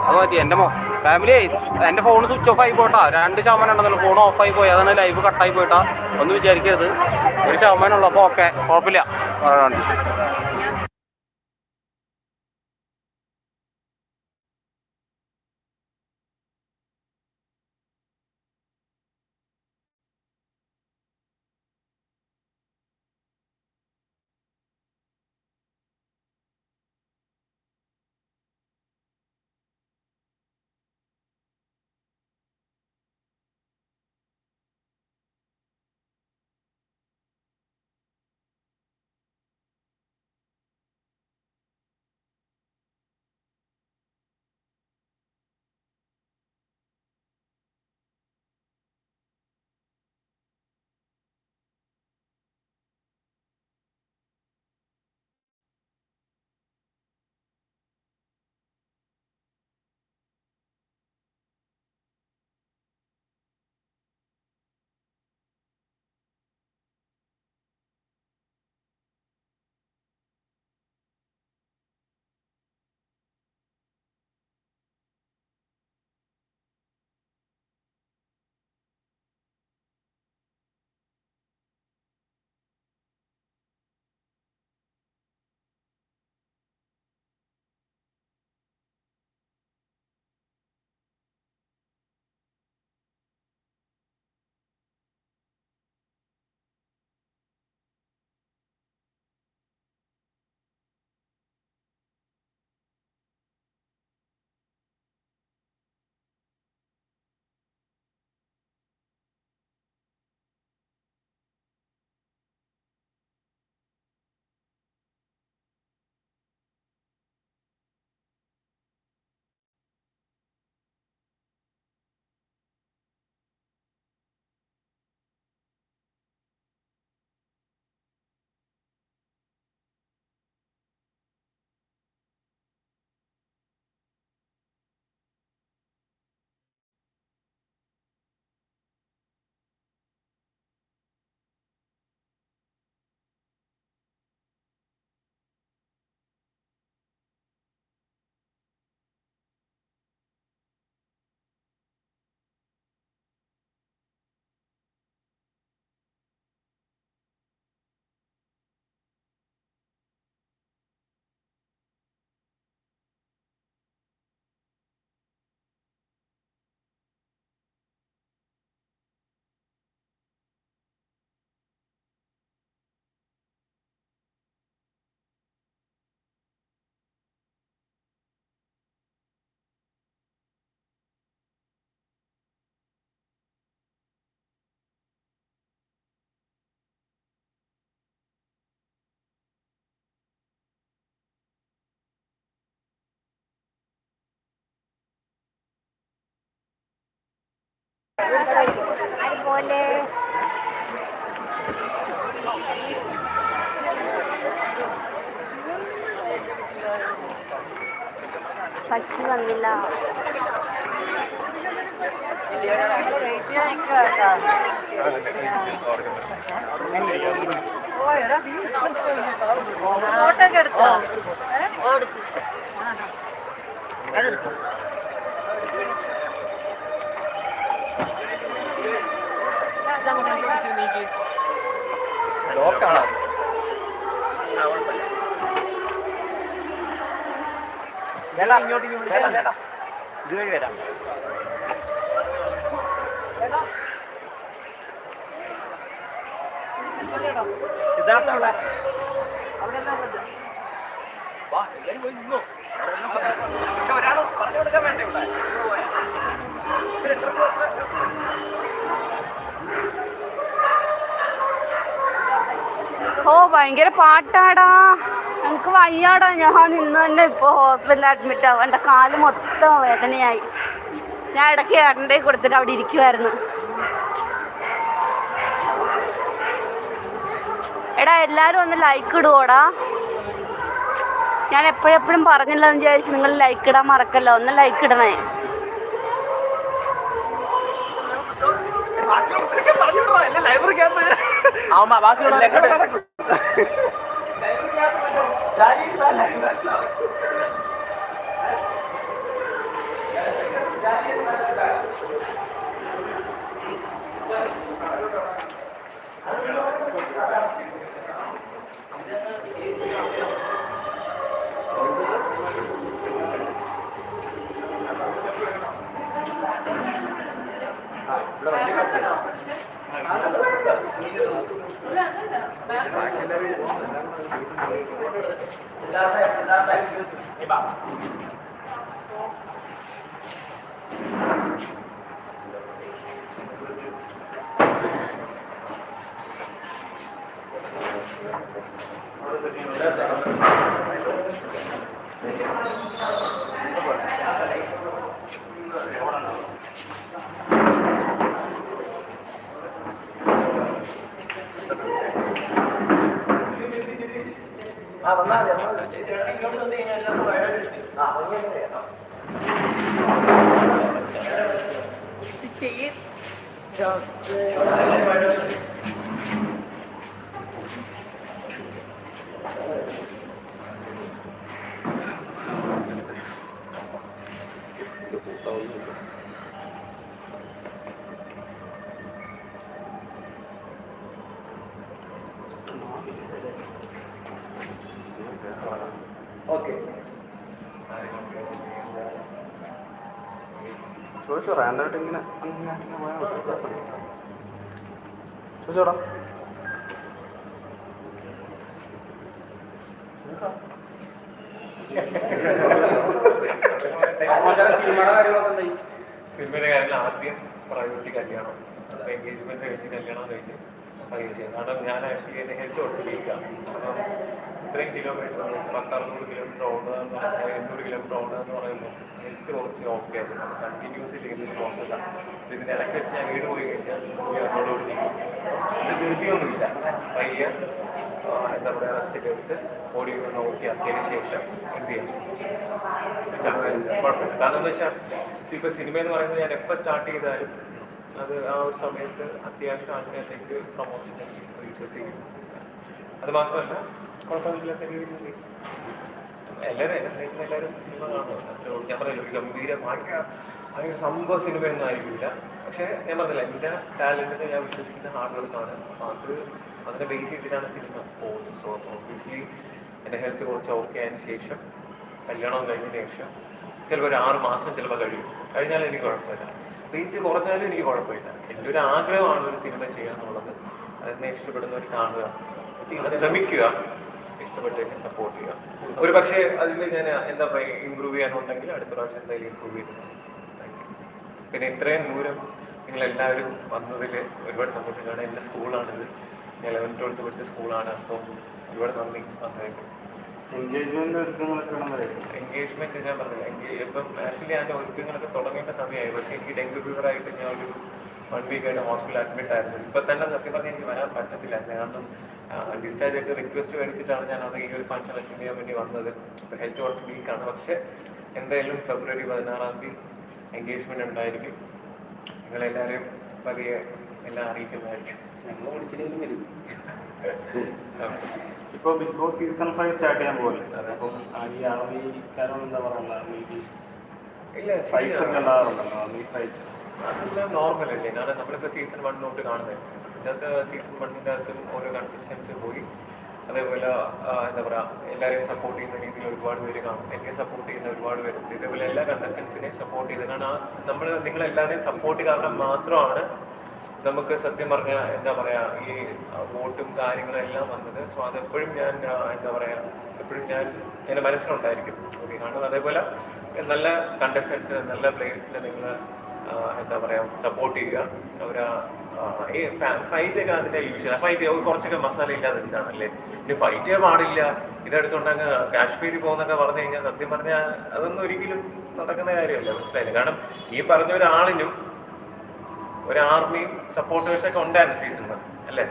[SPEAKER 2] അത് മതി. എൻ്റെ ഫാമിലി എൻ്റെ ഫോൺ സ്വിച്ച് ഓഫ് ആയി പോയിട്ടാ. 2% ഉണ്ടെന്നുള്ളൂ. ഫോൺ ഓഫ് ആയി പോയി. അതാണ് ലൈവ് കട്ടായി പോയിട്ടാ. ഒന്നും വിചാരിക്കരുത്. 1% ഉള്ളൂ. അപ്പോൾ ഓക്കെ, കുഴപ്പമില്ല.
[SPEAKER 1] പശു വന്നില്ല. ഫോട്ടോക്കെ എടുത്തോ?
[SPEAKER 2] ലോക്കാണോ? ഇതുവഴി വരാം. സിദ്ധാർത്ഥ അവിടെ പോയി നിന്നോ. പക്ഷെ ഒരാൾ പറഞ്ഞു കൊടുക്കാൻ വേണ്ടേ ഇവിടെ?
[SPEAKER 1] ഓ ഭയങ്കര പാട്ടാടാ. എനിക്ക് വയ്യാടാ. ഞാൻ ഇന്ന് തന്നെ ഇപ്പോൾ ഹോസ്പിറ്റലിൽ അഡ്മിറ്റ് ആവും. എൻ്റെ കാല് മൊത്തം വേദനയായി. ഞാൻ ഇടയ്ക്ക് ഏട്ടൻ്റെ കൊടുത്തിട്ട് അവിടെ ഇരിക്കുമായിരുന്നു. എടാ എല്ലാവരും ഒന്ന് ലൈക്ക് ഇടുവോടാ. ഞാൻ എപ്പോഴെപ്പോഴും പറഞ്ഞില്ലെന്ന് വിചാരിച്ച് നിങ്ങൾ ലൈക്ക് ഇടാൻ മറക്കല്ലോ. ഒന്ന് ലൈക്ക് ഇടണേ.
[SPEAKER 2] ചോദിച്ചോ റാൻഡായിട്ട് ഇങ്ങനെ ചോദിച്ചോടാ.
[SPEAKER 3] സിനിമയുടെ കാര്യത്തിൽ ആദ്യം പ്രയോറിറ്റി കല്യാണം, എൻഗേജ്മെന്റ് കഴിഞ്ഞ് കല്യാണം കഴിഞ്ഞ് പയ്യെ ചെയ്യാം. കാരണം ഞാൻ ആക്ച്വലി എൻ്റെ ഹെൽത്ത് കുറച്ച് വീക്കാണ്. കാരണം ഇത്രയും കിലോമീറ്റർ 10-600 കിലോമീറ്റർ ഓടുക, 800 കിലോമീറ്റർ ഓടുക എന്ന് പറയുമ്പോൾ ഹെൽത്ത് കുറച്ച് ഓക്കെ ആകും. കണ്ടിന്യൂസ് ചെയ്യുന്ന പ്രോസസ്സാണ്. ഇതിൻ്റെ ഇടയ്ക്ക് വെച്ച് ഞാൻ വീട് പോയി കഴിഞ്ഞാൽ എന്നോട് നിൽക്കും. ഇത് ധൃതിയൊന്നുമില്ല. പയ്യെ എന്താ പറയുക റെസ്റ്റ് എടുത്ത് ബോഡി ഒന്ന് ഓക്കെ ആക്കിയതിന് ശേഷം എന്ത് ചെയ്യും കുഴപ്പമില്ല. കാരണം എന്ന് വെച്ചാൽ ഇപ്പോൾ സിനിമ എന്ന് പറയുന്നത് ഞാൻ എപ്പോൾ സ്റ്റാർട്ട് ചെയ്താലും അത് ആ ഒരു സമയത്ത് അത്യാവശ്യം ആൾക്കാരിലേക്ക് പ്രൊമോഷൻ റീച്ചെത്തിക്കും. അത് മാത്രമല്ല കുഴപ്പമില്ലാത്ത രീതിയിൽ എല്ലാവരും എന്നെ സ്നേഹിക്കുന്ന എല്ലാവരും സിനിമ കാണുന്നുണ്ട്. ഞാൻ പറഞ്ഞില്ല ഒരു ഭയങ്കര സംഭവ സിനിമയൊന്നും ആയിരിക്കില്ല. പക്ഷേ ഞാൻ പറഞ്ഞില്ല എൻ്റെ ടാലൻറ്റിനെ ഞാൻ വിശ്വസിക്കുന്ന ഹാർഡ് വർക്കാണ്. അതിനെ ബേസ് ചെയ്തിട്ടാണ് സിനിമ പോകുന്നത്. സോ ഒബ്വിയസ്ലി എൻ്റെ ഹെൽത്ത് കുറച്ച് ഓക്കെ ആയതിനു ശേഷം കല്യാണം കഴിഞ്ഞതിന് ശേഷം ചിലപ്പോൾ ഒരു 6 മാസം ചിലപ്പോൾ കഴിഞ്ഞാലും എനിക്ക് കുഴപ്പമില്ല. റീച്ച് കുറഞ്ഞാലും എനിക്ക് കുഴപ്പമില്ല. എൻ്റെ ഒരു ആഗ്രഹമാണ് ഒരു സിനിമ ചെയ്യുക എന്നുള്ളത്. അതിനെ ഇഷ്ടപ്പെടുന്നവർ കാണുക, ശ്രമിക്കുക, ഇഷ്ടപ്പെട്ട് എന്നെ സപ്പോർട്ട് ചെയ്യുക. ഒരു പക്ഷേ അതിൽ ഞാൻ എന്താ പറയുക ഇമ്പ്രൂവ് ചെയ്യാനുണ്ടെങ്കിൽ അടുത്ത പ്രാവശ്യം എന്തായാലും ഇമ്പ്രൂവ് ചെയ്യുന്നു. പിന്നെ ഇത്രയും ദൂരം നിങ്ങളെല്ലാവരും വന്നതിൽ ഒരുപാട് സന്തോഷമാണ്. എൻ്റെ സ്കൂളാണിത്, ഞാൻ 11th 12th പഠിച്ച സ്കൂളാണ്. അപ്പം ഒരുപാട് നന്ദി വന്നേക്കും. എൻഗേജ്മെന്റ് ഞാൻ പറഞ്ഞില്ല. ഇപ്പം ആക്ച്വലി ഞാൻ ഒരുക്കങ്ങളൊക്കെ തുടങ്ങേണ്ട സമയമായി. പക്ഷേ എനിക്ക് ഡെങ്കു ഫീവറായിട്ട് ഞാൻ ഒരു 1 വീക്കായിട്ട് ഹോസ്പിറ്റലിൽ അഡ്മിറ്റ് ആയിരുന്നു. ഇപ്പം തന്നെ സത്യം പറഞ്ഞാൽ എനിക്ക് വരാൻ പറ്റത്തില്ല. കാരണം ഡിസ്ചാർജ് ആയിട്ട് റിക്വസ്റ്റ് മേടിച്ചിട്ടാണ് ഞാൻ അത് ഈ ഒരു ഫംഗ്ഷൻ അറ്റൻഡ് ചെയ്യാൻ വേണ്ടി വന്നത്. ഇപ്പം ഹെൽത്ത് കുറച്ച് വീക്കാണ്. പക്ഷേ എന്തായാലും ഫെബ്രുവരി 16-ാം തീയതി എൻഗേജ്മെന്റ് ഉണ്ടായിരിക്കും. നിങ്ങളെല്ലാവരും പതിയെ എല്ലാം അറിയിക്കുന്നതായിരിക്കും. ഞങ്ങൾ വിളിച്ചില്ലെങ്കിലും വരും.
[SPEAKER 13] ഇപ്പോൾ ബിഗ് ബോസ് സീസൺ 5 സ്റ്റാർട്ട് ചെയ്യാൻ പോലെ അപ്പം ഈ ആൾക്കാരോട് എന്താ പറയുക,
[SPEAKER 3] ഇല്ല
[SPEAKER 13] ഫൈറ്റ്സ് ഒക്കെ ഉണ്ടാകാറുണ്ടല്ലോ, ഈ ഫൈറ്റ്
[SPEAKER 3] അതെല്ലാം നോർമൽ അല്ലേ? കാരണം നമ്മളിപ്പോൾ സീസൺ 1 തൊട്ട് കാണുന്നത്. ഇതിനകത്ത് സീസൺ 1-ൻ്റെ അകത്തും ഓരോ കണ്ടസ്റ്റൻസ് പോയി. അതേപോലെ എന്താ പറയുക എല്ലാവരെയും സപ്പോർട്ട് ചെയ്യുന്ന രീതിയിൽ ഒരുപാട് പേര് കാണും. എന്നെ സപ്പോർട്ട് ചെയ്യുന്ന ഒരുപാട് പേരുണ്ട്. ഇതേപോലെ എല്ലാ കണ്ടസ്റ്റൻസിനെയും സപ്പോർട്ട് ചെയ്ത്, കാരണം നിങ്ങളെല്ലാവരെയും സപ്പോർട്ട് കാരണം മാത്രമാണ് നമുക്ക് സത്യം പറഞ്ഞാൽ എന്താ പറയുക ഈ വോട്ടും കാര്യങ്ങളും എല്ലാം വന്നത്. സോ അതെപ്പോഴും ഞാൻ എന്താ പറയുക എപ്പോഴും എൻ്റെ മനസ്സിലുണ്ടായിരിക്കും. ഓക്കെ, കാരണം അതേപോലെ നല്ല കണ്ടസ്റ്റൻസ്, നല്ല പ്ലേയേഴ്സിനെ നിങ്ങൾ എന്താ പറയുക സപ്പോർട്ട് ചെയ്യുക. അവർ ഈ ഫൈറ്റൊക്കെ അതിൻ്റെ യൂഷ്വൽ ഫൈറ്റ് കുറച്ചൊക്കെ മസാല ഇല്ലാതെ എന്താണല്ലേ. ഇനി ഫൈറ്റ് ചെയ്യാൻ പാടില്ല, ഇതെടുത്തുകൊണ്ടങ്ങ് കാശ്മീരിൽ പോകുന്നൊക്കെ പറഞ്ഞു കഴിഞ്ഞാൽ സത്യം പറഞ്ഞാൽ അതൊന്നും ഒരിക്കലും നടക്കുന്ന കാര്യമല്ല. മനസ്സിലായില്ല? കാരണം ഈ പറഞ്ഞ ഒരാളിനും ഒരു ആർമിയും സപ്പോർട്ടേഴ്സൊക്കെ ഉണ്ടായിരുന്നു സീസണിൽ അല്ലേ.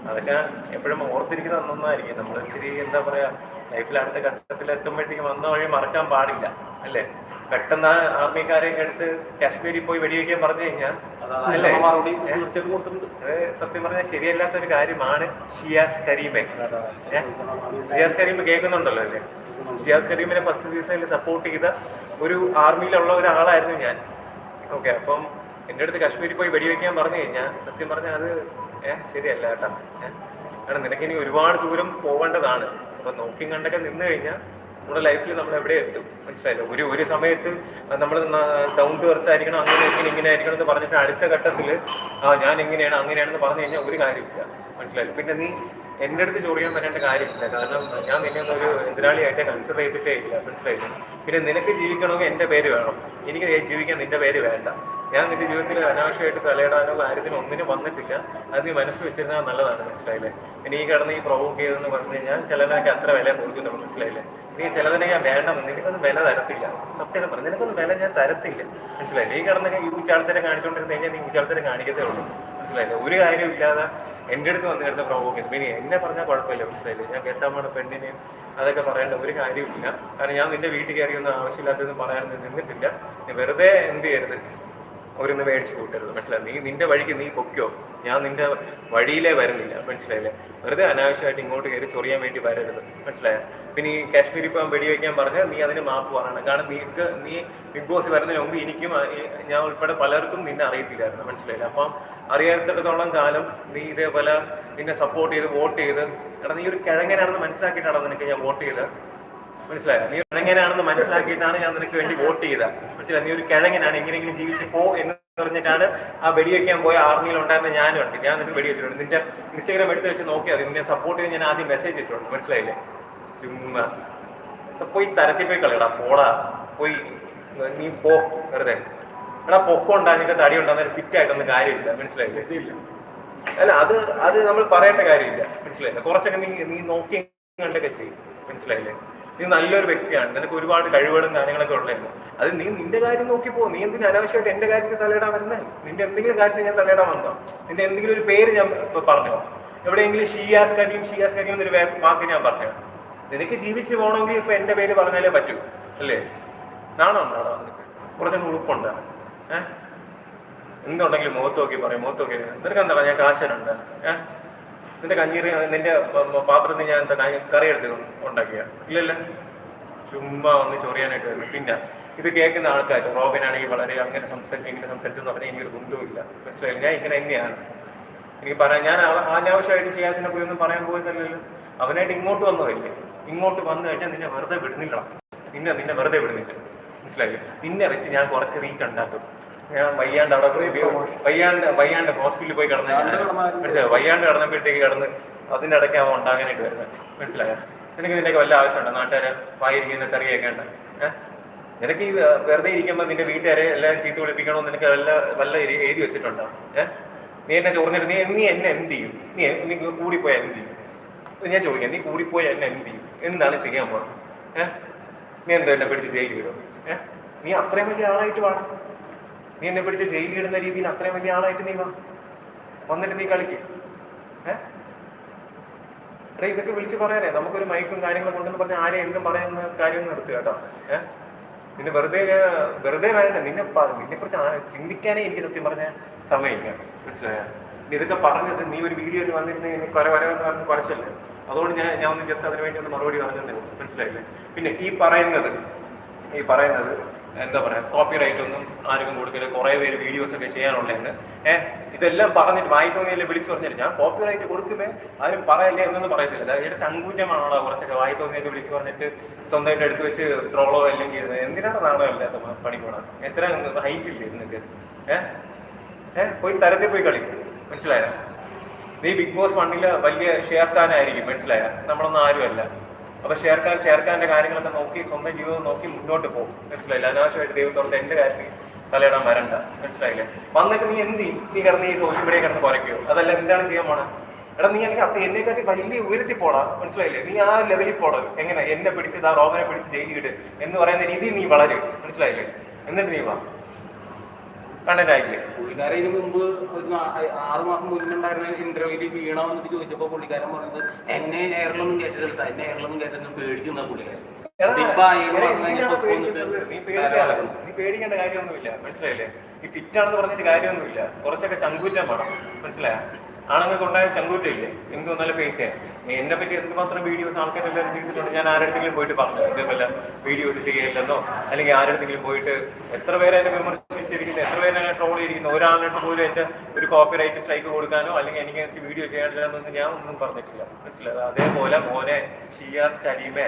[SPEAKER 3] അതൊക്കെ എപ്പോഴും ഓർത്തിരിക്കുന്നത് നന്നായിരിക്കും. നമ്മൾ ഇച്ചിരി എന്താ പറയുക ലൈഫിൽ അടുത്ത ഘട്ടത്തിൽ എത്തുമ്പോഴത്തേക്കും വന്ന വഴി മറക്കാൻ പാടില്ല അല്ലേ. പെട്ടെന്ന് ആർമിക്കാരെയൊക്കെ എടുത്ത് കാശ്മീരിൽ പോയി വെടിവെക്കാൻ പറഞ്ഞു കഴിഞ്ഞാൽ അല്ലേ സത്യം പറഞ്ഞാൽ ശരിയല്ലാത്തൊരു കാര്യമാണ്. ഷിയാസ് കരീമെ കേൾക്കുന്നുണ്ടല്ലോ അല്ലേ. ഷിയാസ് കരീമിനെ ഫസ്റ്റ് സീസണിൽ സപ്പോർട്ട് ചെയ്ത ഒരു ആർമിയിലുള്ള ഒരാളായിരുന്നു ഞാൻ. ഓക്കെ, അപ്പം എൻ്റെ അടുത്ത് കാശ്മീരിൽ പോയി വെടിവെക്കാൻ പറഞ്ഞു കഴിഞ്ഞാൽ സത്യം പറഞ്ഞാൽ അത് ശരിയല്ല കേട്ടോ. കാരണം നിനക്കിനി ഒരുപാട് ദൂരം പോകേണ്ടതാണ്. അപ്പം നോക്കിയും കണ്ടൊക്കെ നിന്ന് കഴിഞ്ഞാൽ നമ്മുടെ ലൈഫിൽ നമ്മൾ എവിടെ എത്തും. മനസ്സിലായില്ലോ? ഒരു സമയത്ത് നമ്മൾ ഡൗൺ ടു എർത്ത് ആയിരിക്കണം, ഇങ്ങനെ ആയിരിക്കണം എന്ന് പറഞ്ഞിട്ട് അടുത്ത ഘട്ടത്തിൽ ഞാൻ എങ്ങനെയാണ് അങ്ങനെയാണെന്ന് പറഞ്ഞു കഴിഞ്ഞാൽ ഒരു കാര്യമില്ല. മനസ്സിലായില്ലോ? പിന്നെ നീ എൻ്റെ അടുത്ത് ചൊറിയാൻ പറ്റേണ്ട കാര്യമില്ല. കാരണം ഞാൻ നിന്നെ ഒരു എതിരാളിയായിട്ട് കൺസിഡർ ചെയ്തിട്ടേ ഇല്ല, മനസ്സിലായില്ല. പിന്നെ നിനക്ക് ജീവിക്കണമെങ്കിൽ എൻ്റെ പേര് വേണം, എനിക്ക് ജീവിക്കാൻ നിൻ്റെ പേര് വേണ്ട. ഞാൻ നിന്റെ ജീവിതത്തിൽ അനാവശ്യമായിട്ട് തലയിടാനോ കാര്യത്തിനോ ഒന്നിനും വന്നിട്ടില്ല. അത് നീ മനസ്സിൽ വെച്ചിരുന്നാൽ നല്ലതാണ്, മനസ്സിലായില്ലേ. ഇനി ഈ കിടന്ന് ഈ പ്രൊവോക്ക് ചെയ്തെന്ന് പറഞ്ഞു കഴിഞ്ഞാൽ ചിലതിനൊക്കെ അത്ര വില കൊടുക്കുന്നു, മനസ്സിലായില്ലേ. നീ ചിലതിനെ ഞാൻ വേണ്ടെന്ന്, നിനക്കൊന്നും വില തരത്തില്ല. സത്യം പറഞ്ഞു, നിനക്കൊന്നും വില ഞാൻ തരത്തില്ല, മനസ്സിലായില്ലേ. ഈ കിടന്ന് ഈ ഉച്ചാളത്തരം കാണിച്ചുകൊണ്ടിരുന്ന് കഴിഞ്ഞാൽ നീ ഉച്ചാളത്തരം കാണിക്കത്തേ ഉള്ളൂ, മനസ്സിലായില്ലേ. ഒരു കാര്യമില്ലാതെ എൻ്റെ അടുത്ത് വന്ന് കിടന്ന് പ്രൊവോക്ക് ചെയ്തു. പിന്നെ എന്നെ പറഞ്ഞാൽ കുഴപ്പമില്ല, മനസ്സിലായില്ലേ. ഞാൻ കെട്ടാൻ പെണ്ണിനെയും അതൊക്കെ പറയേണ്ട ഒരു കാര്യമില്ല. കാരണം ഞാൻ നിന്റെ വീട്ടിൽ കയറിയൊന്നും ആവശ്യമില്ലാത്തതൊന്നും പറയാനൊന്നും നിന്നിട്ടില്ല. നീ വെറുതെ എന്ത് ചെയ്യരുത്, ഓരോന്ന് മേടിച്ച് കൂട്ടരുത്, മനസ്സിലായി. നീ നിന്റെ വഴിക്ക് നീ പൊക്കോ, ഞാൻ നിന്റെ വഴിയിലേ വരുന്നില്ല, മനസ്സിലായില്ലേ. വെറുതെ അനാവശ്യമായിട്ട് ഇങ്ങോട്ട് കയറി ചൊറിയാൻ വേണ്ടി വരരുത്, മനസ്സിലായ. പിന്നെ ഈ കാശ്മീരി ഇപ്പം വെടിവെക്കാൻ പറഞ്ഞാൽ നീ അതിന് മാപ്പ് പറയണം. കാരണം നീ ബിഗ് ബോസ് വരുന്നതിന് മുമ്പ് എനിക്കും ഞാൻ ഉൾപ്പെടെ പലർക്കും നിന്നെ അറിയത്തില്ലായിരുന്നു, മനസ്സിലായില്ല. അപ്പം അറിയാത്തിടത്തോളം കാലം നീ ഇതേപോലെ നിന്നെ സപ്പോർട്ട് ചെയ്ത് വോട്ട് ചെയ്ത്, എടാ നീ ഒരു കിഴങ്ങനാണെന്ന് മനസ്സിലാക്കിയിട്ടാണ് നിനക്ക് ഞാൻ വോട്ട് ചെയ്തത്, മനസ്സിലായോ. നീ കിഴങ്ങനാണെന്ന് മനസ്സിലാക്കിയിട്ടാണ് ഞാൻ നിനക്ക് വേണ്ടി വോട്ട് ചെയ്തത്, മനസ്സിലായി. നീ ഒരു കിഴങ്ങനാണ്, എങ്ങനെയെങ്കിലും ജീവിച്ച് പോ എന്ന് പറഞ്ഞിട്ടാണ് ആ വെടിവെക്കാൻ പോയ ആർമിയിൽ ഉണ്ടായിരുന്ന ഞാനും ഉണ്ട്. ഞാൻ നിനക്ക് വെടിവെച്ചിട്ടുണ്ട്. നിന്റെ ഇൻസ്റ്റാഗ്രാം എടുത്ത് വെച്ച് നോക്കിയാൽ നിന്നെ സപ്പോർട്ട് ചെയ്ത് ഞാൻ ആദ്യം മെസ്സേജ് ഇട്ടിട്ടുണ്ട്, മനസ്സിലായില്ലേ. ചുമ്മാ പോയി തരത്തിൽ പോയി കളിയടാ, പോടാ പോയി, നീ പോ വെറുതെ. എടാ പൊക്കം ഉണ്ടാകുന്ന തടി ഉണ്ടാകുന്ന ഫിറ്റ് ആയിട്ടൊന്നും കാര്യമില്ല, മനസ്സിലായില്ലേ. അല്ല അത് നമ്മൾ പറയേണ്ട കാര്യമില്ല, മനസ്സിലായില്ലേ. കുറച്ചൊക്കെ നീ നോക്കി കണ്ടൊക്കെ ചെയ്യും, മനസ്സിലായില്ലേ. നീ നല്ലൊരു വ്യക്തിയാണ്, നിനക്ക് ഒരുപാട് കഴിവുകളും കാര്യങ്ങളൊക്കെ ഉള്ളതായിരുന്നു. അത് നീ നിന്റെ കാര്യം നോക്കി പോ. നീ എന്തിനും അനാവശ്യമായിട്ട് എൻ്റെ കാര്യത്തിൽ തലയിടാൻ വരുന്നത്? നിന്റെ എന്തെങ്കിലും കാര്യത്തിൽ ഞാൻ തലയിടാൻ വന്നോ? നിന്റെ എന്തെങ്കിലും ഒരു പേര് ഞാൻ പറഞ്ഞോ? എവിടെയെങ്കിലും ഷിയാസ് കരീം എന്നൊരു വാക്ക് ഞാൻ പറഞ്ഞോ? നിനക്ക് ജീവിച്ച് പോകണമെങ്കിൽ ഇപ്പൊ എൻ്റെ പേര് പറഞ്ഞാലേ പറ്റൂ, അല്ലേ. നാണോ നിനക്ക്? കുറച്ചൊന്നും ഉളുപ്പുണ്ട്. എന്തുണ്ടെങ്കിലും മുഖത്ത് നോക്കി പറയും, മുഖത്ത് നോക്കി. നിനക്ക് എന്താ ഞാൻ കാശനുണ്ട്? നിന്റെ കഞ്ഞീറി നിന്റെ പാത്രത്തിൽ ഞാൻ എന്താ കറി എടുത്ത് ഉണ്ടാക്കിയ? ഇല്ലല്ലോ. ചുമ്മാ വന്ന് ചൊറിയാനായിട്ട് വരുന്നു. പിന്നെ ഇത് കേൾക്കുന്ന ആൾക്കാർ റോബിനാണെങ്കിൽ വളരെ അങ്ങനെ സംസാരിച്ചു ഇങ്ങനെ സംസാരിച്ചെന്ന് പറഞ്ഞാൽ എനിക്കൊരു ബന്ധവുമില്ല, മനസ്സിലായില്ല. ഞാൻ ഇങ്ങനെ തന്നെയാണ്. എനിക്ക് പറയാൻ ഞാൻ അനാവശ്യമായിട്ട് ഷിയാസിനെ പോയി ഒന്നും പറയാൻ പോകുന്നില്ലല്ലോ. അവനായിട്ട് ഇങ്ങോട്ട് വന്നതല്ലേ. ഇങ്ങോട്ട് വന്നു കഴിഞ്ഞാൽ നിന്നെ വെറുതെ വിടുന്നില്ല, നിന്നെ വെറുതെ വിടുന്നില്ല, മനസ്സിലായില്ലേ. നിന്നെ വെച്ച് ഞാൻ കുറച്ച് റീച്ച് ഉണ്ടാക്കും. ഞാൻ വയ്യാണ്ട് അവിടെ വയ്യാണ്ട് ഹോസ്പിറ്റലിൽ പോയി കിടന്ന് മനസ്സിലായോ. വയ്യാണ്ട് കിടന്നപ്പോഴത്തേക്ക് കിടന്ന് അതിൻ്റെ ഇടയ്ക്ക് അവൻ ഉണ്ടാകാനായിട്ട് വരുന്നത്, മനസ്സിലായോ. നിനക്ക് ഇതിൻ്റെയൊക്കെ വല്ല ആവശ്യമുണ്ടോ? നാട്ടുകാരെ വായിരിക്കുന്ന തെറിയൊക്കെ ഉണ്ട്. നിനക്ക് ഈ വെറുതെ ഇരിക്കുമ്പോൾ നിന്റെ വീട്ടുകാരെ എല്ലാം ചീത്ത വിളിപ്പിക്കണമെന്ന് നിനക്ക് വല്ല എഴുതി വെച്ചിട്ടുണ്ടോ? നീ എന്നെ ചോറിഞ്ഞിട്ട് നീ എന്നെ എന്ത് ചെയ്യും? നീ കൂടിപ്പോയാൽ എന്ത് ചെയ്യും? ഞാൻ ചോദിക്കാം, നീ കൂടിപ്പോയാൽ എന്നെ എന്ത് ചെയ്യും? എന്താണ് ചെയ്യാൻ പോകുന്നത്? നീ എന്തോ എന്നെ പിടിച്ച് ജയിലിൽ വിടും? നീ അത്രയും വലിയ ആളായിട്ട് വേണം. നീ എന്നെ പിടിച്ച് ജയിലിടുന്ന രീതിയിൽ അത്രയും വലിയ ആളായിട്ട് നീ വന്നിട്ട് നീ കളിക്കും. എടാ ഇതൊക്കെ വിളിച്ച് പറയാനേ നമുക്കൊരു മൈക്കും കാര്യങ്ങളും കൊണ്ടെന്ന് പറഞ്ഞാൽ ആരെയും എന്തും പറയുന്ന കാര്യം നിർത്തുക കേട്ടോ. പിന്നെ വെറുതെ വേണ്ട. നിന്നെക്കുറിച്ച് ചിന്തിക്കാനേ എനിക്ക് സത്യം പറഞ്ഞ സമയമില്ല, മനസ്സിലായ. ഇതൊക്കെ പറഞ്ഞത് നീ ഒരു വീഡിയോയിൽ വന്നിരുന്ന് വരവെന്ന് പറഞ്ഞ് കുറച്ചല്ലേ. അതുകൊണ്ട് ഞാൻ ഒന്ന് ജസ്റ്റ് അതിന് വേണ്ടി ഒന്ന് മറുപടി പറഞ്ഞതേ ഉള്ളൂ, മനസ്സിലായില്ലേ. പിന്നെ ഈ പറയുന്നത് എന്താ പറയുക, കോപ്പി റൈറ്റ് ഒന്നും ആർക്കും കൊടുക്കില്ല. കുറേ പേര് വീഡിയോസ് ഒക്കെ ചെയ്യാനുള്ളതെന്ന് ഇതെല്ലാം പറഞ്ഞിട്ട് വായി തോന്നിയല്ലേ വിളിച്ചു പറഞ്ഞിട്ട് ഞാൻ കോപ്പി റൈറ്റ് കൊടുക്കുമേ ആരും പറയല്ലേ എന്നൊന്നും പറയത്തില്ല. അതായത് ചങ്കൂറ്റമാണോ കുറച്ചൊക്കെ വായി തോന്നിയൊക്കെ വിളിച്ചു പറഞ്ഞിട്ട് സ്വന്തമായിട്ട് എടുത്ത് വെച്ച് ട്രോളോ അല്ലെങ്കിൽ എന്തിനാണ് നാണമില്ലാത്ത പണി പോണം? എത്ര ഹൈറ്റ് ഇല്ലേ നിനക്ക്? പോയി തരത്തിൽ പോയി കളി, മനസ്സിലായോ. നീ ബിഗ് ബോസ് 1 വലിയ ഷെയർഖാനായിരിക്കും, മനസ്സിലായോ. നമ്മളൊന്നും ആരുമല്ല. അപ്പൊ ഷെയർഖാന്റെ കാര്യങ്ങളൊക്കെ നോക്കി സ്വന്തം ജീവിതം നോക്കി മുന്നോട്ട് പോകും, മനസ്സിലായില്ല. അനാവശ്യമായിട്ട് ദൈവത്തോട് എന്റെ കാര്യത്തിൽ തലയിടാൻ വരണ്ട, മനസ്സിലായില്ലേ. വന്നിട്ട് നീ എന്ത് ചെയ്യും? നീ കിടന്ന് ഈ സോഷ്യൽ മീഡിയ കിടന്ന് കുറയ്ക്കോ? അതല്ല എന്താണ് ചെയ്യാൻ പോണേ? എടാ നീ എനിക്ക് എന്നെക്കാട്ടി വലിയ ഉയരത്തി പോടാ, മനസ്സിലായില്ലേ. നീ ആ ലെവലിൽ പോടാ. എങ്ങനെ എന്നെ പിടിച്ച് റോബനെ പിടിച്ച് ജയിലിട് എന്ന് പറയുന്ന രീതിയിൽ നീ വളരും, മനസ്സിലായില്ലേ. എന്നിട്ട് നീ വാ കണ്ടനായില്ലേ.
[SPEAKER 2] പുള്ളിക്കാരൻ ഇതിന് മുമ്പ് ഒരു 6 മാസം മുന്നുണ്ടായിരുന്ന ഇന്റർവ്യൂവിൽ വീണ വന്നിട്ട് ചോദിച്ചപ്പോൾ പുള്ളിക്കാരൻ പറഞ്ഞത് എന്നെ എയറിലൊന്നും കയറ്റെടുത്ത എന്നെ എയറിലൊന്നും കയറ്റുന്ന പേടിച്ചു നിന്നാ പുള്ളിക്കാരൻ.
[SPEAKER 3] നീ പേടിക്കേണ്ട കാര്യമൊന്നുമില്ല, മനസ്സിലായില്ലേ. ഈ ഫിറ്റാണെന്ന് പറഞ്ഞിട്ട് കാര്യമൊന്നുമില്ല. കുറച്ചൊക്കെ ചങ്കൂറ്റം വേണം, മനസ്സിലായ. ആണുങ്ങൾക്ക് ഉണ്ടായ ചങ്കൂറ്റില്ലേ എന്ത് വന്നാലും ഫേസ് ചെയ്യാൻ. എന്നെ പറ്റി എന്തുമാത്രം വീഡിയോസ് ആൾക്കാരെല്ലാവരും ചെയ്തിട്ടുണ്ട്. ഞാൻ ആരുടെങ്കിലും പോയിട്ട് പറഞ്ഞു ഇതേപോലെ വീഡിയോസ് ചെയ്യില്ലെന്നോ അല്ലെങ്കിൽ ആരുടെങ്കിലും പോയിട്ട് എത്ര പേരെ എന്നെ വിമർശിച്ചിരിക്കുന്നു, എത്ര പേരെ എന്നെ ട്രോൾ ചെയ്തിരിക്കുന്നു. ഒരാളുടെ പോലും എൻ്റെ ഒരു കോപ്പി റൈറ്റ് സ്ട്രൈക്ക് കൊടുക്കാനോ അല്ലെങ്കിൽ എനിക്ക് വീഡിയോ ചെയ്യാനില്ലെന്നൊന്നും ഞാൻ ഒന്നും പറഞ്ഞിട്ടില്ല, മനസ്സിലായത്. അതേപോലെ മോനെ ഷിയാസ് കരീമേ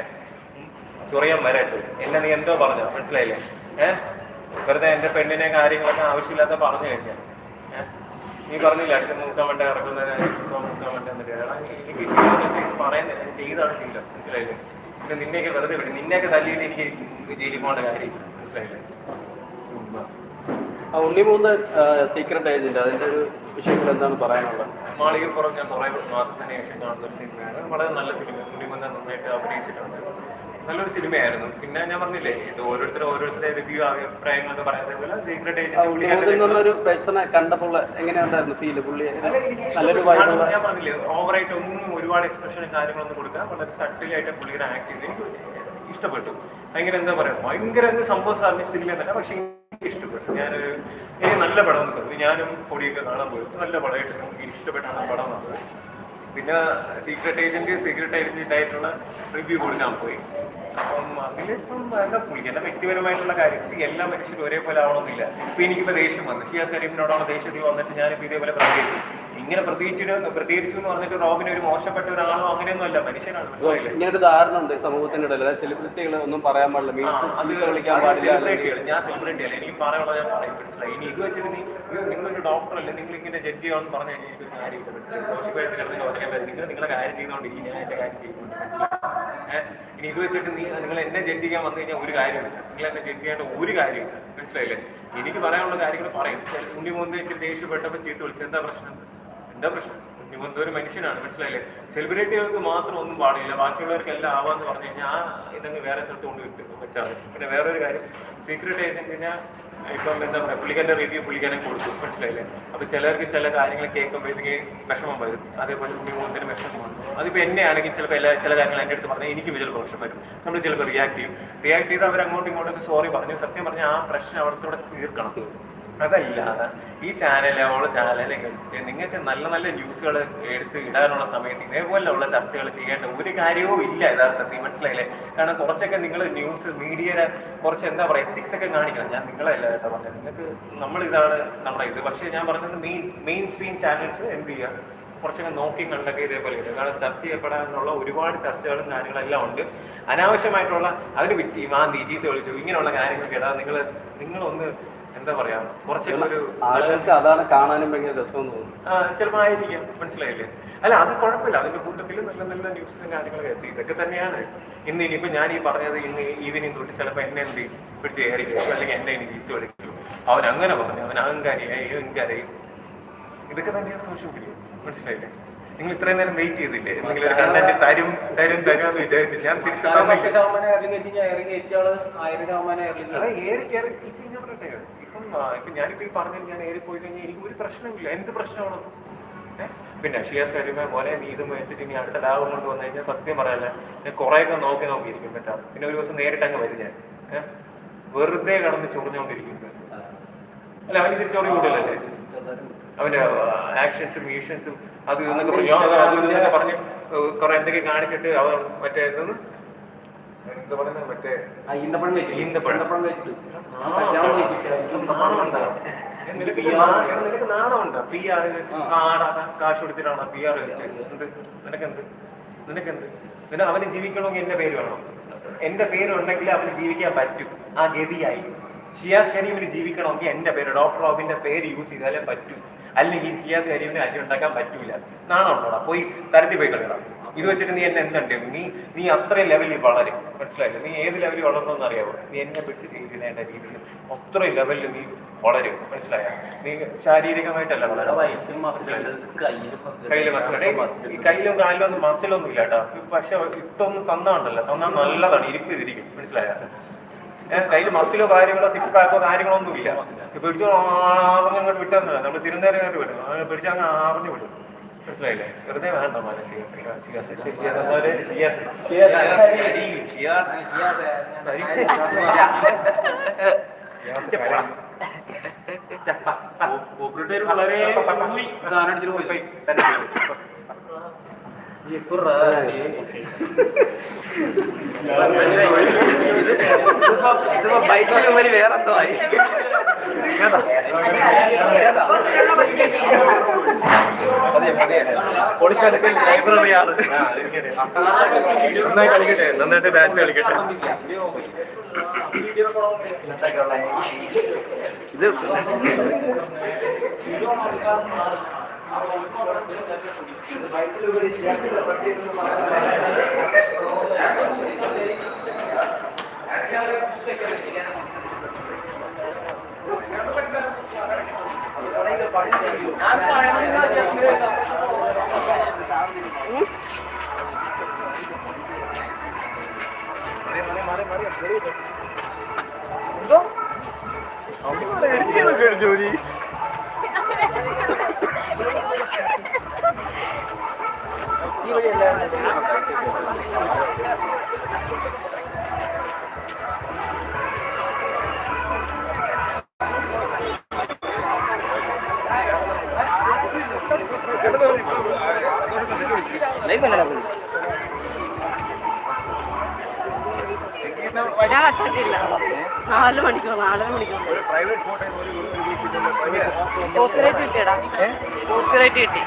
[SPEAKER 3] ചൊറിയാൻ വരട്ടെ. എന്നെ നീ എന്തോ പറഞ്ഞോ, മനസ്സിലായില്ലേ. വെറുതെ എൻ്റെ പെണ്ണിനെ കാര്യങ്ങളൊക്കെ ആവശ്യമില്ലാത്ത പറഞ്ഞു കഴിഞ്ഞാൽ നീ പറഞ്ഞില്ല അടുത്ത് നോക്കാൻ വേണ്ടി ഇറങ്ങുന്നതിന് നോക്കാൻ വേണ്ടി എന്നിട്ട് എനിക്ക് ചെയ്യുന്നത് പറയുന്നില്ല, ഞാൻ ചെയ്താണ് ചെയ്യില്ല, മനസ്സിലായില്ലേ? പിന്നെ നിന്നെയൊക്കെ വെറുതെ വിടും, നിന്നെയൊക്കെ തല്ലിയിട്ട് എനിക്ക് ജയിലിൽ പോകേണ്ട കാര്യം, മനസ്സിലായില്ലേ?
[SPEAKER 13] ഉണ്ണിമൂന്ന് സീക്രട്ട് ഏജന്റ്, അതിന്റെ ഒരു വിഷയത്തിൽ എന്താണ് പറയാനുള്ളത്?
[SPEAKER 3] മാളികപ്പുറം ഞാൻ കുറേ മാസത്തിന് ശേഷം കാണുന്ന ഒരു സിനിമയാണ്. വളരെ നല്ല സിനിമ, ഉണ്ണിമൂന്ന് നന്നായിട്ട് അഭിനയിച്ചിട്ടുണ്ട്. നല്ലൊരു സിനിമയായിരുന്നു. പിന്നെ ഞാൻ പറഞ്ഞില്ലേ, ഇത് ഓരോരുത്തരുടെ റിവ്യൂ അഭിപ്രായങ്ങളൊക്കെ പറയുന്നത് പോലെ സീക്രട്ട്
[SPEAKER 13] ഏജന്റ് പേഴ്സണെ കണ്ടപ്പോൾ എങ്ങനെയുണ്ടായിരുന്നു ഫീല്? പുള്ളി നല്ലൊരു
[SPEAKER 3] ഞാൻ പറഞ്ഞില്ലേ, ഓവറായിട്ട് ഒന്നും ഒരുപാട് എക്സ്പ്രഷനും കാര്യങ്ങളൊന്നും കൊടുക്കാൻ വളരെ സട്ടിലായിട്ട് പുള്ളിയുടെ ആക്ട് ചെയ്ത് എനിക്ക് ഇഷ്ടപ്പെട്ടു. ഭയങ്കര എന്താ പറയുക, ഭയങ്കര സംഭവ സിനിമ തന്നെ, പക്ഷെ എനിക്ക് ഇഷ്ടപ്പെട്ടു. എനിക്ക് നല്ല പടം തോന്നി. ഞാനും പൊടിയൊക്കെ കാണാൻ പോയി, നല്ല പടമായിട്ട് എനിക്ക് ഇഷ്ടപ്പെട്ടാണ് പടം വന്നത്. പിന്നെ സീക്രട്ട് ഏജന്റായിട്ടുള്ള റിവ്യൂ കൊടുക്കാൻ പോയി. അപ്പം അതിലിപ്പം എന്താ പുള്ളിക്ക് വ്യക്തിപരമായിട്ടുള്ള കാര്യം, എല്ലാ മനുഷ്യരും ഒരേപോലെ ആവണമെന്നില്ല. ഇപ്പം എനിക്കിപ്പോൾ ദേഷ്യം വന്നു, ഷിയാസ് കരീമിനോടാണ് ദേഷ്യത്തിൽ വന്നിട്ട് ഞാനിപ്പോൾ ഇതേപോലെ പ്രതികരിച്ചു. ഇങ്ങനെ പ്രതികരിച്ചു എന്ന് പറഞ്ഞിട്ട് റോബിന് ഒരു മോശപ്പെട്ട ഒരാളോ അങ്ങനെയൊന്നും അല്ല, മനുഷ്യനാണ്.
[SPEAKER 13] ഇങ്ങനെ ഒരു ധാരണ ഉണ്ട് സമൂഹത്തിന്റെ ഇടയിൽ, സെലിബ്രിറ്റികൾ ഒന്നും പറയാൻ പാടില്ല,
[SPEAKER 3] സെലിബ്രിറ്റികൾ. ഞാൻ സെലിബ്രിറ്റി അല്ല, എനിക്ക് പറയാനുള്ളത് ഞാൻ പറയും, മനസ്സിലായി? ഇനി ഇത് വെച്ചിട്ട് നിങ്ങളൊരു ഡോക്ടറല്ലേ, നിങ്ങൾ ഇങ്ങനെ ജഡ്ജ് ചെയ്യാമെന്ന് പറഞ്ഞു കഴിഞ്ഞാൽ എനിക്കൊരു കാര്യമില്ല, മനസ്സിലായി? സോഷ്യലായിട്ട് കിടന്ന് പറയാൻ പറ്റും, നിങ്ങൾ നിങ്ങളുടെ കാര്യം ചെയ്തുകൊണ്ടിരിക്കും, ഞാൻ എൻ്റെ കാര്യം ചെയ്യുന്നുണ്ട്, മനസ്സിലായി? ഇനി ഇത് വെച്ചിട്ട് നിങ്ങൾ എന്നെ ജഡ്ജ് ചെയ്യാൻ വന്നു കഴിഞ്ഞാൽ ഒരു കാര്യമില്ല, നിങ്ങൾ എന്നെ ജഡ്ജ് ചെയ്യേണ്ട ഒരു കാര്യമില്ല, മനസ്സിലായില്ലേ? എനിക്ക് പറയാനുള്ള കാര്യങ്ങൾ പറയും. ഉണ്ണിമൂന്ന് ഇച്ചിരി ദേഷ്യപ്പെട്ടപ്പോൾ ചീത്ത വിളിച്ചു, എന്താ പ്രശ്നം? ഉണ്ണിമൂന്ന് ഒരു മനുഷ്യനാണ്, മനസ്സിലായില്ലേ? സെലിബ്രിറ്റികൾക്ക് മാത്രം ഒന്നും പാടില്ല, ബാക്കിയുള്ളവർക്ക് എല്ലാം ആവാന്ന് പറഞ്ഞു കഴിഞ്ഞാൽ ഇതങ്ങ് വേറെ സ്ഥലത്ത് കൊണ്ട് വെച്ചാൽ. പിന്നെ വേറൊരു കാര്യം, സീക്രട്ട് ഏജന്റിനെ ഇപ്പം എന്താ പറയുക, പുള്ളിക്കാരുടെ റിവ്യൂ പുള്ളിക്കാരെ കൊടുക്കും, മനസ്സിലായില്ലേ? അപ്പോൾ ചിലർക്ക് ചില കാര്യങ്ങൾ കേൾക്കുമ്പോഴത്തേക്ക് വിഷമം വരും. അതേപോലെ ഉണ്ണിമൂന്നിന് വിഷമം വന്നു. അതിപ്പോൾ എന്നെ ആണെങ്കിൽ ചിലപ്പോൾ ചില കാര്യങ്ങൾ എൻ്റെ അടുത്ത് പറഞ്ഞാൽ എനിക്ക് ചിലപ്പോൾ വിഷമം വരും. നമ്മൾ ചിലപ്പോൾ റിയാക്ട് ചെയ്ത് അവർ അങ്ങോട്ടും ഇങ്ങോട്ടൊക്കെ സോറി പറഞ്ഞു. സത്യം പറഞ്ഞാൽ ആ പ്രശ്നം അവിടത്തോടെ തീർക്കണം. അതല്ലാതെ ഈ ചാനലുകൾ നിങ്ങൾക്ക് നല്ല നല്ല ന്യൂസുകൾ എടുത്ത് ഇടാനുള്ള സമയത്ത് ഇതേപോലെയുള്ള ചർച്ചകൾ ചെയ്യേണ്ട ഒരു കാര്യവും ഇല്ല യഥാർത്ഥത്തിൽ, മനസ്സിലായില്ലേ? കാരണം കുറച്ചൊക്കെ നിങ്ങൾ ന്യൂസ് മീഡിയയുടെ കുറച്ച് എന്താ പറയുക എത്തിക്സ് ഒക്കെ കാണിക്കണം. ഞാൻ നിങ്ങളല്ല കേട്ടോ പറഞ്ഞത്, നിങ്ങൾക്ക് നമ്മളിതാണ് നമ്മുടെ ഇത്. പക്ഷേ ഞാൻ പറഞ്ഞത് മെയിൻ സ്ട്രീം ചാനൽസ് എന്ത് ചെയ്യുക, കുറച്ചൊക്കെ നോക്കി കണ്ടൊക്കെ ഇതേപോലെ ഇത്. കാരണം ചർച്ച ചെയ്യപ്പെടാനുള്ള ഒരുപാട് ചർച്ചകളും കാര്യങ്ങളെല്ലാം ഉണ്ട്. അനാവശ്യമായിട്ടുള്ള അവർ വിച്ച് മാന്തി ചീത്ത വിളിച്ചു ഇങ്ങനെയുള്ള കാര്യങ്ങളൊക്കെ ഇടാൻ നിങ്ങളൊന്ന് എന്താ പറയാ, കുറച്ചൊക്കെ ഒരു
[SPEAKER 13] ആളുകൾക്ക് അതാണ് കാണാനും ഭയങ്കര രസം തോന്നുന്നു.
[SPEAKER 3] ചിലപ്പോൾ ആയിരിക്കും, മനസ്സിലായില്ലേ? അല്ല, അത് കുഴപ്പമില്ല. അതിന്റെ കൂട്ടത്തിൽ നല്ല നല്ല ന്യൂസും കാര്യങ്ങളൊക്കെ എത്തി. ഇതൊക്കെ തന്നെയാണ് ഇനിയിപ്പോൾ ഞാൻ ഈ പറഞ്ഞത്. ഇന്ന് ഈവനിങ് തൊട്ട് ചിലപ്പോൾ എന്നെ എന്ത് പിടിച്ച് കയറിക്കും, അല്ലെങ്കിൽ എന്നെ ഇനി ചീത്ത വിളിക്കും, അവൻ അങ്ങനെ പറഞ്ഞു, അവൻ അഹങ്കാരിയായി. ഇതൊക്കെ തന്നെയാണ് സോഷ്യൽ മീഡിയ, മനസ്സിലായില്ലേ? നിങ്ങൾ ഇത്രയും നേരം വെയിറ്റ് ചെയ്തില്ലേ, എന്തെങ്കിലും ഒരു കണ്ടന്റ് തരുമെന്ന് വിചാരിച്ചില്ല. ഞാൻ തിരിച്ചു ഇപ്പം ഞാനിപ്പോൾ ഈ പറഞ്ഞത് ഞാൻ ഏറി പോയി കഴിഞ്ഞാൽ എനിക്ക് ഒരു പ്രശ്നമില്ല. എന്ത് പ്രശ്നമാണ്? പിന്നെ ഷിയാസ് കരീമ മോനെ നീ ഇത് വെച്ചിട്ട് ഇനി അടുത്ത ലാഭം കൊണ്ട് വന്നു കഴിഞ്ഞാൽ സത്യം പറയാനല്ല, ഞാൻ കുറേയൊക്കെ നോക്കിയിരിക്കും പറ്റാ. പിന്നെ ഒരു ദിവസം നേരിട്ട് അങ്ങ് വരും ഞാൻ. വെറുതെ കടന്ന് ചൊറിഞ്ഞുകൊണ്ടിരിക്കുന്നത് അല്ല, അവന് ഇച്ചിരി ചൊറി കൂടുതലല്ലേ? അവന്റെ ആക്ഷൻസും മീഷൻസും അത് ഇതൊക്കെ പറഞ്ഞ് കുറെ എന്തൊക്കെ കാണിച്ചിട്ട് അവൻ മറ്റേ എന്താ പറയുന്നത്, മറ്റേ നിനക്ക് നാണമുണ്ടോ? കാശ് കൊടുത്തിട്ടാണോ PR കഴിച്ചത്? നിനക്കെന്ത്? അവന് ജീവിക്കണമെങ്കിൽ എന്റെ പേര് വേണം. എന്റെ പേരുണ്ടെങ്കിൽ അവന് ജീവിക്കാൻ പറ്റും. ആ ഗതിയായി ഷിയാസ് കരീമിന് ജീവിക്കണമെങ്കിൽ എന്റെ പേര് ഡോക്ടർ റോബിന്റെ പേര് യൂസ് ചെയ്താലേ പറ്റൂ. അല്ലെങ്കിൽ ഷിയാസ് കരീമിന് അരി ഉണ്ടാക്കാൻ പറ്റൂല. നാണമുണ്ടോടാ? പോയി തരത്തി പോയി കളിക്കണം. ഇത് വെച്ചിട്ട് നീ എന്നെ എന്തുണ്ട്? നീ അത്രയും ലെവലിൽ വളരും, മനസ്സിലായില്ല? നീ ഏത് ലെവലിൽ വളർന്നോന്ന് അറിയാവോ? നീ എന്നെ പിടിച്ച് തീരുന്നേണ്ട രീതിയിൽ അത്രയും ലെവലിൽ നീ വളരും, മനസ്സിലായ? നീ ശാരീരികമായിട്ടല്ല വളരും, കയ്യില് മസിലുണ്ട്. ഈ കയ്യിലും കാലിലും ഒന്നും മസിലൊന്നും ഇല്ല കേട്ടോ. പക്ഷെ ഇട്ടൊന്നും തന്നാണ്ടല്ലോ, തന്നാൽ നല്ലതാണ്, ഇരിപ്പിതിരിക്കും, മനസ്സിലായ? കയ്യിൽ മസിലോ കാര്യങ്ങളോ സിക്സ് പാക്കോ കാര്യങ്ങളോ ഒന്നും ഇല്ല. പിടിച്ചു ആറിഞ്ഞങ്ങോട്ട് വിട്ടാൽ നമ്മൾ തിരുനേരങ്ങോട്ട് വിടും, പിടിച്ച് അങ്ങ് ആറിഞ്ഞു വിടും, മനസ്സിലായില്ലേ? വെറുതെ വേണ്ട വളരെ
[SPEAKER 4] ഇതിപ്പോ ബൈക്കിൽ വേറെന്തോ ആയി.
[SPEAKER 3] ലൈബ്രറിയാണ്. നന്നായി കളിക്കട്ടെ, നന്നായിട്ട് ഡാൻസ് കളിക്കട്ടെ. ഇത് ജോലി
[SPEAKER 1] ഞാൻ കട്ടിട്ടില്ല. 4 മണിക്കൂർ 4 മണിക്കൂർ കോപ്പിറൈറ്റ് കിട്ടിയടാ, കോപ്പിറൈറ്റ് കിട്ടി.